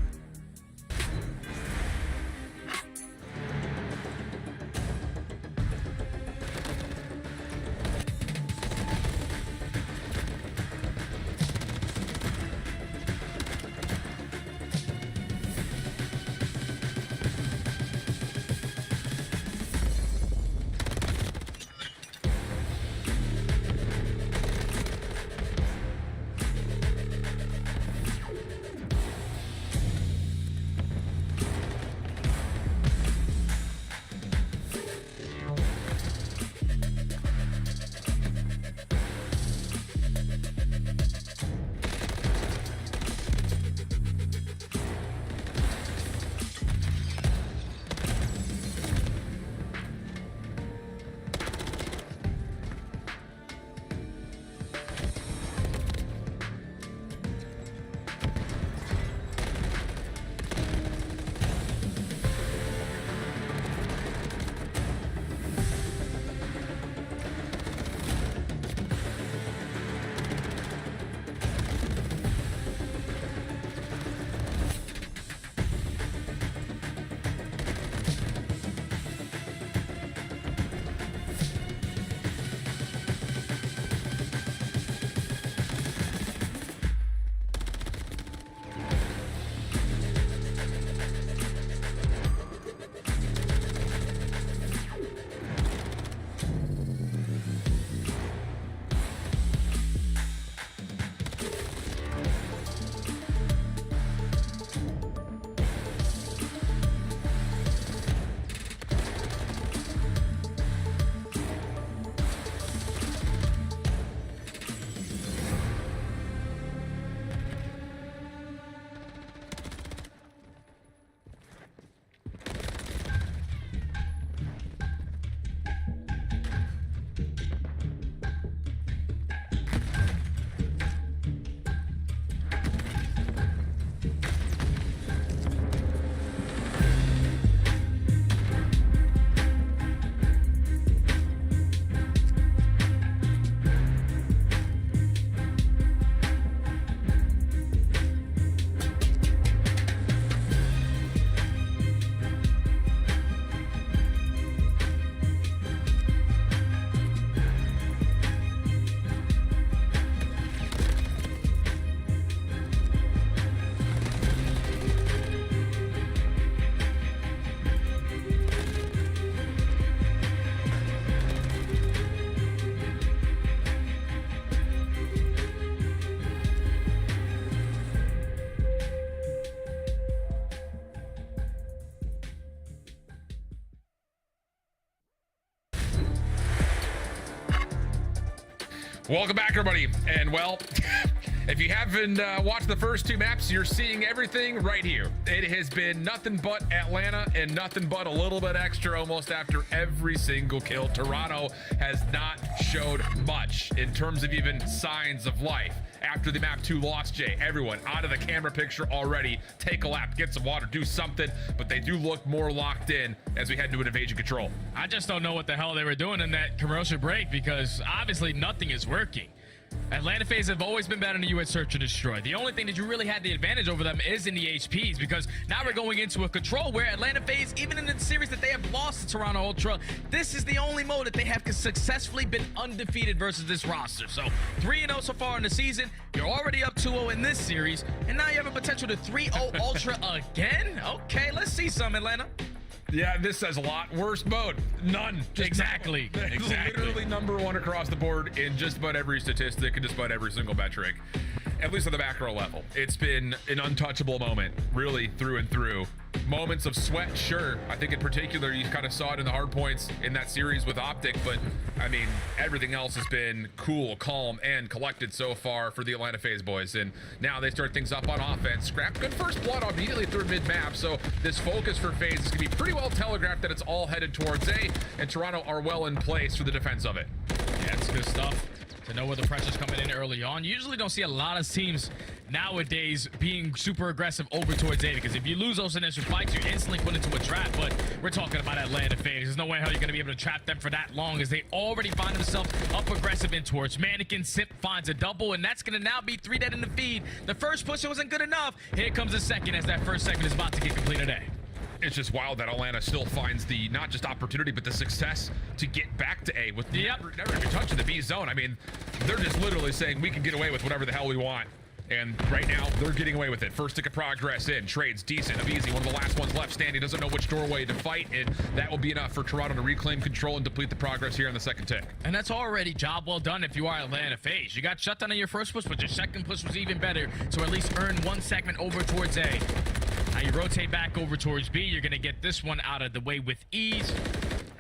Speaker 10: Welcome back, everybody. And well, if you haven't watched the first two maps, you're seeing everything right here. It has been nothing but Atlanta and nothing but a little bit extra almost after every single kill. Toronto has not showed much in terms of even signs of life. After the map 2 loss, Jay, everyone out of the camera picture already. Take a lap, get some water, do something, but they do look more locked in as we head into an invasion control.
Speaker 5: I just don't know what the hell they were doing in that commercial break, because obviously nothing is working. Atlanta FaZe have always been better in the US Search and Destroy. The only thing that you really had the advantage over them is in the HPs, because now we're going into a control where Atlanta FaZe, even in the series that they have lost to Toronto Ultra, this is the only mode that they have successfully been undefeated versus this roster. So 3-0 so far in the season. You're already up 2-0 in this series, and now you have a potential to 3-0 Ultra again? Okay, let's see some, Atlanta.
Speaker 10: Yeah, this says a lot. Worst mode, none. Just
Speaker 5: exactly.
Speaker 10: Literally #1 across the board in just about every statistic and just about every single metric. at least on the macro level. It's been an untouchable moment, really, through and through. Moments of sweat, sure. I think in particular, you kind of saw it in the hard points in that series with Optic, but I mean, everything else has been cool, calm, and collected so far for the Atlanta FaZe boys. And now they start things up on offense. Scrap good first blood immediately through mid-map, so this focus for FaZe is going to be pretty well telegraphed that it's all headed towards A, and Toronto are well in place for the defense of it.
Speaker 5: Yeah, it's good stuff to know where the pressure's coming in early on. You usually don't see a lot of teams nowadays being super aggressive over towards A, because if you lose those initial fights, you're instantly put into a trap. But we're talking about Atlanta FaZe. There's no way how you're going to be able to trap them for that long, as they already find themselves up aggressive in towards Mannequin. Sip finds a double, and that's going to now be 3 dead in the feed. The first push wasn't good enough. Here comes the second, as that first segment is about to get completed A.
Speaker 10: It's just wild that Atlanta still finds the not just opportunity but the success to get back to A with never even touching the B zone. I mean, they're just literally saying we can get away with whatever the hell we want. And right now, they're getting away with it. First tick of progress in. Trades decent. Avizi, one of the last ones left standing. Doesn't know which doorway to fight, and that will be enough for Toronto to reclaim control and deplete the progress here in the second tick.
Speaker 5: And that's already job well done if you are Atlanta FaZe. You got shut down on your first push, but your second push was even better, so at least earn one segment over towards A. Now you rotate back over towards B. You're going to get this one out of the way with ease.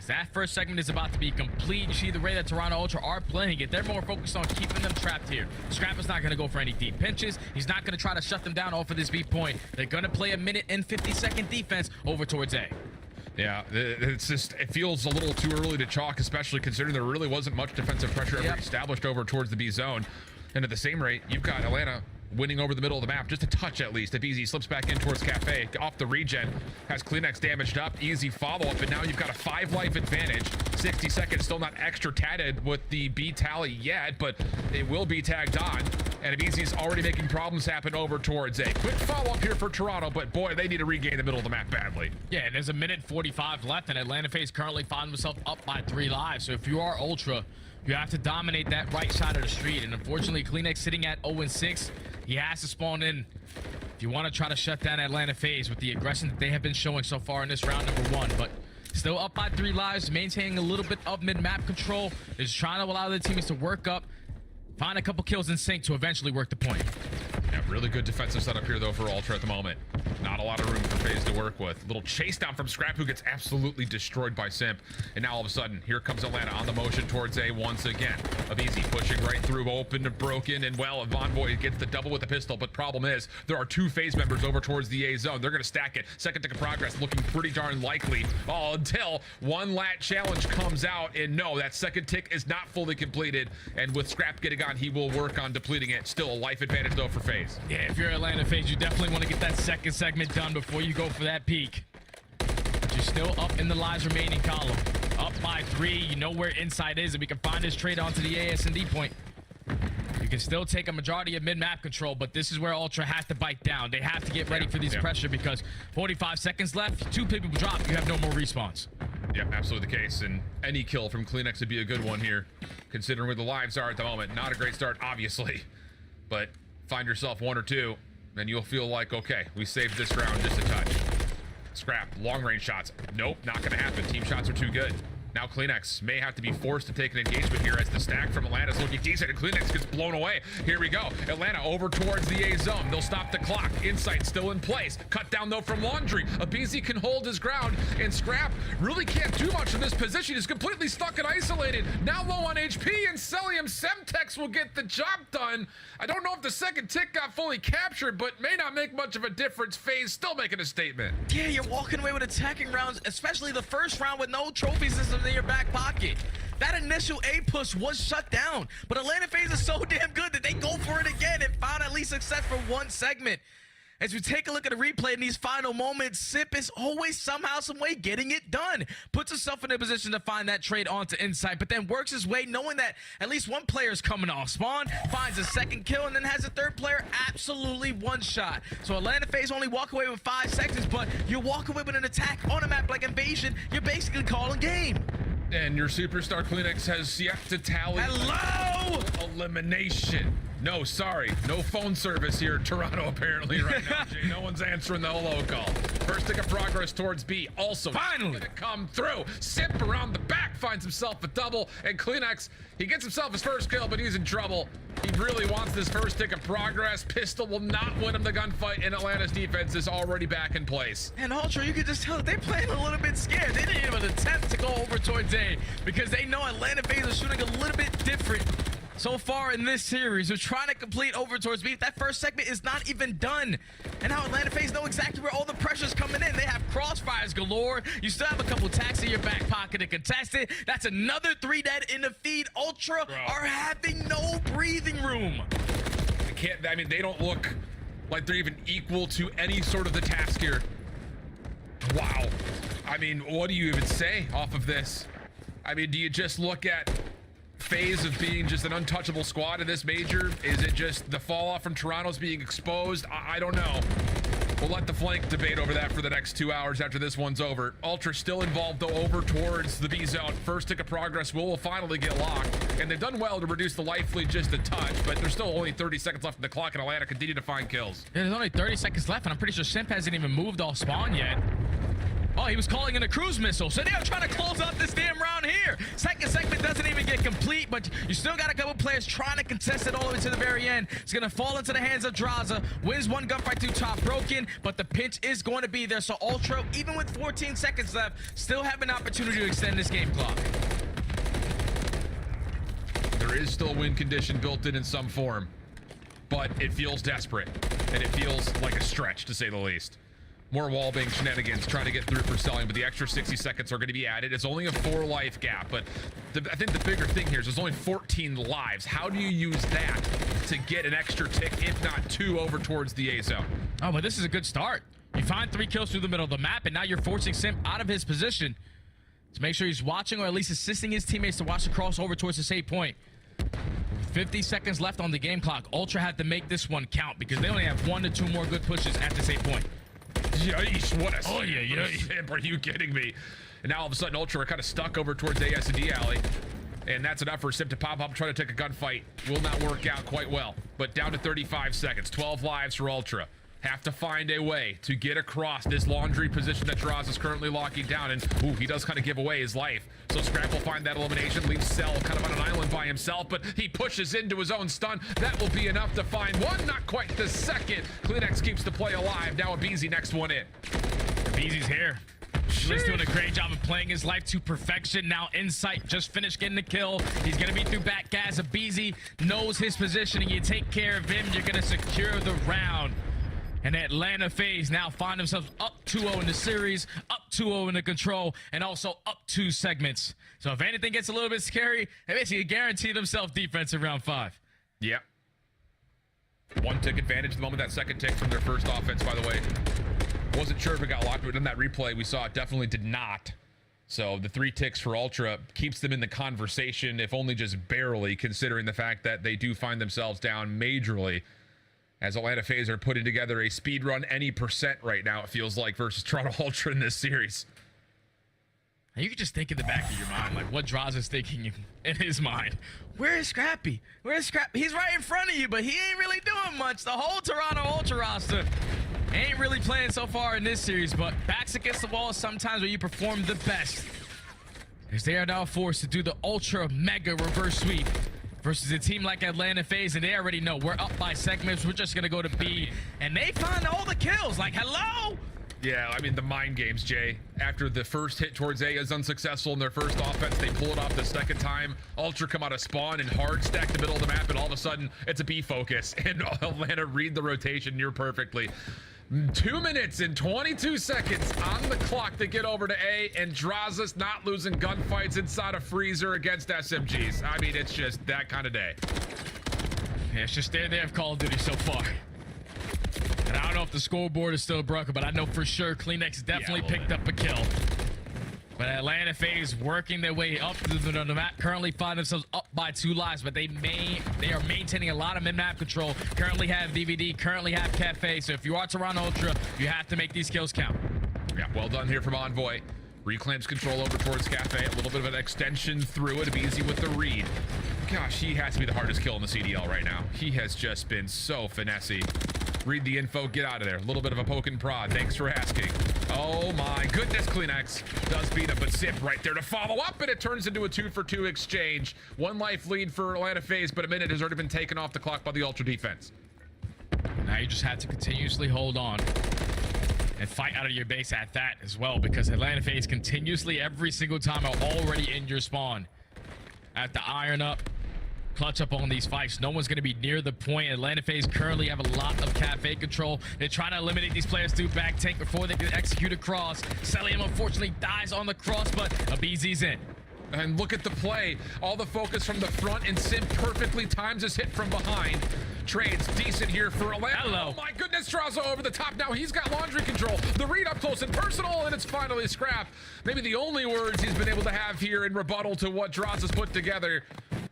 Speaker 5: That first segment is about to be complete. You see the way that Toronto Ultra are playing it. They're more focused on keeping them trapped here. Scrap is not going to go for any deep pinches. He's not going to try to shut them down off of this B point. They're going to play a minute and 50-second defense over towards A.
Speaker 10: Yeah, it's just, it feels a little too early to chalk, especially considering there really wasn't much defensive pressure ever established over towards the B zone. And at the same rate, you've got Atlanta winning over the middle of the map, just a touch at least. If Easy slips back in towards Cafe, off the regen, has Kleenex damaged up, easy follow-up, and now you've got a 5-life advantage. 60 seconds, still not extra tatted with the B tally yet, but it will be tagged on, and Easy's already making problems happen over towards A. Quick follow-up here for Toronto, but boy, they need to regain the middle of the map badly.
Speaker 5: Yeah, there's a minute 45 left, and Atlanta FaZe currently find themselves up by 3 lives, so if you are Ultra, you have to dominate that right side of the street, and unfortunately, Kleenex sitting at 0-6. He has to spawn in if you want to try to shut down Atlanta FaZe with the aggression that they have been showing so far in this round number 1. But still up by 3 lives, maintaining a little bit of mid-map control. Is trying to allow the teams to work up, find a couple kills in sync to eventually work the point.
Speaker 10: Yeah, really good defensive setup here, though, for Ultra at the moment. Not a lot of room for FaZe to work with. Little chase down from Scrap, who gets absolutely destroyed by Simp. And now all of a sudden, here comes Atlanta on the motion towards A once again. Avizi pushing right through, open to broken, and well, Von Boy gets the double with the pistol. But problem is, there are 2 FaZe members over towards the A zone. They're going to stack it. Second tick of progress looking pretty darn likely. Oh, until one lat challenge comes out, and no, that second tick is not fully completed. And with Scrap getting on, he will work on depleting it. Still a life advantage, though, for FaZe.
Speaker 5: Yeah, if you're Atlanta FaZe, you definitely want to get that second segment done before you go for that peak. But you're still up in the lives remaining column. Up by 3. You know where inside is, and we can find this trade onto the AS&D point. You can still take a majority of mid-map control, but this is where Ultra has to bite down. They have to get ready for this pressure, because 45 seconds left, 2 people drop, you have no more respawns.
Speaker 10: Yeah, absolutely the case, and any kill from Kleenex would be a good one here, considering where the lives are at the moment. Not a great start, obviously, but find yourself 1 or 2, and you'll feel like, okay, we saved this round just a touch. Scrap, long-range shots. Nope, not going to happen. Team shots are too good. Now Kleenex may have to be forced to take an engagement here, as the stack from Atlanta is looking decent, and Kleenex gets blown away. Here we go. Atlanta over towards the A zone. They'll stop the clock. Insight still in place. Cut down, though, from Laundry. Abizi can hold his ground, and Scrap really can't do much in this position. He's completely stuck and isolated. Now low on HP, and Celium Semtex will get the job done. I don't know if the second tick got fully captured, but may not make much of a difference. FaZe still making a statement.
Speaker 5: Yeah, you're walking away with attacking rounds, especially the first round with no trophy system in your back pocket. That initial A push was shut down, but Atlanta FaZe is so damn good that they go for it again and found at least success for 1 segment. As we take a look at the replay in these final moments, Sip is always somehow, some way getting it done. Puts himself in a position to find that trade onto Insight, but then works his way knowing that at least 1 player is coming off spawn, finds a second kill, and then has a 3rd player absolutely one-shot. So Atlanta FaZe only walk away with 5 seconds, but you walk away with an attack on a map like Invasion, you're basically calling game.
Speaker 10: And your superstar Kleenex has yet to tally.
Speaker 5: Hello!
Speaker 10: Elimination. No, sorry. No phone service here in Toronto, apparently, right now, Jay. No one's answering the hello call. First tick of progress towards B. Also, finally gonna come through. Simp around the back finds himself a double. And Kleenex, he gets himself his first kill, but he's in trouble. He really wants this first tick of progress. Pistol will not win him the gunfight, and Atlanta's defense is already back in place.
Speaker 5: And Ultra, you could just tell they're playing a little bit scared. They didn't even attempt to go over towards A because they know Atlanta FaZe is shooting a little bit different. So far in this series, they're trying to complete over towards B. That first segment is not even done. And now Atlanta FaZe know exactly where all the pressure's coming in. They have crossfires galore. You still have a couple tacks in your back pocket to contest it. That's another 3 dead in the feed. Ultra are having no breathing room.
Speaker 10: I mean, they don't look like they're even equal to any sort of the task here. Wow. I mean, what do you even say off of this? I mean, do you just look at FaZe of being just an untouchable squad in this major? Is it just the fall off from Toronto's being exposed? I don't know. We'll let the flank debate over that for the next 2 hours after this one's over. Ultra still involved though over towards the B zone. First tick of progress will finally get locked, and they've done well to reduce the life lead just a touch, but there's still only 30 seconds left in the clock, and Atlanta continue to find kills.
Speaker 5: Yeah, there's only 30 seconds left, and I'm pretty sure Simp hasn't even moved off spawn yet. Oh, he was calling in a cruise missile. So they're trying to close out this damn round here. Second segment doesn't even get complete, but you still got a couple players trying to contest it all the way to the very end. It's going to fall into the hands of Draza. Wins one gunfight to top broken, but the pinch is going to be there. So Ultra, even with 14 seconds left, still have an opportunity to extend this game clock.
Speaker 10: There is still a win condition built in some form, but it feels desperate, and it feels like a stretch, to say the least. More wallbang shenanigans trying to get through for selling, but the extra 60 seconds are going to be added. It's only a 4 life gap, but I think the bigger thing here is there's only 14 lives. How do you use that to get an extra tick, if not 2, over towards the A zone?
Speaker 5: Oh, but this is a good start. You find 3 kills through the middle of the map, and now you're forcing Simp out of his position to make sure he's watching, or at least assisting his teammates to watch the cross over towards the save point. 50 seconds left on the game clock. Ultra had to make this one count because they only have 1 to 2 more good pushes at the save point.
Speaker 10: Yikes, what a are you kidding me? And now all of a sudden Ultra are kind of stuck over towards AS&D alley, and that's enough for Simp to pop up, try to take a gunfight. Will not work out quite well, but down to 35 seconds, 12 lives for Ultra. Have to find a way to get across this laundry position that Droz is currently locking down, and ooh, he does kind of give away his life. So Scrap will find that elimination, leaves Cell kind of on an island by himself, but he pushes into his own stun. That will be enough to find one, not quite the second. Kleenex keeps the play alive. Now a Beezy next one in.
Speaker 5: Beezy's here. He's doing a great job of playing his life to perfection. Now Insight just finished getting the kill. He's gonna be through back gas. Beezy knows his positioning. You take care of him, you're gonna secure the round. And Atlanta FaZe now find themselves up 2-0 in the series, up 2-0 in the control, and also up 2 segments. So if anything gets a little bit scary, they basically guarantee themselves defense in round 5.
Speaker 10: Yeah. 1 tick advantage the moment that second tick from their first offense, by the way. Wasn't sure if it got locked, but in that replay we saw it definitely did not. So the 3 ticks for Ultra keeps them in the conversation, if only just barely, considering the fact that they do find themselves down majorly. As Atlanta FaZe are putting together a speed run any percent right now, it feels like, versus Toronto Ultra in this series.
Speaker 5: And you can just think in the back of your mind, like what Droz is thinking in his mind. Where is Scrappy? Where's Scrappy? He's right in front of you, but he ain't really doing much. The whole Toronto Ultra roster ain't really playing so far in this series, but backs against the wall is sometimes where you perform the best. As they are now forced to do the Ultra Mega Reverse Sweep versus a team like Atlanta FaZe, and they already know we're up by segments. We're just gonna go to B, and they find all the kills. Like, hello?
Speaker 10: Yeah, I mean, the mind games, Jay. After the first hit towards A is unsuccessful in their first offense, they pull it off the second time. Ultra come out of spawn and hard stack the middle of the map, and all of a sudden, it's a B focus. And Atlanta read the rotation near perfectly. 2 minutes and 22 seconds on the clock to get over to A, and Draza's not losing gunfights inside a freezer against SMGs. I mean, it's just that kind of day.
Speaker 5: Yeah, it's just they have Call of Duty so far. And I don't know if the scoreboard is still broken, but I know for sure Kleenex definitely picked up a kill. But Atlanta FaZe working their way up to the map, currently find themselves up by 2 lives, but they are maintaining a lot of mid-map control. Currently have DVD, currently have Cafe. So if you are Toronto Ultra, you have to make these kills count.
Speaker 10: Yeah, well done here from Envoy. Reclaims control over towards Cafe. A little bit of an extension through it. Easy with the read. Gosh, he has to be the hardest kill in the CDL right now. He has just been so finessey. Read the info, get out of there. A little bit of a poke and prod. Thanks for asking. Oh my goodness, Kleenex does beat him, but Sip right there to follow up, and it turns into a 2-for-2 exchange. 1 life lead for Atlanta FaZe, but a minute has already been taken off the clock by the Ultra defense.
Speaker 5: Now you just have to continuously hold on and fight out of your base at that as well, because Atlanta FaZe continuously every single time are already in your spawn. Have to iron up, clutch up on these fights. No one's going to be near the point. Atlanta FaZe currently have a lot of cafe control. They're trying to eliminate these players through back tank before they can execute a cross. Celium unfortunately dies on the cross, but a BZ's in.
Speaker 10: And look at the play. All the focus from the front, and Sim perfectly times his hit from behind. Trades decent here for Atlanta.
Speaker 5: Hello.
Speaker 10: Oh my goodness, Strazo over the top. Now he's got laundry control. The read up close and personal, and it's finally Scrap. Maybe the only words he's been able to have here in rebuttal to what Draws has put together.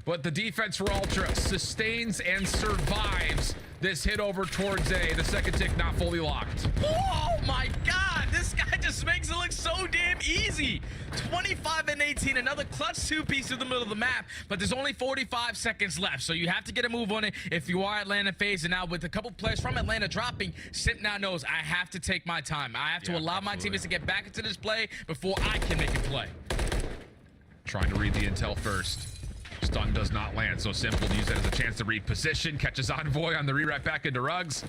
Speaker 10: But the defense for Ultra sustains and survives this hit over towards A. The second tick not fully locked.
Speaker 5: Oh my God, this guy just makes it look so damn easy. 25 and 18, another clutch two-piece in the middle of the map, but there's only 45 seconds left, so you have to get a move on it if you are Atlanta FaZe. And now with a couple players from Atlanta dropping, Simp now knows I have to take my time. I have to allow my teammates to get back into this play before I can make a play.
Speaker 10: Trying to read the intel first. Stun does not land, so Simple to use that as a chance to reposition. Catches Envoy on the re-wrap back into Ruggs.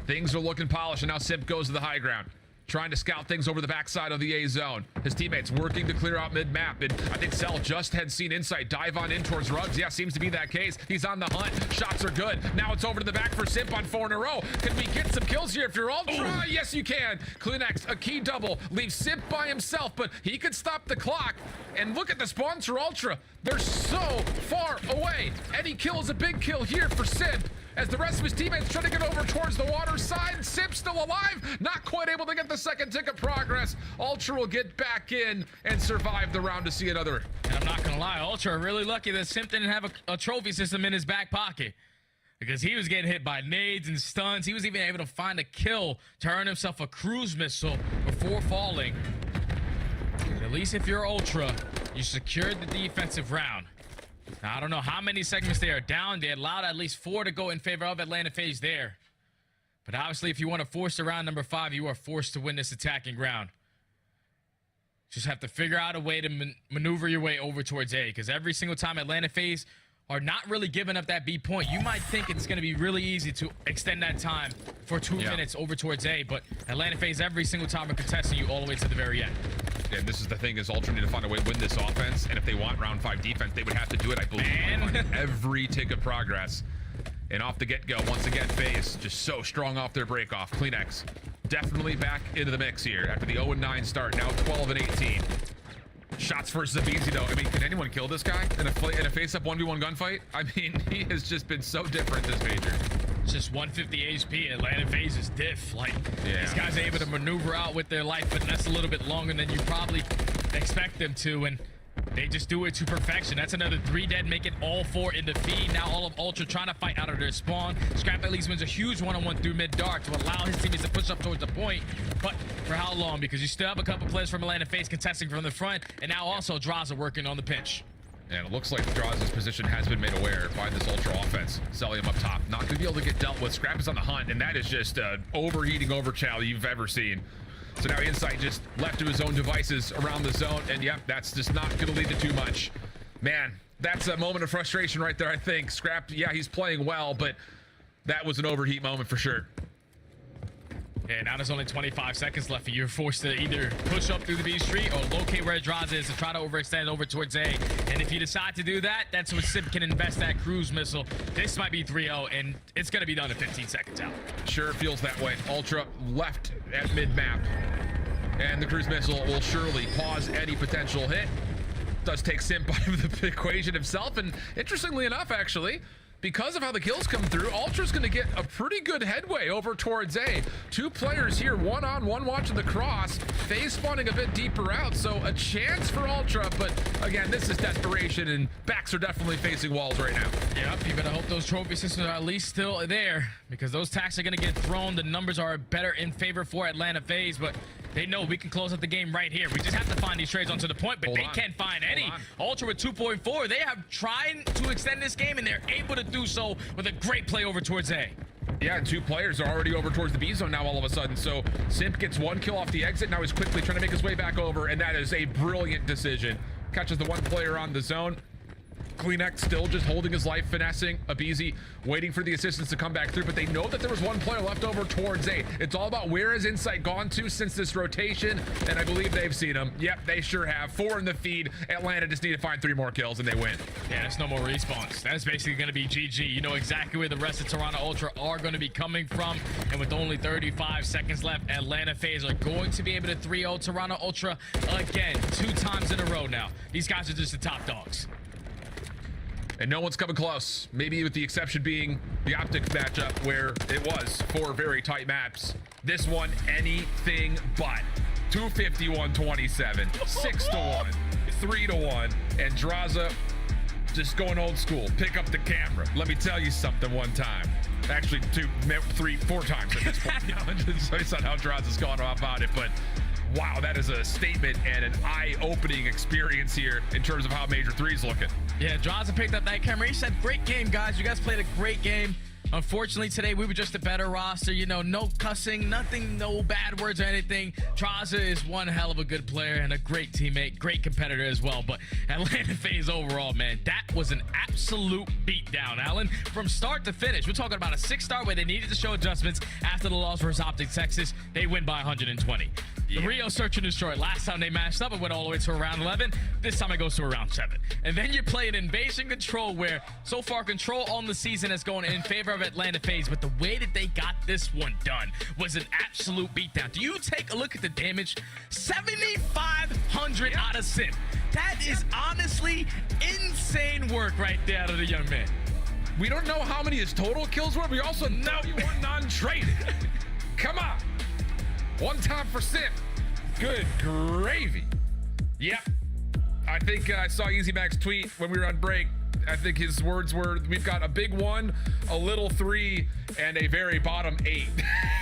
Speaker 10: Things are looking polished, and now Simp goes to the high ground, trying to scout things over the backside of the A zone. His teammates working to clear out mid-map, and I think Cell just had seen Insight dive on in towards Ruggs. Yeah, seems to be that case. He's on the hunt. Shots are good. Now it's over to the back for Simp on 4 in a row. Can we get some kills here if you're Ultra? Yes, you can. Kleenex, a key double, leaves Simp by himself, but he could stop the clock. And look at the spawns for Ultra. They're so far away. Any kill is a big kill here for Simp, as the rest of his teammates try to get over towards the water side. Simp still alive, not quite able to get the second tick of progress. Ultra will get back in and survive the round to see another.
Speaker 5: And I'm not gonna lie, Ultra are really lucky that Simp didn't have a trophy system in his back pocket, because he was getting hit by nades and stuns. He was even able to find a kill to earn himself a cruise missile before falling. But at least if you're Ultra, you secured the defensive round. Now, I don't know how many segments they are down. They allowed at least 4 to go in favor of Atlanta FaZe there. But obviously, if you want to force to round number 5, you are forced to win this attacking round. Just have to figure out a way to maneuver your way over towards A, because every single time Atlanta FaZe are not really giving up that B point, you might think it's going to be really easy to extend that time for 2 minutes over towards A, but Atlanta FaZe every single time are contesting you all the way to the very end.
Speaker 10: And this is the thing, is Ultra need to find a way to win this offense, and if they want round 5 defense, they would have to do it, I believe, on every tick of progress. And off the get-go, once again, FaZe just so strong off their break-off. Kleenex definitely back into the mix here after the 0-9 start, now 12 and 18. Shots versus Abizi, though. I mean, can anyone kill this guy in a face-up 1v1 gunfight? I mean, he has just been so different this major.
Speaker 5: It's just 150 HP. Atlanta FaZe is diff. Like, these guys are able to maneuver out with their life, but that's a little bit longer than you probably expect them to, and they just do it to perfection. That's another 3 dead, make it all 4 in the feed. Now all of Ultra trying to fight out of their spawn. Scrap at least wins a huge one-on-one through mid-dark to allow his teammates to push up towards the point. But for how long? Because you still have a couple players from Atlanta FaZe contesting from the front, and now also Draza working on the pinch.
Speaker 10: And it looks like Draza's position has been made aware by this Ultra offense. Celium up top, not going to be able to get dealt with. Scrap is on the hunt, and that is just overheating overchow you've ever seen. So now Insight just left to his own devices around the zone, and yep, that's just not going to lead to too much. Man, that's a moment of frustration right there, I think. Scrap, yeah, he's playing well, but that was an overheat moment for sure.
Speaker 5: Yeah, now there's only 25 seconds left, and you're forced to either push up through the B street or locate where Draza is to try to overextend over towards A. And if you decide to do that, that's when Simp can invest that cruise missile. This might be 3-0, and it's going to be done in 15 seconds out.
Speaker 10: Sure feels that way. Ultra left at mid-map, and the cruise missile will surely pause any potential hit. Does take Simp out of the equation himself, and interestingly enough, actually, because of how the kills come through, Ultra's going to get a pretty good headway over towards A. 2 players here, one-on-one watching the cross. FaZe spawning a bit deeper out, so a chance for Ultra, but again, this is desperation, and backs are definitely facing walls right now.
Speaker 5: Yep, you better hope those trophy systems are at least still there, because those tacks are going to get thrown. The numbers are better in favor for Atlanta FaZe, but they know we can close out the game right here. We just have to find these trades onto the point, but they can't find any. Ultra with 2.4, they have tried to extend this game, and they're able to do so with a great play over towards A.
Speaker 10: Yeah, and 2 players are already over towards the B zone now all of a sudden. So Simp gets 1 kill off the exit. Now he's quickly trying to make his way back over, and that is a brilliant decision. Catches the 1 player on the zone. Kleenex still just holding his life, finessing Abizi, waiting for the assistance to come back through, but they know that there was 1 player left over towards A. It's all about where has Insight gone to since this rotation, and I believe they've seen him. Yep, they sure have. 4 in the feed. Atlanta just need to find 3 more kills, and they win.
Speaker 5: Yeah, there's no more respawns. That's basically going to be GG. You know exactly where the rest of Toronto Ultra are going to be coming from, and with only 35 seconds left, Atlanta FaZe are going to be able to 3-0 Toronto Ultra again, 2 times in a row now. These guys are just the top dogs.
Speaker 10: And no one's coming close. Maybe with the exception being the Optic matchup where it was 4 very tight maps. This one, anything but. 251-27, 6-1, 3-1, and Draza just going old school. Pick up the camera. Let me tell you something one time. Actually, 2, 3, 4 times at this point. Just based on how Draza's gone about it, but wow, that is a statement and an eye-opening experience here in terms of how Major 3's looking.
Speaker 5: Yeah, Draza picked up that camera. He said, great game, guys. You guys played a great game. Unfortunately, today we were just a better roster. You know, no cussing, nothing, no bad words or anything. Draza is one hell of a good player and a great teammate, great competitor as well. But Atlanta FaZe overall, man, that was an absolute beatdown, Alan. From start to finish, we're talking about a 6-star where they needed to show adjustments after the loss versus Optic Texas. They win by 120. The Rio Search and Destroy. Last time they matched up, it went all the way to around 11. This time it goes to around 7. And then you play an Invasion Control where so far Control on the season has gone in favor of Atlanta FaZe, but the way that they got this one done was an absolute beatdown. Do you take a look at the damage? 7,500 out of Simp. That is honestly insane work right there out of the young man.
Speaker 10: We don't know how many his total kills were. We also know he won non-traded. Come on. 1 time for Simp. Good gravy. Yep. I think I saw Easy Max tweet when we were on break. I think his words were, we've got a big 1, a little 3, and a very bottom 8.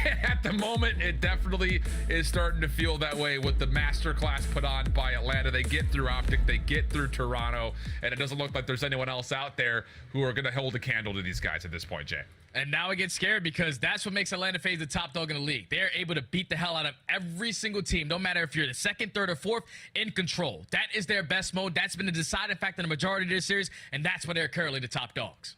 Speaker 10: At the moment, it definitely is starting to feel that way with the masterclass put on by Atlanta. They get through Optic, they get through Toronto, and it doesn't look like there's anyone else out there who are going to hold a candle to these guys at this point, Jay.
Speaker 5: And now it gets scary because that's what makes Atlanta FaZe the top dog in the league. They're able to beat the hell out of every single team, no matter if you're the 2nd, 3rd, or 4th, in control. That is their best mode. That's been the deciding factor in the majority of this series, and that's why they're currently the top dogs.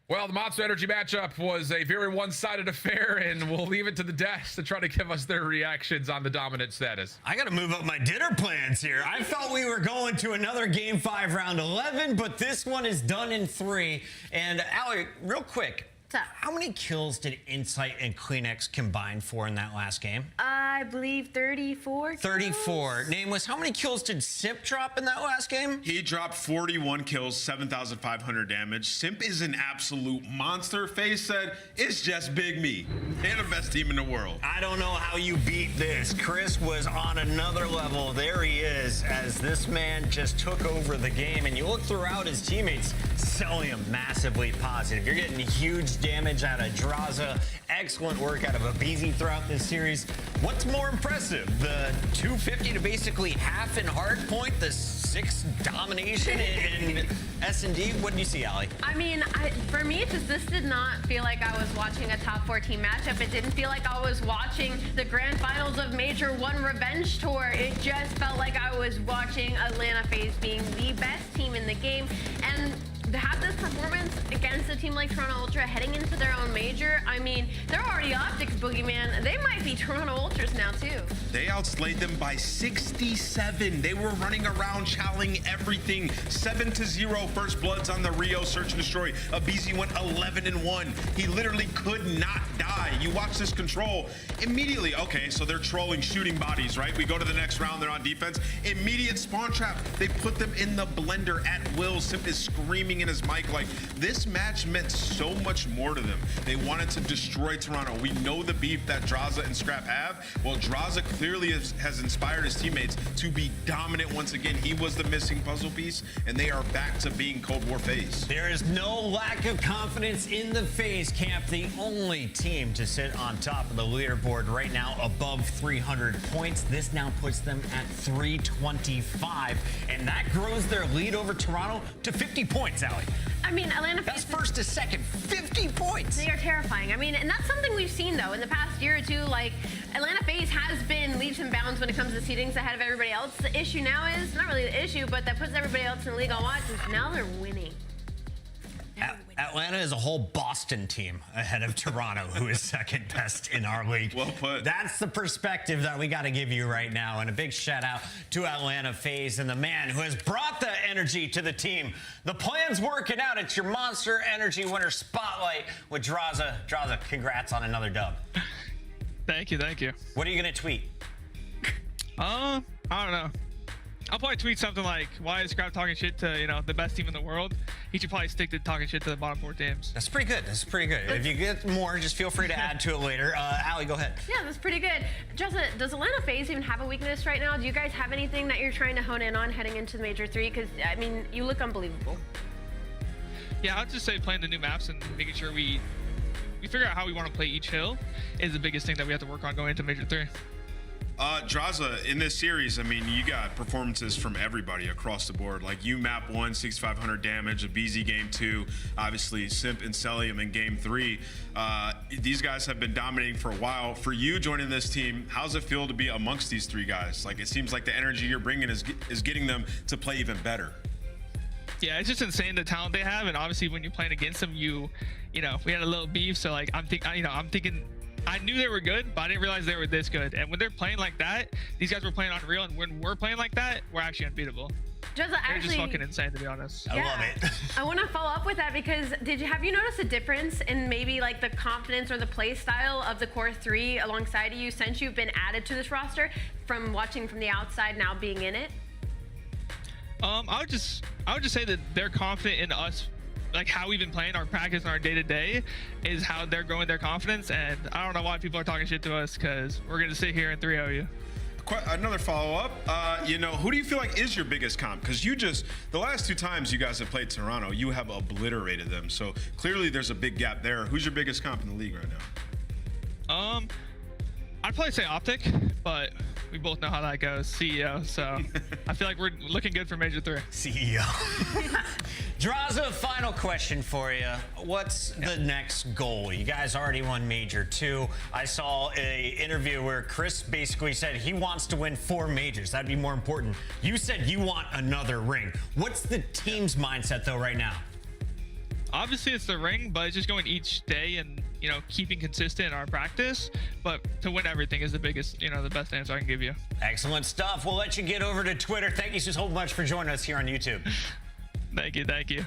Speaker 10: Well, the Monster Energy matchup was a very one-sided affair, and we'll leave it to the devs to try to give us their reactions on the dominant status.
Speaker 3: I got to move up my dinner plans here. I felt we were going to another Game 5 round 11, but this one is done in 3. And Allie, real quick, how many kills did Insight and Kleenex combine for in that last game?
Speaker 2: I believe 34 kills.
Speaker 3: 34. Nameless, how many kills did Simp drop in that last game?
Speaker 1: He dropped 41 kills, 7,500 damage. Simp is an absolute monster. FaZe said, it's just Big Me. They're the best team in the world.
Speaker 3: I don't know how you beat this. Chris was on another level. There he is, as this man just took over the game. And you look throughout his teammates, Celium massively positive. You're getting huge damage out of Draza. Excellent work out of Abizi throughout this series. What's more impressive? The 250 to basically half in hardpoint, the 6 domination in S&D? What did you see, Allie?
Speaker 2: I mean, for me, this did not feel like I was watching a top 4 team matchup. It didn't feel like I was watching the grand finals of Major 1 Revenge Tour. It just felt like I was watching Atlanta FaZe being the best team in the game. And to have this performance against a team like Toronto Ultra heading into their own major, I mean, they're already Optics, Boogeyman. They might be Toronto Ultras now, too.
Speaker 1: They outslayed them by 67. They were running around, challenging everything. 7-0 first bloods on the Rio Search and Destroy. Abizi went 11-1. He literally could not die. You watch this control, immediately, okay, so they're trolling, shooting bodies, right? We go to the next round, they're on defense. Immediate spawn trap. They put them in the blender at will. Simp is screaming in his mic. Like, this match meant so much more to them. They wanted to destroy Toronto. We know the beef that Draza and Scrap have. Well, Draza clearly has inspired his teammates to be dominant once again. He was the missing puzzle piece, and they are back to being Cold War FaZe.
Speaker 3: There is no lack of confidence in the FaZe camp. The only team to sit on top of the leaderboard right now above 300 points. This now puts them at 325, and that grows their lead over Toronto to 50 points. Allie.
Speaker 2: I mean, Atlanta
Speaker 3: That's
Speaker 2: FaZe,
Speaker 3: first to second, 50 points.
Speaker 2: they are terrifying. I mean, and that's something we've seen, though, in the past year or two. Like, Atlanta FaZe has been leaps and bounds when it comes to seedings ahead of everybody else. The issue now is, not really the issue, but that puts everybody else in the league on watch, is now they're winning.
Speaker 3: Atlanta is a whole Boston team ahead of Toronto, who is second best in our league.
Speaker 1: Well put.
Speaker 3: That's the perspective that we got to give you right now. And a big shout out to Atlanta FaZe and the man who has brought the energy to the team. The plan's working out. It's your Monster Energy Winter Spotlight with Draza. Draza, congrats on another dub.
Speaker 6: Thank you, thank you.
Speaker 3: What are you going to tweet?
Speaker 6: I don't know. I'll probably tweet something like, why is Scrap talking shit to, the best team in the world? He should probably stick to talking shit to the bottom 4 teams.
Speaker 3: That's pretty good. That's pretty good. If you get more, just feel free to add to it later. Allie, go ahead.
Speaker 2: Yeah, that's pretty good. Justin, does Atlanta FaZe even have a weakness right now? Do you guys have anything that you're trying to hone in on heading into the Major 3? Because, I mean, you look unbelievable.
Speaker 6: Yeah, I'd just say playing the new maps and making sure we figure out how we want to play each hill is the biggest thing that we have to work on going into Major 3.
Speaker 1: Draza, in this series, I mean, you got performances from everybody across the board. Like, you map 1, 6,500 damage, a BZ game 2, obviously Simp and Celium in game 3. These guys have been dominating for a while. For you joining this team, how's it feel to be amongst these 3 guys? Like, it seems like the energy you're bringing is getting them to play even better.
Speaker 6: Yeah, it's just insane the talent they have, and obviously when you're playing against them, we had a little beef. So like, I'm thinking. I knew they were good, but I didn't realize they were this good. And when they're playing like that, these guys were playing unreal, and when we're playing like that, we're actually unbeatable.
Speaker 2: They're
Speaker 6: just fucking insane, to be honest.
Speaker 3: I love it.
Speaker 2: I want to follow up with that because have you noticed a difference in maybe like the confidence or the play style of the core 3 alongside of you since you've been added to this roster from watching from the outside now being in it?
Speaker 6: I would just say that they're confident in us. Like how we've been playing our practice and our day-to-day is how they're growing their confidence, and I don't know why people are talking shit to us because we're gonna sit here and 3-0 you.
Speaker 1: Another follow-up, who do you feel like is your biggest comp? Because the last 2 times you guys have played Toronto, you have obliterated them. So clearly there's a big gap there. Who's your biggest comp in the league right now?
Speaker 6: I'd probably say Optic, but we both know how that goes. CEO, so I feel like we're looking good for Major 3.
Speaker 3: CEO. Draza, final question for you. What's the next goal? You guys already won Major 2. I saw an interview where Chris basically said he wants to win 4 majors. That'd be more important. You said you want another ring. What's the team's mindset, though, right now?
Speaker 6: Obviously, it's the ring, but it's just going each day and, keeping consistent in our practice. But to win everything is the biggest, the best answer I can give you.
Speaker 3: Excellent stuff. We'll let you get over to Twitter. Thank you so much for joining us here on YouTube.
Speaker 6: Thank you.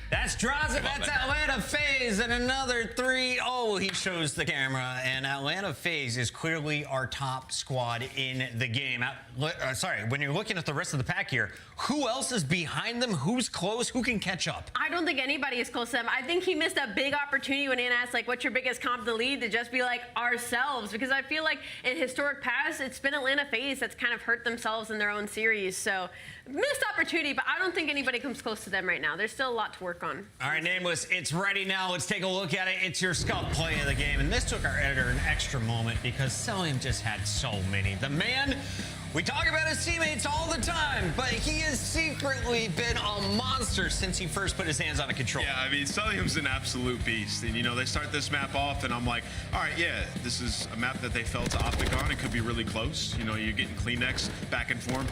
Speaker 3: That's Draza, that's Atlanta FaZe, and another 3. Oh, he shows the camera, and Atlanta FaZe is clearly our top squad in the game. When you're looking at the rest of the pack here, who else is behind them? Who's close? Who can catch up?
Speaker 2: I don't think anybody is close to them. I think he missed a big opportunity when Anna asked, like, what's your biggest comp to lead, to just be like, ourselves. Because I feel like in historic past, it's been Atlanta FaZe that's kind of hurt themselves in their own series. So, missed opportunity, but I don't think anybody comes close to them right now. There's still a lot to work on.
Speaker 3: All right, Nameless, it's ready now. Let's take a look at it. It's your Scuff play of the game. And this took our editor an extra moment because Celium just had so many. The man, we talk about his teammates all the time, but he has secretly been a monster since he first put his hands on a controller.
Speaker 1: Yeah, I mean, Celium's an absolute beast. And, they start this map off, and I'm like, all right, yeah, this is a map that they fell to Optic on. It could be really close. You're getting Kleenex back and forth.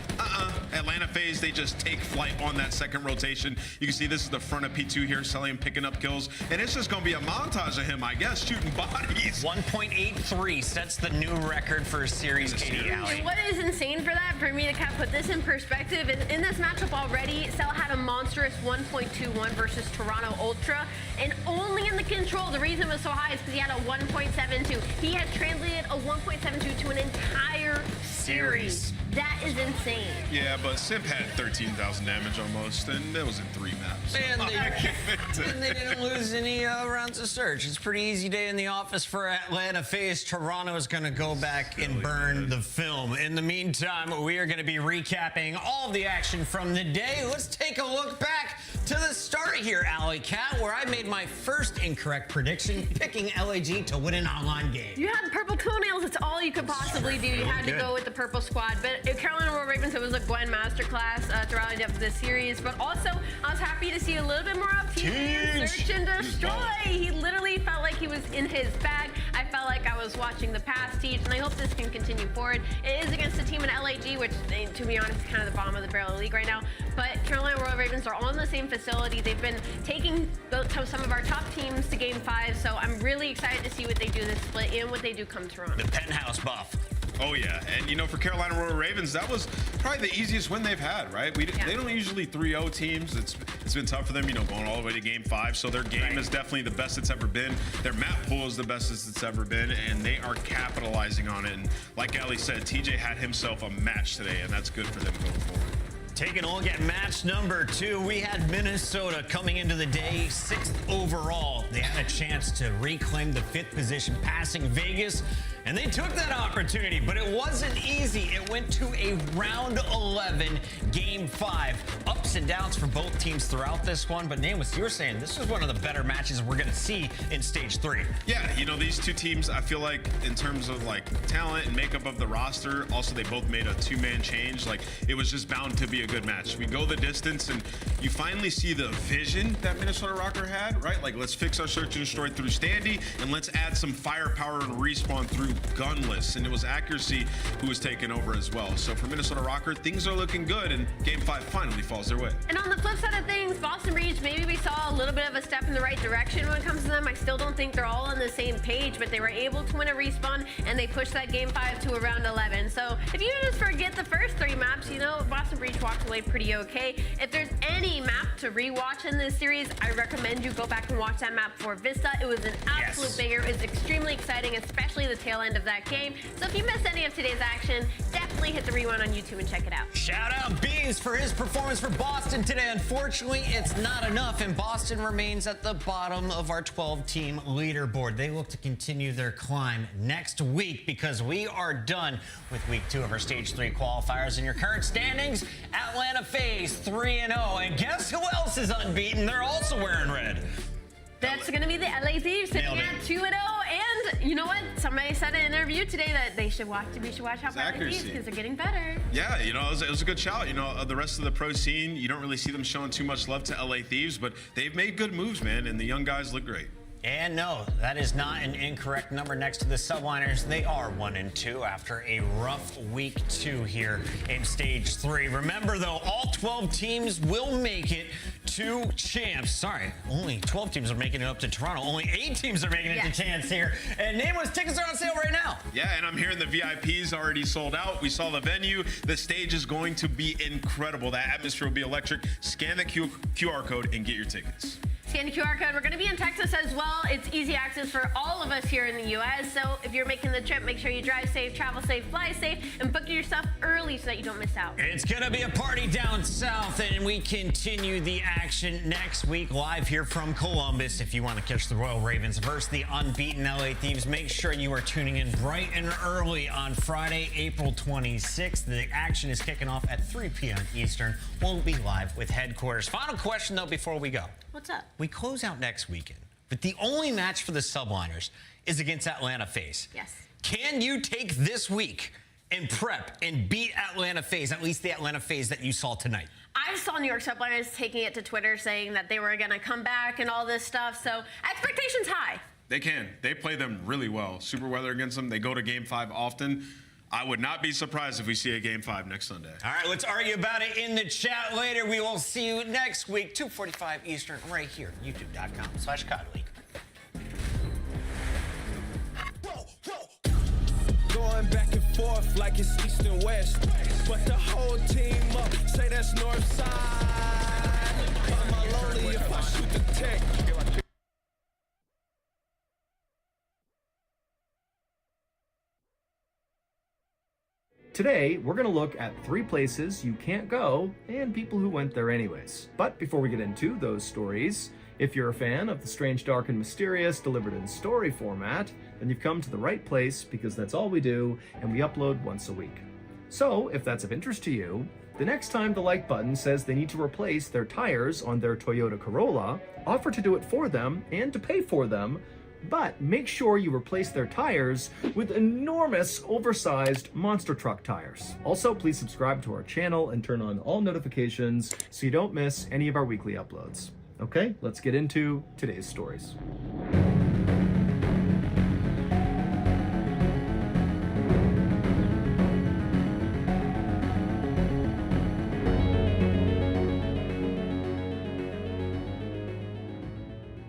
Speaker 1: Atlanta FaZe, they just take flight on that second rotation. You can see this is the front of P2 here, Celium picking up kills. And it's just going to be a montage of him, I guess, shooting bodies.
Speaker 3: 1.83 sets the new record for a series, Katie Alley.
Speaker 2: What is insane for that, for me to kind of put this in perspective, is in this matchup already, Cell had a monstrous 1.21 versus Toronto Ultra, and only in the control, the reason it was so high is because he had a 1.72. He has translated a 1.72 to an entire series. That is insane.
Speaker 1: Yeah, but Simp had 13,000 damage almost, and that was in 3 maps.
Speaker 3: And they didn't lose any rounds of search. It's a pretty easy day in the office for Atlanta FaZe. Toronto is going to go back and burn the film. In the meantime, we are going to be recapping all of the action from the day. Let's take a look back To the start here, Alley Cat, where I made my first incorrect prediction, picking LAG to win an online game.
Speaker 2: You had purple toenails. It's all you could possibly do. You had to go with the purple squad. But at Carolina Royal Ravens, it was a Gwen masterclass throughout the series. But also, I was happy to see a little bit more of TJ Search and Destroy. He literally felt like he was in his bag. I felt like I was watching the past Teach, and I hope this can continue forward. It is against a team in LAG, which, to be honest, is kind of the bottom of the barrel of the league right now. But Carolina Royal Ravens are all in the same facility. They've been taking some of our top teams to Game 5, so I'm really excited to see what they do this split and what they do come Toronto.
Speaker 3: The penthouse buff.
Speaker 1: Oh yeah, and you know, for Carolina Royal Ravens, that was probably the easiest win they've had, right? They don't usually 3-0 teams. It's been tough for them, you know, going all the way to Game 5. So their game is definitely the best it's ever been. Their map pool is the best it's ever been, and they are capitalizing on it. And like Ali said, TJ had himself a match today, and that's good for them going forward.
Speaker 3: Taking a look at match number 2, we had Minnesota coming into the day 6th overall. They had a chance to reclaim the 5th position, passing Vegas, and they took that opportunity, but it wasn't easy. It went to a round 11, Game 5. Ups and downs for both teams throughout this one, but Namus, you were saying this is one of the better matches we're going to see in Stage 3.
Speaker 1: Yeah, you know, these two teams, I feel like in terms of like talent and makeup of the roster, also they both made a 2-man change. Like, it was just bound to be a good match. We go the distance, and you finally see the vision that Minnesota Rocker had, right? Like, let's fix our search and destroy through Standy, and let's add some firepower and respawn through Gunless. And it was Accuracy who was taking over as well. So for Minnesota Rocker, things are looking good, and Game 5 finally falls their way. And
Speaker 2: on the flip side of things, Boston Breach, maybe we saw a little bit of a step in the right direction when it comes to them. I still don't think they're all on the same page, but they were able to win a respawn, and they pushed that Game 5 to a round 11. So if you just forget the first 3 maps, you know, Boston Breach walked away pretty okay. If there's any map to rewatch in this series, I recommend you go back and watch that map for Vista. It was an absolute banger. It was extremely exciting, especially the tail end of that game. So if you missed any of today's action, definitely hit the rewind on YouTube and check it out.
Speaker 3: Shout out Bees for his performance for Boston today. Unfortunately, it's not enough, and Boston remains at the bottom of our 12-team leaderboard. They look to continue their climb next week because we are done with week 2 of our Stage 3 qualifiers. In your current standings, Atlanta FaZe 3-0, and guess who else is unbeaten? They're also wearing red.
Speaker 2: That's going to be the LA Thieves sitting at 2-0. And you know what? Somebody said in an interview today that we should watch out for LA Thieves because they're getting better.
Speaker 1: Yeah, you know, it was a good shout. You know, the rest of the pro scene, you don't really see them showing too much love to LA Thieves, but they've made good moves, man, and the young guys look great.
Speaker 3: And no, that is not an incorrect number next to the Subliners. They are 1-2 after a rough week 2 here in Stage 3. Remember, though, all 12 teams will make it to champs. Sorry, only 12 teams are making it up to Toronto. Only 8 teams are making it to chance here. And Nameless tickets are on sale right now.
Speaker 1: Yeah, and I'm hearing the VIPs already sold out. We saw the venue. The stage is going to be incredible. That atmosphere will be electric. Scan the QR code and get your tickets.
Speaker 2: Scan the QR code. We're going to be in Texas as well. It's easy access for all of us here in the U.S. So if you're making the trip, make sure you drive safe, travel safe, fly safe, and book your stuff early so that you don't miss out.
Speaker 3: It's going to be a party down south, and we continue the action next week live here from Columbus. If you want to catch the Royal Ravens versus the unbeaten LA Thieves, make sure you are tuning in bright and early on Friday, April 26th. The action is kicking off at 3 p.m. Eastern. We'll be live with headquarters. Final question, though, before we go.
Speaker 2: What's up?
Speaker 3: We close out next weekend, but the only match for the Subliners is against Atlanta FaZe.
Speaker 2: Yes.
Speaker 3: Can you take this week and prep and beat Atlanta FaZe, at least the Atlanta FaZe that you saw tonight?
Speaker 2: I saw New York Subliners taking it to Twitter saying that they were going to come back and all this stuff, so expectations high.
Speaker 1: They can. They play them really well. Super weather against them. They go to Game 5 often. I would not be surprised if we see a Game 5 next Sunday.
Speaker 3: All right, let's argue about it in the chat later. We will see you next week, 2:45 Eastern, right here, youtube.com/COD League.
Speaker 14: Going back and forth like it's east and west, but the whole team up, say that's north side. Am I lonely if I shoot the tech?
Speaker 7: Today, we're going to look at 3 places you can't go and people who went there anyways. But before we get into those stories, if you're a fan of the strange, dark, and mysterious delivered in story format, then you've come to the right place because that's all we do and we upload once a week. So, if that's of interest to you, The next time the like button says they need to replace their tires on their Toyota Corolla, offer to do it for them and to pay for them, but make sure you replace their tires with enormous, oversized monster truck tires. Also, please subscribe to our channel and turn on all notifications so you don't miss any of our weekly uploads. Okay, let's get into today's stories.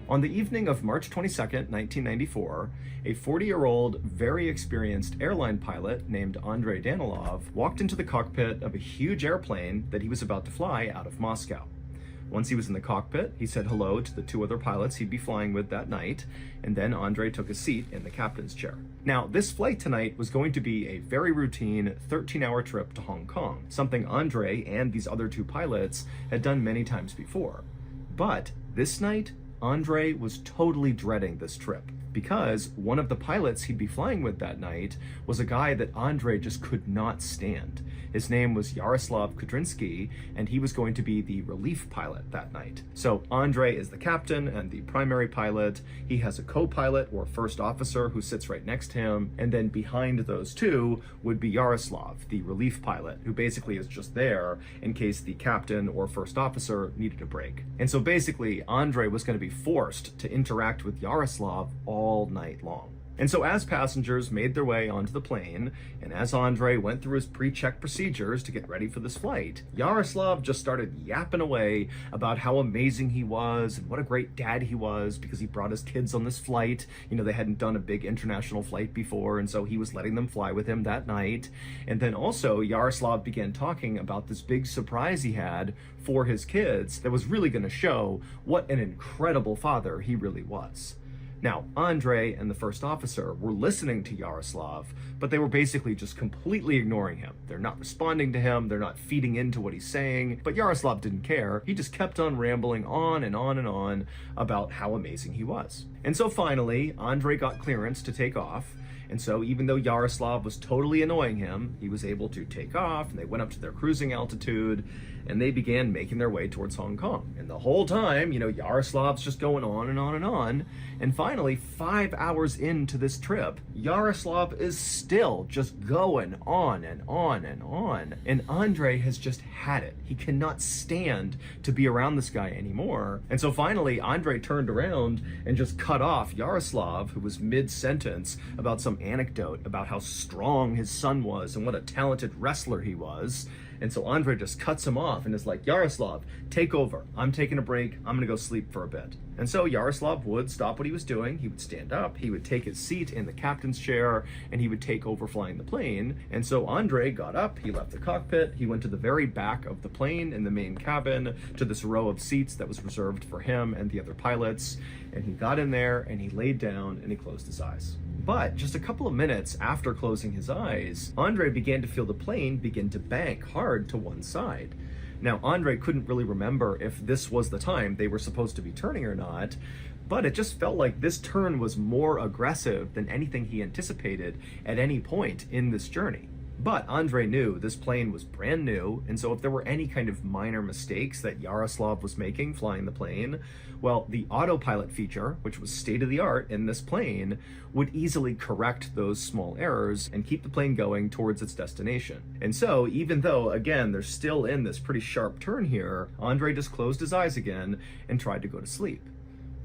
Speaker 7: On the evening of March 22nd, 1994, a 40-year-old, very experienced airline pilot named Andrei Danilov walked into the cockpit of a huge airplane that he was about to fly out of Moscow. Once he was in the cockpit, he said hello to the two other pilots he'd be flying with that night, and then Andrei took a seat in the captain's chair. Now, this flight tonight was going to be a very routine 13-hour trip to Hong Kong, something Andrei and these other two pilots had done many times before. But this night, Andrei was totally dreading this trip because one of the pilots he'd be flying with that night was a guy that Andrei just could not stand. His name was Yaroslav Kudrinsky, and he was going to be the relief pilot that night. So Andrei is the captain and the primary pilot. He has a co-pilot or first officer who sits right next to him, and then behind those two would be Yaroslav, the relief pilot, who basically is just there in case the captain or first officer needed a break. And so basically, Andrei was going to be forced to interact with Yaroslav all night long. And so as passengers made their way onto the plane, and as Andrei went through his pre-check procedures to get ready for this flight, Yaroslav just started yapping away about how amazing he was and what a great dad he was because he brought his kids on this flight. You know, they hadn't done a big international flight before, and so he was letting them fly with him that night. And then also Yaroslav began talking about this big surprise he had for his kids that was really going to show what an incredible father he really was. Now, Andrei and the first officer were listening to Yaroslav, but they were basically just completely ignoring him. They're not responding to him, they're not feeding into what he's saying, but Yaroslav didn't care. He just kept on rambling on and on and on about how amazing he was. And so finally, Andrei got clearance to take off. And so even though Yaroslav was totally annoying him, he was able to take off, and they went up to their cruising altitude, and they began making their way towards Hong Kong. And the whole time, you know, Yaroslav's just going on and on and on. And finally, 5 hours into this trip, Yaroslav is still just going on and on and on. And Andrei has just had it. He cannot stand to be around this guy anymore. And so finally, Andrei turned around and just cut off Yaroslav, who was mid-sentence about some anecdote about how strong his son was and what a talented wrestler he was. And so Andrei just cuts him off and is like, Yaroslav, take over. I'm taking a break. I'm gonna go sleep for a bit. And so Yaroslav would stop what he was doing. He would stand up, he would take his seat in the captain's chair, and he would take over flying the plane. And so Andrei got up, he left the cockpit, he went to the very back of the plane in the main cabin to this row of seats that was reserved for him and the other pilots. And he got in there and he laid down and he closed his eyes. But just a couple of minutes after closing his eyes, Andrei began to feel the plane begin to bank hard to one side. Now, Andrei couldn't really remember if this was the time they were supposed to be turning or not, but it just felt like this turn was more aggressive than anything he anticipated at any point in this journey. But Andrei knew this plane was brand new, and so if there were any kind of minor mistakes that Yaroslav was making flying the plane, well, the autopilot feature, which was state-of-the-art in this plane, would easily correct those small errors and keep the plane going towards its destination. And so, even though, again, they're still in this pretty sharp turn here, Andrei just closed his eyes again and tried to go to sleep.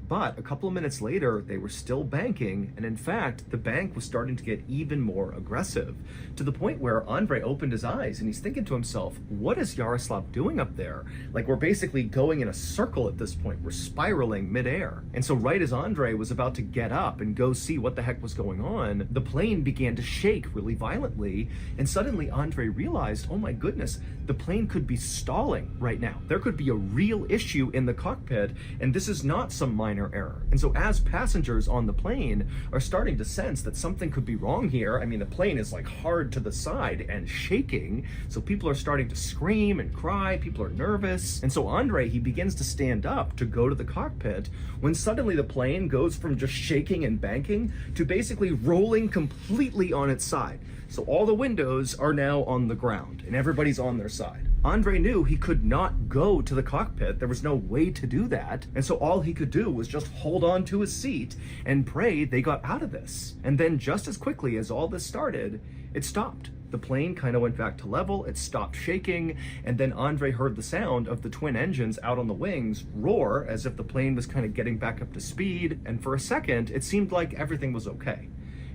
Speaker 7: But a couple of minutes later, they were still banking, and in fact, the bank was starting to get even more aggressive, to the point where Andrei opened his eyes and he's thinking to himself, what is Yaroslav doing up there? Like, we're basically going in a circle at this point. We're spiraling midair. And so right as Andrei was about to get up and go see what the heck was going on, the plane began to shake really violently, and suddenly Andrei realized, oh my goodness, the plane could be stalling right now. There could be a real issue in the cockpit, and this is not some minor error. And so as passengers on the plane are starting to sense that something could be wrong here, I mean, the plane is like hard to the side and shaking, so people are starting to scream and cry, people are nervous. And so Andrei, he begins to stand up to go to the cockpit when suddenly the plane goes from just shaking and banking to basically rolling completely on its side. So all the windows are now on the ground and everybody's on their side. Andre knew he could not go to the cockpit. There was no way to do that. And so all he could do was just hold on to his seat and pray they got out of this. And then just as quickly as all this started, it stopped. The plane kind of went back to level, it stopped shaking, and then Andre heard the sound of the twin engines out on the wings roar as if the plane was kind of getting back up to speed, and for a second, it seemed like everything was okay.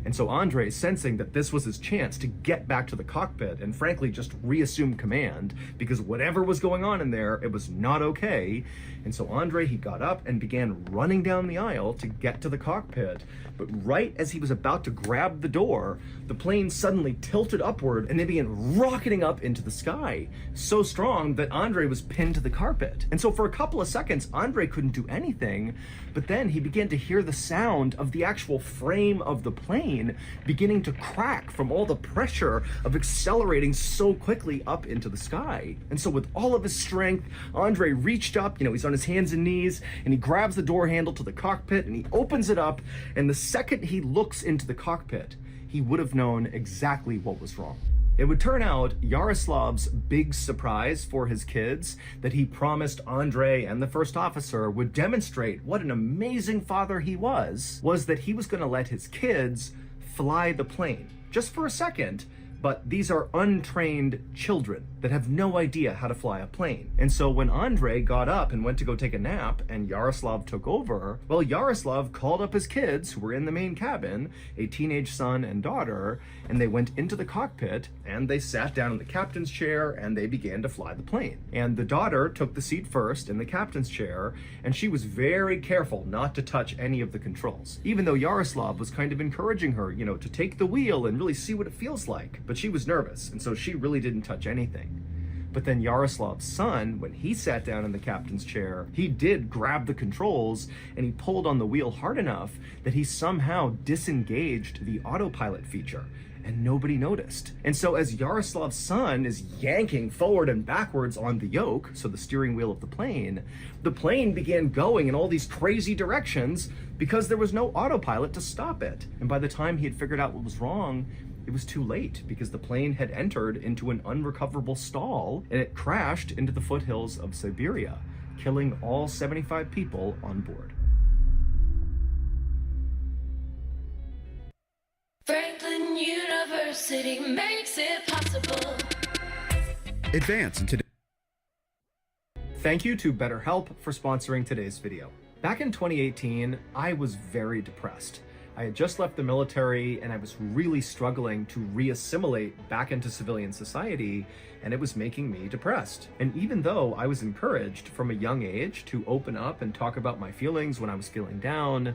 Speaker 7: And so Andre, sensing that this was his chance to get back to the cockpit and frankly just reassume command, because whatever was going on in there, it was not okay. And so Andre, he got up and began running down the aisle to get to the cockpit. But right as he was about to grab the door, the plane suddenly tilted upward and they began rocketing up into the sky, so strong that Andre was pinned to the carpet. And so for a couple of seconds, Andre couldn't do anything, but then he began to hear the sound of the actual frame of the plane beginning to crack from all the pressure of accelerating so quickly up into the sky. And so with all of his strength, Andre reached up, he's on his hands and knees, and he grabs the door handle to the cockpit and he opens it up, and the second he looks into the cockpit, he would have known exactly what was wrong. It would turn out Yaroslav's big surprise for his kids that he promised Andre and the first officer would demonstrate what an amazing father he was that he was going to let his kids fly the plane just for a second. But these are untrained children that have no idea how to fly a plane. And so when Andre got up and went to go take a nap and Yaroslav took over, well, Yaroslav called up his kids who were in the main cabin, a teenage son and daughter, and they went into the cockpit and they sat down in the captain's chair and they began to fly the plane. And the daughter took the seat first in the captain's chair, and she was very careful not to touch any of the controls, even though Yaroslav was kind of encouraging her, to take the wheel and really see what it feels like. But she was nervous, and so she really didn't touch anything. But then Yaroslav's son, when he sat down in the captain's chair, he did grab the controls and he pulled on the wheel hard enough that he somehow disengaged the autopilot feature, and nobody noticed. And so as Yaroslav's son is yanking forward and backwards on the yoke, so the steering wheel of the plane began going in all these crazy directions because there was no autopilot to stop it. And by the time he had figured out what was wrong, it was too late because the plane had entered into an unrecoverable stall and it crashed into the foothills of Siberia, killing all 75 people on board.
Speaker 11: Franklin University makes it possible.
Speaker 7: Advance into. Thank you to BetterHelp for sponsoring today's video. Back in 2018, I was very depressed. I had just left the military and I was really struggling to re-assimilate back into civilian society, and it was making me depressed. And even though I was encouraged from a young age to open up and talk about my feelings when I was feeling down,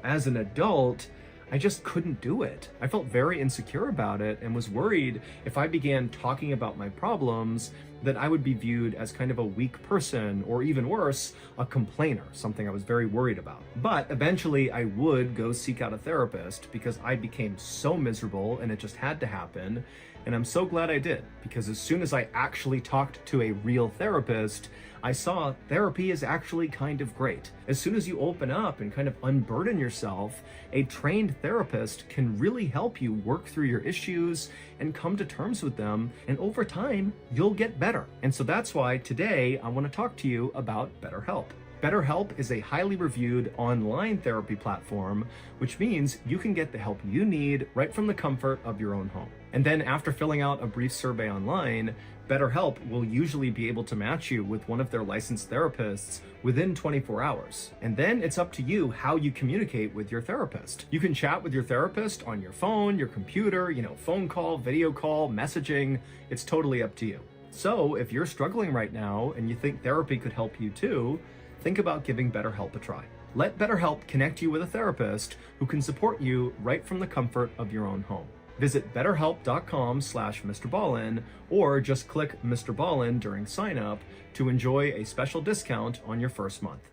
Speaker 7: as an adult, I just couldn't do it. I felt very insecure about it and was worried if I began talking about my problems that I would be viewed as kind of a weak person, or even worse, a complainer, something I was very worried about. But eventually I would go seek out a therapist because I became so miserable and it just had to happen. And I'm so glad I did, because as soon as I actually talked to a real therapist, I saw therapy is actually kind of great. As soon as you open up and kind of unburden yourself, a trained therapist can really help you work through your issues and come to terms with them, and over time, you'll get better. And so that's why today I want to talk to you about BetterHelp. BetterHelp is a highly reviewed online therapy platform, which means you can get the help you need right from the comfort of your own home. And then after filling out a brief survey online, BetterHelp will usually be able to match you with one of their licensed therapists within 24 hours. And then it's up to you how you communicate with your therapist. You can chat with your therapist on your phone, your computer, phone call, video call, messaging. It's totally up to you. So if you're struggling right now and you think therapy could help you too, think about giving BetterHelp a try. Let BetterHelp connect you with a therapist who can support you right from the comfort of your own home. Visit betterhelp.com/Mr. Ballin, or just click Mr. Ballin during sign up to enjoy a special discount on your first month.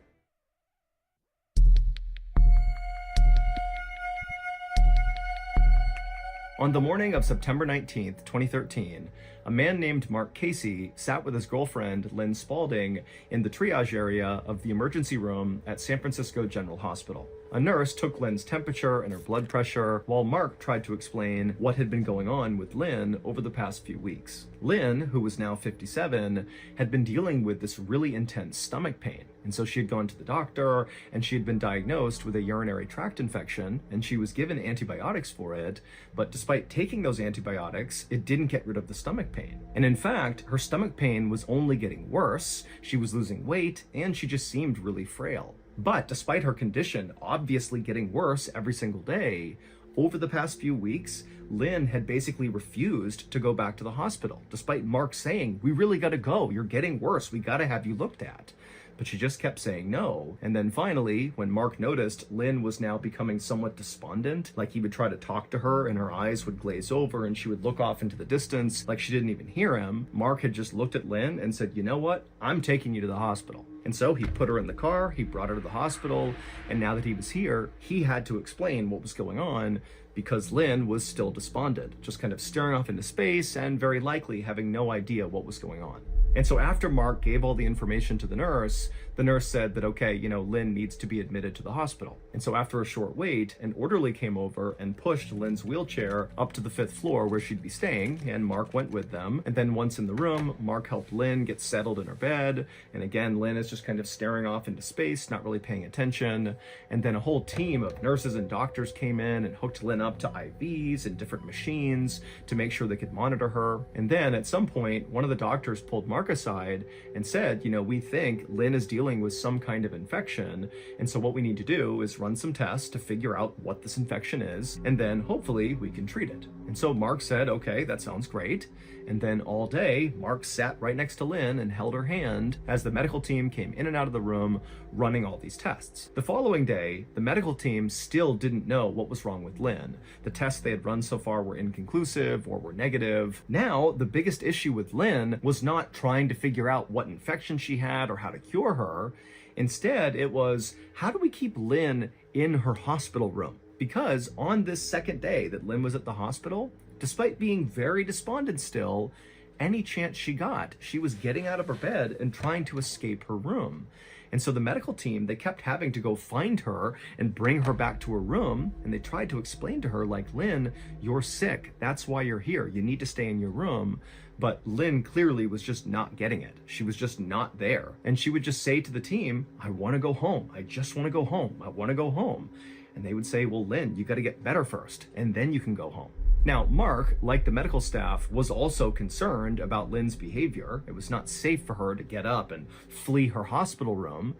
Speaker 7: On the morning of September 19th, 2013, a man named Mark Casey sat with his girlfriend, Lynn Spalding, in the triage area of the emergency room at San Francisco General Hospital. A nurse took Lynn's temperature and her blood pressure, while Mark tried to explain what had been going on with Lynn over the past few weeks. Lynn, who was now 57, had been dealing with this really intense stomach pain. And so she had gone to the doctor, and she had been diagnosed with a urinary tract infection, and she was given antibiotics for it. But despite taking those antibiotics, it didn't get rid of the stomach pain. And in fact, her stomach pain was only getting worse. She was losing weight, and she just seemed really frail. But despite her condition obviously getting worse every single day, over the past few weeks, Lynn had basically refused to go back to the hospital, despite Mark saying, "We really gotta go, you're getting worse, we gotta have you looked at." But she just kept saying no. And then finally, when Mark noticed Lynn was now becoming somewhat despondent, like he would try to talk to her and her eyes would glaze over and she would look off into the distance like she didn't even hear him, Mark had just looked at Lynn and said, "You know what? I'm taking you to the hospital." And so he put her in the car, he brought her to the hospital, and now that he was here, he had to explain what was going on because Lynn was still despondent, just kind of staring off into space and very likely having no idea what was going on. And so after Mark gave all the information to the nurse said that, okay, Lynn needs to be admitted to the hospital. And so after a short wait, an orderly came over and pushed Lynn's wheelchair up to the 5th floor where she'd be staying, and Mark went with them. And then once in the room, Mark helped Lynn get settled in her bed. And again, Lynn is just kind of staring off into space, not really paying attention. And then a whole team of nurses and doctors came in and hooked Lynn up to IVs and different machines to make sure they could monitor her. And then at some point, one of the doctors pulled Mark aside and said, we think Lynn is dealing with some kind of infection, and so what we need to do is run some tests to figure out what this infection is, and then hopefully we can treat it. And so Mark said, okay, that sounds great. And then all day, Mark sat right next to Lynn and held her hand as the medical team came in and out of the room running all these tests. The following day, the medical team still didn't know what was wrong with Lynn. The tests they had run so far were inconclusive or were negative. Now, the biggest issue with Lynn was not trying to figure out what infection she had or how to cure her. Instead, it was, how do we keep Lynn in her hospital room? Because on this second day that Lynn was at the hospital, despite being very despondent still, any chance she got, she was getting out of her bed and trying to escape her room. And so the medical team, they kept having to go find her and bring her back to her room. And they tried to explain to her, like, Lynn, you're sick. That's why you're here. You need to stay in your room. But Lynn clearly was just not getting it. She was just not there. And she would just say to the team, I want to go home. I just want to go home. I want to go home. And they would say, well, Lynn, you got to get better first, and then you can go home. Now, Mark, like the medical staff, was also concerned about Lynn's behavior. It was not safe for her to get up and flee her hospital room.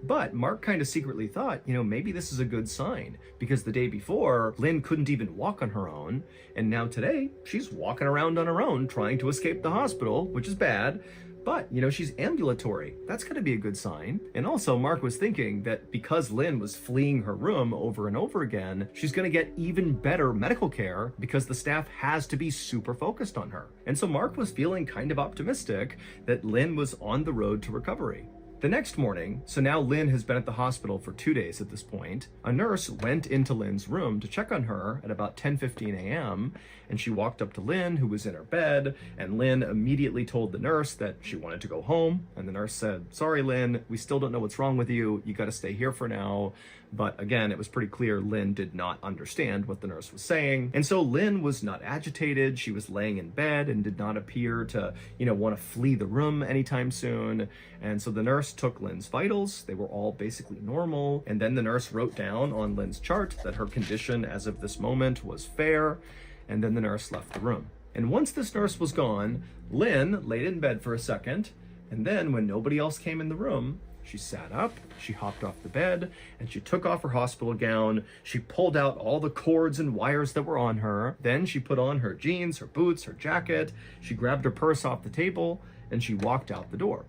Speaker 7: But Mark kind of secretly thought, maybe this is a good sign, because the day before, Lynn couldn't even walk on her own. And now today, she's walking around on her own, trying to escape the hospital, which is bad. But, she's ambulatory. That's going to be a good sign. And also, Mark was thinking that because Lynn was fleeing her room over and over again, she's going to get even better medical care because the staff has to be super focused on her. And so Mark was feeling kind of optimistic that Lynn was on the road to recovery. The next morning, so now Lynn has been at the hospital for 2 days at this point, a nurse went into Lynn's room to check on her at about 10:15 a.m., and she walked up to Lynn, who was in her bed, and Lynn immediately told the nurse that she wanted to go home, and the nurse said, sorry, Lynn, we still don't know what's wrong with you. You got to stay here for now. But again, it was pretty clear Lynn did not understand what the nurse was saying. And so Lynn was not agitated. She was laying in bed and did not appear to, want to flee the room anytime soon. And so the nurse took Lynn's vitals. They were all basically normal. And then the nurse wrote down on Lynn's chart that her condition as of this moment was fair. And then the nurse left the room. And once this nurse was gone, Lynn laid in bed for a second. And then when nobody else came in the room, she sat up, she hopped off the bed, and she took off her hospital gown. She pulled out all the cords and wires that were on her. Then she put on her jeans, her boots, her jacket. She grabbed her purse off the table, and she walked out the door.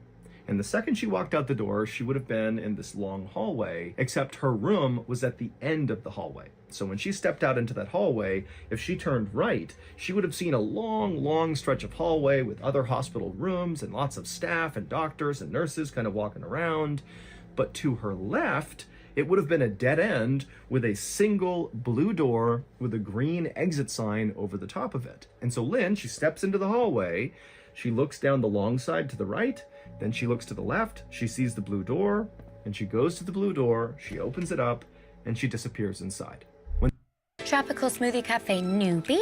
Speaker 7: And the second she walked out the door, she would have been in this long hallway, except her room was at the end of the hallway. So when she stepped out into that hallway, if she turned right, she would have seen a long, long stretch of hallway with other hospital rooms and lots of staff and doctors and nurses kind of walking around. But to her left, it would have been a dead end with a single blue door with a green exit sign over the top of it. And so Lynn, she steps into the hallway, she looks down the long side to the right, then she looks to the left, she sees the blue door, and she goes to the blue door, she opens it up, and she disappears inside.
Speaker 11: Tropical Smoothie Cafe newbie?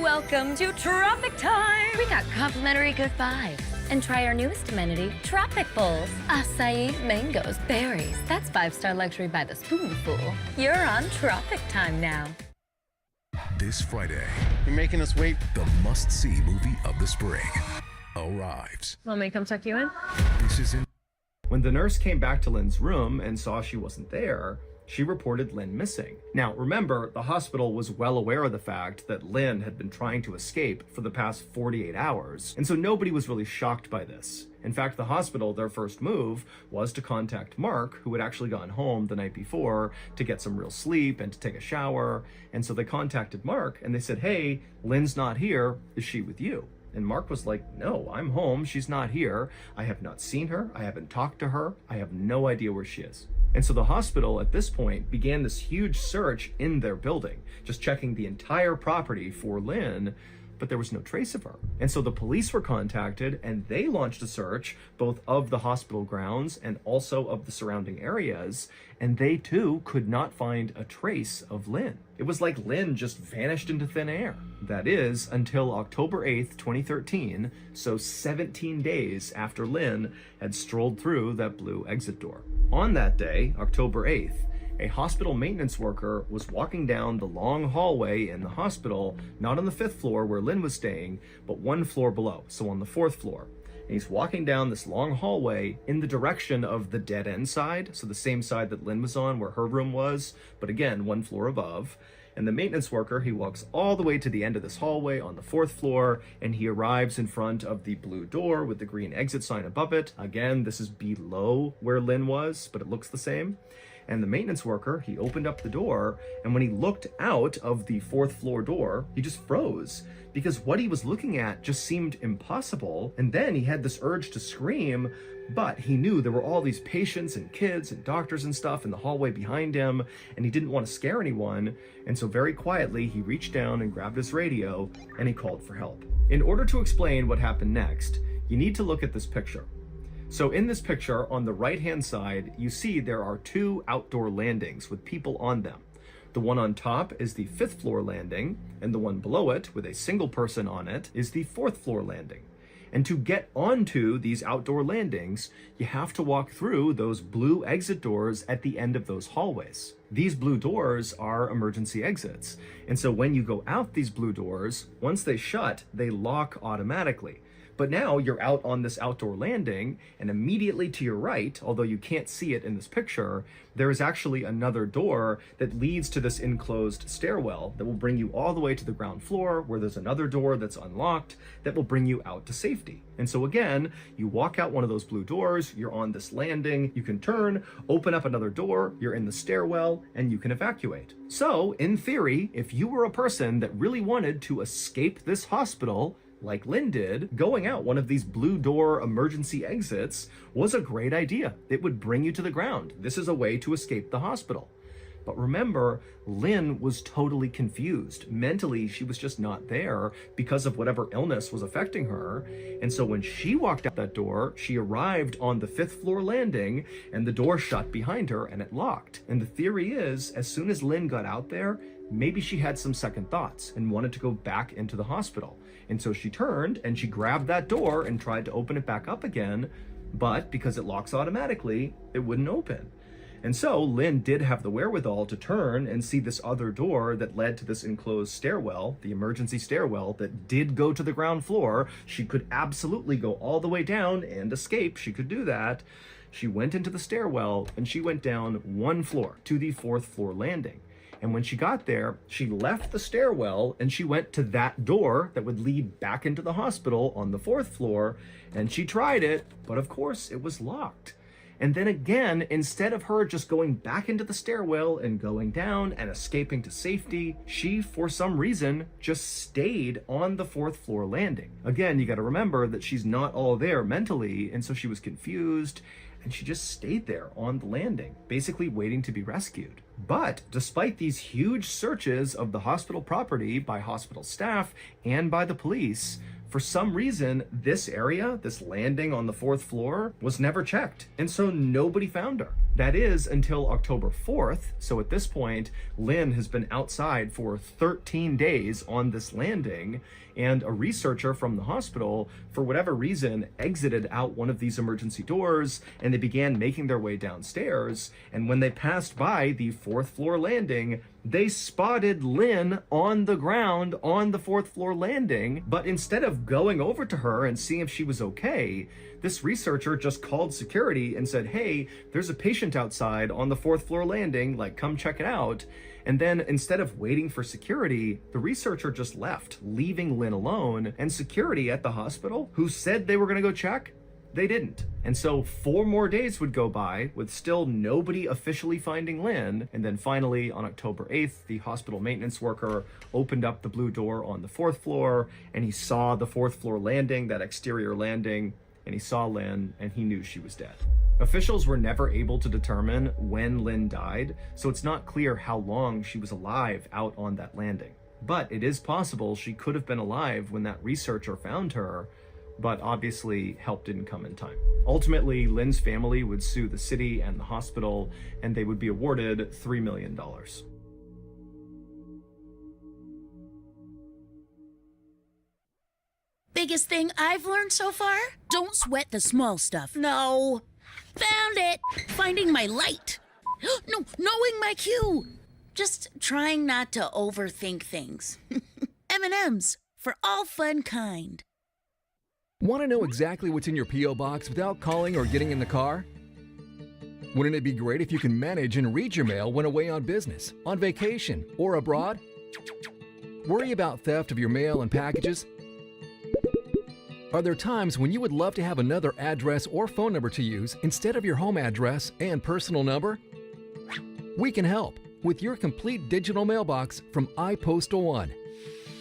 Speaker 11: Welcome to Tropic Time! We got complimentary good vibes. And try our newest amenity, Tropic Bowls. Acai, mangoes, berries. That's 5-star luxury by the spoonful. You're on Tropic Time now.
Speaker 12: This Friday,
Speaker 19: You're making us wait.
Speaker 12: the must-see movie of the spring arrives.
Speaker 2: Want me to come tuck you in?
Speaker 12: This is in
Speaker 7: When the nurse came back to Lynn's room and saw she wasn't there, she reported Lynn missing. Now, remember, the hospital was well aware of the fact that Lynn had been trying to escape for the past 48 hours, and so nobody was really shocked by this. In fact, the hospital, their first move was to contact Mark, who had actually gone home the night before to get some real sleep and to take a shower. And so they contacted Mark and they said, "Hey, Lynn's not here. Is she with you?" And Mark was like, "No, I'm home. She's not here. I have not seen her. I haven't talked to her. I have no idea where she is." And so the hospital at this point began this huge search in their building, just checking the entire property for Lynn, but there was no trace of her. And so the police were contacted and they launched a search both of the hospital grounds and also of the surrounding areas, and they too could not find a trace of Lynn. It was like Lynn just vanished into thin air. That is, until October 8th, 2013, so 17 days after Lynn had strolled through that blue exit door. On that day, October 8th, a hospital maintenance worker was walking down the long hallway in the hospital, not on the 5th floor where Lynn was staying, but one floor below, so on the 4th floor. And he's walking down this long hallway in the direction of the dead end side, so the same side that Lynn was on where her room was, but again, one floor above. And the maintenance worker, he walks all the way to the end of this hallway on the 4th floor, and he arrives in front of the blue door with the green exit sign above it. Again, this is below where Lynn was, but it looks the same. And the maintenance worker, he opened up the door, and when he looked out of the 4th floor door, he just froze because what he was looking at just seemed impossible. And then he had this urge to scream, but he knew there were all these patients and kids and doctors and stuff in the hallway behind him, and he didn't want to scare anyone. And so very quietly, he reached down and grabbed his radio, and he called for help. In order to explain what happened next, you need to look at this picture. So in this picture, on the right-hand side, you see there are 2 outdoor landings with people on them. The one on top is the 5th floor landing, and the one below it, with a single person on it, is the 4th floor landing. And to get onto these outdoor landings, you have to walk through those blue exit doors at the end of those hallways. These blue doors are emergency exits. And so when you go out these blue doors, once they shut, they lock automatically. But now you're out on this outdoor landing, and immediately to your right, although you can't see it in this picture, there is actually another door that leads to this enclosed stairwell that will bring you all the way to the ground floor, where there's another door that's unlocked that will bring you out to safety. And so again, you walk out one of those blue doors, you're on this landing, you can turn, open up another door, you're in the stairwell, and you can evacuate. So, in theory, if you were a person that really wanted to escape this hospital, like Lynn did, going out one of these blue door emergency exits was a great idea. It would bring you to the ground. This is a way to escape the hospital. But remember, Lynn was totally confused. Mentally, she was just not there because of whatever illness was affecting her. And so when she walked out that door, she arrived on the 5th floor landing and the door shut behind her and it locked. And the theory is, as soon as Lynn got out there, maybe she had some second thoughts and wanted to go back into the hospital. And so she turned and she grabbed that door and tried to open it back up again, but because it locks automatically, it wouldn't open. And so Lynn did have the wherewithal to turn and see this other door that led to this enclosed stairwell, the emergency stairwell that did go to the ground floor. She could absolutely go all the way down and escape. She could do that. She went into the stairwell and she went down one floor to the 4th floor landing. And when she got there, she left the stairwell and she went to that door that would lead back into the hospital on the 4th floor. And she tried it, but of course it was locked. And then again, instead of her just going back into the stairwell and going down and escaping to safety, she, for some reason, just stayed on the 4th floor landing. Again, you got to remember that she's not all there mentally, and so she was confused, and she just stayed there on the landing, basically waiting to be rescued. But despite these huge searches of the hospital property by hospital staff and by the police, for some reason, this area, this landing on the 4th floor, was never checked. And so nobody found her. That is until October 4th. So at this point, Lynn has been outside for 13 days on this landing, and a researcher from the hospital, for whatever reason, exited out one of these emergency doors, and they began making their way downstairs. And when they passed by the 4th floor landing, they spotted Lynn on the ground on the 4th floor landing. But instead of going over to her and seeing if she was okay, this researcher just called security and said, hey, there's a patient outside on the 4th floor landing, like, come check it out. And then instead of waiting for security, the researcher just left, leaving Lynn alone. And security at the hospital, who said they were gonna go check, they didn't. And so 4 more days would go by with still nobody officially finding Lynn. And then finally on October 8th, the hospital maintenance worker opened up the blue door on the 4th floor, and he saw the 4th floor landing, that exterior landing, and he saw Lynn, and he knew she was dead. Officials were never able to determine when Lynn died, so it's not clear how long she was alive out on that landing. But it is possible she could have been alive when that researcher found her, but obviously help didn't come in time. Ultimately, Lynn's family would sue the city and the hospital, and they would be awarded $3 million.
Speaker 13: Biggest thing I've learned so far? Don't sweat the small stuff. No. Found it. Finding my light. No, knowing my cue. Just trying not to overthink things. M&M's for all fun kind.
Speaker 15: Want to know exactly what's in your P.O. box without calling or getting in the car? Wouldn't it be great if you can manage and read your mail when away on business, on vacation, or abroad? Worry about theft of your mail and packages? Are there times when you would love to have another address or phone number to use instead of your home address and personal number? We can help with your complete digital mailbox from iPostal One.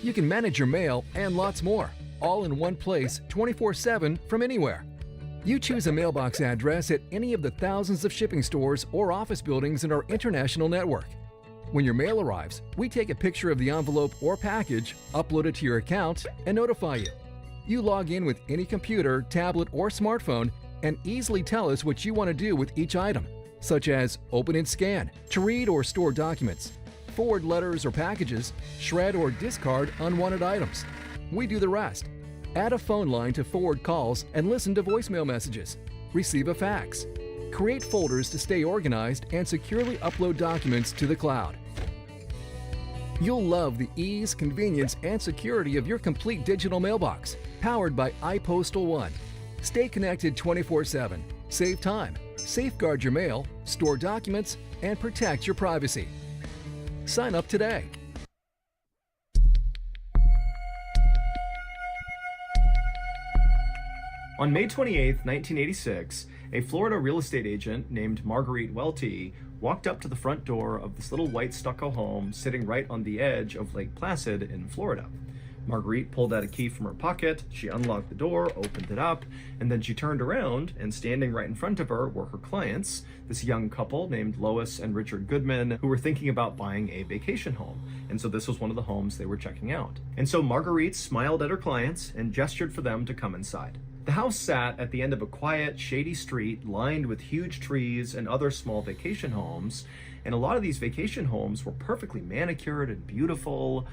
Speaker 15: You can manage your mail and lots more, all in one place 24/7 from anywhere. You choose a mailbox address at any of the thousands of shipping stores or office buildings in our international network. When your mail arrives, we take a picture of the envelope or package, upload it to your account, and notify you. You log in with any computer, tablet, or smartphone and easily tell us what you want to do with each item, such as open and scan, to read or store documents, forward letters or packages, shred or discard unwanted items. We do the rest. Add a phone line to forward calls and listen to voicemail messages. Receive a fax. Create folders to stay organized and securely upload documents to the cloud. You'll love the ease, convenience, and security of your complete digital mailbox, powered by iPostal One. Stay connected 24/7. Save time, safeguard your mail, store documents, and protect your privacy. Sign up today.
Speaker 7: On May 28, 1986, a Florida real estate agent named Marguerite Welty walked up to the front door of this little white stucco home sitting right on the edge of Lake Placid in Florida. Marguerite pulled out a key from her pocket, she unlocked the door, opened it up, and then she turned around, and standing right in front of her were her clients, this young couple named Lois and Richard Goodman, who were thinking about buying a vacation home. And so this was one of the homes they were checking out. And so Marguerite smiled at her clients and gestured for them to come inside. The house sat at the end of a quiet, shady street lined with huge trees and other small vacation homes. And a lot of these vacation homes were perfectly manicured and beautiful,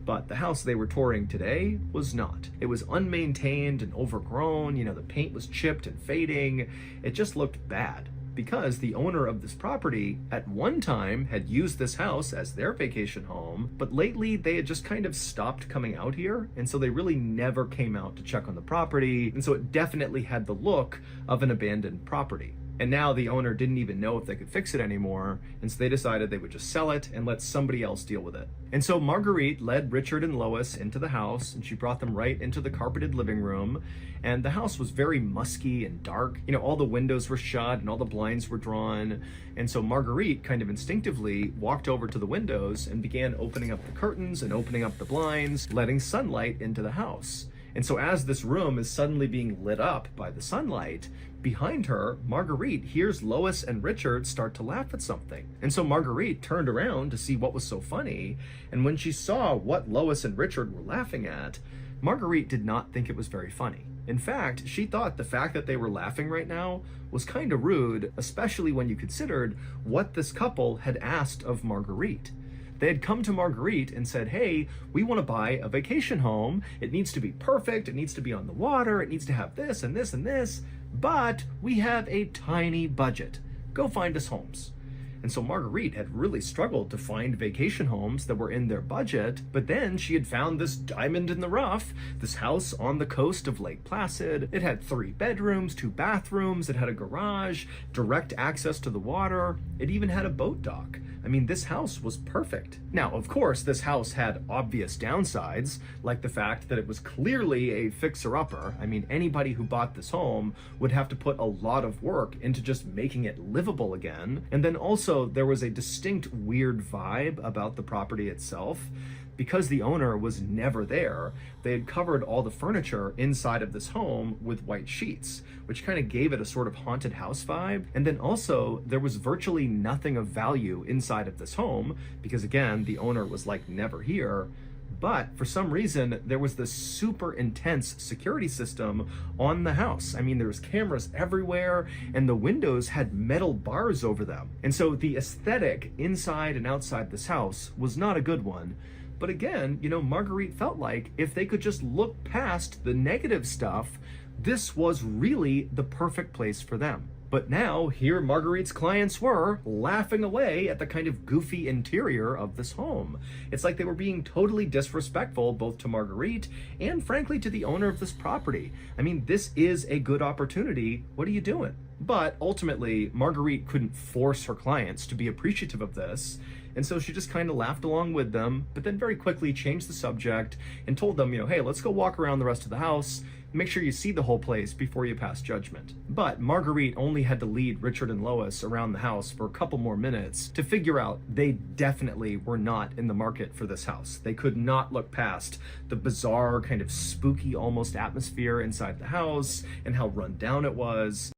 Speaker 7: but the house they were touring today was not. It was unmaintained and overgrown, the paint was chipped and fading. It just looked bad. Because the owner of this property at one time had used this house as their vacation home, but lately they had just kind of stopped coming out here, and so they really never came out to check on the property, and so it definitely had the look of an abandoned property. And now the owner didn't even know if they could fix it anymore, and so they decided they would just sell it and let somebody else deal with it. And so Marguerite led Richard and Lois into the house, and she brought them right into the carpeted living room, and the house was very musky and dark. All the windows were shut and all the blinds were drawn, and so Marguerite kind of instinctively walked over to the windows and began opening up the curtains and opening up the blinds, letting sunlight into the house. And so as this room is suddenly being lit up by the sunlight, behind her, Marguerite hears Lois and Richard start to laugh at something. And so Marguerite turned around to see what was so funny, and when she saw what Lois and Richard were laughing at, Marguerite did not think it was very funny. In fact, she thought the fact that they were laughing right now was kind of rude, especially when you considered what this couple had asked of Marguerite. They had come to Marguerite and said, hey, we want to buy a vacation home. It needs to be perfect. It needs to be on the water. It needs to have this and this and this. But we have a tiny budget. Go find us homes. And so Marguerite had really struggled to find vacation homes that were in their budget, but then she had found this diamond in the rough, this house on the coast of Lake Placid. It had 3 bedrooms, 2 bathrooms, it had a garage, direct access to the water, it even had a boat dock. I mean, this house was perfect. Now, of course, this house had obvious downsides, like the fact that it was clearly a fixer-upper. I mean, anybody who bought this home would have to put a lot of work into just making it livable again. And then also, there was a distinct weird vibe about the property itself. Because the owner was never there, they had covered all the furniture inside of this home with white sheets, which kind of gave it a sort of haunted house vibe. And then also, there was virtually nothing of value inside of this home, because again, the owner was like never here. But for some reason, there was this super intense security system on the house. I mean, there was cameras everywhere, and the windows had metal bars over them. And so the aesthetic inside and outside this house was not a good one. But again, you know, Marguerite felt like if they could just look past the negative stuff, this was really the perfect place for them. But now, here Marguerite's clients were, laughing away at the kind of goofy interior of this home. It's like they were being totally disrespectful both to Marguerite and frankly to the owner of this property. I mean, this is a good opportunity. What are you doing? But ultimately, Marguerite couldn't force her clients to be appreciative of this. And so she just kind of laughed along with them, but then very quickly changed the subject and told them, you know, hey, let's go walk around the rest of the house. Make sure you see the whole place before you pass judgment. But Marguerite only had to lead Richard and Lois around the house for a couple more minutes to figure out they definitely were not in the market for this house. They could not look past the bizarre, kind of spooky almost atmosphere inside the house and how run down it was.